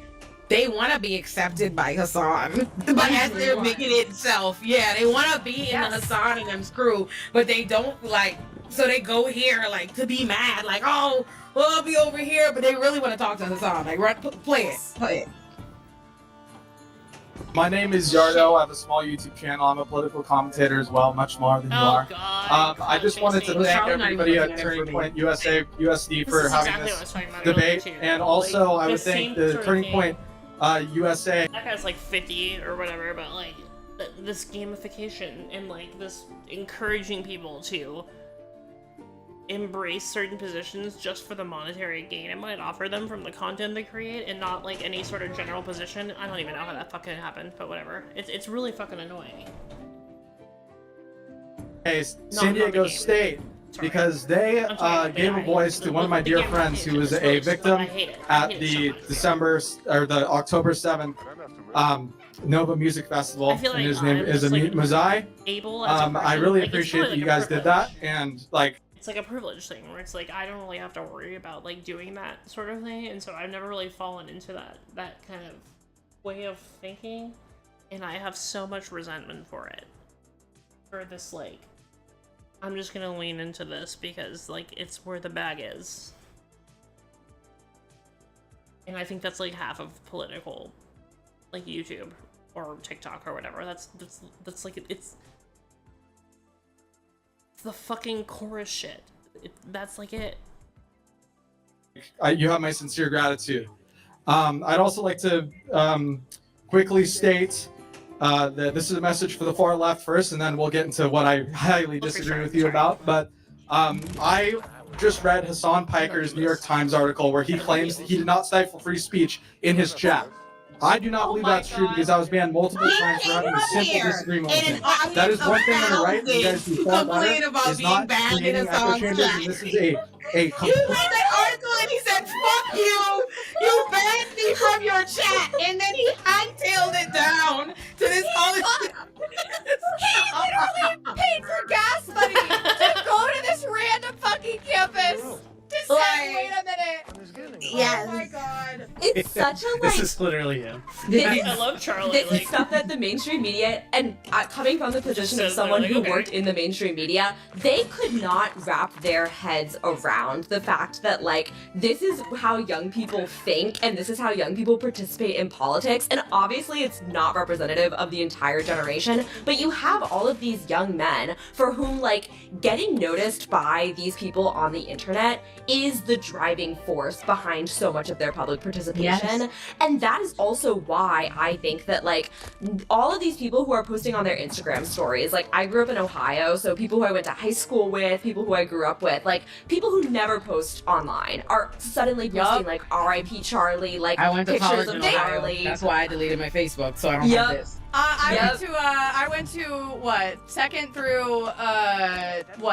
S14: they want to be accepted by Hassan, but as they're making it itself. Yeah, they want to be in the Hassan and them's crew, but they don't like. So they go here like to be mad, like, oh, well, I'll be over here, but they really want to talk to Hassan. Like, play it.
S11: My name is Yardo. I have a small YouTube channel. I'm a political commentator as well, much more than you are. I just wanted to thank everybody at Turning Point USD for having this debate, and also I would thank the Turning Point USA.
S5: That guy's like 50 or whatever, but like this gamification and like this encouraging people to embrace certain positions just for the monetary gain it might offer them from the content they create, and not like any sort of general position. I don't even know how that fucking happened, but whatever. It's really fucking annoying.
S11: Hey, San Diego State, because they gave a voice to one of my dear friends who was a victim at the October 7th Nova Music Festival, and his name is Amit Mazai. I really appreciate that you guys did that, and like.
S5: It's like a privilege thing where it's like I don't really have to worry about like doing that sort of thing, and so I've never really fallen into that kind of way of thinking, and I have so much resentment for it. For this, like, I'm just gonna lean into this because like it's where the bag is, and I think that's like half of political, like YouTube or TikTok or whatever. That's like it's the fucking chorus shit. That's like it.
S11: You have my sincere gratitude. I'd also like to quickly state that this is a message for the far left first, and then we'll get into what I highly disagree with you about. But I just read Hassan Piker's New York Times article where he claims that he did not stifle free speech in his chat. I do not believe that's true because I was banned multiple times for having a simple disagreement with him. That is one thing on the right that you guys do far better, is not creating echo chambers, and this is a
S14: He read that article and he said, fuck you! You banned me from your chat! And then he hightailed it down to this college.
S15: He literally paid for gas money to go to this random fucking campus. Just like, wait a minute.
S14: Yes.
S15: Oh my god.
S16: It's such a like.
S7: This is literally him.
S5: I love Charlie.
S16: This is stuff that the mainstream media, and coming from the position of someone who worked in the mainstream media, they could not wrap their heads around the fact that like this is how young people think and this is how young people participate in politics. And obviously it's not representative of the entire generation, but you have all of these young men for whom like getting noticed by these people on the internet is the driving force behind so much of their public participation. Yes. And that is also why I think that like all of these people who are posting on their Instagram stories, like I grew up in Ohio, so people who I went to high school with, people who I grew up with, like people who never post online are suddenly posting like R.I.P. Charlie, like
S14: I went to
S16: pictures
S14: college
S16: of
S14: in
S16: Charlie.
S14: Ohio. That's why I deleted my Facebook, so I don't have this.
S15: I went to what, second through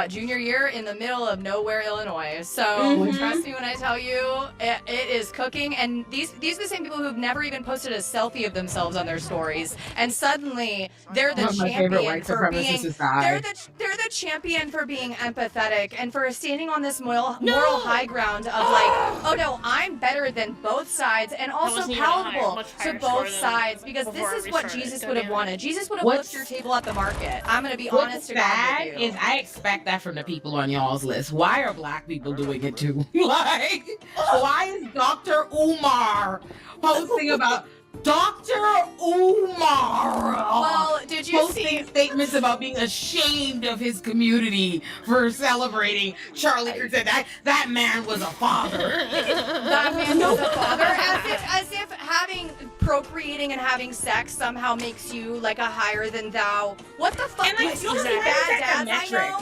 S15: junior year in the middle of nowhere, Illinois. So trust me when I tell you, it is cooking. And these are the same people who've never even posted a selfie of themselves on their stories, and suddenly they're the champion for being they're the champion for being empathetic and for standing on this moral high ground of like, oh no, I'm better than both sides and also palatable to both sides, because this is what Jesus would have wanted. Jesus would have flipped your table at the market. I'm gonna be honest to God with you.
S14: Is I expect that from the people on y'all's list. Why are black people doing it too? Like, why is Dr. Umar posting about Dr. Umar?
S15: Well, did you see
S14: statements about being ashamed of his community for celebrating Charlie Kirk? Said that man was a father.
S15: That man was a father, as if having procreating and having sex somehow makes you like a higher than thou. What the fuck?
S14: And like,
S15: so many bad dads I know.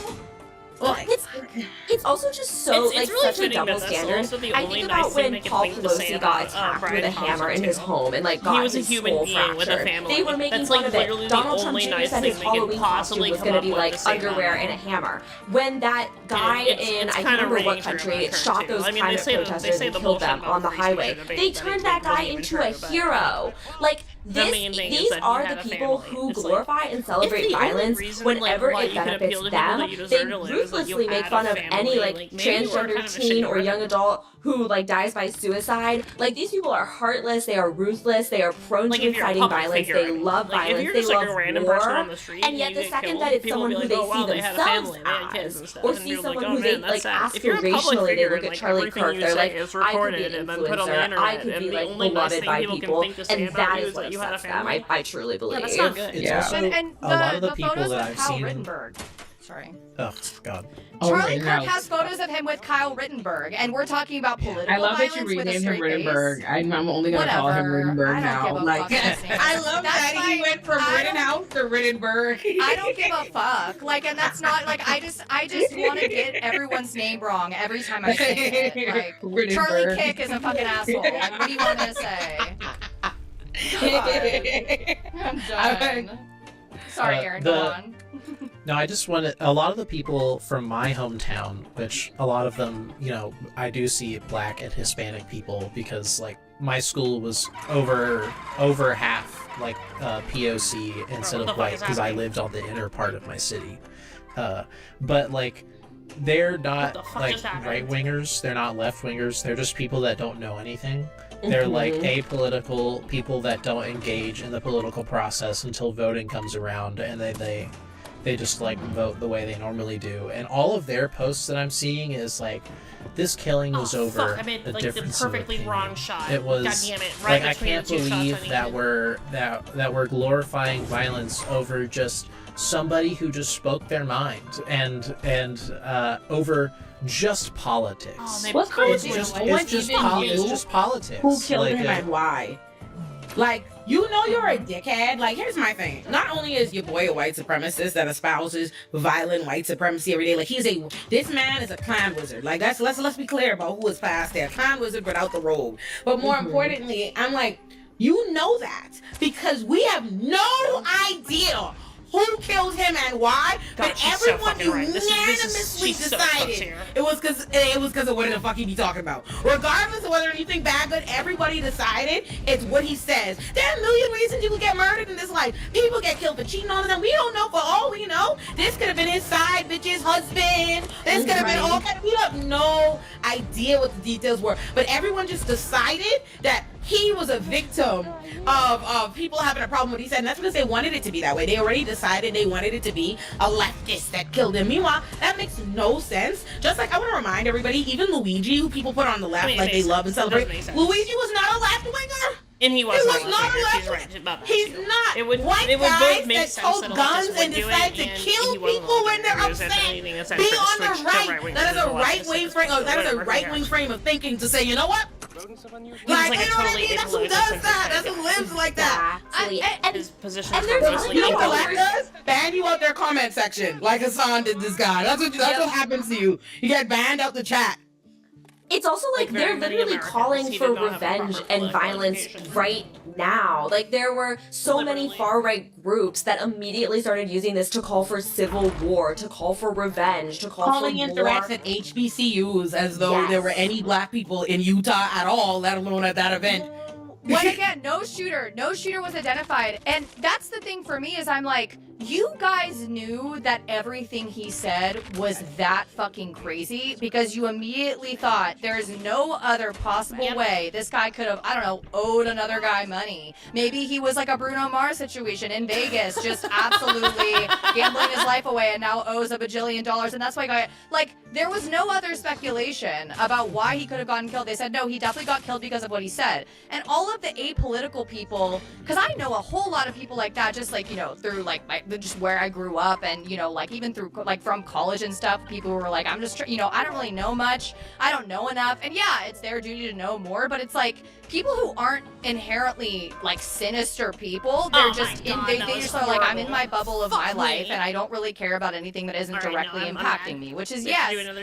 S16: Well, it's also just so
S5: it's
S16: like
S5: really
S16: such a double standard. I think about when Paul Pelosi got attacked with a hammer in his home and like got his skull fractured. They were making fun of it. Donald Trump Jr. said his Halloween costume was going to be like underwear and a hammer. When that guy in I can't remember what country shot those climate protesters and killed them on the highway, they turned that guy into a hero. Like These are the people who glorify and celebrate violence whenever it benefits them. They ruthlessly make fun of any transgender teen or young adult who dies by suicide. These people are heartless. They are ruthless. They are prone to inciting violence. They love violence. They love war. And yet, the second that it's someone who they see themselves as, or see someone who they aspirationally, they look at Charlie Kirk. They're like, I could be an influencer. I could be beloved by people, and that is what upsets them. I truly believe.
S5: Yeah, that's not good.
S17: It's also
S15: And
S17: a lot of the people
S15: photos
S17: that
S15: of
S17: I've
S15: Kyle
S17: seen.
S15: Rittenberg. Sorry.
S17: Oh God.
S15: Charlie Kirk has photos of him with Kyle Rittenberg, and we're talking about political
S14: I love that
S15: violence
S14: you
S15: with a
S14: renamed him
S15: straight
S14: Rittenberg.
S15: face.
S14: I'm only gonna call him Rittenberg now. I love that he went from Rittenhouse to Rittenberg.
S15: I don't give a fuck. And that's not I just want to get everyone's name wrong every time I say it. Charlie Kick is a fucking asshole. What do you want me to say? I'm done. Sorry, Aaron. Go on.
S17: No, I just wanted a lot of the people from my hometown, which a lot of them, I do see Black and Hispanic people because my school was over half POC instead of white because I lived on the inner part of my city. But they're not right wingers, they're not left wingers, they're just people that don't know anything. They're apolitical people that don't engage in the political process until voting comes around, and they just vote the way they normally do. And all of their posts that I'm seeing is this killing was over
S5: I made
S17: a
S5: the
S17: difference
S5: perfectly
S17: of
S5: wrong shot.
S17: It was
S5: God damn it! Right
S17: I
S5: between
S17: can't
S5: the two
S17: believe
S5: shots
S17: that we're glorifying violence over just somebody who just spoke their mind and over just politics.
S14: What's crazy?
S17: It's just politics.
S14: Who killed him and why? You're a dickhead. Here's my thing. Not only is your boy a white supremacist that espouses violent white supremacy every day, this man is a clan wizard. Let's be clear about who is past there. Clan wizard without the robe. But more importantly, I'm you know that because we have no idea who killed him and why, but everyone unanimously decided it was because of what the fuck he be talking about. Regardless of whether anything bad, good, everybody decided it's what he says. There are a million reasons you could get murdered in this life. People get killed for cheating on them. We don't know. For all we know, this could have been his side bitch's husband. This could have been all kind of. We have no idea what the details were, but everyone just decided that he was a victim of people having a problem with what he said, and that's because they wanted it to be that way. They already decided they wanted it to be a leftist that killed him. Meanwhile, that makes no sense. Just I want to remind everybody, even Luigi, who people put on the left they love and celebrate, Luigi was not a left winger.
S5: And he was not a left winger.
S14: He's not.
S5: It would
S14: White
S5: both
S14: guys
S5: make
S14: that
S5: sense
S14: hold guns and decide to kill people when they're upset. Be on the right. That is a right-wing frame. That is a right-wing frame of thinking to say, you know what? You know what I mean? That's who does that. That's who lives like that.
S5: His position
S14: And
S5: is
S14: they're
S5: mostly
S14: you know what left does? Ban you out their comment section, like Hassan did this guy. That's what happens to you. You get banned out the chat.
S16: It's also they're literally calling for revenge and violence right now. There were so many far-right groups that immediately started using this to call for civil war, to call for revenge, to call
S14: calling
S16: for
S14: in
S16: war.
S14: threats at HBCUs as though there were any black people in Utah at all, let alone at that event.
S15: When again, no shooter was identified. And that's the thing for me is I'm you guys knew that everything he said was that fucking crazy because you immediately thought there's no other possible way this guy could have, owed another guy money. Maybe he was like a Bruno Mars situation in Vegas, just absolutely gambling his life away and now owes $1 bajillion. And that's why there was no other speculation about why he could have gotten killed. They said, no, he definitely got killed because of what he said. And all of the apolitical people, because I know a whole lot of people like that, just through just where I grew up and even through from college and stuff, people were I'm just I don't really know much, I don't know enough, and yeah, it's their duty to know more, but it's people who aren't inherently sinister people, they're they just are I'm in my bubble of my life and I don't really care about anything that isn't directly impacting me, which is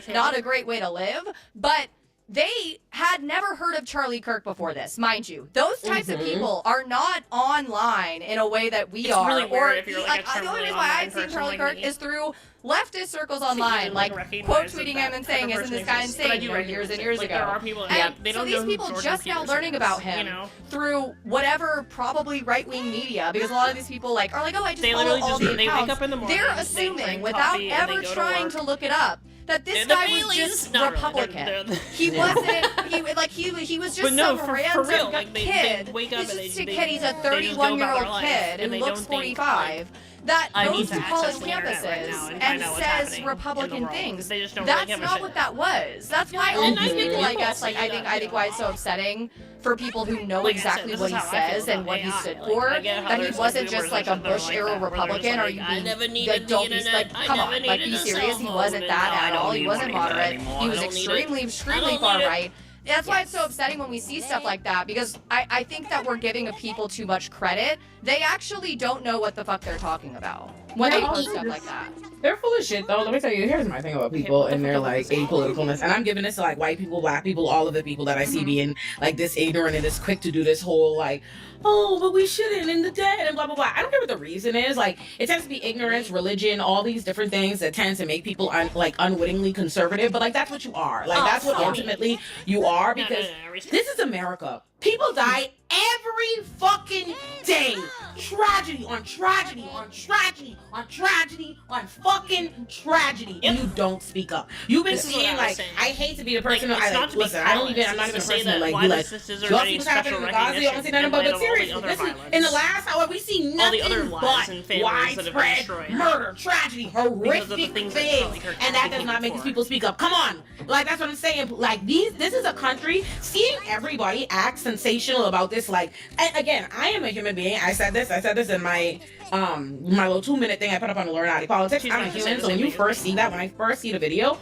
S15: not a great way to live, but they had never heard of Charlie Kirk before this, mind you. Those types of people are not online in a way that we
S5: It's
S15: really
S5: really weird if you're like a
S15: the only reason why I've seen Charlie Kirk is through leftist circles online, like quote tweeting him and saying, "Isn't this guy insane?" Years and years ago.
S5: There are people,
S15: and
S5: they don't
S15: so
S5: know
S15: these
S5: who
S15: people
S5: Jordan
S15: just now
S5: Peterson
S15: learning
S5: is,
S15: about him through whatever probably right wing media, because a lot of these people are like, oh, I just
S5: They
S15: follow
S5: literally
S15: all
S5: just
S15: the
S5: they
S15: accounts.
S5: wake up in the morning,
S15: They're
S5: they
S15: assuming
S5: drink
S15: without
S5: coffee, and they
S15: ever
S5: go to
S15: trying
S5: work.
S15: to look it up that this
S5: The
S15: guy was
S5: Baileys,
S15: just
S5: not really.
S15: Republican. He
S5: Yeah.
S15: wasn't. He was just
S5: But no,
S15: some
S5: for
S15: random
S5: real, like, they
S15: kid.
S5: wake up
S15: He's
S5: and
S15: just
S5: they
S15: a kid. He's a
S5: they just go about their
S15: 31-year-old
S5: life,
S15: kid
S5: and
S15: who
S5: they
S15: looks
S5: don't think,
S15: 45. That
S5: I
S15: goes
S5: need
S15: to
S5: to
S15: college
S5: access the internet right now
S15: campuses
S5: and
S15: and
S5: find out what's happening
S15: says
S5: in
S15: Republican
S5: the world.
S15: things.
S5: They just don't
S15: That's
S5: really give a
S15: not
S5: shit.
S15: what that was. That's why all
S5: and
S15: these
S5: I think
S15: people, I
S5: people
S15: guess, like I think why it's so upsetting for people who know
S5: Like I said,
S15: exactly
S5: this
S15: what
S5: is
S15: he
S5: how I feel
S15: says and
S5: about
S15: what he
S5: AI.
S15: stood
S5: Like,
S15: for.
S5: I get how
S15: That he
S5: there's,
S15: wasn't
S5: like,
S15: just like a
S5: boomers and
S15: Bush
S5: shit
S15: era
S5: like that, where they're
S15: Republican,
S5: just
S15: or
S5: like,
S15: you
S5: I
S15: being
S5: never needed
S15: that don't be
S5: the
S15: like,
S5: internet.
S15: come
S5: I
S15: on,
S5: never
S15: like be
S5: needed a
S15: serious. He
S5: cell
S15: wasn't
S5: phone,
S15: that
S5: and
S15: at
S5: now I
S15: all.
S5: don't
S15: He
S5: need
S15: wasn't
S5: one
S15: moderate.
S5: anymore.
S15: He
S5: I
S15: was
S5: don't need it.
S15: extremely
S5: I don't
S15: far
S5: need it.
S15: right. That's why it's so upsetting when we see stuff like that, because I think that we're giving people too much credit. They actually don't know what the fuck they're talking about when they post stuff like that.
S14: They're full of shit, though. Let me tell you, here's my thing about people and their, like, apoliticalness. And I'm giving this to, like, white people, black people, all of the people that I see being, like, this ignorant and this quick to do this whole, like, oh, but we shouldn't in the dead and blah, blah, blah. I don't care what the reason is. Like, it tends to be ignorance, religion, all these different things that tends to make people, unwittingly conservative. But, like, that's what you are. Like, that's what ultimately you are, because this is America. People die every fucking day. Tragedy on tragedy on tragedy on tragedy on fucking tragedy. And you don't speak up. You've been
S5: This is what
S14: seeing,
S5: I was
S14: like,
S5: saying.
S14: I hate to be the person
S5: Like,
S14: who
S5: it's not to be
S14: listen, I'm not even
S5: callous,
S14: a
S5: it's to say
S14: person to,
S5: that
S14: like,
S5: why
S14: be
S5: the
S14: like,
S5: sisters
S14: y'all
S5: are
S14: see
S5: getting
S14: what's happening
S5: special
S14: in Gaza, y'all don't see nothing
S5: recognition
S14: but seriously,
S5: in light of all the
S14: this
S5: other
S14: is, in the last hour, we see
S5: All the other
S14: nothing
S5: lives
S14: but
S5: and families that have been
S14: widespread
S5: destroyed.
S14: murder, tragedy,
S5: Because of the
S14: horrific
S5: things
S14: things,
S5: that Charlie Kirk
S14: and that does not make these people speak up. Come on, like, that's what I'm saying. Like, this is a country, seeing everybody act sensational about this, like, and again, I am a human being. I said this in my my little 2-minute thing I put up on the Illuminati Politics. I'm a human, so when you first see that, when I first see the video,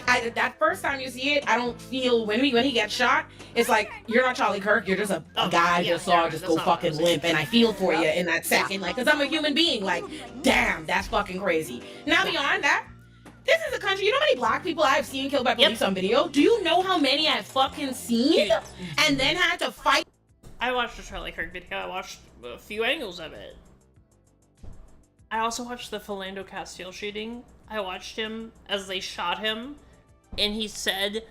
S14: that first time you see it, I don't feel when he gets shot, it's like, you're not Charlie Kirk, you're just a guy I just saw just go fucking limp, and I feel for you in that second, like, because I'm a human being, like, damn, that's fucking crazy. Now beyond that, this is a country, you know how many black people I've seen killed by police on video? Do you know how many I've fucking seen and then had to fight?
S5: I watched the Charlie Kirk video. I watched a few angles of it. I also watched the Philando Castile shooting. I watched him as they shot him, and he said,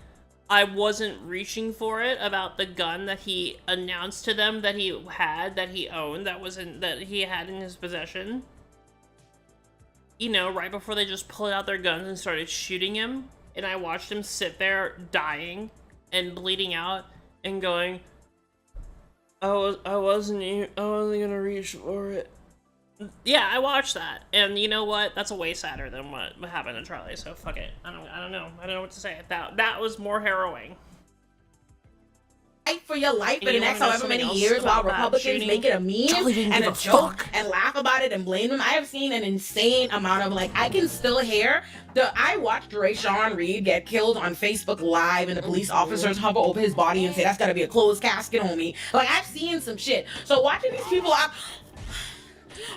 S5: I wasn't reaching for it about the gun that he announced to them that he had, that he owned, that he had in his possession. You know, right before they just pulled out their guns and started shooting him, and I watched him sit there dying and bleeding out and going, I wasn't gonna reach for it. Yeah, I watched that, and you know what? That's way sadder than what happened to Charlie. So fuck it. I don't know. I don't know what to say. That was more harrowing.
S14: Fight for your life for
S5: And
S14: the
S5: you
S14: next
S5: wanna know
S14: however many
S5: something
S14: years
S5: else
S14: while
S5: about that
S14: Republicans
S5: shooting?
S14: make it a
S5: Charlie
S14: meme
S5: didn't
S14: and a
S5: give a
S14: joke
S5: fuck.
S14: and laugh about it and blame him. I have seen an insane amount of, like, I can still hear I watched Sean Reed get killed on Facebook Live and the police officers hover over his body and say, that's gotta be a closed casket, homie. Like, I've seen some shit. So watching these people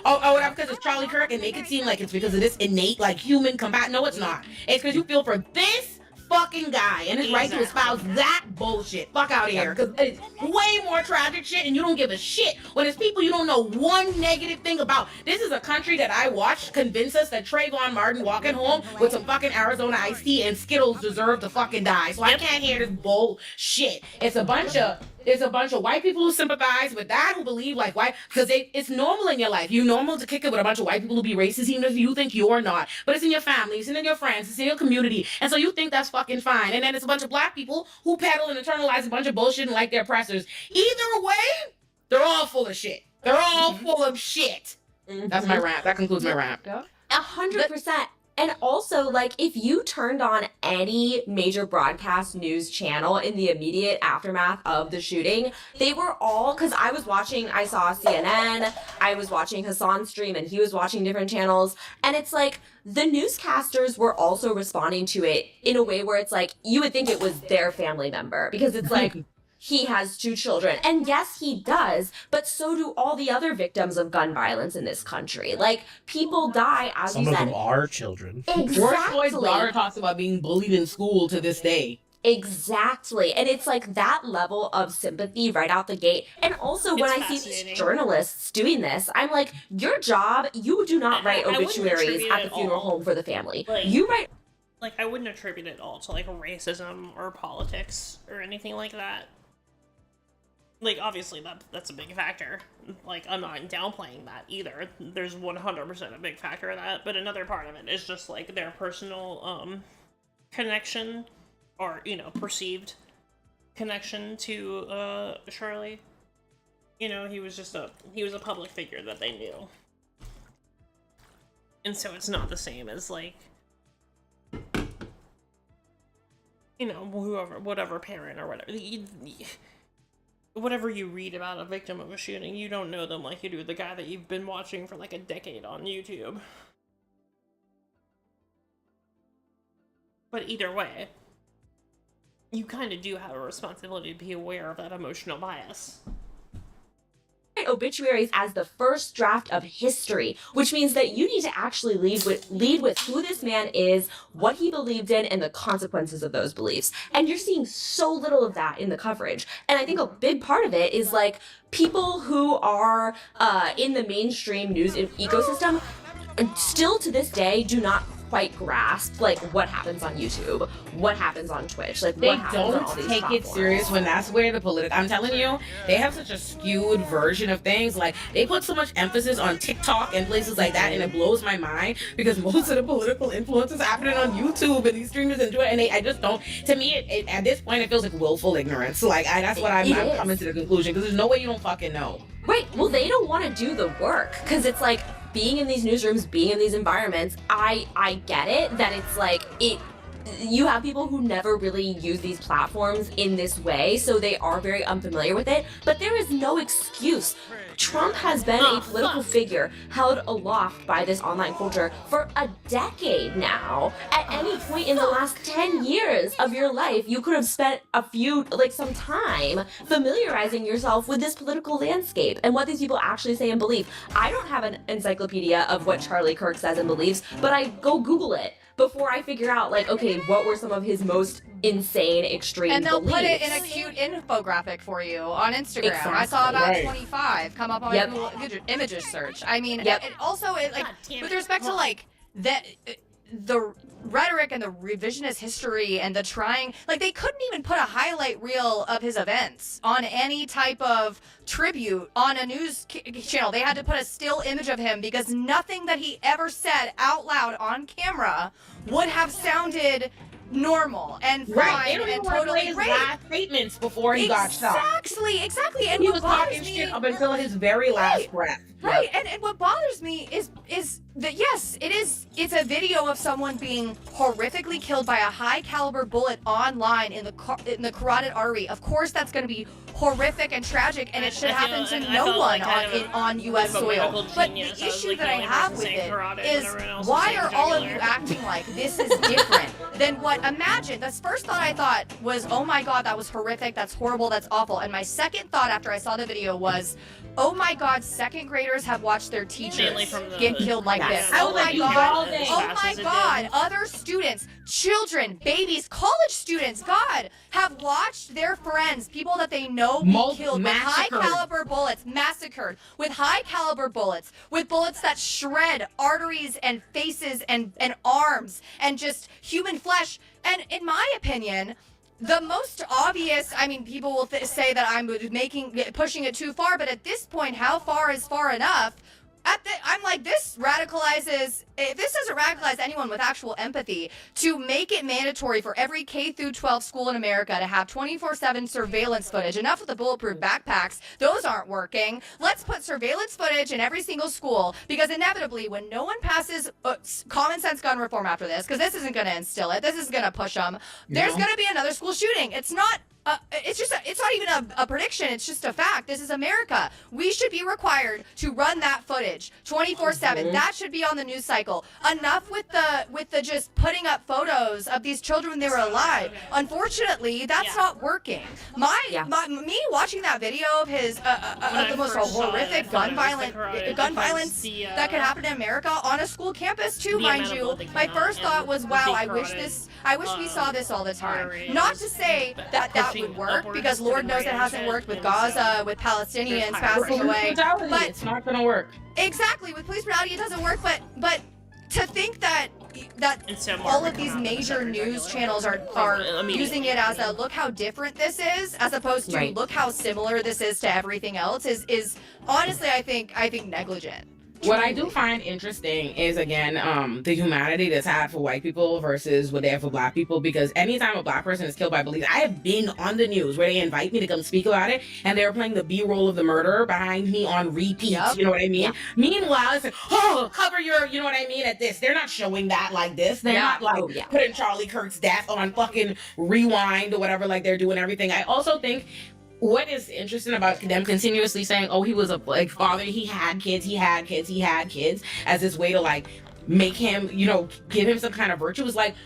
S14: whatever, because it's Charlie Kirk and make it seem like it's because of this innate, like, human combat. No, it's not. It's because you feel for this fucking guy and his right to espouse that bullshit. Fuck out of here. Because it's way more tragic shit and you don't give a shit when it's people you don't know one negative thing about. This is a country that I watched convince us that Trayvon Martin walking home with some fucking Arizona iced tea and Skittles deserve to fucking die. So I can't hear this bullshit. It's a bunch of white people who sympathize with that, who believe like white, because it's normal in your life. You're normal to kick it with a bunch of white people who be racist, even if you think you're not. But it's in your family, it's in your friends, it's in your community. And so you think that's fucking fine. And then it's a bunch of black people who peddle and internalize a bunch of bullshit and like their oppressors. Either way, they're all full of shit. They're all full of shit. That's my rant. That concludes my rant.
S16: 100%. And also, like, if you turned on any major broadcast news channel in the immediate aftermath of the shooting, they were all, because I saw CNN, I was watching Hassan's stream, and he was watching different channels, and it's like, the newscasters were also responding to it in a way where it's like, you would think it was their family member, because it's like, he has 2 children. And yes, he does, but so do all the other victims of gun violence in this country. Like, people die, as
S17: Some
S16: you
S17: of
S16: said.
S17: them are children.
S16: Exactly.
S14: George Floyd's daughter talks about being bullied in school to this day.
S16: Exactly. And it's like that level of sympathy right out the gate. And also when I see these journalists doing this, I'm like, your job, you do not write obituaries at the funeral home for the family. You write
S5: Like, I wouldn't attribute it all to, like, racism or politics or anything like that. Like, obviously, that's a big factor. Like, I'm not downplaying that either. There's 100% a big factor of that. But another part of it is just, like, their personal, connection, or, you know, perceived connection to, Charlie. You know, he was a public figure that they knew. And so it's not the same as, like, you know, whatever parent or whatever you read about a victim of a shooting, you don't know them like you do the guy that you've been watching for like a decade on YouTube. But either way, you kind of do have a responsibility to be aware of that emotional bias.
S16: Obituaries as the first draft of history, which means that you need to actually lead with who this man is, what he believed in, and the consequences of those beliefs. And you're seeing so little of that in the coverage. And I think a big part of it is like people who are in the mainstream news ecosystem still to this day do not quite grasp like what happens on YouTube, what happens on Twitch, like
S14: they
S16: what happens on all
S14: don't
S16: these
S14: take
S16: platforms.
S14: it serious when that's where the political. I'm telling you, they have such a skewed version of things. Like they put so much emphasis on TikTok and places like that, and it blows my mind because most of the political influence is happening on YouTube and these streamers enjoy it, and I just don't. To me, it at this point, it feels like willful ignorance. Like that's what I'm coming to the conclusion because there's no way you don't fucking know.
S16: Right. Well, they don't want to do the work because it's like being in these newsrooms, being in these environments. I get it that it's like you have people who never really use these platforms in this way, so they are very unfamiliar with it, but there is no excuse. Trump has been a political figure held aloft by this online culture for a decade now. At any point in the last 10 years of your life, you could have spent some time familiarizing yourself with this political landscape and what these people actually say and believe. I don't have an encyclopedia of what Charlie Kirk says and believes, but I go Google it before I figure out, like, okay, what were some of his most insane, extreme
S15: And they'll
S16: beliefs.
S15: put it in a cute infographic for you on Instagram.
S16: Exactly.
S15: I saw about
S16: Right.
S15: 25 come up on my Google images search. I mean, it also, with respect to, like, the rhetoric and the revisionist history and the trying, like, they couldn't even put a highlight reel of his events on any type of tribute on a news channel. They had to put a still image of him because nothing that he ever said out loud on camera would have sounded normal and fine
S14: Right, they don't
S15: and
S14: even want to play
S15: totally
S14: his
S15: great.
S14: last statements before he got shot.
S15: Exactly. And
S14: he
S15: what
S14: was
S15: bothers
S14: talking
S15: me,
S14: shit up until his very last breath.
S15: Right, and what bothers me is that yes, it's a video of someone being horrifically killed by a high caliber bullet online in the carotid artery. Of course, that's going to be horrific and tragic, and it should happen to no one on U.S. soil. But the issue that I have with it is why are all of you acting like this is different than what? Imagine the first thought I thought was, oh my God, that was horrific, that's horrible, that's awful. And my second thought after I saw the video was, oh my God, second graders have watched their teachers get killed like this. Oh my God. Oh my God. Other students, children, babies, college students, God, have watched their friends, people that they know be killed with high caliber bullets, massacred with high caliber bullets, with bullets that shred arteries and faces and arms and just human flesh. And in my opinion, the most obvious, I mean, people will say that I'm pushing it too far, but at this point, how far is far enough? I'm like, this radicalizes, if this doesn't radicalize anyone with actual empathy, to make it mandatory for every K through 12 school in America to have 24/7 surveillance footage. Enough with the bulletproof backpacks. Those aren't working. Let's put surveillance footage in every single school, because inevitably, when no one passes common sense gun reform after this, because this isn't going to instill it, this is going to push them, there's going to be another school shooting. It's not it's not even a prediction. It's just a fact. This is America. We should be required to run that footage 24/7. That should be on the news cycle. Enough with the just putting up photos of these children when they were alive. Unfortunately, that's not working. Me watching that video of his of the most horrific gun violence that could happen in America on a school campus too, mind you. My first thought was, wow, I wish we saw this all the time. Not to say that would work, because Lord knows it hasn't worked with Gaza, with Palestinians passing away. But
S14: it's not gonna work.
S15: Exactly, with police brutality it doesn't work. But to think that all of these major news channels are using it as a look how different this is, as opposed to look how similar this is to everything else, is honestly I think negligent.
S14: What I do find interesting is, again, the humanity that's had for white people versus what they have for black people. Because anytime a black person is killed by police, I have been on the news where they invite me to come speak about it, and they're playing the B-roll of the murderer behind me on repeat. Yep. You know what I mean? Yep. Meanwhile, it's like, oh, cover your, you know what I mean, at this. They're not showing that like this. They're not like putting Charlie Kirk's death on fucking rewind or whatever, like they're doing everything. I also think what is interesting about them continuously saying, oh, he was a father, he had kids, as this way to like make him, you know, give him some kind of virtue, is like,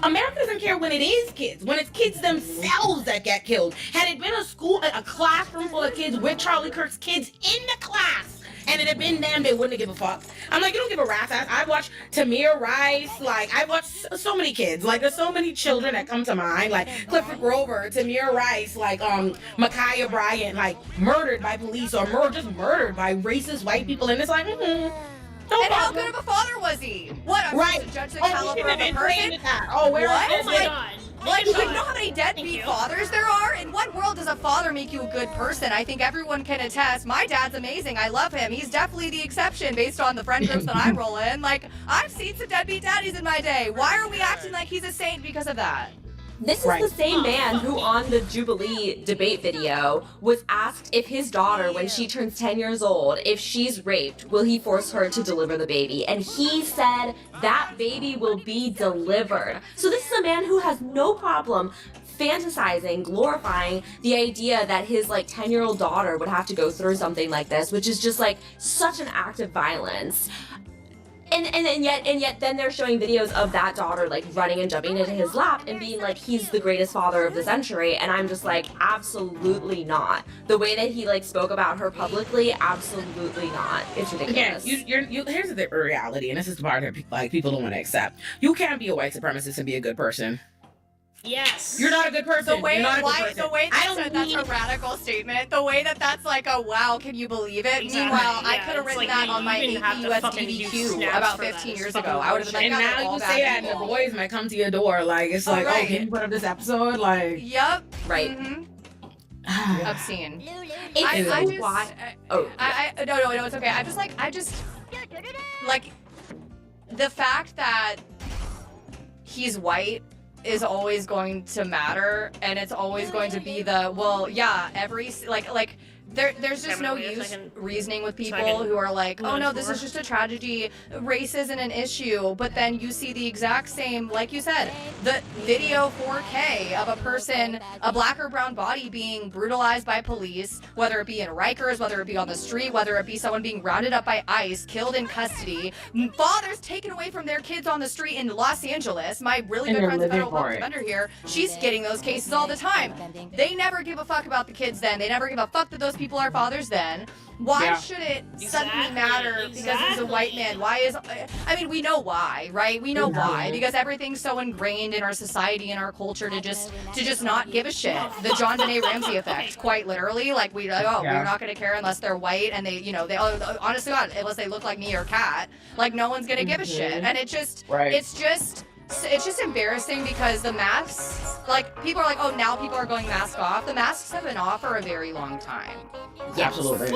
S14: America doesn't care when it is kids, when it's kids themselves that get killed. Had it been a classroom full of kids with Charlie Kirk's kids in the class, and it had been them, they wouldn't give a fuck. I'm like, you don't give a rat's ass. I watch Tamir Rice, like, I watch so many kids. Like, there's so many children that come to mind, like Clifford Grover, Tamir Rice, like, Micaiah Bryant, like, murdered by police or just murdered by racist white people. And it's like,
S15: And how good of a father was he? What, I'm supposed to judge the caliber of a person?
S14: Oh, where
S15: what?
S14: is
S15: my
S14: God.
S15: Like, you know how many deadbeat fathers there are? In what world does a father make you a good person? I think everyone can attest. My dad's amazing. I love him. He's definitely the exception based on the friend groups that I roll in. Like, I've seen some deadbeat daddies in my day. Why are we acting like he's a saint because of that?
S16: This is the same man who on the Jubilee debate video was asked if his daughter, when she turns 10 years old, if she's raped, will he force her to deliver the baby? And he said that baby will be delivered. So this is a man who has no problem fantasizing, glorifying the idea that his like 10-year-old daughter would have to go through something like this, which is just like such an act of violence. And yet then they're showing videos of that daughter like running and jumping into his lap and being like, he's the greatest father of the century. And I'm just like, absolutely not. The way that he like spoke about her publicly, absolutely not. It's ridiculous.
S14: Yeah, here's the reality, and this is the part that like people don't want to accept. You can't be a white supremacist and be a good person.
S5: Yes.
S14: You're not a good person.
S15: The way that's
S14: that's
S15: a radical statement. The way that's like a wow, can you believe it?
S5: Exactly.
S15: Meanwhile, I
S5: Yeah,
S15: could have
S5: it's
S15: written
S5: like
S15: that on my
S5: you
S15: AP US DBQ about 15 years ago. I would have been like,
S14: and now you say that, and the boys might come to your door. Like, it's like, oh, can you put up this episode? Like,
S15: yep.
S16: Right.
S15: Mm-hmm. Obscene.
S16: No,
S15: it's okay. I just like the fact that he's white is always going to matter, and it's always going to be the there's just no use reasoning with people who are like, oh no, this is just a tragedy, race isn't an issue, but then you see the exact same, like you said, the video 4K of a person, a black or brown body being brutalized by police, whether it be in Rikers, whether it be on the street, whether it be someone being rounded up by ICE, killed in custody, fathers taken away from their kids on the street in Los Angeles. My really good friend's a federal public defender here. She's getting those cases all the time. They never give a fuck about the kids then. They never give a fuck that those people are fathers then. Why should it suddenly matter because he's a white man? Why is, I mean, we know why, right? We know why, because everything's so ingrained in our society and our culture to just not give a shit. The John Benet Ramsey effect, quite literally. Like we're not gonna care unless they're white and they honestly God, unless they look like me or Kat, like no one's gonna give a shit. And it's just embarrassing because the masks, like people are like, oh, now people are going mask off. The masks have been off for a very long time.
S14: Yes. Absolutely.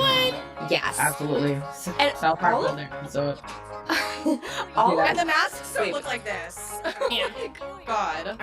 S16: Yes.
S14: Absolutely.
S16: And
S14: South Park on there. So
S15: and the masks don't look like this.
S5: Yeah.
S15: God.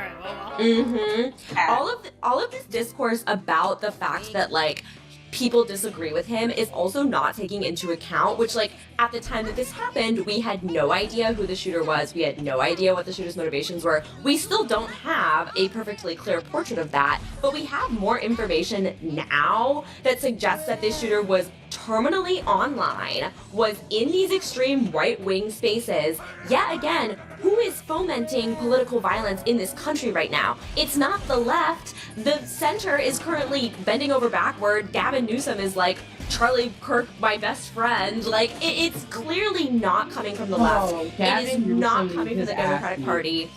S16: All of this discourse about the fact that like people disagree with him is also not taking into account, which, like, at the time that this happened, we had no idea who the shooter was. We had no idea what the shooter's motivations were. We still don't have a perfectly clear portrait of that, but we have more information now that suggests that this shooter was terminally online, was in these extreme right-wing spaces. Yet again, who is fomenting political violence in this country right now? It's not the left. The center is currently bending over backward. Gavin Newsom is like, Charlie Kirk, my best friend. Like, it's clearly not coming from the left. It is not coming from the Democratic Party.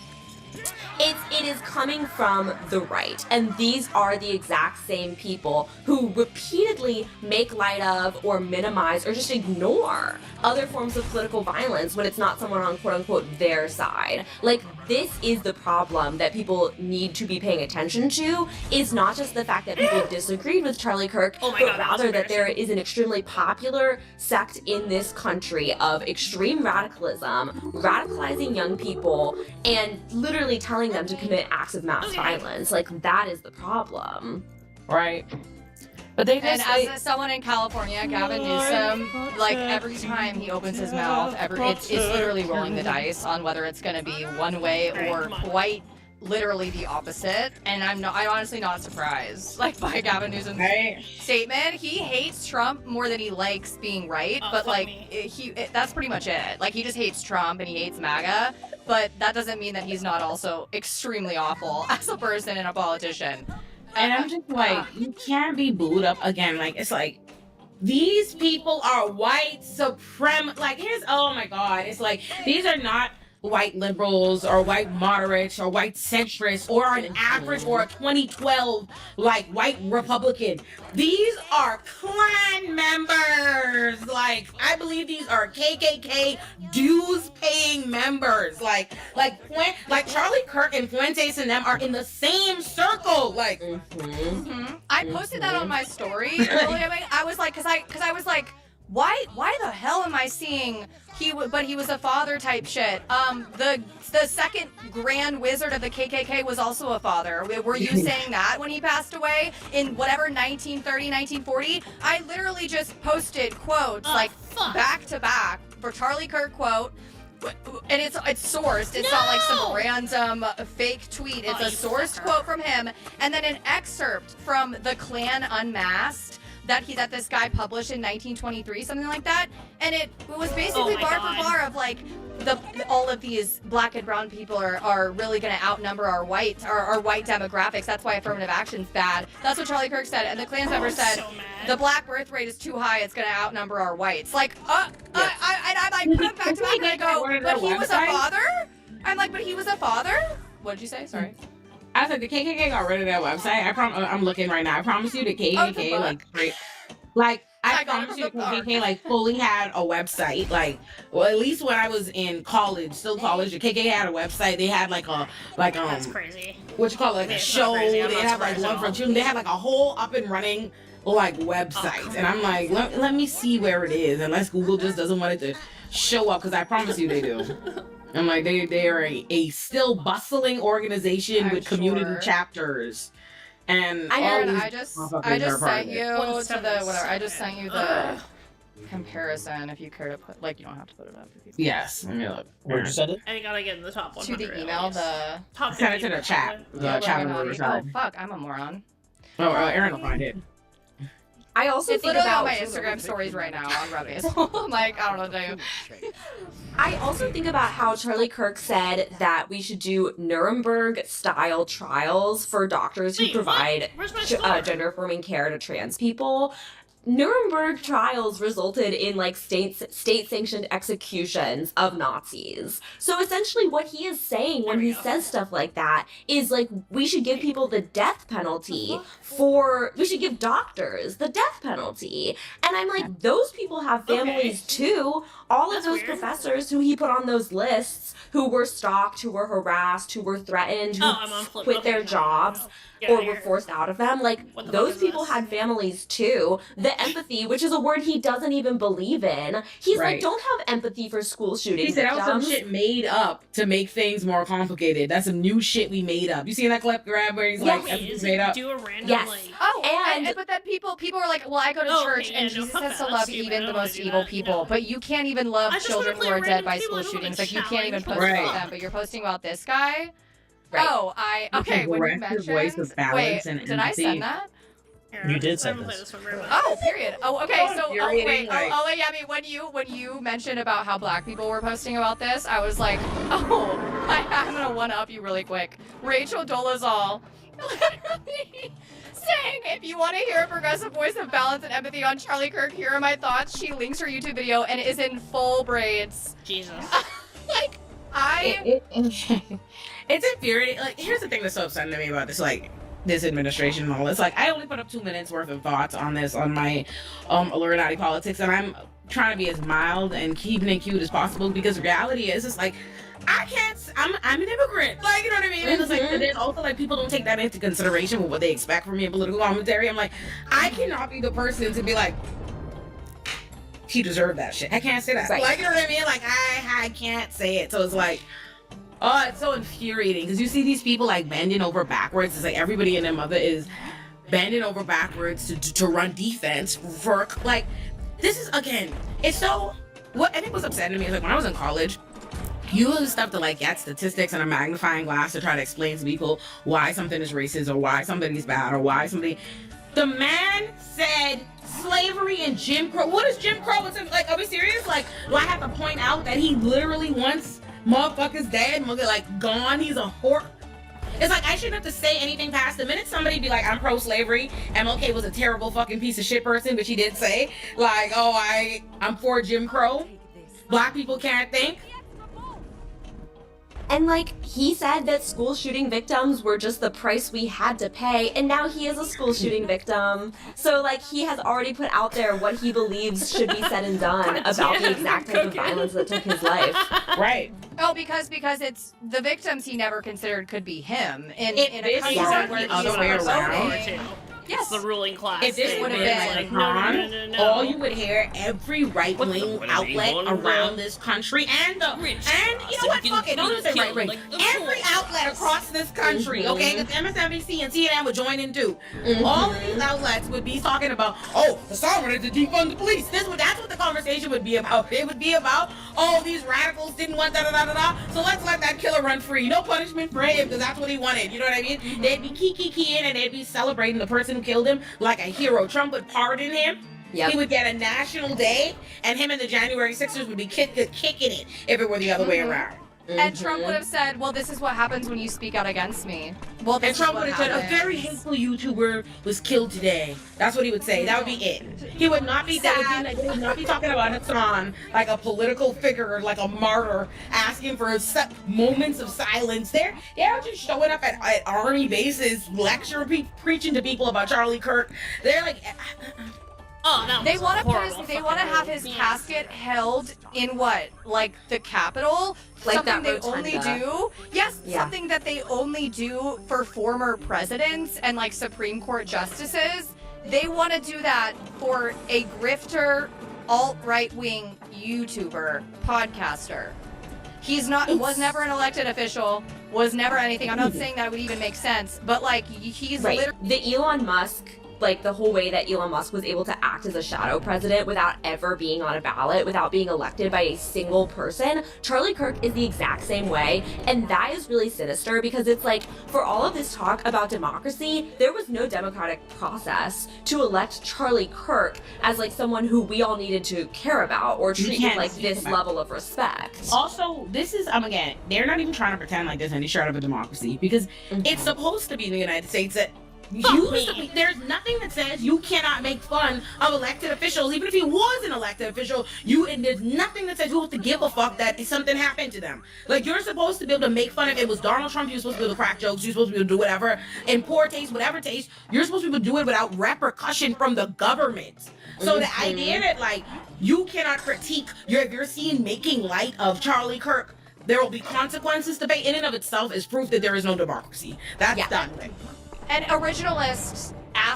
S16: It is coming from the right, and these are the exact same people who repeatedly make light of or minimize or just ignore other forms of political violence when it's not someone on quote-unquote their side. Like, this is the problem that people need to be paying attention to, is not just the fact that people disagreed with Charlie Kirk, but rather that there is an extremely popular sect in this country of extreme radicalism, radicalizing young people, and literally telling them to commit acts of mass violence. Like, that is the problem.
S14: Right.
S15: But they just, and as someone in California, Gavin Newsom, like every time he opens his mouth, it's literally rolling the dice on whether it's going to be one way or quite literally the opposite. And I'm honestly not surprised, like, by Gavin Newsom's statement. He hates Trump more than he likes being right, but like that's pretty much it. Like, he just hates Trump and he hates MAGA, but that doesn't mean that he's not also extremely awful as a person and a politician.
S14: And I'm just like, you can't be booed up again. Like, it's like, these people are white supremacists. Like, oh my God. It's like, these are not white liberals or white moderates or white centrists or an average or a 2012 like white Republican. These are Klan members. Like, I believe these are KKK dues paying members. Like Charlie Kirk and Fuentes and them are in the same circle. Like,
S15: I posted that on my story earlier. I was like, cause I was like, why the hell am I seeing but he was a father type shit. The second Grand Wizard of the KKK was also a father. Were you saying that when he passed away in whatever 1930, 1940? I literally just posted quotes back to back for Charlie Kirk quote. And it's sourced. It's not like some random fake tweet. It's a sourced quote from him, and then an excerpt from the Klan Unmasked that this guy published in 1923, something like that. And it was basically bar for bar of like all of these black and brown people are really going to outnumber our white demographics. That's why affirmative action's bad. That's what Charlie Kirk said, and the Klan member said the black birth rate is too high. It's going to outnumber our whites. Like, I put it back to back and I go, but he was a father. I'm like, but he was a father. What did you say? Sorry.
S14: I said the KKK got rid of their website. I'm looking right now. I promise you the KKK I promise you the KKK fully had a website. Like, well, at least when I was in college, the KKK had a website. They had that's
S5: crazy.
S14: What you call it, like a show. They had like one for children. They had like a whole up and running like website. And I'm like, let me see where it is, unless Google just doesn't want it to show up, because I promise you they do. I'm like, they are a still bustling organization with community chapters. And
S15: I just sent you the comparison, if you care to put, like, you don't have to put it up.
S14: Yes. Let me look.
S11: Where'd you send it?
S5: I gotta get in the top 100.
S15: To the email, the
S5: top.
S14: Send it to the chat. The chat room.
S15: Oh fuck, I'm a moron.
S14: Oh, Aaron will find it.
S16: I also
S15: it's
S16: think
S15: literally
S16: about
S15: on my Instagram stories right now on Reddit. So I'm like, I don't know what to do.
S16: I also think about how Charlie Kirk said that we should do Nuremberg-style trials for doctors who provide gender-affirming care to trans people. Nuremberg trials resulted in like state-sanctioned executions of Nazis. So essentially what he is saying when he says stuff like that is like, we should give people the death penalty we should give doctors the death penalty. And I'm like, those people have families too. All of those professors who he put on those lists, who were stalked, who were harassed, who were threatened, who quit their jobs or were forced out of them, like, those people had families too. The to empathy, which is a word he doesn't even believe in. He's
S14: Right.
S16: like, don't have empathy for school shooting
S14: He said that was some
S16: victims.
S14: shit made up to make things more complicated. That's some new shit we made up. You seen that clip grab where he's like, everything's made up?
S5: Do a random
S16: Yes.
S5: like.
S15: But then people were like, well, I go to church and Jesus says to love even the most evil people, but you can't even love
S5: I just
S15: children
S5: wanna
S15: who
S5: play
S15: are dead
S5: random
S15: by
S5: people.
S15: school
S5: I don't wanna
S15: shootings. Like you can't even post
S14: challenge.
S15: about
S14: Right.
S15: them, but you're posting about this guy.
S16: Right.
S15: Oh, okay. When you
S14: Aggressive voice
S15: mentioned,
S14: of balance
S15: wait,
S14: and
S15: did I
S14: empathy.
S15: send that?
S6: You did
S5: I
S6: send
S5: haven't played
S6: this.
S5: this one very much.
S15: Oh, period. Oh, okay.
S14: So
S15: So,
S14: infuriating, like-
S15: yeah. I mean, when you mentioned about how black people were posting about this, I was like, oh, I'm gonna one up you really quick. Rachel Dolezal, literally saying, if you want to hear a progressive voice of balance and empathy on Charlie Kirk, here are my thoughts. She links her YouTube video and is in full braids.
S5: Jesus.
S15: Like,
S14: It's infuriating. Like, here's the thing that's so upsetting to me about this, like, this administration and all this. Like, I only put up 2 minutes worth of thoughts on this on my Illuminati politics, and I'm trying to be as mild and keeping it cute as possible because reality is, it's like, I can't. I'm an immigrant. Like, you know what I mean? And it's like, but then also like people don't take that into consideration with what they expect from me in political commentary. I'm like, I cannot be the person to be like, he deserved that shit. I can't say that.
S16: Right.
S14: Like, you know what I mean? Like, I can't say it. So it's like, oh, it's so infuriating because you see these people like bending over backwards. It's like everybody and their mother is bending over backwards to run defense for like. This is again. It's so. What I think was upsetting to me is like when I was in college. You use stuff to like get statistics and a magnifying glass to try to explain to people why something is racist or why somebody's bad or why somebody. The man said slavery and Jim Crow. What is Jim Crow? It's like, are we serious? Like, do I have to point out that he literally wants motherfuckers dead, like gone? He's a whore. It's like I shouldn't have to say anything past the minute somebody be like, I'm pro-slavery. MLK was a terrible fucking piece of shit person, which he did say. Like, oh, I'm for Jim Crow. Black people can't think.
S16: And like, he said that school shooting victims were just the price we had to pay, and now he is a school shooting victim. So like, he has already put out there what he believes should be said and done about the exact type of violence that took his life.
S14: Right.
S15: Oh, because it's the victims he never considered could be him in
S14: If
S15: a
S14: this
S15: country
S14: was
S15: where
S14: the other way around.
S15: Yes,
S5: the ruling class.
S14: If this would have been
S5: like,
S14: no, all you would hear every right-wing outlet around this country and you know what? Fuck it, don't even say right-wing. Every outlet across this country, okay? Because MSNBC and CNN would join in too. All of these outlets would be talking about, oh, the sovereign to defund the police. That's what the conversation would be about. It would be about, oh, these radicals didn't want da-da-da-da-da, so let's let that killer run free. No punishment for him because that's what he wanted. You know what I mean? They'd be keying and they'd be celebrating the person who killed him like a hero. Trump would pardon him.
S16: Yep.
S14: He would get a national day, and him and the January 6ers would be kicking it if it were the other way around.
S15: And Trump would have said, well, this is what happens when you speak out against me. Well,
S14: And Trump would have said, a very hateful YouTuber was killed today. That's what he would say. That would be it. He would not be that. He would not be talking about Hassan like a political figure, like a martyr, asking for moments of silence. They're just showing up at army bases, preaching to people about Charlie Kirk. They're like,
S5: oh, that was
S15: they want
S5: horrible.
S15: They want to have his casket held in what, like the Capitol?
S16: Like
S15: something
S16: that
S15: they only
S16: rotunda.
S15: do. Yes,
S16: Yeah.
S15: something that they only do for former presidents and like Supreme Court justices. They want to do that for a grifter, alt-right wing YouTuber, podcaster. Was never an elected official, was never anything. I'm not saying that would even make sense, but like he's
S16: Right.
S15: literally
S16: The Elon Musk, like the whole way that Elon Musk was able to act as a shadow president without ever being on a ballot, without being elected by a single person, Charlie Kirk is the exact same way. And that is really sinister because it's like, for all of this talk about democracy, there was no democratic process to elect Charlie Kirk as like someone who we all needed to care about or treat with like this level of respect.
S14: Also, this is, again, they're not even trying to pretend like there's any shred of a democracy because it's supposed to be the United States that there's nothing that says you cannot make fun of elected officials. Even if he was an elected official, there's nothing that says you have to give a fuck that something happened to them. Like, you're supposed to be able to make fun of, it was Donald Trump, you're supposed to be able to crack jokes, you're supposed to be able to do whatever, in poor taste, whatever taste, you're supposed to be able to do it without repercussion from the government. So the idea that, like, you cannot critique, if you're seen making light of Charlie Kirk, there will be consequences to pay, in and of itself is proof that there is no democracy. That's done with.
S15: And originalists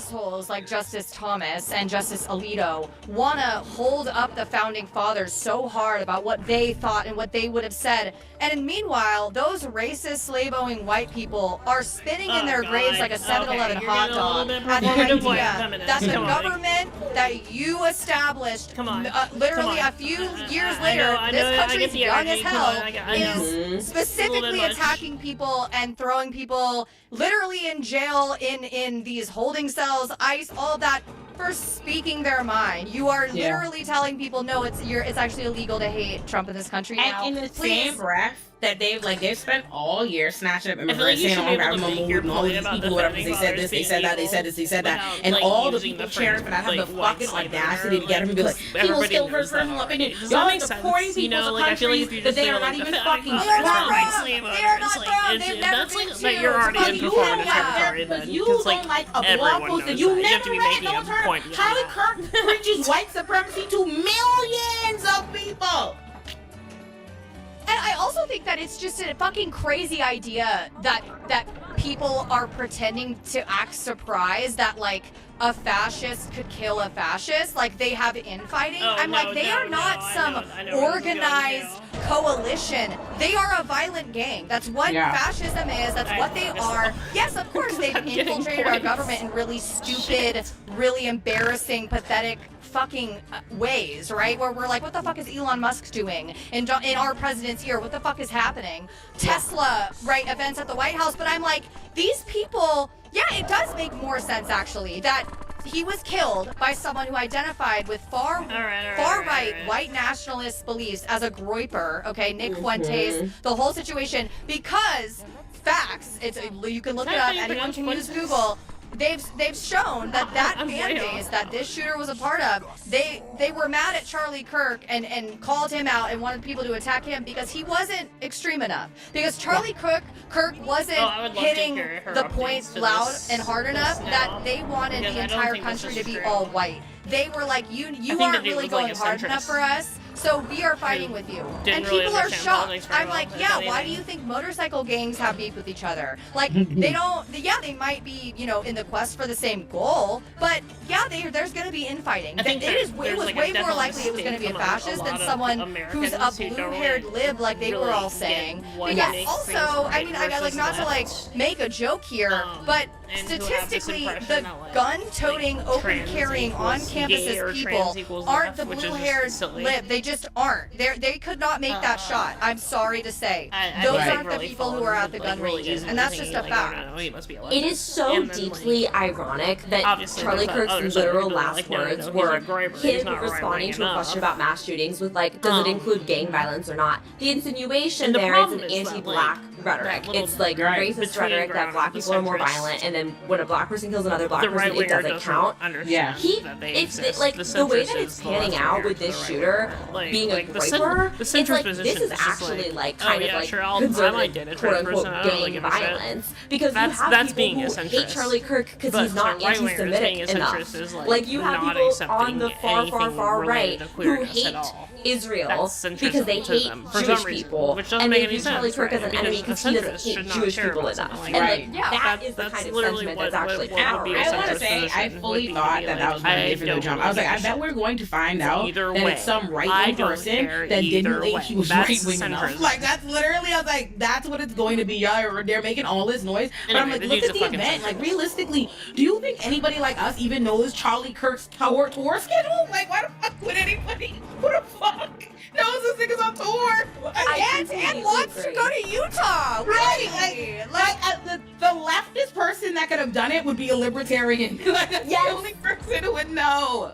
S15: assholes like Justice Thomas and Justice Alito want to hold up the founding fathers so hard about what they thought and what they would have said. And meanwhile, those racist, slave-owning white people are spinning in their graves like a 7-Eleven hot dog at the idea that the government that you established literally a few years later, this country's young as hell, is specifically attacking people and throwing people literally in jail, in these holding cells, ICE, all that, for speaking their mind. You are literally telling people, no, it's actually illegal to hate Trump in this country now.
S14: And in the same breath that they've spent all year snatching up immigrants, saying all these people, whatever, they said this, they said that, they said this, they said that, and all the people cheering for that have the fucking audacity to get him and be like, he will still first personal opinion. Y'all are supporting people to countries that they are not even fucking from.
S15: They are not from. They've never been to.
S5: You're already in performative territory then.
S14: You don't like a blog post that you never read. Don't turn. Charlie Kirk preaches white supremacy to millions of people.
S15: And I also think that it's just a fucking crazy idea that people are pretending to act surprised that, like, a fascist could kill a fascist. Like, they have infighting. They are not some organized coalition. They are a violent gang. That's what fascism is. That's what they are. Yes, of course, they've infiltrated our government in really stupid, really embarrassing, pathetic fucking ways, right? Where we're like, what the fuck is Elon Musk doing in our president's ear? What the fuck is happening? Tesla, right? Events at the White House. But I'm like, these people, it does make more sense actually that he was killed by someone who identified with far right white nationalist beliefs as a groyper, okay? Nick Fuentes, the whole situation, because facts, you can look it up, anyone can use Google. They've shown that fan base that this shooter was a part of, they were mad at Charlie Kirk and called him out and wanted people to attack him because he wasn't extreme enough. Because Charlie Kirk wasn't hitting the points loud and hard enough that they wanted the entire country to be all white. They were like, you aren't really going hard enough for us, so we are fighting with you. And people are shocked. I'm like, why do you think motorcycle gangs have beef with each other? Like, they don't, they might be, in the quest for the same goal, but there's going to be infighting. It was way more likely it was going to be a fascist than someone who's a blue-haired lib, like they were all saying. Because also, I like, not to like make a joke here, but statistically, the gun-toting, open-carrying, on-campuses people aren't the blue-haired lib. They just aren't. They could not make that shot. I'm sorry to say. Those aren't the people who are at the gun ranges, and that's just a fact.
S16: It is so deeply ironic that Charlie Kirk's literal last words were him responding to a question about mass shootings with, like, does it include gang violence or not? The insinuation there is an anti-black rhetoric. It's like racist rhetoric that black people are more violent, and then when a black person kills another black person, it doesn't count. It's like the way that it's panning out with this shooter being a groyper, it's like this is actually like kind of like conservative quote-unquote gang violence, because you have people who hate Charlie Kirk because he's not anti-Semitic enough. Like, you have people on the far right who hate Israel because they hate Jewish people, and they view Charlie Kirk as an enemy because he doesn't hate Jewish people enough. And like, that is the kind of sentiment that's actually powerful.
S14: I want to say, I fully thought that was going to be for the jump. I was like, I bet we're going to find out that it's some right-wing person that didn't think he was right-wing enough. Like, that's literally, I was like, that's what it's going to be. They're making all this noise. But I'm like, look at the event. Like, realistically, do you think anybody like us even knows Charlie Kirk's tour schedule? Like, why the fuck would anybody? Who the fuck knows this nigga's on tour?
S15: And wants to go to Utah.
S14: Right. The leftist person that could have done it would be a libertarian. Like, that's the only person who would know.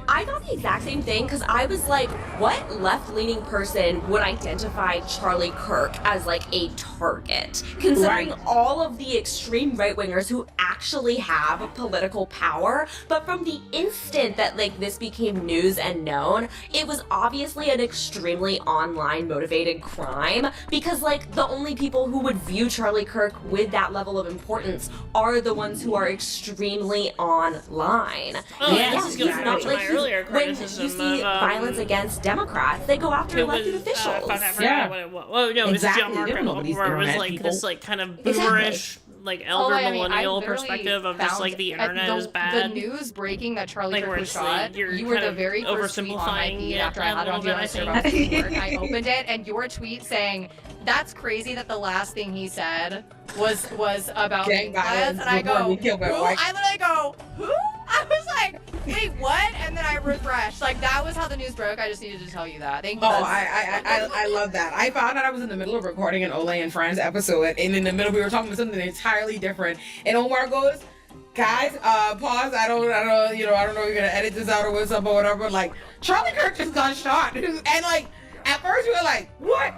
S16: I thought the exact same thing, because I was like, what left-leaning person would identify Charlie Kirk as like a target, considering all of the extreme right-wingers who actually have political power? But from the instant that like this became news and known, it was obviously an extremely online motivated crime, because like the only people who would view Charlie Kirk with that level of importance are the ones who are extremely online. He's not like when you see violence against Democrats, they go after elected officials.
S5: Well, no, exactly. It's John Mark, where it was like this, like kind of boomerish like elder
S15: I
S5: millennial
S15: literally
S5: perspective of just
S15: found
S5: like the internet
S15: the,
S5: is bad.
S15: The news breaking that Charlie
S5: Like,
S15: Kirk
S5: where
S15: was
S5: it's like
S15: shot.
S5: you're
S15: You were
S5: kind
S15: the
S5: of
S15: very first tweet on my
S5: oversimplifying
S15: feed
S5: it
S15: after I
S5: a
S15: had it on
S5: little bit,
S15: Do
S5: I
S15: Not Disturb
S5: think.
S15: on Discord. I opened it, and your tweet saying, "That's crazy that the last thing he said was about
S14: Gang violence
S15: and I
S14: before
S15: go,
S14: we kill my
S15: who?
S14: wife.
S15: I literally go, who? I was like, wait, what? And then I refreshed. Like, that was how the news broke. I just needed to tell you that. Thank you.
S14: Oh, I love that. I found out I was in the middle of recording an Ole and Friends episode, and in the middle we were talking about something entirely different. And Omar goes, "Guys, pause. I don't know if you're gonna edit this out or what's up or whatever. Like, Charlie Kirk just got shot." And like, at first we were like, "What?"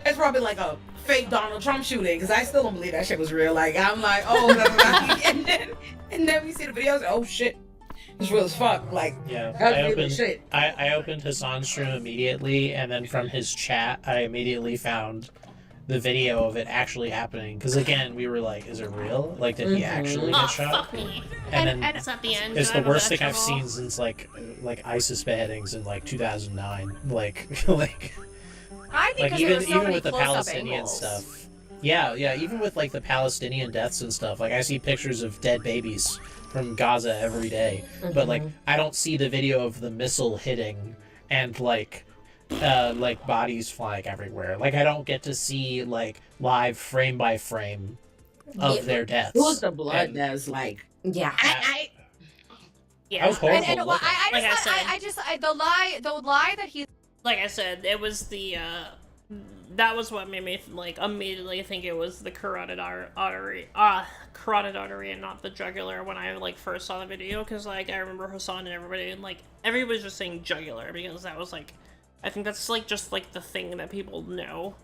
S14: It's probably like a fake Donald Trump shooting, because I still don't believe that shit was real. Like, I'm like, oh, and then we see the videos. Oh shit, it's real as fuck. Like,
S17: yeah,
S14: that's real as shit.
S17: I opened Hassan's stream immediately, and then from his chat, I immediately found the video of it actually happening. Because again, we were like, is it real? Like, did he actually get shot?
S5: Fuck me.
S17: And then
S5: it's at the end.
S17: it's
S5: Do I
S17: the
S5: have a
S17: worst thing I've
S5: vegetable?
S17: seen since like ISIS beheadings in like 2009. Like.
S15: I think
S17: Like even with the Palestinian stuff. Yeah, even with like the Palestinian deaths and stuff. Like I see pictures of dead babies from Gaza every day. But like I don't see the video of the missile hitting and like bodies flying everywhere. Like I don't get to see like live frame by frame of their deaths.
S14: It was the blood
S17: And
S14: that's like,
S16: yeah.
S5: Yeah,
S17: that was horrible.
S15: And
S17: looking.
S15: the lie that he.
S5: Like I said, it was the that was what made me like immediately think it was the carotid artery and not the jugular when I like first saw the video, because like I remember Hassan and everybody was just saying jugular because that was like, I think that's like just like the thing that people know,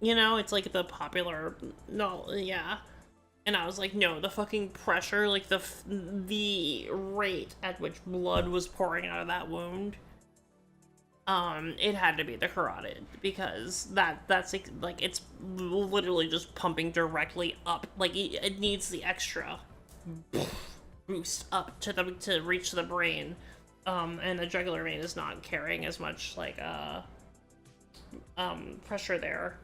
S5: you know, it's like the popular and I was like, no, the fucking pressure, like the rate at which blood was pouring out of that wound. It had to be the carotid, because that's like it's literally just pumping directly up. Like it needs the extra boost up to reach the brain, and the jugular vein is not carrying as much like pressure there,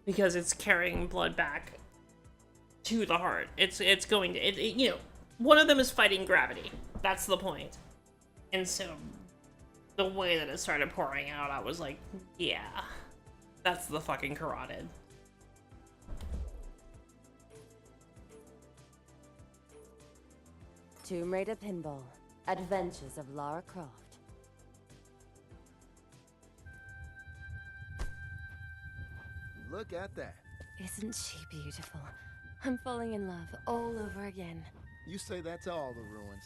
S5: because it's carrying blood back to the heart. It's going to you know, one of them is fighting gravity. That's the point, and so. The way that it started pouring out, I was like, yeah, that's the fucking carotid.
S18: Tomb Raider Pinball, Adventures of Lara Croft.
S19: Look at that.
S18: Isn't she beautiful? I'm falling in love all over again.
S19: You say that to all the ruins.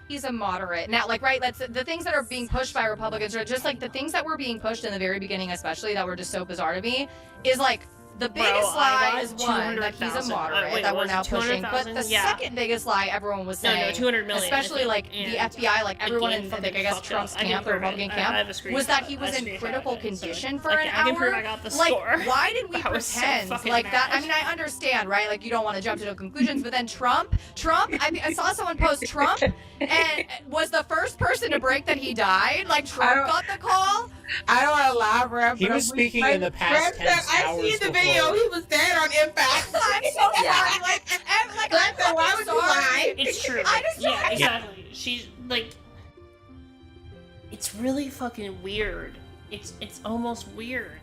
S15: He's a moderate. Now, like, right, that's the things that are being pushed by Republicans, or just like the things that were being pushed in the very beginning, especially that were just so bizarre to me, is like the biggest lie is one, that he's a moderate that we're now pushing, but the second biggest lie everyone was saying,
S5: 200 million,
S15: especially like the FBI, like everyone in like, I guess Trump's camp, the Republican camp, was that he was in critical condition for an hour.
S5: I can prove I got the
S15: like,
S5: score.
S15: why did we
S5: I was so
S15: pretend
S5: fucking
S15: like that?
S5: mad.
S15: I mean, I understand, right? Like, you don't want to jump to conclusions, but then Trump, I saw someone post Trump and was the first person to break that he died. Like, Trump got the call.
S14: I don't want to lie, bro.
S17: He was speaking in the past 10 hours
S14: I see the
S17: before.
S14: video. He was dead on impact.
S15: I'm so sorry.
S14: Why would you lie?
S5: It's true. Yeah, exactly. She's like, it's really fucking weird. It's almost weird.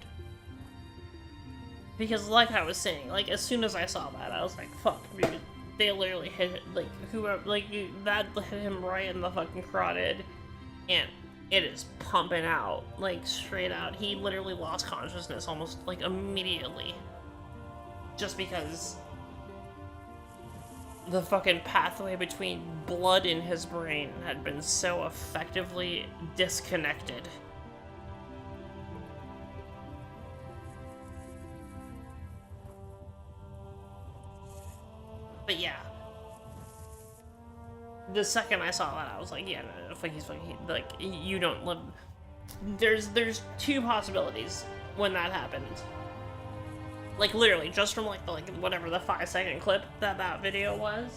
S5: Because like I was saying, like as soon as I saw that, I was like, fuck, dude. They literally hit it, like whoever, like that hit him right in the fucking carotid, and it is pumping out, like straight out. He literally lost consciousness almost like immediately. Just because the fucking pathway between blood in his brain had been so effectively disconnected. But yeah. The second I saw that, I was like, yeah, no, he's fucking, like, you don't live. There's two possibilities when that happened. Like, literally, just from, like, whatever the 5-second clip that video was.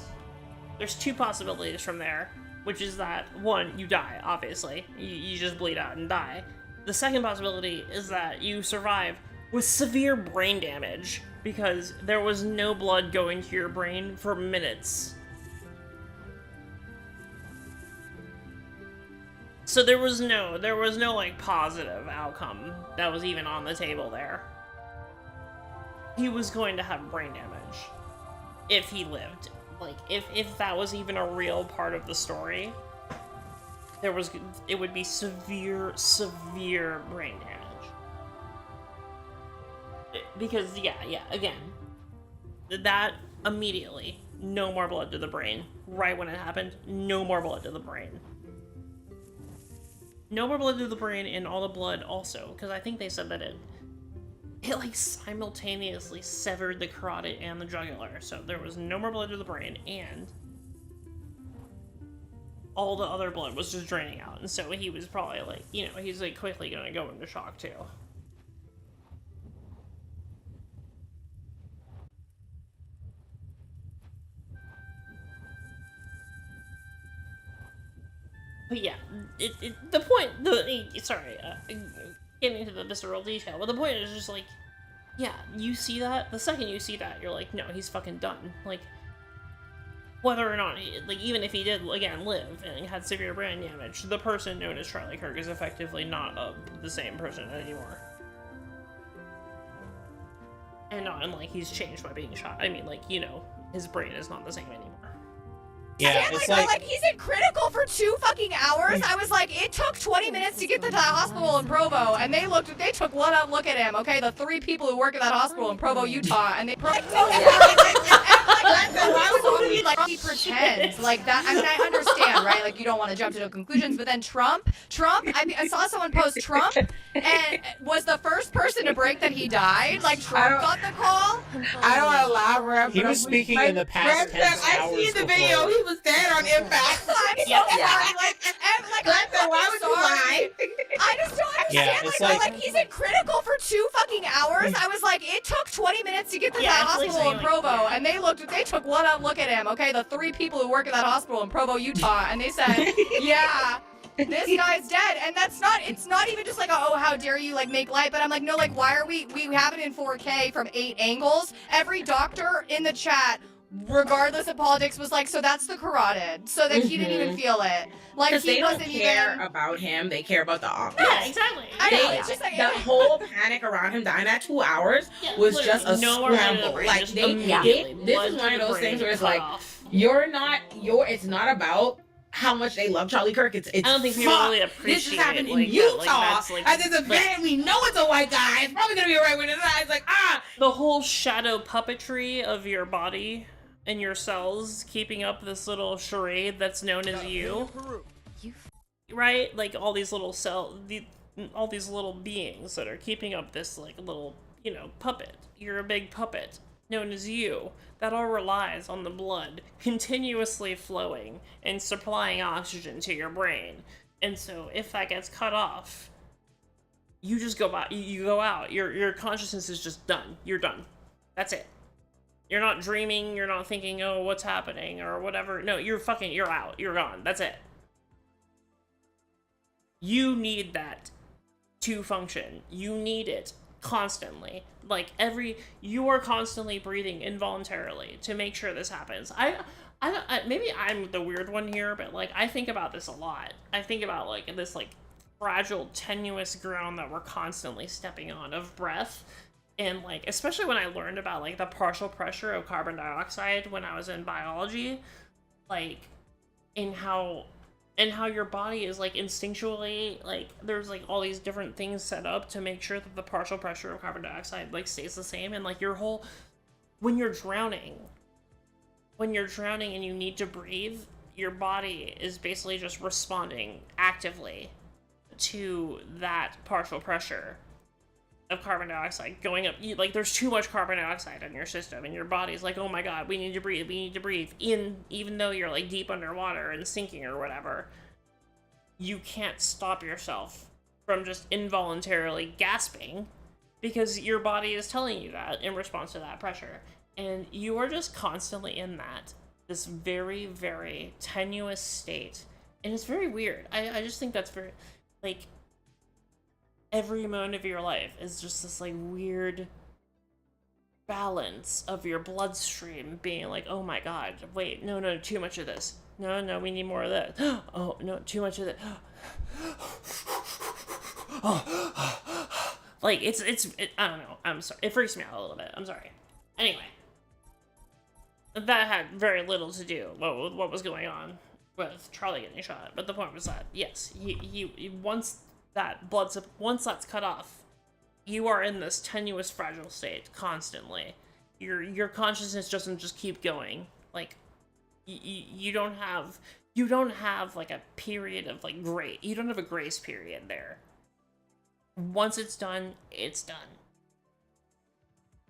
S5: There's two possibilities from there. which is that, one, you die, obviously. You just bleed out and die. The second possibility is that you survive with severe brain damage because there was no blood going to your brain for minutes. So there was no like positive outcome that was even on the table there. He was going to have brain damage if he lived. Like if that was even a real part of the story, it would be severe brain damage. Because yeah, again, that immediately, no more blood to the brain. Right when it happened, no more blood to the brain. No more blood to the brain, and all the blood also, because I think they said that it like simultaneously severed the carotid and the jugular, so there was no more blood to the brain, and all the other blood was just draining out, and so he was probably like, you know, he's like quickly gonna go into shock too. But yeah, getting into the visceral detail, but the point is just like, yeah, you see that, the second you see that, you're like, no, he's fucking done. Like, whether or not, like, even if he did, again, live and had severe brain damage, the person known as Charlie Kirk is effectively not the same person anymore. And not like he's changed by being shot. I mean, like, you know, his brain is not the same anymore.
S15: Yeah, it's like he's in critical for 2 fucking hours. I was like, it took 20 minutes to get to the hospital in Provo, and they took one look at him. Okay, the 3 people who work at that hospital in Provo, Utah, and they like he pretends like that. I mean, I understand, right? Like you don't want to jump to no conclusions, but then Trump. I saw someone post Trump, and was the first person to break that he died. Like Trump got the call.
S14: I don't want to elaborate.
S17: He was speaking in the past 10 hours.
S14: I see the video. He was dead on impact.
S15: I'm so sorry.
S14: Why would you lie?
S15: I just don't understand.
S17: Yeah, it's
S15: like he's in critical for 2 fucking hours. I was like, it took 20 minutes to get to that hospital in Provo, and they took one look at him. Okay, the 3 people who work at that hospital in Provo, Utah, and they said, yeah. This guy's dead, and it's not even just like, oh, how dare you, like, make light, but I'm like, no, like, why are we have it in 4K from 8 angles? Every doctor in the chat, regardless of politics, was like, so that's the carotid, so that he didn't even feel it. Like, he
S14: they don't
S15: wasn't
S14: care
S15: even
S14: about him, they care about the office.
S5: Yeah, exactly.
S15: I know, it's just like,
S14: the whole panic around him dying at 2 hours was just a scramble. Like, this is one of those things where it's like, it's not about how much they love Charlie Kirk. It's I
S5: don't think people really appreciate
S14: this just happened
S5: like
S14: in Utah.
S5: That's like,
S14: at this event, we know it's a white guy. It's probably gonna be a right when it's not. It's like
S5: the whole shadow puppetry of your body and your cells keeping up this little charade that's known as you. Right? Like all these little all these little beings that are keeping up this like little, you know, puppet. You're a big puppet known as you. That all relies on the blood continuously flowing and supplying oxygen to your brain. And so if that gets cut off, you just go out. You go out. Your consciousness is just done. You're done. That's it. You're not dreaming. You're not thinking, oh, what's happening or whatever. No, you're out. You're gone. That's it. You need that to function. You need it constantly. Like you are constantly breathing involuntarily to make sure this happens. Maybe I'm the weird one here, but like I think about this a lot. I think about like this like fragile, tenuous ground that we're constantly stepping on of breath, and like especially when I learned about like the partial pressure of carbon dioxide when I was in biology, like in how your body is like instinctually like there's like all these different things set up to make sure that the partial pressure of carbon dioxide like stays the same, and like your whole when you're drowning and you need to breathe, your body is basically just responding actively to that partial pressure of carbon dioxide going up. Like there's too much carbon dioxide in your system and your body's like, oh my god, we need to breathe even though you're like deep underwater and sinking or whatever. You can't stop yourself from just involuntarily gasping because your body is telling you that in response to that pressure, and you are just constantly in this very, very tenuous state And it's very weird. I just think that's very, like, every moment of your life is just this, like, weird balance of your bloodstream being like, oh my god, wait, no, too much of this. No, we need more of that. Oh, no, too much of that. Like, I don't know. I'm sorry. It freaks me out a little bit. I'm sorry. Anyway. That had very little to do with what was going on with Charlie getting shot. But the point was that, yes, he once that's cut off, you are in this tenuous, fragile state constantly. Your consciousness doesn't just keep going. Like, you don't have like a period of like grace. You don't have a grace period there. Once it's done, it's done.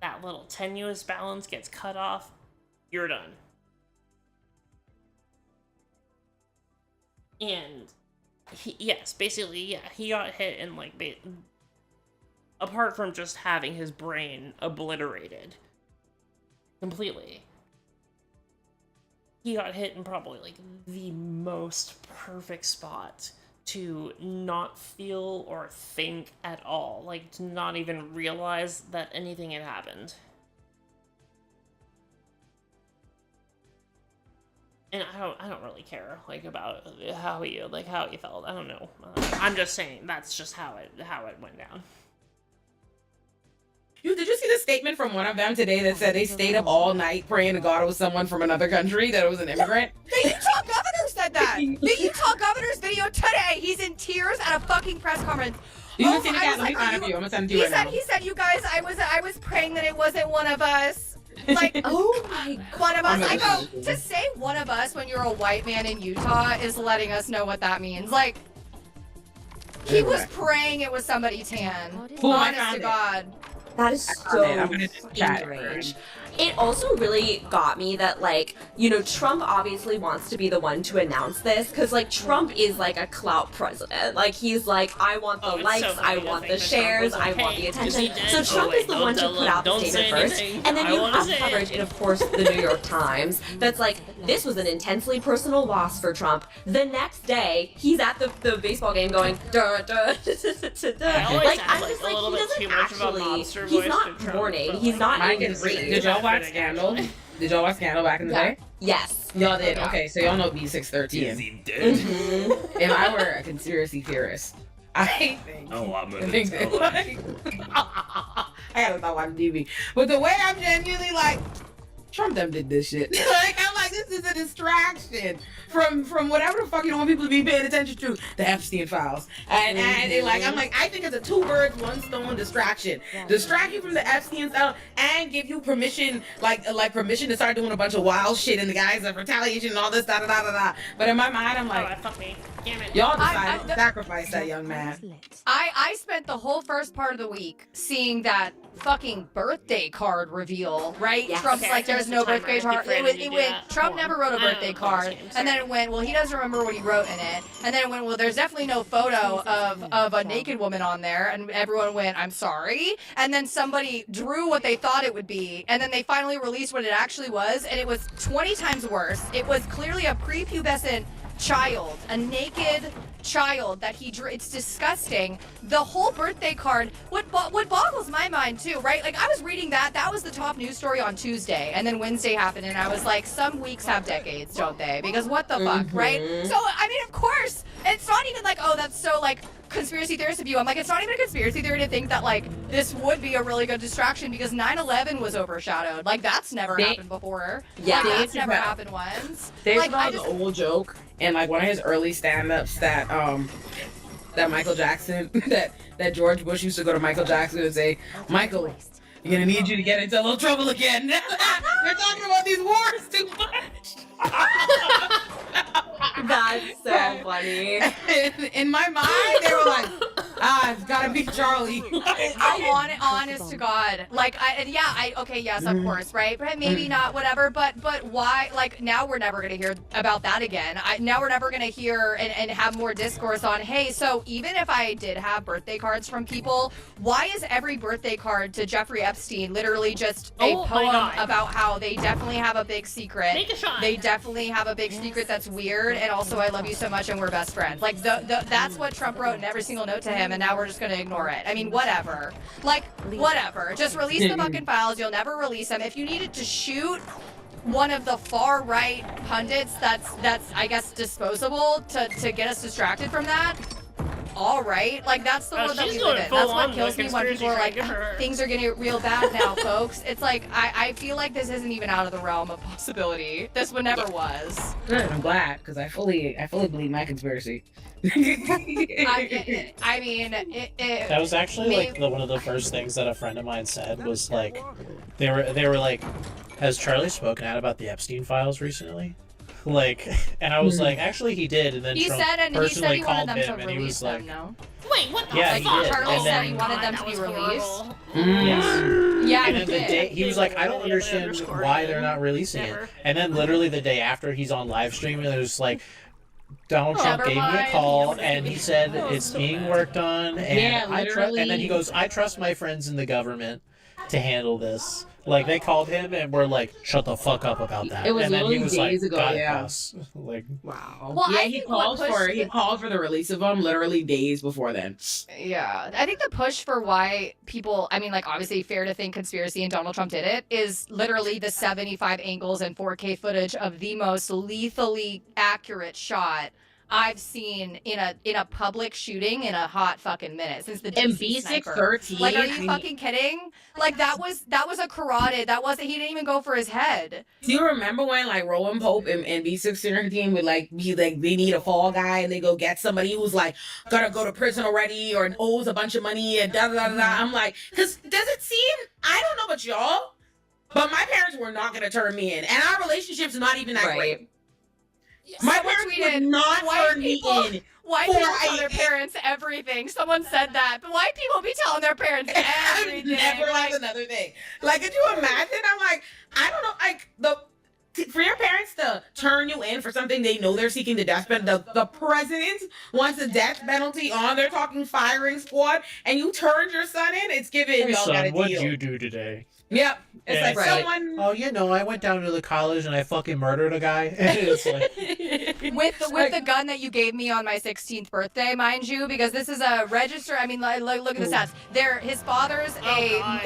S5: That little tenuous balance gets cut off, you're done. And he got hit and like apart from just having his brain obliterated completely, he got hit in probably like the most perfect spot to not feel or think at all, like to not even realize that anything had happened. And I don't really care like about how he felt. I don't know. I'm just saying that's just how it went down.
S14: Did you see the statement from one of them today that said they stayed up all night praying to God it was someone from another country, that it was an immigrant?
S15: The Utah governor said that. The Utah governor's video today. He's in tears at a fucking press conference.
S14: You can send it out. Let me find you. I'm gonna send it to you right now.
S15: He said, you guys, I was praying that it wasn't one of us. Like, oh my God. One of us. I go, to say one of us when you're a white man in Utah is letting us know what that means. Like, he was praying it was somebody tan. Honest to God.
S16: That is so strange. It also really got me that, like, you know, Trump obviously wants to be the one to announce this, because, like, Trump is, like, a clout president. Like, he's like, I want the likes, I want the shares, I want the attention. So Trump is the one to put out the statement first. And then you have coverage in, of course, the New York Times that's like, this was an intensely personal loss for Trump. The next day, he's at the baseball game going, duh, duh, duh, duh, duh. Like, I'm just like, he doesn't actually, he's not mourning, he's not angry.
S14: Did y'all watch Scandal? Did y'all watch Scandal back in the day?
S16: Yes.
S14: Y'all did? Okay, so y'all know B613.
S7: Is he dead?
S14: Mm-hmm. If I were a conspiracy theorist, I think...
S7: Oh, I'm gonna
S14: think that, like, I gotta stop watching TV. But the way I'm genuinely like, Trump them did this shit. Like, I'm like, this is a distraction from whatever the fuck you don't want people to be paying attention to, the Epstein files. And it, like, I'm like, I think it's a 2 birds, 1 stone distraction. Distract you from the Epstein stuff and give you permission, like permission to start doing a bunch of wild shit in the guise of retaliation and all this, da da da da da. But in my mind, I'm like,
S5: fuck me. Damn it.
S14: Y'all decided to sacrifice that young man.
S15: I spent the whole first part of the week seeing that fucking birthday card reveal, right?
S16: Yes.
S15: Trump's
S16: Okay,
S15: like, there's no birthday card. It went, Trump never wrote a birthday card. And then it went, well, he doesn't remember what he wrote in it. And then it went, well, there's definitely no photo of a naked woman on there. And everyone went, I'm sorry. And then somebody drew what they thought it would be. And then they finally released what it actually was. And it was 20 times worse. It was clearly a prepubescent child, a naked child that he drew. It's disgusting. The whole birthday card, what boggles my mind too, right? Like, I was reading that was the top news story on Tuesday, and then Wednesday happened, and I was like, some weeks have decades, don't they? Because what the fuck, right? So, I mean, of course, it's not even like, oh, that's so, like, conspiracy theorist of you. I'm like, it's not even a conspiracy theory to think that, like, this would be a really good distraction, because 9/11 was overshadowed. Like, that's never happened before.
S16: Yeah.
S15: Like, that's never happened once.
S14: There's
S15: Like,
S14: an old joke in, like, one of his early stand-ups that Michael Jackson, that George Bush used to go to Michael Jackson and say, Michael, I'm gonna need you to get into a little trouble again. They're talking about these wars too much.
S16: That's so funny.
S14: In my mind, they were like, It's gotta be Charlie.
S15: Honest to God, like okay, yes, of course, right, but maybe not, whatever. But why? Like now we're never gonna hear about that again. Now we're never gonna hear and have more discourse on. Hey, so even if I did have birthday cards from people, why is every birthday card to Jeffrey Epstein literally just a poem about how they definitely have a big secret?
S5: Make a shot.
S15: They definitely have a big secret that's weird, and also I love you so much and we're best friends. Like that's what Trump wrote in every single note to him, and now we're just gonna ignore it. I mean, whatever. Like, whatever. Just release the fucking files. You'll never release them. If you needed to shoot one of the far right pundits that's I guess disposable to get us distracted from that, all right. Like that's the world that we live in. That's what kills me when people are like, things are getting real bad now, folks. It's like I feel like this isn't even out of the realm of possibility. This one never was.
S14: Good. I'm glad because I fully believe my conspiracy.
S15: I mean,
S17: that was actually like one of the first things that a friend of mine said was like, they were like, has Charlie spoken out about the Epstein files recently? Like, and I was like, actually he did, and then Trump personally called him, and he was like,
S15: no?
S5: Wait, what the
S17: yeah,
S5: fuck?
S17: He did.
S15: Charlie
S17: And
S15: said
S17: then,
S15: he wanted them to be released.
S17: Yes.
S15: Yeah,
S17: and then the day he was like, I don't understand why they're not releasing it. And then literally the day after, he's on live stream, and it was like, Donald Trump gave me a call, and he said it's being worked on, and and then he goes, I trust my friends in the government to handle this. Like they called him and were like, "Shut the fuck up about that."
S14: It was
S17: and then he was
S14: days
S17: like,
S14: ago,
S17: "God,
S14: yeah.
S17: boss." Like,
S14: wow.
S15: Well,
S14: yeah,
S15: I
S14: he
S15: think
S14: called for the release of them literally days before then.
S15: Yeah, I think the push for why people, I mean, like, obviously fair to think conspiracy and Donald Trump did it, is literally the 75 angles and 4K footage of the most lethally accurate shot I've seen in a public shooting in a hot fucking minute since the DC sniper.
S14: B613.
S15: Like, are you fucking kidding? Like that was a carotid. That wasn't. He didn't even go for his head.
S14: Do you remember when like Rowan Pope and B613 would like be like they need a fall guy and they go get somebody who's like gonna go to prison already or owes a bunch of money and da da da da. I'm like, because does it seem? I don't know about y'all, but my parents were not gonna turn me in, and our relationship's not even that great. My parents would not turn me in.
S15: White people tell their parents everything. Someone said that, but white people be telling their parents everything.
S14: Never like another thing. Like, could you imagine? I'm like, I don't know. Like for your parents to turn you in for something they know they're seeking the death penalty. The president wants the death penalty on. They're talking firing squad, and you turned your son in. It's given.
S17: Hey,
S14: y'all got a
S17: son, what'd
S14: deal.
S17: you do today?
S14: Yep. It's
S17: And
S14: like someone.
S17: Oh, you know, I went down to the college and I fucking murdered a guy. It's like,
S15: with the gun that you gave me on my 16th birthday, mind you, because this is a register. I mean, like, look at the stats. His father's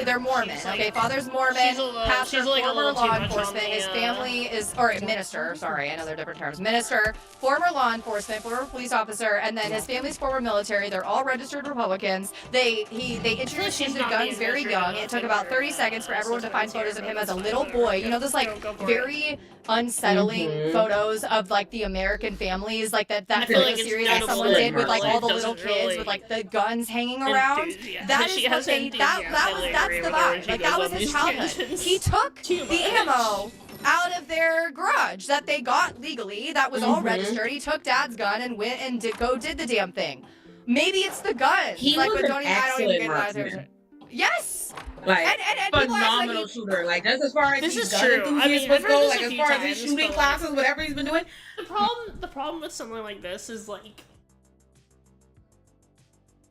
S15: they're Mormon. Okay, father's Mormon, pastor,
S5: like
S15: former law enforcement. His family is, or minister. Sorry, I know they're different terms. Minister, former law enforcement, former police officer, and then his family's former military. They're all registered Republicans. They introduced him to guns very young. It took about 30 seconds for everyone to find photos of him as a little boy. You know, this like very unsettling photos of like the American families, like that photo series that someone did with like all the little kids with like the guns hanging around. That is what that's the vibe. Like that was his childhood. He took the ammo out of their garage that they got legally, that was all registered. He took Dad's gun and went and did the damn thing. Maybe it's the gun.
S14: He
S15: like,
S14: was
S15: but
S14: an excellent marksman.
S15: Yes.
S14: Like,
S15: and
S14: phenomenal shooter. Like, that's as far as
S5: this
S14: he's
S5: is
S14: gun
S5: true.
S14: enthusiast
S5: I mean,
S14: would
S5: I've heard
S14: go.
S5: this
S14: Like,
S5: a
S14: as
S5: few
S14: far as his
S5: times,
S14: shooting
S5: but,
S14: classes, whatever he's been doing.
S5: The problem with something like this is like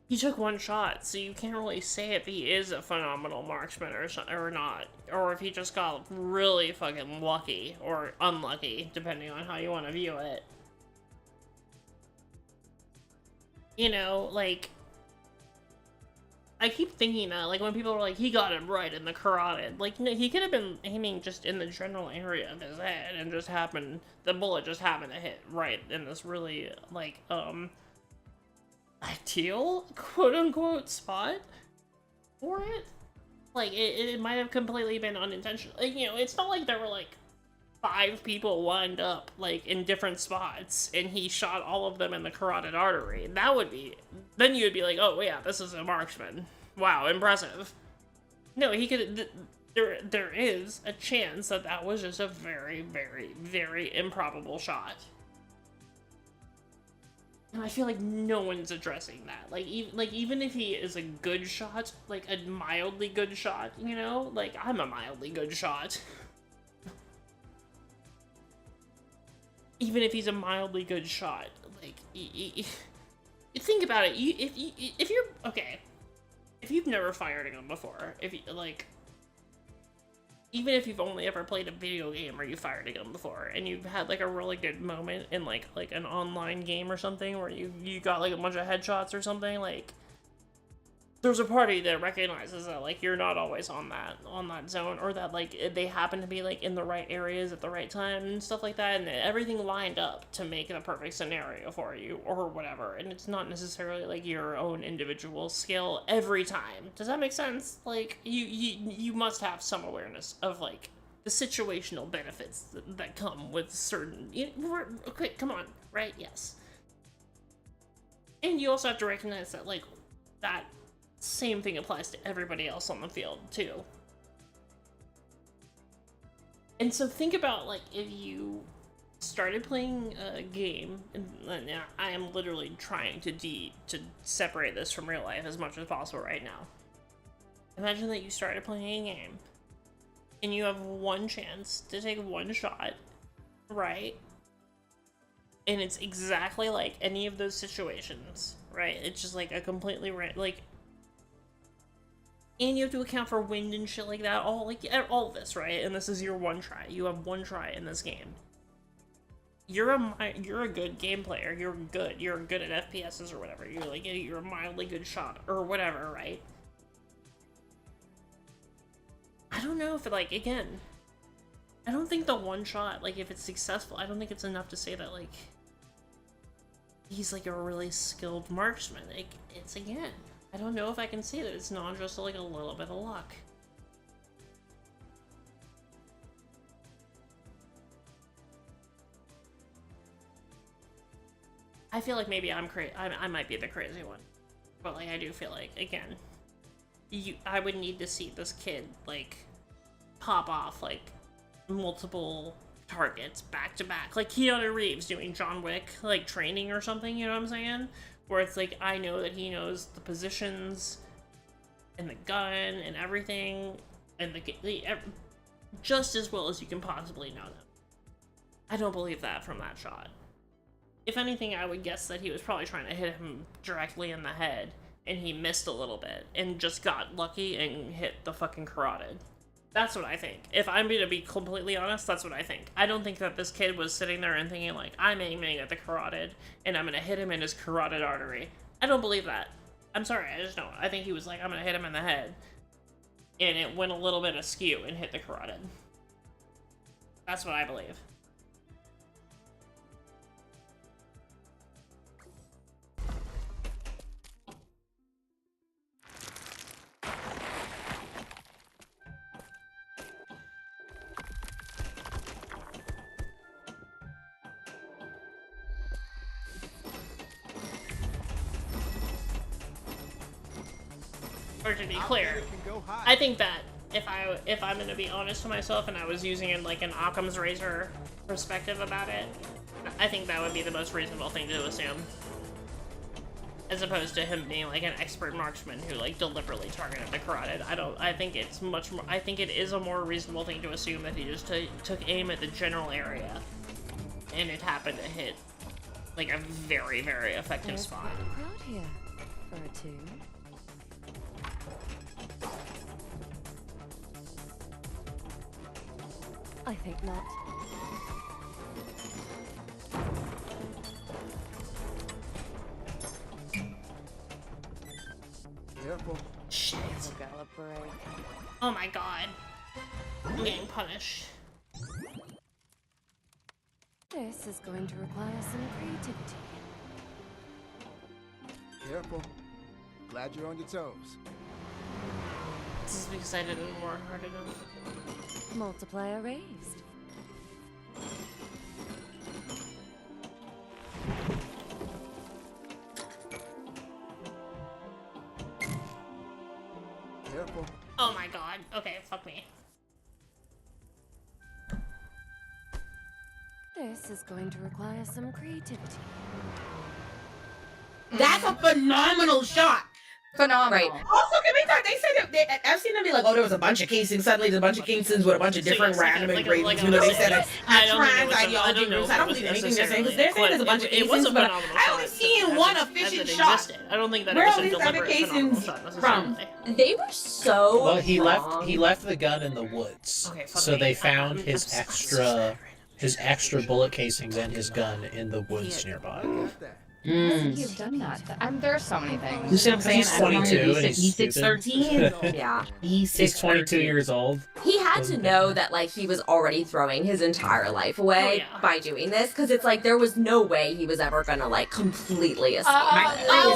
S5: he took one shot, so you can't really say if he is a phenomenal marksman or not, or if he just got really fucking lucky or unlucky, depending on how you want to view it. You know, like, I keep thinking that, like, when people are like, he got him right in the carotid, like, no, he could have been aiming just in the general area of his head, and the bullet just happened to hit right in this really, like, ideal, quote-unquote, spot for it. Like, it might have completely been unintentional. Like, you know, it's not like there were, like, 5 people lined up, like, in different spots, and he shot all of them in the carotid artery. That would be... Then you would be like, oh, yeah, this is a marksman. Wow, impressive. No, he could... There is a chance that that was just a very, very, very improbable shot. And I feel like no one's addressing that. Like even if he is a good shot, like a mildly good shot, you know? Like, I'm a mildly good shot. Even if he's a mildly good shot, like, think about it. If you're okay, if you've never fired a gun before, if you like, even if you've only ever played a video game or you fired a gun before, and you've had like a really good moment in like an online game or something where you got like a bunch of headshots or something, like, there's a party that recognizes that like you're not always on that zone, or that like they happen to be like in the right areas at the right time and stuff like that, and everything lined up to make the perfect scenario for you or whatever. And it's not necessarily like your own individual skill every time. Does that make sense? Like, you must have some awareness of like the situational benefits that come with certain. Okay, come on, right? Yes. And you also have to recognize that like that same thing applies to everybody else on the field, too. And so think about, like, if you started playing a game, and I am literally trying to separate this from real life as much as possible right now. Imagine that you started playing a game, and you have one chance to take one shot, right? And it's exactly like any of those situations, right? It's just like a completely like, and you have to account for wind and shit like that, all of this, right? And this is your one try. You have one try in this game. You're a good game player. You're good at FPSs or whatever. You're a mildly good shot or whatever, right? I don't know if like, again, I don't think the one shot, like, if it's successful, I don't think it's enough to say that like he's like a really skilled marksman. Like, it's, again, I don't know if I can say that it's not just like a little bit of luck. I feel like maybe I'm crazy. I might be the crazy one, but like I do feel like, again, I would need to see this kid like pop off like multiple targets back to back, like Keanu Reeves doing John Wick like training or something. You know what I'm saying? Where it's like, I know that he knows the positions and the gun and everything and just as well as you can possibly know them. I don't believe that from that shot. If anything, I would guess that he was probably trying to hit him directly in the head and he missed a little bit and just got lucky and hit the fucking carotid. That's what I think. If I'm going to be completely honest, that's what I think. I don't think that this kid was sitting there and thinking, like, I'm aiming at the carotid, and I'm going to hit him in his carotid artery. I don't believe that. I'm sorry, I just don't. I think he was like, I'm going to hit him in the head. And it went a little bit askew and hit the carotid. That's what I believe. Or to be clear, I think that if I'm gonna be honest to myself and I was using it like an Occam's razor perspective about it, I think that would be the most reasonable thing to assume. As opposed to him being like an expert marksman who like deliberately targeted the carotid. I think it's much more, I think it is a more reasonable thing to assume that he just took aim at the general area and it happened to hit like a very, very effective spot.
S18: Crowd here for a tune. I think not.
S19: Careful.
S5: Shit. Oh my god. I'm getting punished.
S18: This is going to require some creativity.
S19: Careful. Glad you're on your toes.
S5: This is because I didn't work hard enough.
S18: Multiplier raised.
S19: Careful.
S5: Oh my god. Okay, fuck me.
S18: This is going to require some creativity.
S14: That's a phenomenal shot.
S15: Phenomenal.
S16: Right.
S14: Also, can we talk? They said that I've seen them be like, oh, there was a bunch of casings. Suddenly, there's a bunch of casings with a bunch of different random engravings. You know, they said a trans ideology groups. I don't believe anything they're saying because they're saying there's a bunch of casings, but I only seen one efficient shot.
S5: I don't think that
S14: Where
S5: it was
S14: are
S5: a
S14: these other
S5: deliberate
S14: casings
S5: phenomenal shot
S14: from?
S16: They were so.
S17: Well, he
S16: wrong.
S17: left the gun in the woods,
S5: Okay,
S17: so they found his extra bullet casings and his gun in the woods nearby.
S15: Why would he have done that? There are so many things.
S14: You see what I'm saying?
S17: He's 22 and he's
S14: He's 13.
S16: Yeah.
S17: He's 22 years old.
S16: He had to know that, like, he was already throwing his entire life away by doing this, because it's like there was no way he was ever gonna, like, completely escape.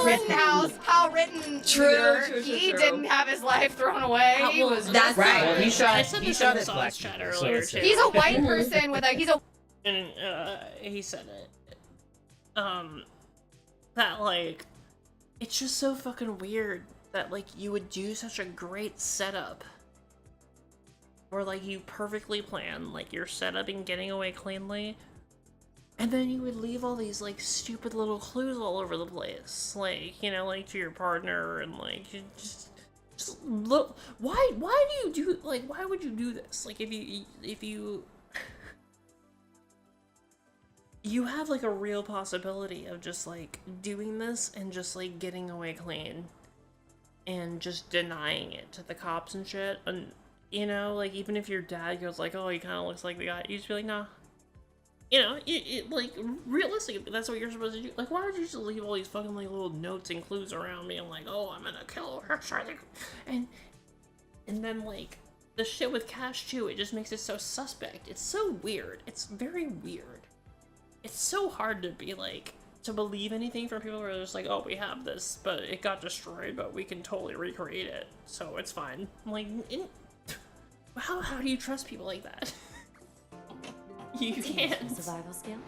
S15: Rittenhouse, Kyle Ritten,
S16: True.
S15: he didn't have his life thrown away. He was
S16: That's
S14: right.
S17: Well, he shot
S5: I said this
S17: at
S5: in the
S17: black
S5: sauce chat
S17: people, so
S5: earlier
S17: it's
S5: too.
S15: He's a white person with a
S5: And he said it. That like, it's just so fucking weird that like you would do such a great setup, or like you perfectly plan like your setup and getting away cleanly, and then you would leave all these like stupid little clues all over the place, like, you know, like to your partner, and like you just look. Why do you do like? Why would you do this? Like if you you have like a real possibility of just like doing this and just like getting away clean and just denying it to the cops and shit. And you know, like even if your dad goes like, oh, he kind of looks like the guy, you just be like, nah. You know, it like realistically, that's what you're supposed to do. Like, why would you just leave all these fucking like little notes and clues around being like, oh, I'm gonna kill her, and then like the shit with Cash too, it just makes it so suspect. It's so weird. It's very weird. It's so hard to be like, to believe anything from people who are just like, oh, we have this, but it got destroyed, but we can totally recreate it, so it's fine. I'm like, how do you trust people like that? You can't.
S18: Survival skill.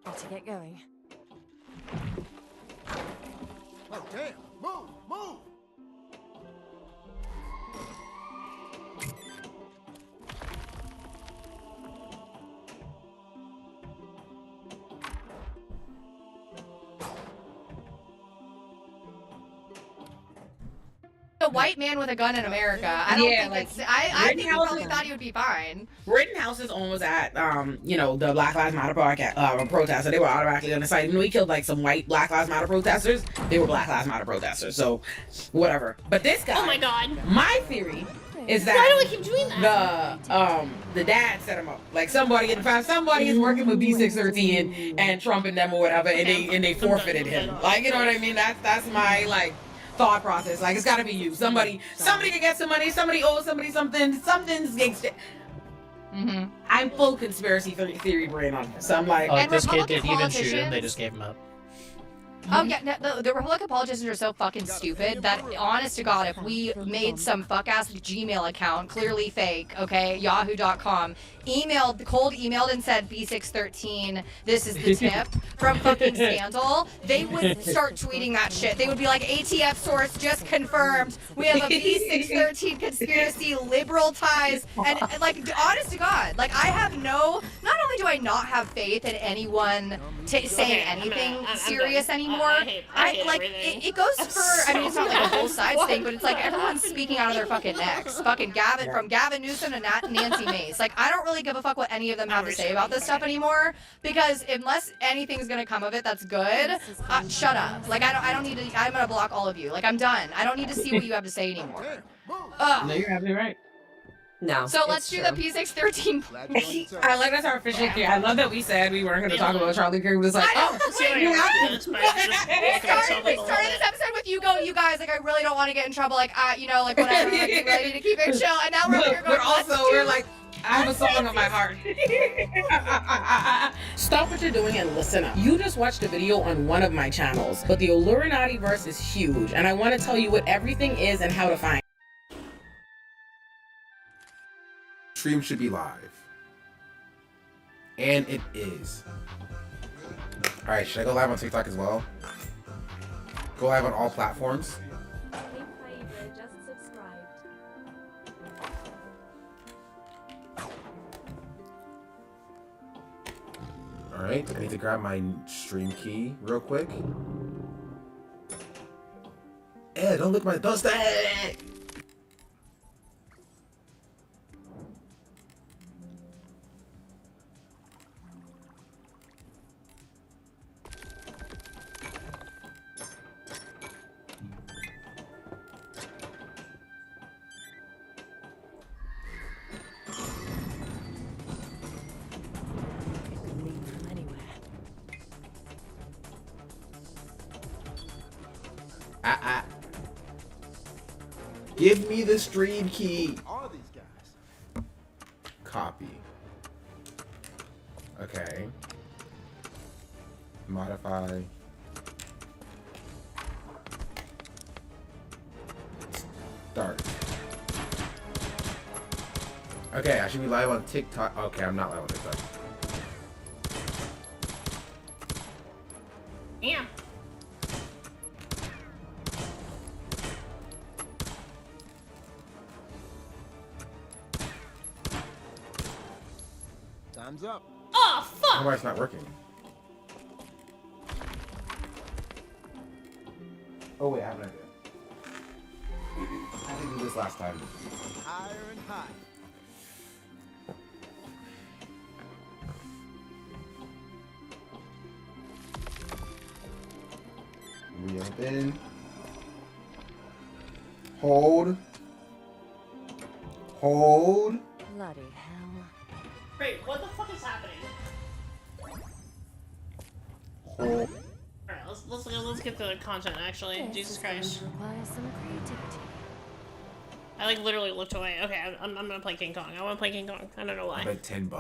S18: Got to get going.
S19: Oh, damn. Move! Move!
S15: a white man with a gun in America. I don't think
S14: like,
S15: it's. I think he probably thought he would be fine.
S14: Rittenhouse's own was at, you know, the Black Lives Matter protest, so they were automatically on the site. When we killed like some white Black Lives Matter protesters, they were Black Lives Matter protesters. So, whatever. But this guy.
S5: Oh my god.
S14: My theory is that.
S5: Why do I keep doing that?
S14: The dad set him up. Like somebody is working with B613 and Trump and them or whatever, and they forfeited him. Like, you know what I mean? That's my like thought process. Like, it's got to be you. Somebody can get some money. Somebody owes somebody something. Something's gangsta. I'm full conspiracy theory brain on this. So I'm like,
S17: oh, this kid didn't even shoot him. They just gave him up.
S15: Oh yeah, the Republican politicians are so fucking stupid that, honest to God, if we made some fuck-ass Gmail account, clearly fake, okay, yahoo.com, cold emailed and said B613, this is the tip from fucking Scandal, they would start tweeting that shit. They would be like, ATF source just confirmed, we have a B613 conspiracy, liberal ties, and like, honest to God, like, I have not only do I not have faith in anyone saying anything serious anymore, I like it goes for. I mean, it's not like a whole sides thing, but it's like everyone's speaking out of their fucking necks. Fucking from Gavin Newsom to Nancy Mace. Like, I don't really give a fuck what any of them have to say about this stuff anymore, because unless anything's gonna come of it that's good, shut up. Like, I don't need to. I'm gonna block all of you. Like, I'm done. I don't need to see what you have to say anymore.
S14: no, you're absolutely right.
S16: No.
S15: So let's do the P613.
S14: I like that's our official theory. I love that we said we weren't going to talk about Charlie Kirk. It was like, oh, you have to.
S15: We started this episode with you guys, like, I really don't want to get in trouble, like, you know, like, whatever, like, you really need to keep it chill, and now we're here going,
S14: we're like, I have a song on my heart. Stop what you're doing and listen up. You just watched a video on one of my channels, but the Illuminati verse is huge, and I want to tell you what everything is and how to find it.
S2: Stream should be live. And it is. Alright, should I go live on TikTok as well? Go live on all platforms? Alright, I need to grab my stream key real quick. Don't lick my... Don't stay! Give me the stream key.
S19: All these guys.
S2: Copy. Okay. Modify. Start. Okay, I should be live on TikTok. Okay, I'm not live on TikTok.
S5: Damn.
S19: Time's up.
S5: Oh, fuck!
S2: Why it's not working? Oh, wait, I have an idea. I didn't do this last time.
S19: Higher and higher.
S2: Reopen. Hold. Hold.
S18: Bloody hell.
S5: Wait, what the fuck is happening?
S2: Hold.
S5: Alright, let's get to the content actually. Jesus Christ.
S18: Requires some creativity.
S5: I like literally looked away. Okay, I'm gonna play King Kong. I wanna play King Kong. I don't know why.
S2: Like $10.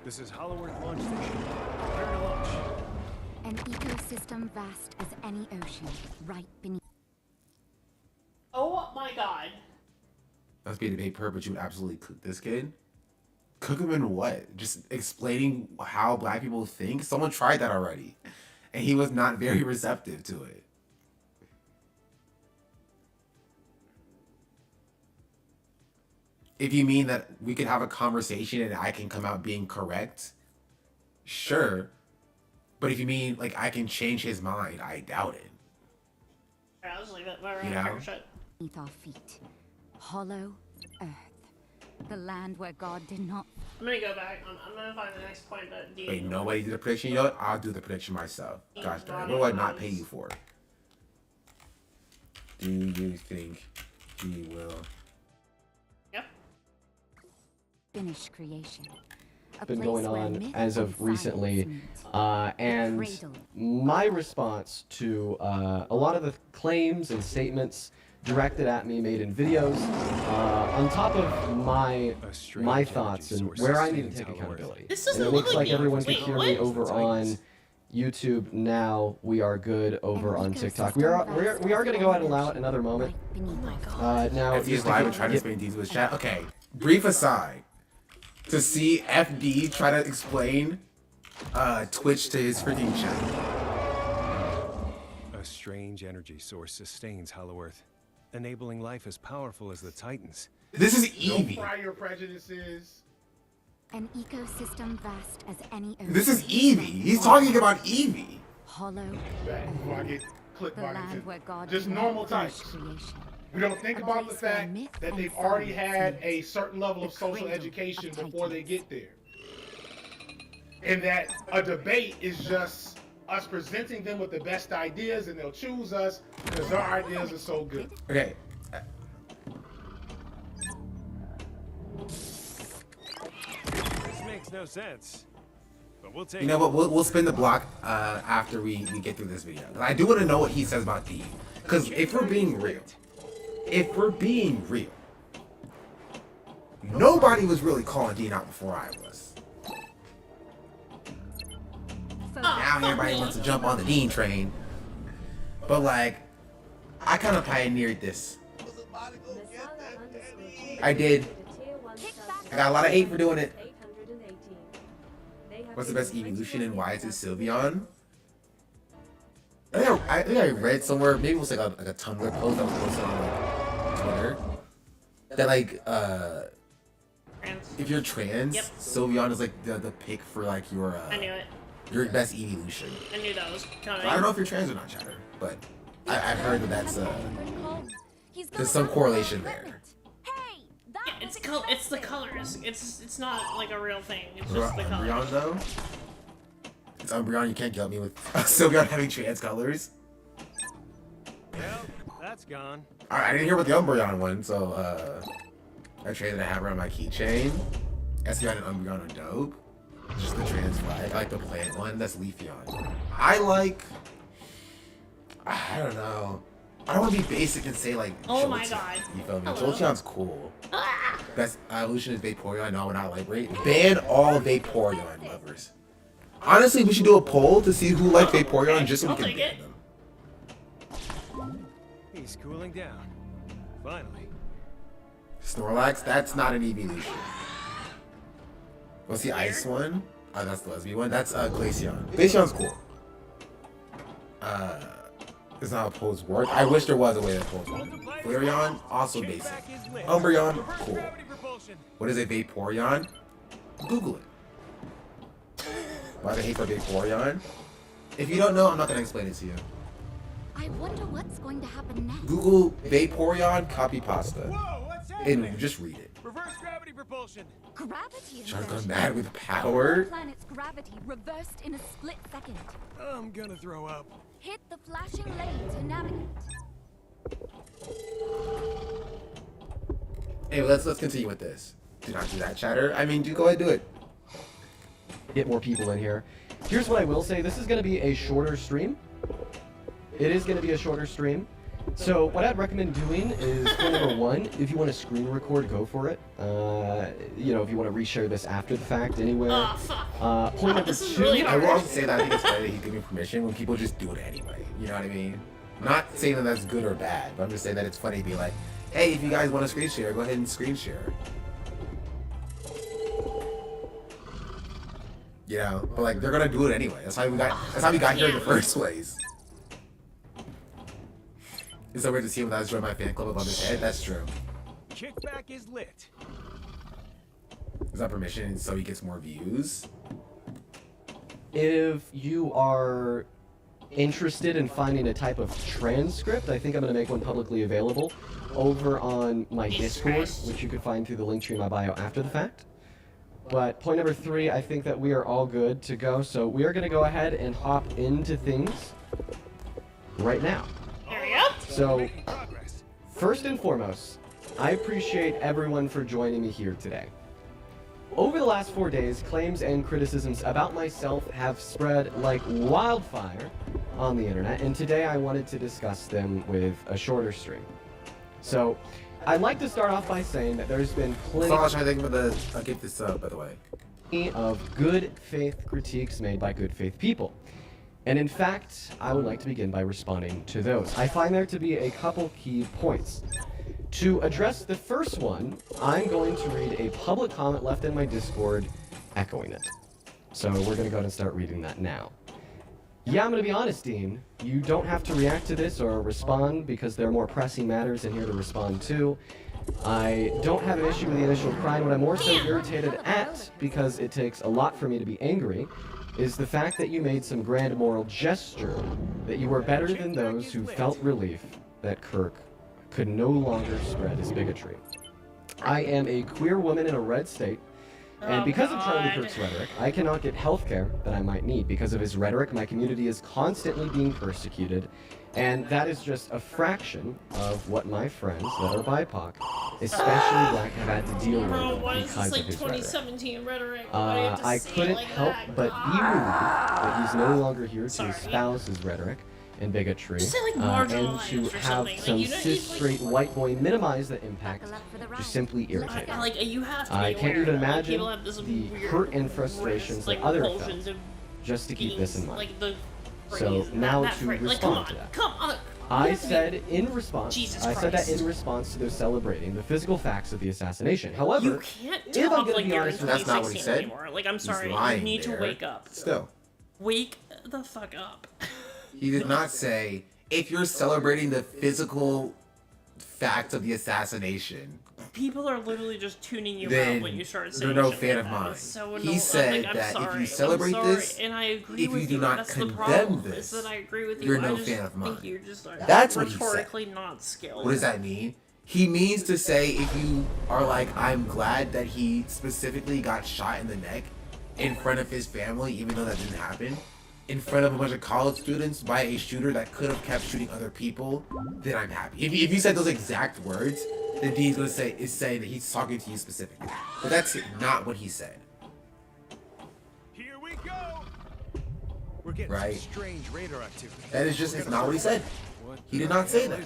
S1: This is Holloworth Launch Station. Prepare to launch.
S20: An ecosystem vast as any ocean, right beneath.
S5: Oh my god.
S2: Must be a debate per, but you would absolutely cook this kid? Cook him in what? Just explaining how black people think? Someone tried that already. And he was not very receptive to it. If you mean that we could have a conversation and I can come out being correct, sure. But if you mean like I can change his mind, I doubt it.
S5: Alright, I'll just leave it. Whatever.
S2: You
S5: I don't
S2: know?
S5: care shit.
S20: Beneath our feet. Hollow earth. The land where God did not.
S5: I'm gonna go back. I'm gonna find the next point that D.
S2: Wait, nobody did a prediction? You know what? I'll do the prediction myself. Gosh darn it. What would I not pay you for? Do you think he will?
S5: Yep.
S20: Finish creation.
S22: Been going on as of recently, and my response to a lot of the claims and statements directed at me, made in videos, on top of my thoughts and where I need to take accountability.
S5: This
S22: And
S5: doesn't
S22: it looks
S5: look
S22: like
S5: like me.
S22: everyone can
S5: Wait,
S22: hear
S5: what?
S22: me over on YouTube now. We are good over on TikTok. We are going to go ahead and allow it another moment.
S5: Oh my god.
S22: Now,
S2: If he's live and trying to explain these with chat. Okay, brief aside. To see FD try to explain Twitch to his freaking chat.
S1: A strange energy source sustains Holloworth, enabling life as powerful as the Titans.
S2: This is Eevee.
S19: No prior prejudices.
S20: An ecosystem vast as any ocean.
S2: This is Eevee. He's talking about Eevee.
S20: Hollow
S19: Back before I get click
S20: the land where God
S19: just
S20: did not
S19: normal
S20: finish
S19: types.
S20: creation.
S19: We don't think about the fact that they've already had a certain level of social
S20: cradle
S19: education
S20: of
S19: before they get there. And that a debate is just us presenting them with the best ideas and they'll choose us because our ideas are so good.
S2: Okay.
S1: This makes no sense. But we'll take
S2: You know what? We'll spin the block after we get through this video. I do want to know what he says about D. Because if we're being real, nobody was really calling Dean out before I was. Now everybody wants to jump on the Dean train. But like, I kind of pioneered this. I did. I got a lot of hate for doing it. What's the best evolution and why is it Sylveon? I think I read somewhere, maybe it was like a Tumblr post that was posted on like Twitter, that like if you're trans, Sylveon is like the pick for like
S5: I knew it.
S2: your best evolution.
S5: I knew that was coming.
S2: I don't know if you're trans or not, Chatter, but I've heard that's there's some correlation there.
S5: Yeah, it's the colors. It's not like a real thing. It's just the colors.
S2: Umbreon though? It's Umbreon, you can't get me with Sylveon having trans colors.
S1: Well, that's gone.
S2: Alright, I didn't hear about the Umbreon one, so I traded a hammer on my keychain. Espeon and Umbreon are dope. Just the trans flag. I like the plant one, that's Leafeon. I don't know. I don't want to be basic and say like
S5: Oh my
S2: Jolteon,
S5: god.
S2: You feel me?
S5: Hello.
S2: Jolteon's cool. Best evolution is Vaporeon. No, we're not lightweight. Ban all Vaporeon lovers. Honestly, we should do a poll to see who likes Vaporeon just so we can ban them.
S1: He's cooling down. Finally.
S2: Snorlax, that's not an evolution. What's the ice one? Oh, that's the lesbian one. That's Glaceon. Glaceon's cool. It's not a pose work. I wish there was a way to pose work. Flareon, also basic. Umbreon, cool. What is a Vaporeon? Google it. Why the hate for Vaporeon? If you don't know, I'm not gonna explain it to you.
S20: I wonder what's going to happen next.
S2: Google Vaporeon copy pasta. And just read it.
S1: Reverse gravity propulsion.
S20: Gravity is
S2: Trying to go mad with power.
S20: The planet's gravity reversed in a split second.
S1: I'm gonna throw up.
S20: Hit the flashing lane to navigate.
S2: Hey, let's continue with this. Do not do that, Chatter. I mean, go ahead, do it.
S22: Get more people in here. Here's what I will say. This is going to be a shorter stream. It is going to be a shorter stream. So what I'd recommend doing is point number one, if you want to screen record, go for it. You know, if you want to reshare this after the fact anywhere. Point number two.
S2: I will also say that I think it's better that he's giving permission when people just do it anyway. You know what I mean? I'm not saying that that's good or bad, but I'm just saying that it's funny to be like, hey, if you guys want to screen share, go ahead and screen share. You know, but like they're gonna do it anyway. That's how we got here in the first place. It's so weird to see him that I joined my fan club above his head. That's true.
S1: Kickback is lit.
S2: Is that permission so he gets more views?
S22: If you are interested in finding a type of transcript, I think I'm going to make one publicly available over on my Discord, which you could find through the link tree in my bio after the fact. But point number three, I think that we are all good to go. So we are going to go ahead and hop into things right now. So, first and foremost, I appreciate everyone for joining me here today. Over the last 4 days, claims and criticisms about myself have spread like wildfire on the internet, and today I wanted to discuss them with a shorter stream. So, I'd like to start off by saying that there's been plenty
S2: I'll get this up, by the way.
S22: Of good faith critiques made by good faith people. And in fact, I would like to begin by responding to those. I find there to be a couple key points. To address the first one, I'm going to read a public comment left in my Discord echoing it. So we're going to go ahead and start reading that now. Yeah, I'm going to be honest, Dean. You don't have to react to this or respond because there are more pressing matters in here to respond to. I don't have an issue with the initial cry. What I'm more so irritated at, because it takes a lot for me to be angry, is the fact that you made some grand moral gesture that you were better than those who felt relief that Kirk could no longer spread his bigotry. I am a queer woman in a red state, and because of Charlie Kirk's rhetoric, I cannot get health care that I might need. Because of his rhetoric, my community is constantly being persecuted, and that is just a fraction of what my friends that are BIPOC, especially black, have had to deal with because of his
S5: 2017 rhetoric?
S22: I couldn't help but be relieved that he's no longer here to espouse his rhetoric and bigotry, and to have some cis straight white boy minimize the impact just simply irritating. I can't even imagine the hurt and frustrations that others felt just to keep this in mind. So now to respond to that. I said in response.
S5: Jesus
S22: I said that
S5: Christ.
S22: in response to their celebrating the physical facts of the assassination. However,
S5: You can't
S22: if I'm
S5: talk
S22: gonna
S5: like
S22: be
S5: you're in
S22: honest,
S2: That's not what he
S5: 2016
S2: said.
S5: anymore. Like, I'm
S2: He's
S5: sorry, you
S2: lying
S5: need to
S2: there.
S5: wake up.
S2: Still.
S5: Wake the fuck up.
S2: He did not say, if you're celebrating the physical fact of the assassination,
S5: People are literally just tuning you
S2: then
S5: out when you start saying
S2: you're no
S5: shit
S2: fan
S5: like
S2: of
S5: that.
S2: mine.
S5: It's so
S2: He
S5: annoying.
S2: said
S5: I'm
S2: that
S5: sorry.
S2: if you celebrate
S5: I'm sorry.
S2: this,
S5: and I agree
S2: if
S5: with
S2: you do not
S5: That's the
S2: condemn
S5: problem,
S2: this,
S5: is that I agree with you.
S2: you're
S5: I
S2: no
S5: just
S2: fan of mine.
S5: think you just are
S2: That's what he said.
S5: rhetorically not skilled.
S2: What does that mean? He means to say if you are like, I'm glad that he specifically got shot in the neck in front of his family, even though that didn't happen, in front of a bunch of college students by a shooter that could have kept shooting other people, then I'm happy. If you said those exact words, then Dean's gonna say that he's talking to you specifically. But that's not what he said.
S1: Here we go. We're getting
S2: Right.
S1: some strange radar activity.
S2: That is just not what he said. He did not say that.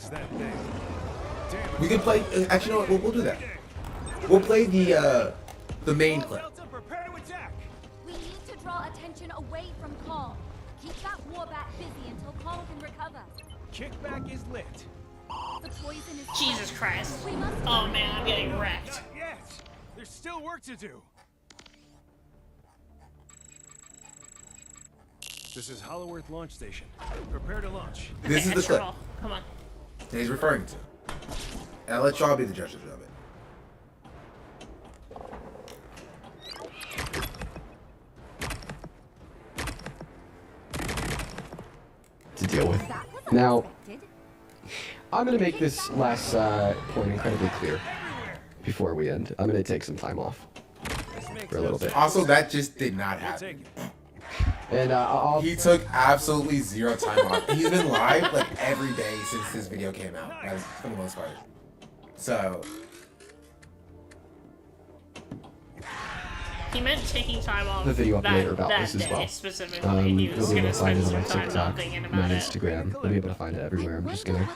S2: We can play. Actually, you know what? We'll do that. We'll play the main clip.
S20: We need to draw attention away from Carl. Keep that warbat busy until Carl can recover.
S1: Kickback is lit.
S20: The poison is
S5: Jesus Christ.
S20: We must
S5: Oh man, I'm getting wrecked.
S1: Not yet. There's still work to do. This is Hollowworth Launch Station. Prepare to launch.
S2: This is the clip
S5: Come on.
S2: that he's referring to. And I'll let y'all be the judges of it.
S22: To deal with. Now, I'm gonna make this last point incredibly clear before we end. I'm gonna take some time off for a little bit.
S2: Also, that just did not happen.
S22: And
S2: he took absolutely zero time off. He's been live like every day since this video came out, like, for the most part. So
S5: He meant taking time off
S22: the video up
S5: that,
S22: later about
S5: that
S22: this as
S5: day
S22: well.
S5: specifically. He was
S22: You'll be
S5: going
S22: able
S5: to
S22: to find
S5: spend
S22: it on
S5: some
S22: my
S5: time
S22: TikTok,
S5: not thinking
S22: my
S5: about it.
S22: Instagram. You'll be able to find it everywhere. I'm just gonna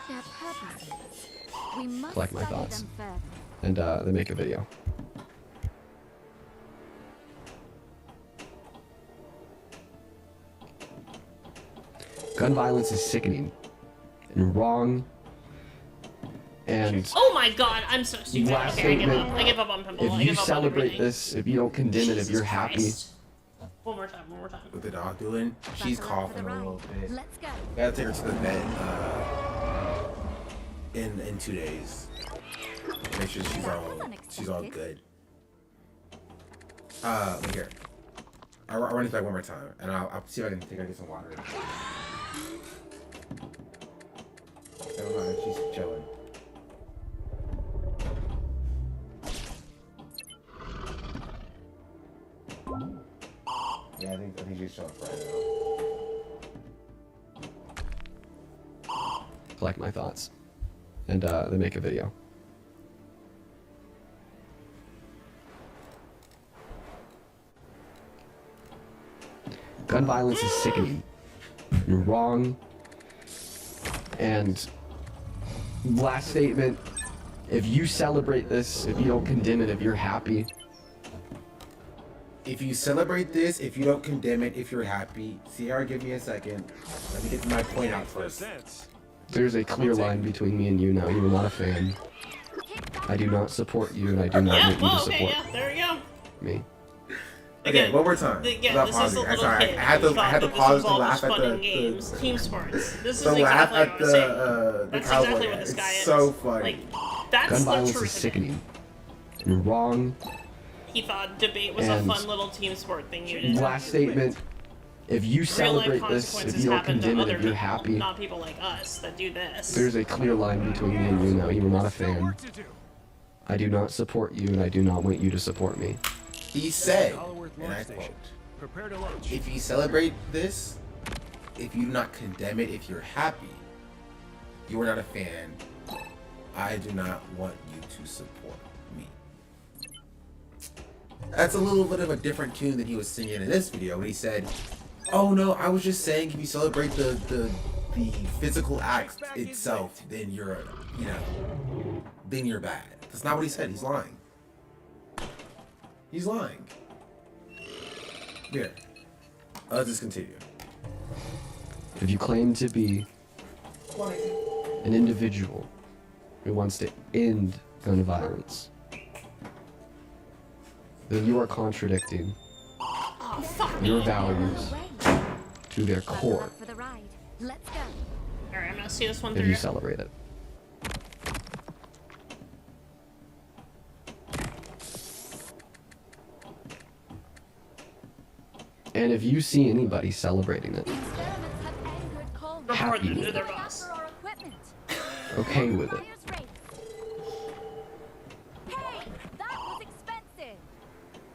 S20: We must
S22: collect my
S20: study
S22: thoughts
S20: them further.
S22: and then make a video. Gun violence is sickening and wrong. And
S5: Oh my god, I'm so stupid.
S22: last
S5: Okay, I give
S22: statement,
S5: up. I give up on Pimple.
S22: if
S5: I
S22: you
S5: give up on
S22: celebrate
S5: everything.
S22: this, if you don't condemn it, if you're happy,
S5: Christ. One more time.
S2: what the dog doing? She's coughing a little bit.
S20: Let's go.
S2: Gotta take her to the vet in 2 days. Make sure she's all good. Look here. I'll run this back one more time, and I'll see if I can get some water. Never mind, she's chilling. Yeah, I think she's chilling right now.
S22: collect my thoughts, and then make a video. Gun violence is sickening and wrong. And last statement, if you celebrate this, if you don't condemn it, if you're happy.
S2: If you celebrate this, if you don't condemn it, if you're happy. Sierra, give me a second. Let me get my point out first.
S22: There's a clear line between me and you now. You are not a fan. I do not support you, and I do not want you to support
S5: There we go.
S22: me.
S2: Okay, one more time.
S5: Yeah, this is a little kid.
S2: I had to pause to laugh at the
S5: games, team sports. This is
S2: the laugh
S5: exactly
S2: at
S5: what I'm saying.
S2: the
S5: That's
S2: cowboy.
S5: exactly what this guy
S2: It's
S5: is.
S2: so funny.
S5: Like, that's
S22: Gun
S5: the
S22: violence
S5: truth.
S22: is sickening and wrong.
S5: He thought debate was a
S22: And
S5: fun little team sport thing you did.
S22: Last statement, if you
S5: Real life
S22: celebrate this, if
S5: consequences
S22: you don't
S5: happen to
S22: condemn it,
S5: other
S22: if you're
S5: people,
S22: happy,
S5: not people like us that do this.
S22: there's a clear line between me and you now. You are not a fan. I do not support you, and I do not want you to support me.
S2: He said, and I quote, if you celebrate this, if you do not condemn it, if you're happy, you are not a fan. I do not want you to support me. That's a little bit of a different tune than he was singing in this video when he said, oh no, I was just saying if you celebrate the physical act itself, then you're, then you're bad. That's not what he said. He's lying. He's lying. Here. Let's just continue.
S22: If you claim to be an individual who wants to end gun violence, then you are contradicting your values to their core
S20: Let's go.
S5: Alright, I'm gonna see this one
S22: if
S5: through.
S22: you celebrate it. And if you see anybody celebrating it, happy with it, okay with it,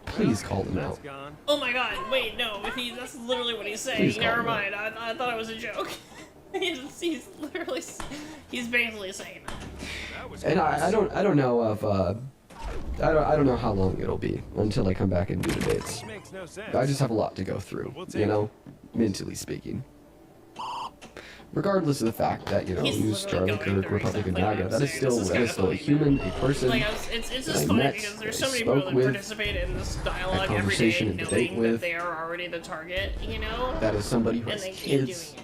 S22: please call them out.
S5: Oh my god, wait, no, that's literally what he's saying.
S22: Please call
S5: Never
S22: him out.
S5: mind, I thought it was a joke. he's literally, he's basically saying that.
S22: And I don't know of I don't know how long it'll be until I come back and do debates. I just have a lot to go through, you know, mentally speaking. Regardless of the fact that, you know, who's Charlie Kirk, Republican MAGA, that is still a human, a person
S5: Like, it's
S22: that
S5: just
S22: I
S5: funny
S22: met,
S5: because
S22: that I
S5: there's so many people
S22: spoke
S5: that
S22: with,
S5: participate in this dialogue every
S22: conversation
S5: day,
S22: and debate
S5: knowing that
S22: with.
S5: they are already the target, you know?
S22: That is somebody who
S5: And
S22: has
S5: they keep doing
S22: kids,
S5: it.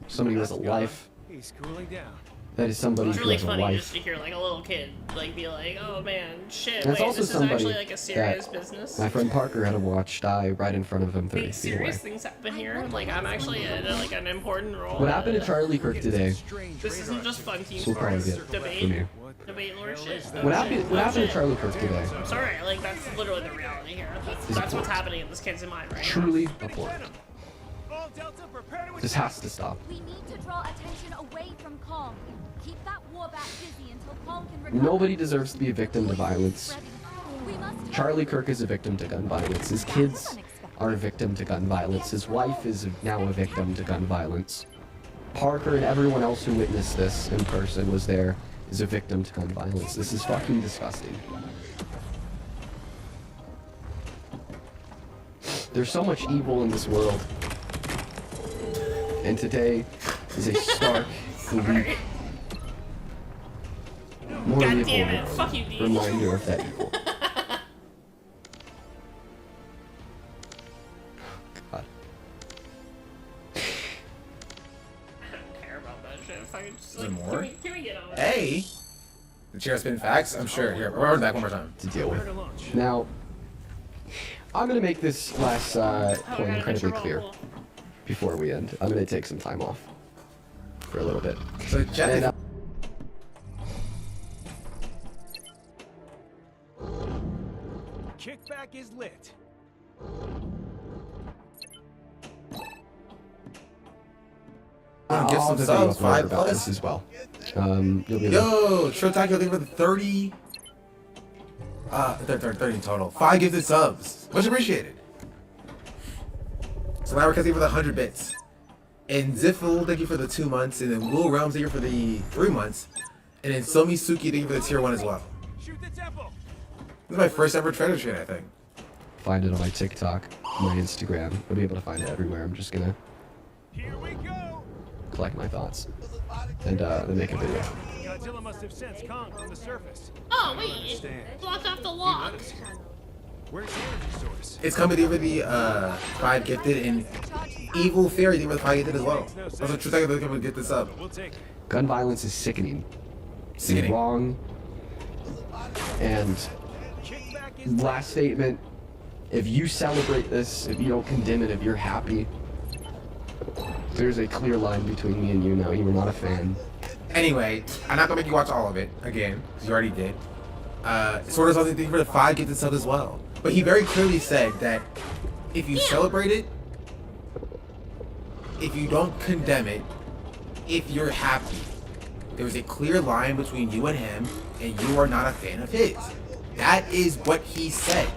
S22: somebody who has a life.
S1: He's cooling down.
S22: That is somebody
S5: It's
S22: who
S5: really
S22: has a
S5: funny
S22: wife.
S5: just to hear like a little kid like be like, oh man, shit,
S22: And it's
S5: wait,
S22: also
S5: this is
S22: somebody
S5: actually like a serious
S22: that
S5: business.
S22: my friend Parker had to watch die right in front of him 30
S5: Wait,
S22: feet away.
S5: serious things happen here? Like I'm actually in like an important role.
S22: What happened to Charlie Kirk today?
S5: This isn't just fun team
S22: We'll probably
S5: sports.
S22: get
S5: Debate.
S22: from you.
S5: Debate lord shit.
S22: What happened to Charlie Kirk today?
S5: I'm sorry, like that's literally the reality here. That's what's happening in this kid's mind right now.
S22: Truly abhorrent. This has to stop.
S20: We need to draw attention away from Kong. Keep that war bat busy until Kong can recover.
S22: Nobody deserves to be a victim to violence.
S20: We must
S22: Charlie Kirk is a victim to gun violence. His kids are a victim to gun violence. His wife is now a victim to gun violence. Parker and everyone else who witnessed this in person was there is a victim to gun violence. This is fucking disgusting. There's so much evil in this world. And today is a stark, bleak, morally
S5: God damn it.
S22: abhorrent
S5: Fuck you, Dean.
S22: reminder of that evil. God.
S5: I don't care about that shit. Fucking just,
S2: Is there
S5: like,
S2: more?
S5: Can we get on?
S2: Hey! The chair spin facts? I'm sure. Here, we're back one more time.
S22: To deal with. Now, I'm gonna make this last point incredibly clear before we end. I'm gonna take some time off for a little bit.
S2: So,
S22: And,
S1: Kickback is lit.
S22: I'll
S2: Give some
S22: tell you
S2: subs,
S22: more
S2: 5
S22: about
S2: plus.
S22: this as well. You'll be
S2: Yo, Showtime, you'll leave with 30. 30 total. 5 gifted subs. Much appreciated. So now we're casting for the 100 bits. And Ziffle, thank you for the 2 months. And then Will Realms, thank you for the 3 months. And then Somi Suki, thank you for the tier 1 as well. This is my first ever treasure trade, I think.
S22: find it on my TikTok, my Instagram. You'll be able to find it everywhere. I'm just gonna collect my thoughts and then make a video.
S1: Godzilla must have sensed Kong from the surface.
S5: Oh wait, it blocked off the lock.
S1: Where's the energy source?
S2: It's coming to the 5 gifted and Evil Fairy, thank you for the 5 gifted as well. Also, True Tiger, thank you for get this up.
S22: Gun violence is sickening.
S2: Sickening.
S22: Wrong. And last statement, if you celebrate this, if you don't condemn it, if you're happy, there's a clear line between me and you now. You are not a fan.
S2: Anyway, I'm not gonna make you watch all of it again, because you already did. Sort of something for the 5 gifted sub as well. But he very clearly said that if you celebrate it, if you don't condemn it, if you're happy, there's a clear line between you and him, and you are not a fan of his. That is what he said.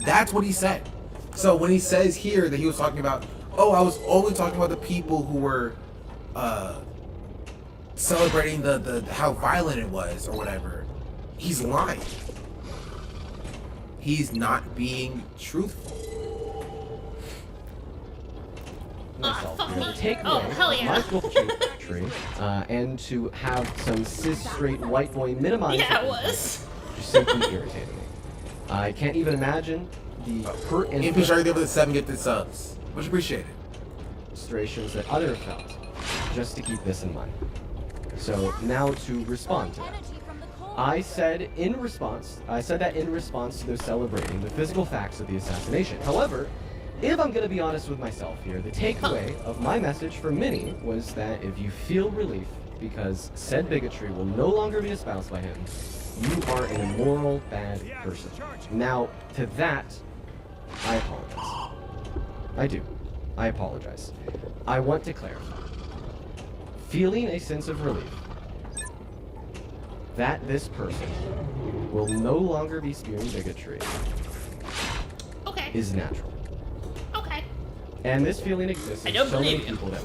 S2: That's what he said. So when he says here that he was talking about, oh, I was only talking about the people who were celebrating the how violent it was or whatever, he's lying. He's not being truthful.
S22: Take away my culture tree, and to have some cis straight white boy minimize
S5: Yeah, it was.
S22: just simply irritating me. I can't even imagine the hurt and
S2: MP Shark there with the 7 gifted subs. Much appreciated.
S22: frustrations that others felt, just to keep this in mind. So now to respond to that. I said that in response to their celebrating the physical facts of the assassination. However, if I'm going to be honest with myself here, the takeaway of my message for Minnie was that if you feel relief because said bigotry will no longer be espoused by him, you are an immoral, bad person. Now, to that, I apologize. I do. I apologize. I want to clarify. Feeling a sense of relief that this person will no longer be spewing bigotry is natural.
S5: Okay.
S22: And this feeling exists in so many people that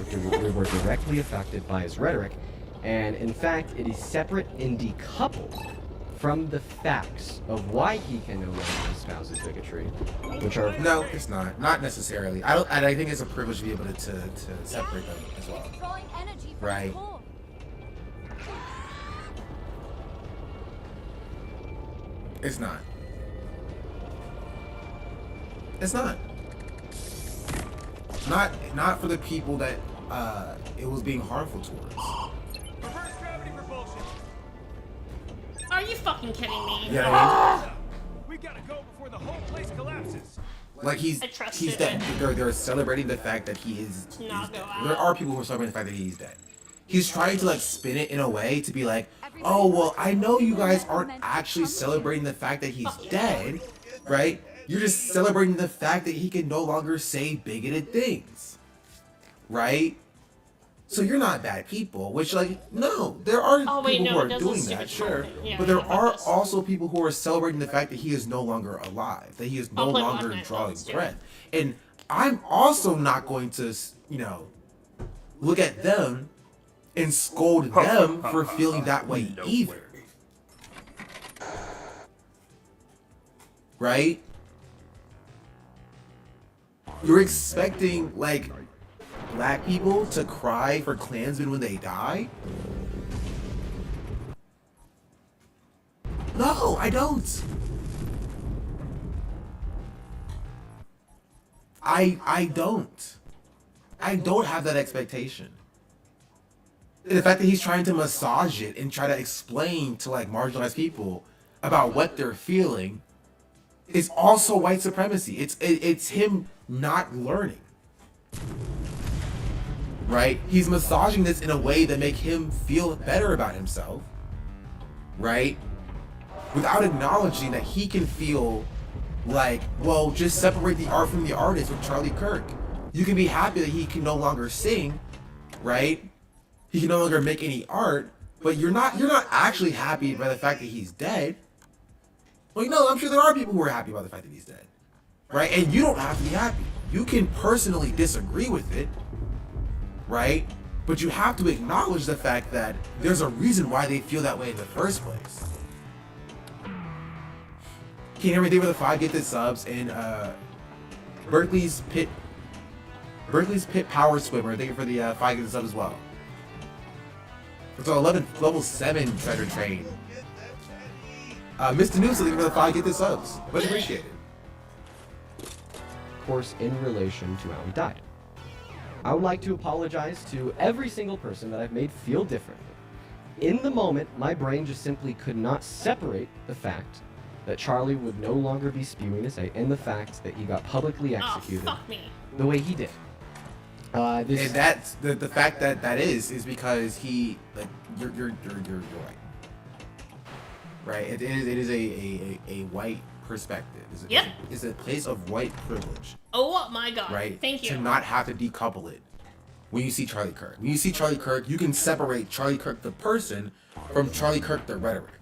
S22: were directly affected by his rhetoric, and in fact, it is separate and decoupled from the facts of why he can no longer espouse his bigotry, which are...
S2: No, it's not. Not necessarily. I think it's a privilege to be able to separate them as well. Right. It's not. It's not. Not for the people that it was being harmful towards.
S5: Are you fucking kidding me?
S2: Yeah.
S1: We gotta go before the whole place collapses.
S2: Like he's dead. They're celebrating the fact that he is dead. There are people who are celebrating the fact that he's dead. He's trying to like spin it in a way to be like, oh well, I know you guys aren't actually celebrating the fact that he's dead, right? You're just celebrating the fact that he can no longer say bigoted things, right? So you're not bad people, which like, no, there are people who are doing that, sure. But there are also people who are celebrating the fact that he is no longer alive, that he is no longer drawing breath. And I'm also not going to, look at them and scold them for feeling that way either. Right? You're expecting, like, black people to cry for Klansmen when they die? No, I don't. I don't. I don't have that expectation. The fact that he's trying to massage it and try to explain to like marginalized people about what they're feeling is also white supremacy. It's him not learning. Right? He's massaging this in a way that make him feel better about himself. Right? Without acknowledging that he can feel like, well, just separate the art from the artist with Charlie Kirk. You can be happy that he can no longer sing, right? He can no longer make any art, but you're not actually happy by the fact that he's dead. Like, no, I'm sure there are people who are happy about the fact that he's dead. Right? And you don't have to be happy. You can personally disagree with it, right? But you have to acknowledge the fact that there's a reason why they feel that way in the first place. Can't hear me, they were the 5 gifted subs, and Berkeley's Pit Power Swimmer, thank you for the 5 gifted sub as well. It's on level 7 treasure train. Mr. Noosa, thank you for the 5 gifted subs. Much appreciated.
S22: Of course, in relation to how he died. I would like to apologize to every single person that I've made feel differently. In the moment, my brain just simply could not separate the fact that Charlie would no longer be spewing his hate and the fact that he got publicly executed the way he did.
S2: And that's the fact that is because he, like, you're right. Right? It is a white perspective. It's a place of white privilege.
S5: Oh my god.
S2: Right?
S5: Thank you.
S2: To not have to decouple it. When you see Charlie Kirk. When you see Charlie Kirk, you can separate Charlie Kirk the person from Charlie Kirk the rhetoric.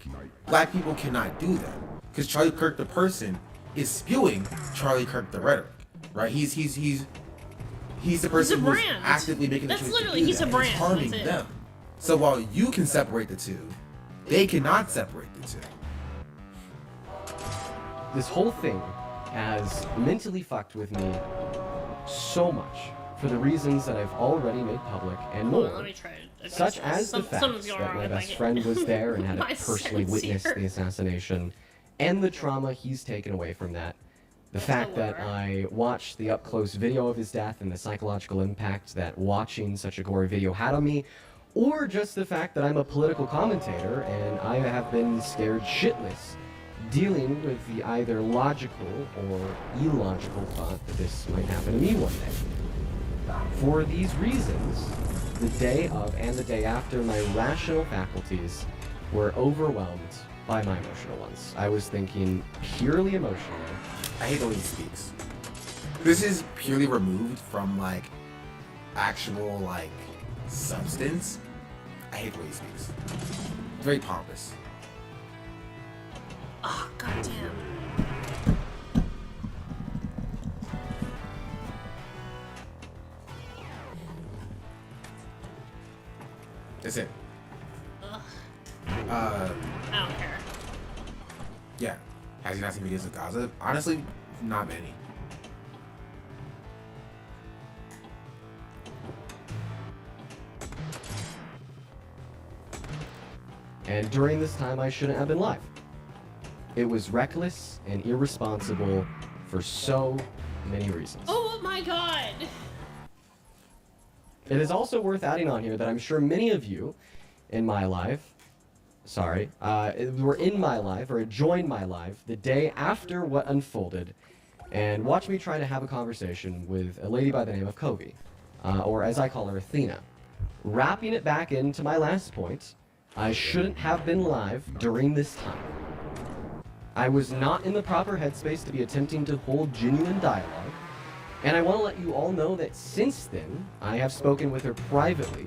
S2: Black people cannot do that. Because Charlie Kirk the person is spewing Charlie Kirk the rhetoric. Right? He's the person who's actively making the choice to do that.
S5: He's a brand.
S2: It's harming them. So while you can separate the two, they cannot separate the two.
S22: This whole thing has mentally fucked with me so much for the reasons that I've already made public and more, such as the fact that my best friend was there and had personally witnessed the assassination and the trauma he's taken away from that The fact that I watched the up-close video of his death and the psychological impact that watching such a gory video had on me, or just the fact that I'm a political commentator and I have been scared shitless dealing with the either logical or illogical thought that this might happen to me one day. For these reasons, the day of and the day after, my rational faculties were overwhelmed by my emotional ones. I was thinking purely emotionally.
S2: I hate the way he speaks. This is purely removed from like actual like substance. I hate the way he speaks. It's very pompous.
S5: Oh, goddamn.
S2: That's it.
S5: Ugh.
S2: I
S5: don't care.
S2: Yeah. Has he not seen videos of Gaza? Honestly, not many.
S22: And during this time, I shouldn't have been live. It was reckless and irresponsible for so many reasons.
S5: Oh my god!
S22: It is also worth adding on here that I'm sure many of you in my life, were in my life or joined my life the day after what unfolded and watched me try to have a conversation with a lady by the name of Kobe, or as I call her, Athena. Wrapping it back into my last point, I shouldn't have been live during this time. I was not in the proper headspace to be attempting to hold genuine dialogue, and I want to let you all know that since then, I have spoken with her privately,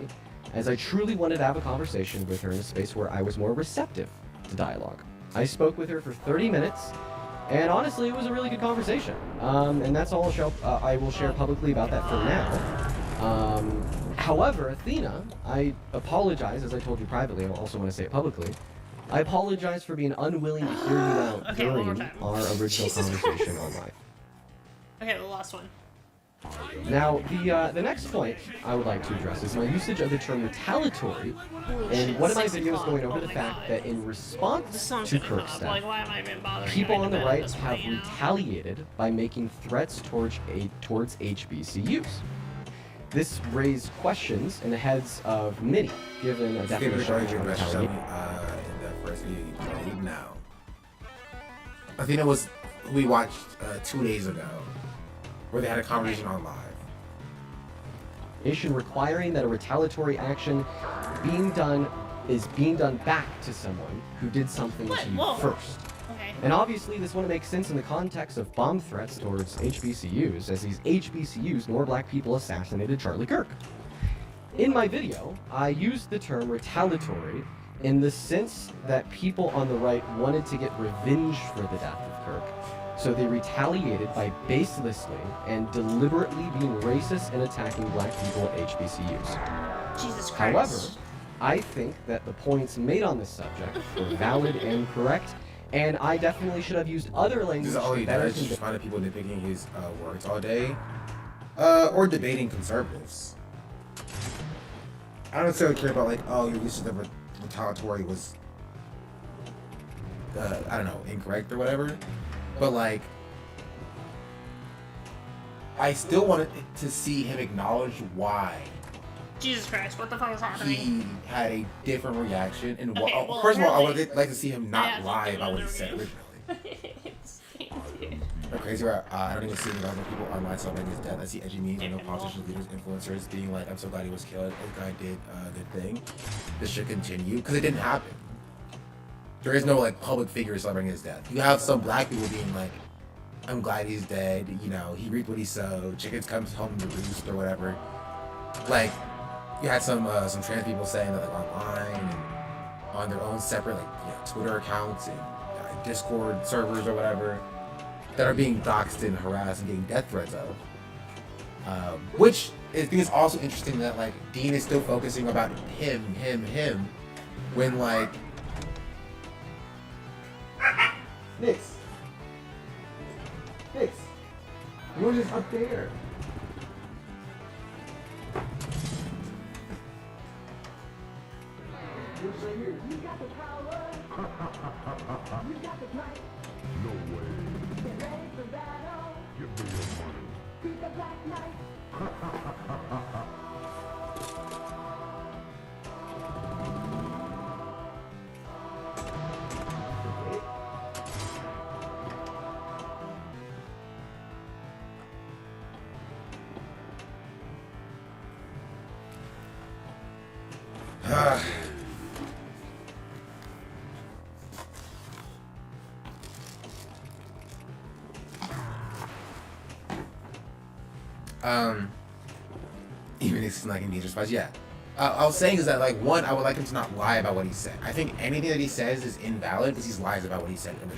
S22: as I truly wanted to have a conversation with her in a space where I was more receptive to dialogue. I spoke with her for 30 minutes, and honestly, it was a really good conversation. And that's all I will share publicly about that for now. However, Athena, I apologize, as I told you privately, I also want to say it publicly. I apologize for being unwilling to hear you out during our original conversation on live.
S5: Okay, the last one.
S22: Now, the next point I would like to address is my usage of the term retaliatory in one of my videos going over the fact that in response to Kirk's death, people on the right have retaliated by making threats towards HBCUs. This raised questions in the heads of many, given a definition of retaliation.
S2: In the first video you played now. Athena was who we watched 2 days ago, where they had a conversation on live.
S22: Requiring that a retaliatory action is being done back to someone who did something to you first.
S5: Okay.
S22: And obviously this wouldn't make sense in the context of bomb threats towards HBCUs, as these HBCUs nor black people assassinated Charlie Kirk. In my video, I used the term retaliatory in the sense that people on the right wanted to get revenge for the death of Kirk. So they retaliated by baselessly and deliberately being racist and attacking black people at HBCUs.
S5: Jesus Christ.
S22: However, I think that the points made on this subject were valid and correct, and I definitely should have used other language.
S2: This is all he does, just finding people nitpicking his words all day, or debating conservatives. I don't necessarily care about like, oh, your use of the retaliatory was, I don't know, incorrect or whatever. But like, I still wanted to see him acknowledge why
S5: Jesus Christ, what the fuck is happening?
S2: he had a different reaction. And
S5: Okay, well,
S2: first of all, I would
S5: apparently-
S2: like to see him not lie about what he said originally. I'm crazy where I don't even see any other people online celebrating his death. I see edgy memes, I know politicians, leaders, influencers being like, I'm so glad he was killed. This guy did a good thing. This should continue, because it didn't happen. There is no like public figure celebrating his death. You have some black people being like, I'm glad he's dead, you know, he reaped what he sowed, chickens comes home to roost or whatever. Like, you had some trans people saying that like online and on their own separate like, you know, Twitter accounts and Discord servers or whatever that are being doxxed and harassed and getting death threats of. Which I think is also interesting that like Dean is still focusing about him, when like Nix, you were just up there. You're right here. You got the power. You got the might. No way. Get ready for battle. Even if it's not gonna be just yeah. I was saying is that like one, I would like him to not lie about what he said. I think anything that he says is invalid because he lies about what he said originally.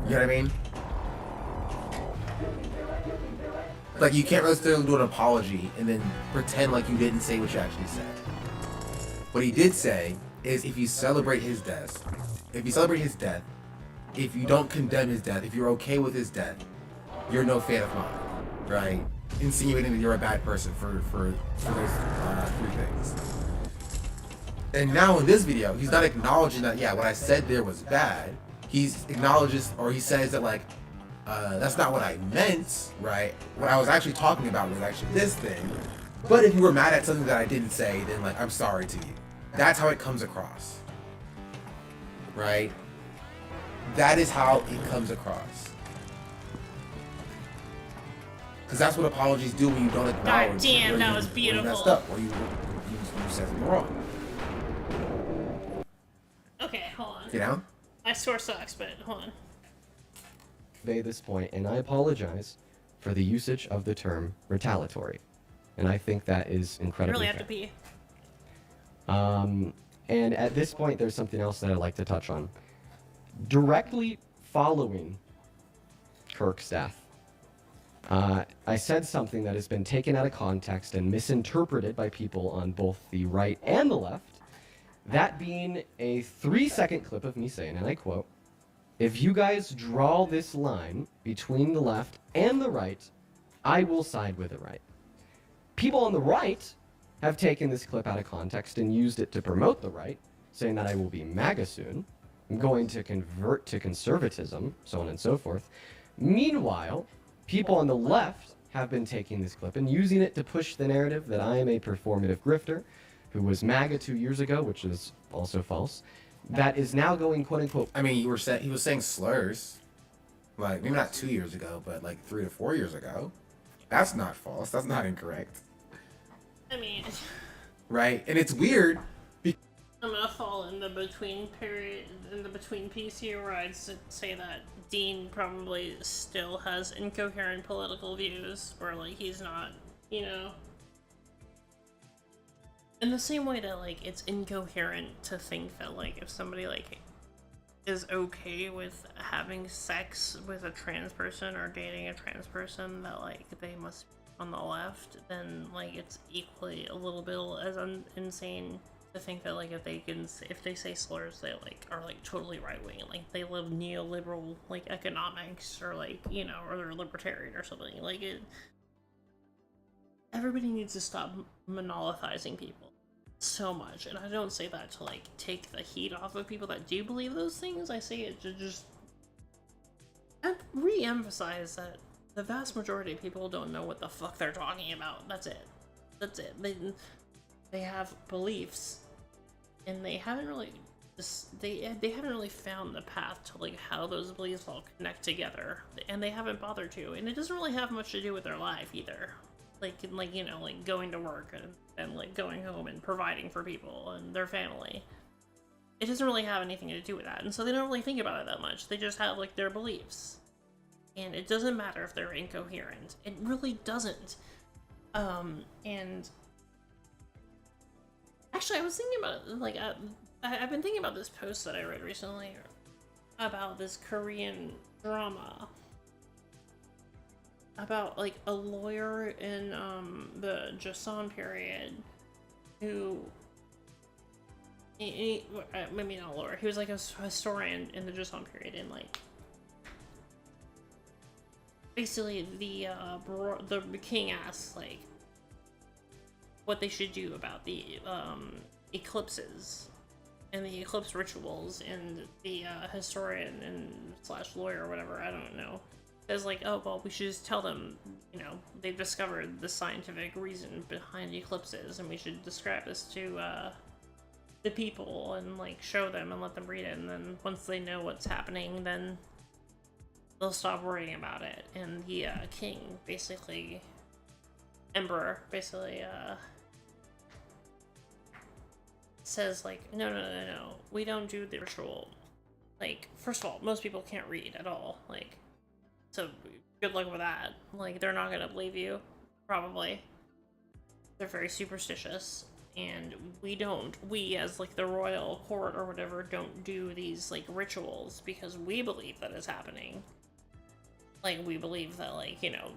S2: You know what I mean? Like you can't really still do an apology and then pretend like you didn't say what you actually said. What he did say is if you celebrate his death, if you don't condemn his death, if you're okay with his death, you're no fan of mine, right? Insinuating that you're a bad person for those three things. And now in this video, he's not acknowledging that, yeah, what I said there was bad. He acknowledges, or he says that like, that's not what I meant, right? What I was actually talking about was actually this thing. But if you were mad at something that I didn't say, then like, I'm sorry to you. That's how it comes across, right? That is how it comes across. Because that's what apologies do when you don't acknowledge.
S5: God damn, that was beautiful.
S2: You messed up, or you said something wrong.
S5: Okay, hold on.
S2: You know?
S5: My score sucks, but hold on.
S22: Convey this point, and I apologize for the usage of the term retaliatory, and I think that is
S5: You
S22: incredibly
S5: really have
S22: fair.
S5: to pee.
S22: And at this point, there's something else that I'd like to touch on. Directly following Kirk's death, I said something that has been taken out of context and misinterpreted by people on both the right and the left. That being a 3-second clip of me saying, and I quote, "If you guys draw this line between the left and the right, I will side with the right." People on the right have taken this clip out of context and used it to promote the right, saying that I will be MAGA soon, I'm going to convert to conservatism, so on and so forth. Meanwhile, people on the left have been taking this clip and using it to push the narrative that I am a performative grifter who was MAGA 2 years ago, which is also false, that is now going quote unquote.
S2: I mean, he was saying slurs, like maybe not 2 years ago, but like 3 to 4 years ago. That's not false. That's not incorrect.
S5: I mean,
S2: right? And it's weird.
S5: I'm gonna fall in the between period, in the between piece here, where I'd say that Dean probably still has incoherent political views, where like he's not, you know. In the same way that like it's incoherent to think that like if somebody like is okay with having sex with a trans person or dating a trans person, that like they must be on the left, then like it's equally a little bit as insane to think that like if they say slurs, they like are like totally right wing, like they live neoliberal like economics, or like, you know, or they're libertarian or something. Like it. Everybody needs to stop monolithizing people so much, and I don't say that to like take the heat off of people that do believe those things. I say it to just re-emphasize that the vast majority of people don't know what the fuck they're talking about. That's it. That's it. They have beliefs, and they haven't really they haven't really found the path to like how those beliefs all connect together, and they haven't bothered to, and it doesn't really have much to do with their life either. Like you know, like going to work and like going home and providing for people and their family. It doesn't really have anything to do with that, and so they don't really think about it that much. They just have like their beliefs, and it doesn't matter if they're incoherent. It really doesn't. And actually, I was thinking about it, like I've been thinking about this post that I read recently about this Korean drama about like a lawyer in the Joseon period who maybe not a lawyer, he was like a historian in the Joseon period, and like basically the king asks like what they should do about the eclipses and the eclipse rituals, and the historian and slash lawyer or whatever, I don't know, says like, oh, well, we should just tell them, you know, they've discovered the scientific reason behind eclipses, and we should describe this to the people and like show them and let them read it, and then once they know what's happening, then they'll stop worrying about it. And the king, basically, emperor, basically says like, no, we don't do the ritual. Like, first of all, most people can't read at all, like, so good luck with that. Like, they're not gonna believe you, probably. They're very superstitious, and we as like the royal court or whatever don't do these like rituals because we believe that is happening. Like, we believe that, like, you know,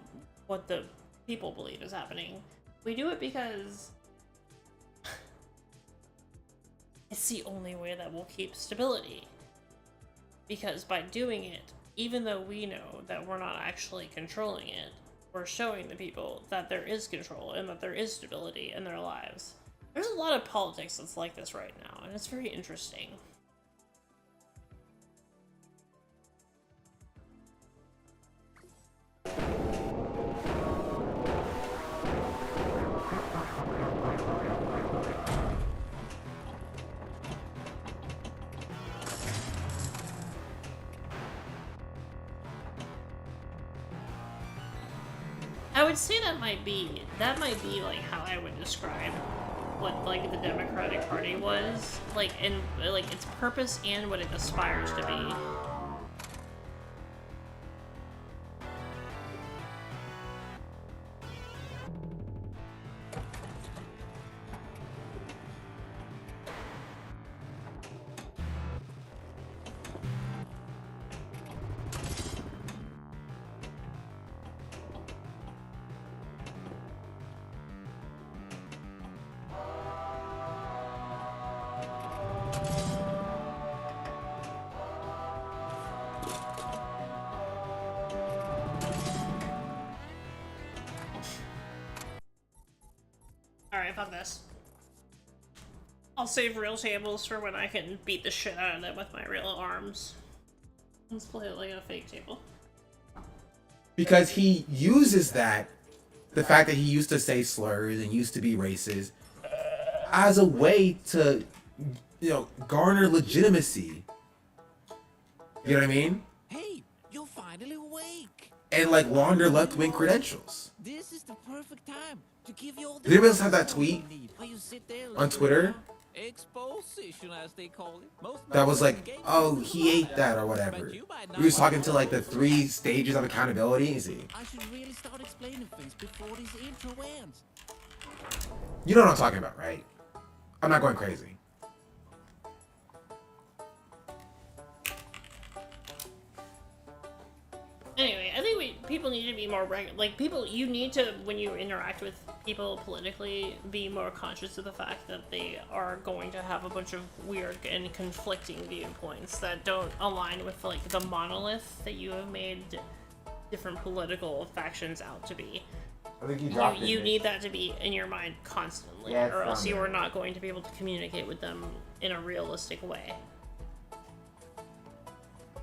S5: what the people believe is happening. We do it because it's the only way that will keep stability. Because by doing it, even though we know that we're not actually controlling it, we're showing the people that there is control and that there is stability in their lives. There's a lot of politics that's like this right now, and it's very interesting. I would say that might be like how I would describe what like the Democratic Party was, like, in like its purpose and what it aspires to be. Alright, fuck this. I'll save real tables for when I can beat the shit out of them with my real arms. Let's play it like a fake table.
S2: Because he uses that, the fact that he used to say slurs and used to be racist, as a way to, you know, garner legitimacy. You know what I mean?
S8: Hey, you're finally awake.
S2: And like launder left-wing credentials.
S8: This is the perfect time to give you all the
S2: Did anybody else have that tweet on Twitter?
S8: Exposition, as they call it.
S2: That was like, oh, he ate that or whatever. We was talking to like the 3 stages of accountability. You see?
S8: I should really start explaining things before this intro ends.
S2: You know what I'm talking about, right? I'm not going crazy.
S5: Anyway, I think people need to be more like people. You need to, when you interact with people politically, be more conscious of the fact that they are going to have a bunch of weird and conflicting viewpoints that don't align with like the monolith that you have made different political factions out to be.
S2: I think you dropped it.
S5: You need that to be in your mind constantly,
S2: Yeah,
S5: or else you are not going to be able to communicate with them in a realistic way.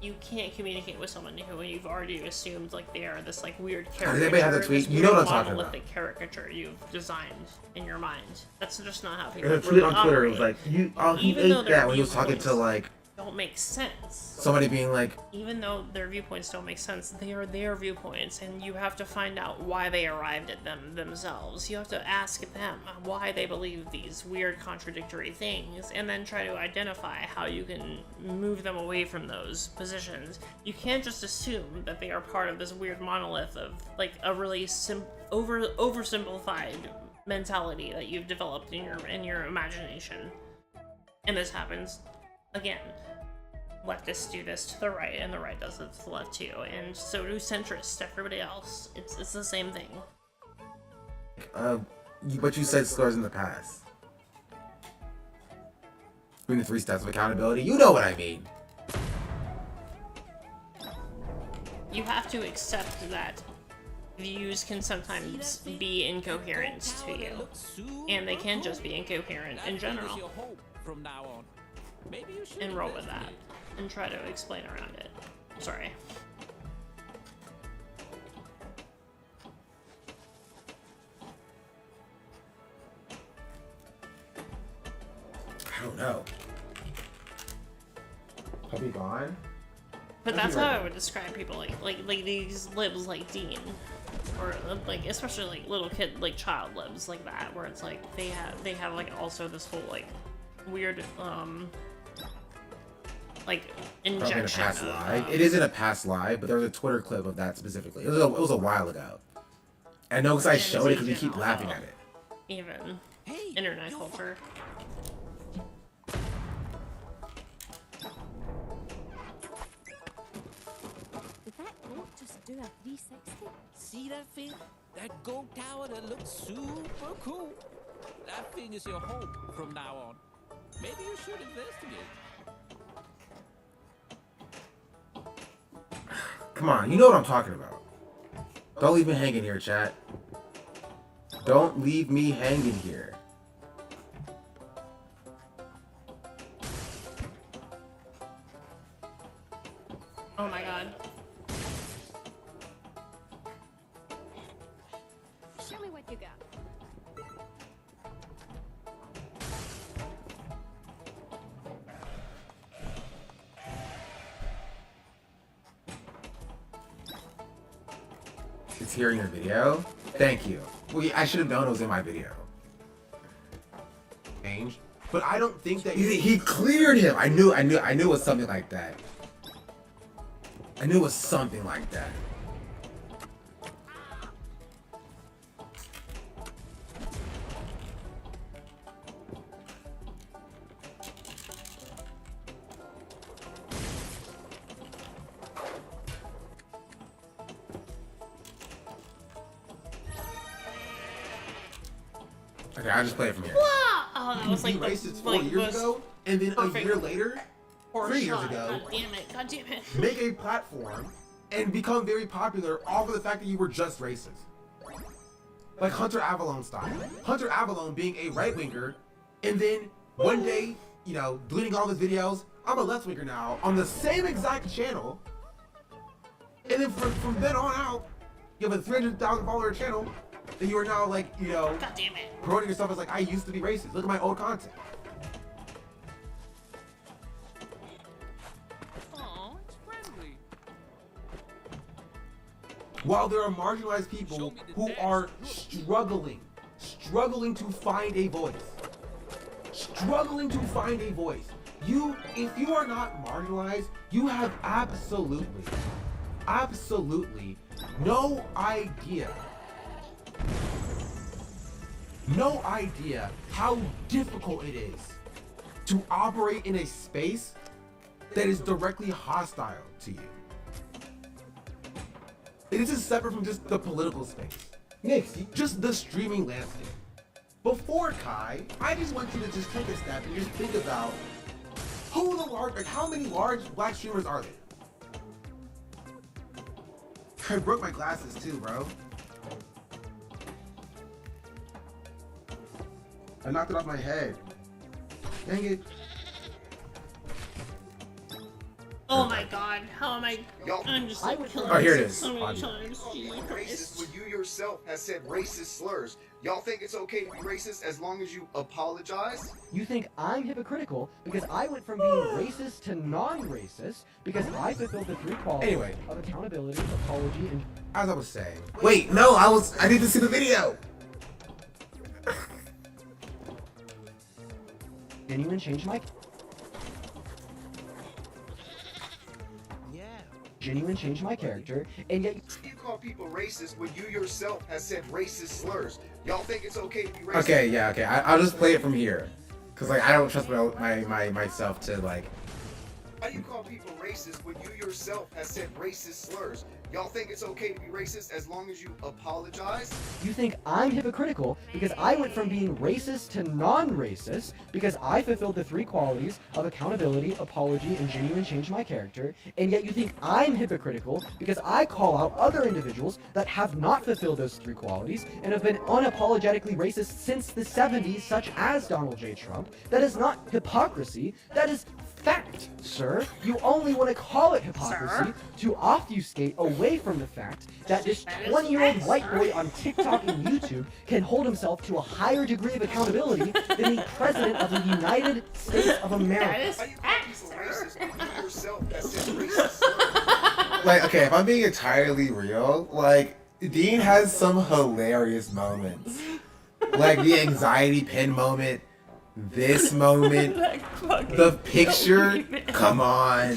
S5: You can't communicate with someone who you've already assumed like they are this like weird caricature.
S2: Does anybody have the tweet? You know what I'm talking about.
S5: Monolithic caricature you've designed in your mind. That's just not how people.
S2: There's a tweet on Twitter. It was like, he ate that when he was talking to like.
S5: Don't make sense.
S2: Somebody being like,
S5: even though their viewpoints don't make sense, they are their viewpoints, and you have to find out why they arrived at them themselves. You have to ask them why they believe these weird contradictory things, and then try to identify how you can move them away from those positions. You can't just assume that they are part of this weird monolith of like a really oversimplified mentality that you've developed in your imagination. And this happens again. Leftists do this to the right, and the right does it to the left too, and so do centrists. Everybody else, it's the same thing.
S2: But you said slurs in the past. Doing the 3 steps of accountability. You know what I mean.
S5: You have to accept that views can sometimes be incoherent to you, and they can just be incoherent in general.
S8: From now on.
S5: and roll with that and try to explain around it. Sorry.
S2: I don't know. Puppy gone?
S5: But that's how I would describe people like these libs like Dean, or like especially like little kid like child libs like that, where it's like they have like also this whole like weird like injection.
S2: In a past live. It isn't a past live, but there was a Twitter clip of that specifically. It was a while ago. I know because I showed it because we keep laughing at it.
S5: Even internet culture.
S8: Do a 360. See that thing? That gold tower that looks super cool. That thing is your home from now on. Maybe you should investigate.
S2: Come on, you know what I'm talking about. Don't leave me hanging here, chat. Don't leave me hanging here.
S5: Oh my god.
S20: Show me what you got.
S2: It's here in your video. Thank you. Well, I should have known it was in my video. Change. But I don't think that he cleared him. I knew it was something like that. I knew it was something like that. Okay, I'll just play it from here.
S5: Oh, that was like
S2: he raced it 4 years ago, and then a year later, 3 years ago,
S5: God damn it.
S2: make a platform and become very popular all for the fact that you were just racist. Like Hunter Avalon style. Hunter Avalon being a right-winger, and then one day, you know, deleting all his videos, I'm a left-winger now, on the same exact channel, and then from then on out, you have a 300,000 follower channel, and you are now like, you know,
S5: God damn it.
S2: promoting yourself as like, I used to be racist. Look at my old content.
S8: Oh, it's friendly.
S2: While there are marginalized people who are struggling to find a voice. Struggling to find a voice. If you are not marginalized, you have absolutely no idea how difficult it is to operate in a space that is directly hostile to you. It is just separate from just the political space. Nick, just the streaming landscape. Before Kai, I just want you to just take a step and just think about how many large black streamers are there? I broke my glasses too, bro. I knocked it off my head. Dang it.
S5: Oh my god, how am I'm just like killing
S2: here it is.
S5: so many times. Jesus Christ.
S10: Racist when you yourself has said racist slurs. Y'all think it's okay to be racist as long as you apologize?
S22: You think I'm hypocritical because I went from being racist to non-racist because I fulfilled the 3 qualities of accountability, apology, and...
S2: As I was saying. Wait, no, I need to see the video.
S22: Genuine change my... Genuine change my character, and yet...
S10: You call people racist when you yourself has said racist slurs. Y'all think it's okay to be racist?
S2: Okay, yeah, okay. I'll just play it from here. Cause like I don't trust myself to like
S10: How do you call people racist when you yourself have said racist slurs? Y'all think it's okay to be racist as long as you apologize?
S22: You think I'm hypocritical because I went from being racist to non-racist because I fulfilled the 3 qualities of accountability, apology, and genuine change in my character, and yet you think I'm hypocritical because I call out other individuals that have not fulfilled those 3 qualities and have been unapologetically racist since the 70s, such as Donald J. Trump. That is not hypocrisy, that is fact, sir. You only want to call it hypocrisy to obfuscate away from the fact that this 20-year-old white boy on TikTok and YouTube can hold himself to a higher degree of accountability than the President of the United States of America.
S2: Like, okay, if I'm being entirely real, like, Dean has some hilarious moments. Like the anxiety pin moment, this moment, the picture, come on.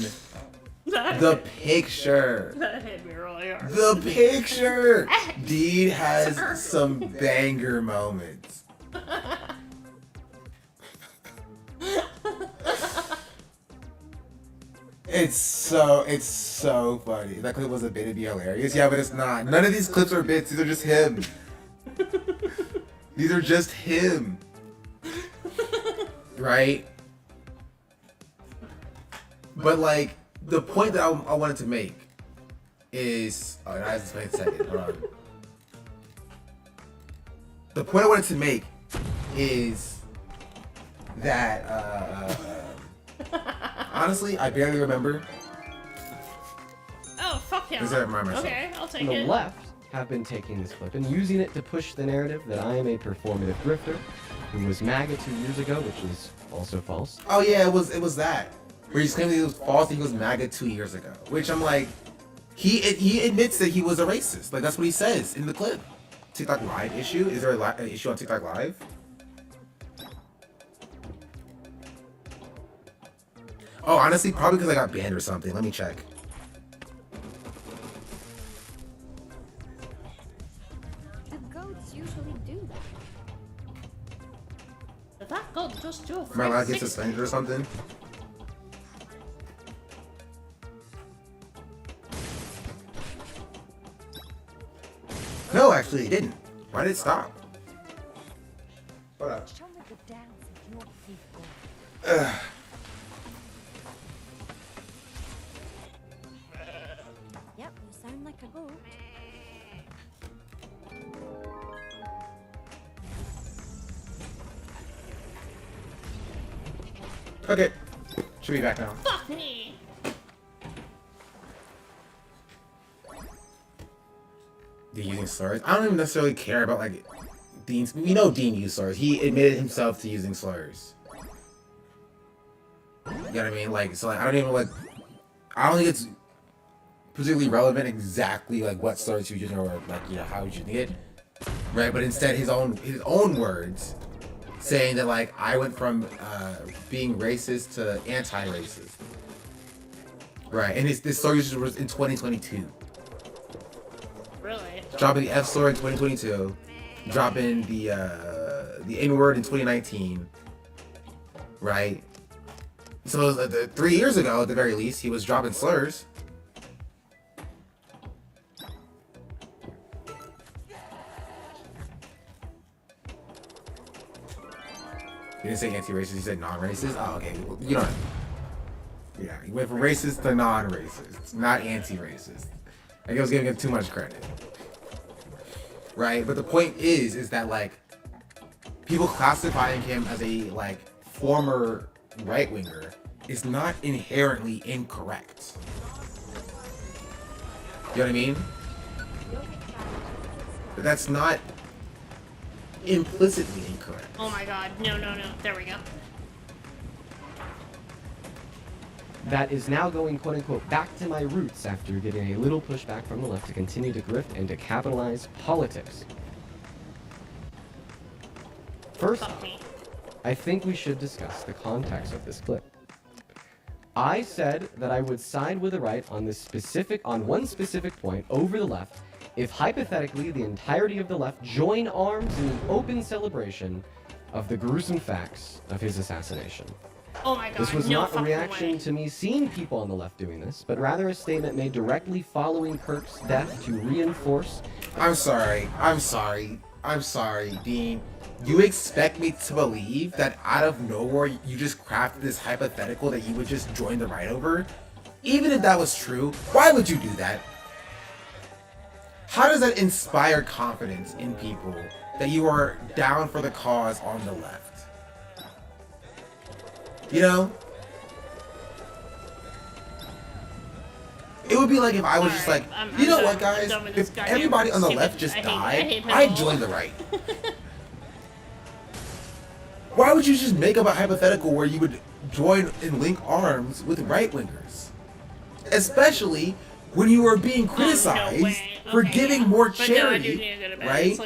S2: The picture.
S5: That hit me really hard.
S2: The picture. Dean has some banger moments. It's so funny. That clip was a bit to be hilarious. Yeah, but it's not. None of these clips are bits. These are just him. These are just him. Right? But like, the point that I wanted to make is... Oh, I have to explain in a second. Hold on. The point I wanted to make is that... honestly, I barely remember.
S5: Oh, fuck yeah. Okay, I'll take
S22: On the
S5: it.
S22: left have been taking this clip and using it to push the narrative that I am a performative grifter who was MAGA 2 years ago, which is also false.
S2: Oh yeah, it was that. Where he's claiming he was false and he was MAGA 2 years ago. Which I'm like, he admits that he was a racist. Like, that's what he says in the clip. TikTok Live issue? Is there an issue on TikTok Live? Oh, honestly, probably because I got banned or something. Let me check.
S20: The goats usually do that.
S5: Did that goat just do a
S2: Am I allowed to get
S5: 360?
S2: suspended or something? No, actually, it didn't. Why did it stop? Hold up.
S20: Show me the dance of your people.
S2: Ugh.
S20: Yep, you sound like a goat.
S2: Okay. Should be back now.
S5: Fuck me!
S2: Dean using slurs? I don't even necessarily care about, like, Dean's... We know Dean used slurs. He admitted himself to using slurs. You know what I mean? Like, so, like, I don't even, like... I don't think it's particularly relevant exactly, like, what slurs he was using or, like, you know, how he's using it. Right? But instead, his own words saying that, like, I went from being racist to anti-racist. Right? And this slur usage was in 2022.
S5: Really?
S2: Dropping the F slur in 2022, dropping the N word in 2019, right? So 3 years ago, at the very least, he was dropping slurs. He didn't say anti-racist, he said non-racist. Oh, okay. Well, you know. Yeah, he went from racist to non-racist, not anti-racist. I guess I was giving him too much credit. Right? But the point is that, like, people classifying him as a, like, former right-winger is not inherently incorrect. You know what I mean? But that's not implicitly incorrect.
S5: Oh my god. No, no, no. There we go.
S22: That is now going, quote unquote, back to my roots after getting a little pushback from the left to continue to grift and to capitalize politics. First off, I think we should discuss the context of this clip. I said that I would side with the right on one specific point over the left if hypothetically the entirety of the left join arms in an open celebration of the gruesome facts of his assassination.
S5: Oh my god.
S22: This was
S5: no
S22: not a
S5: fucking
S22: reaction
S5: way.
S22: to me seeing people on the left doing this, but rather a statement made directly following Kirk's death to reinforce.
S2: I'm sorry, Dean. You expect me to believe that out of nowhere you just crafted this hypothetical that you would just join the right over? Even if that was true, why would you do that? How does that inspire confidence in people that you are down for the cause on the left? You know? It would be like if I was just like, you know what, guys? If everybody on the left just died, I'd join the right. Why would you just make up a hypothetical where you would join and link arms with right-wingers? Especially when you are being criticized for giving more charity, right?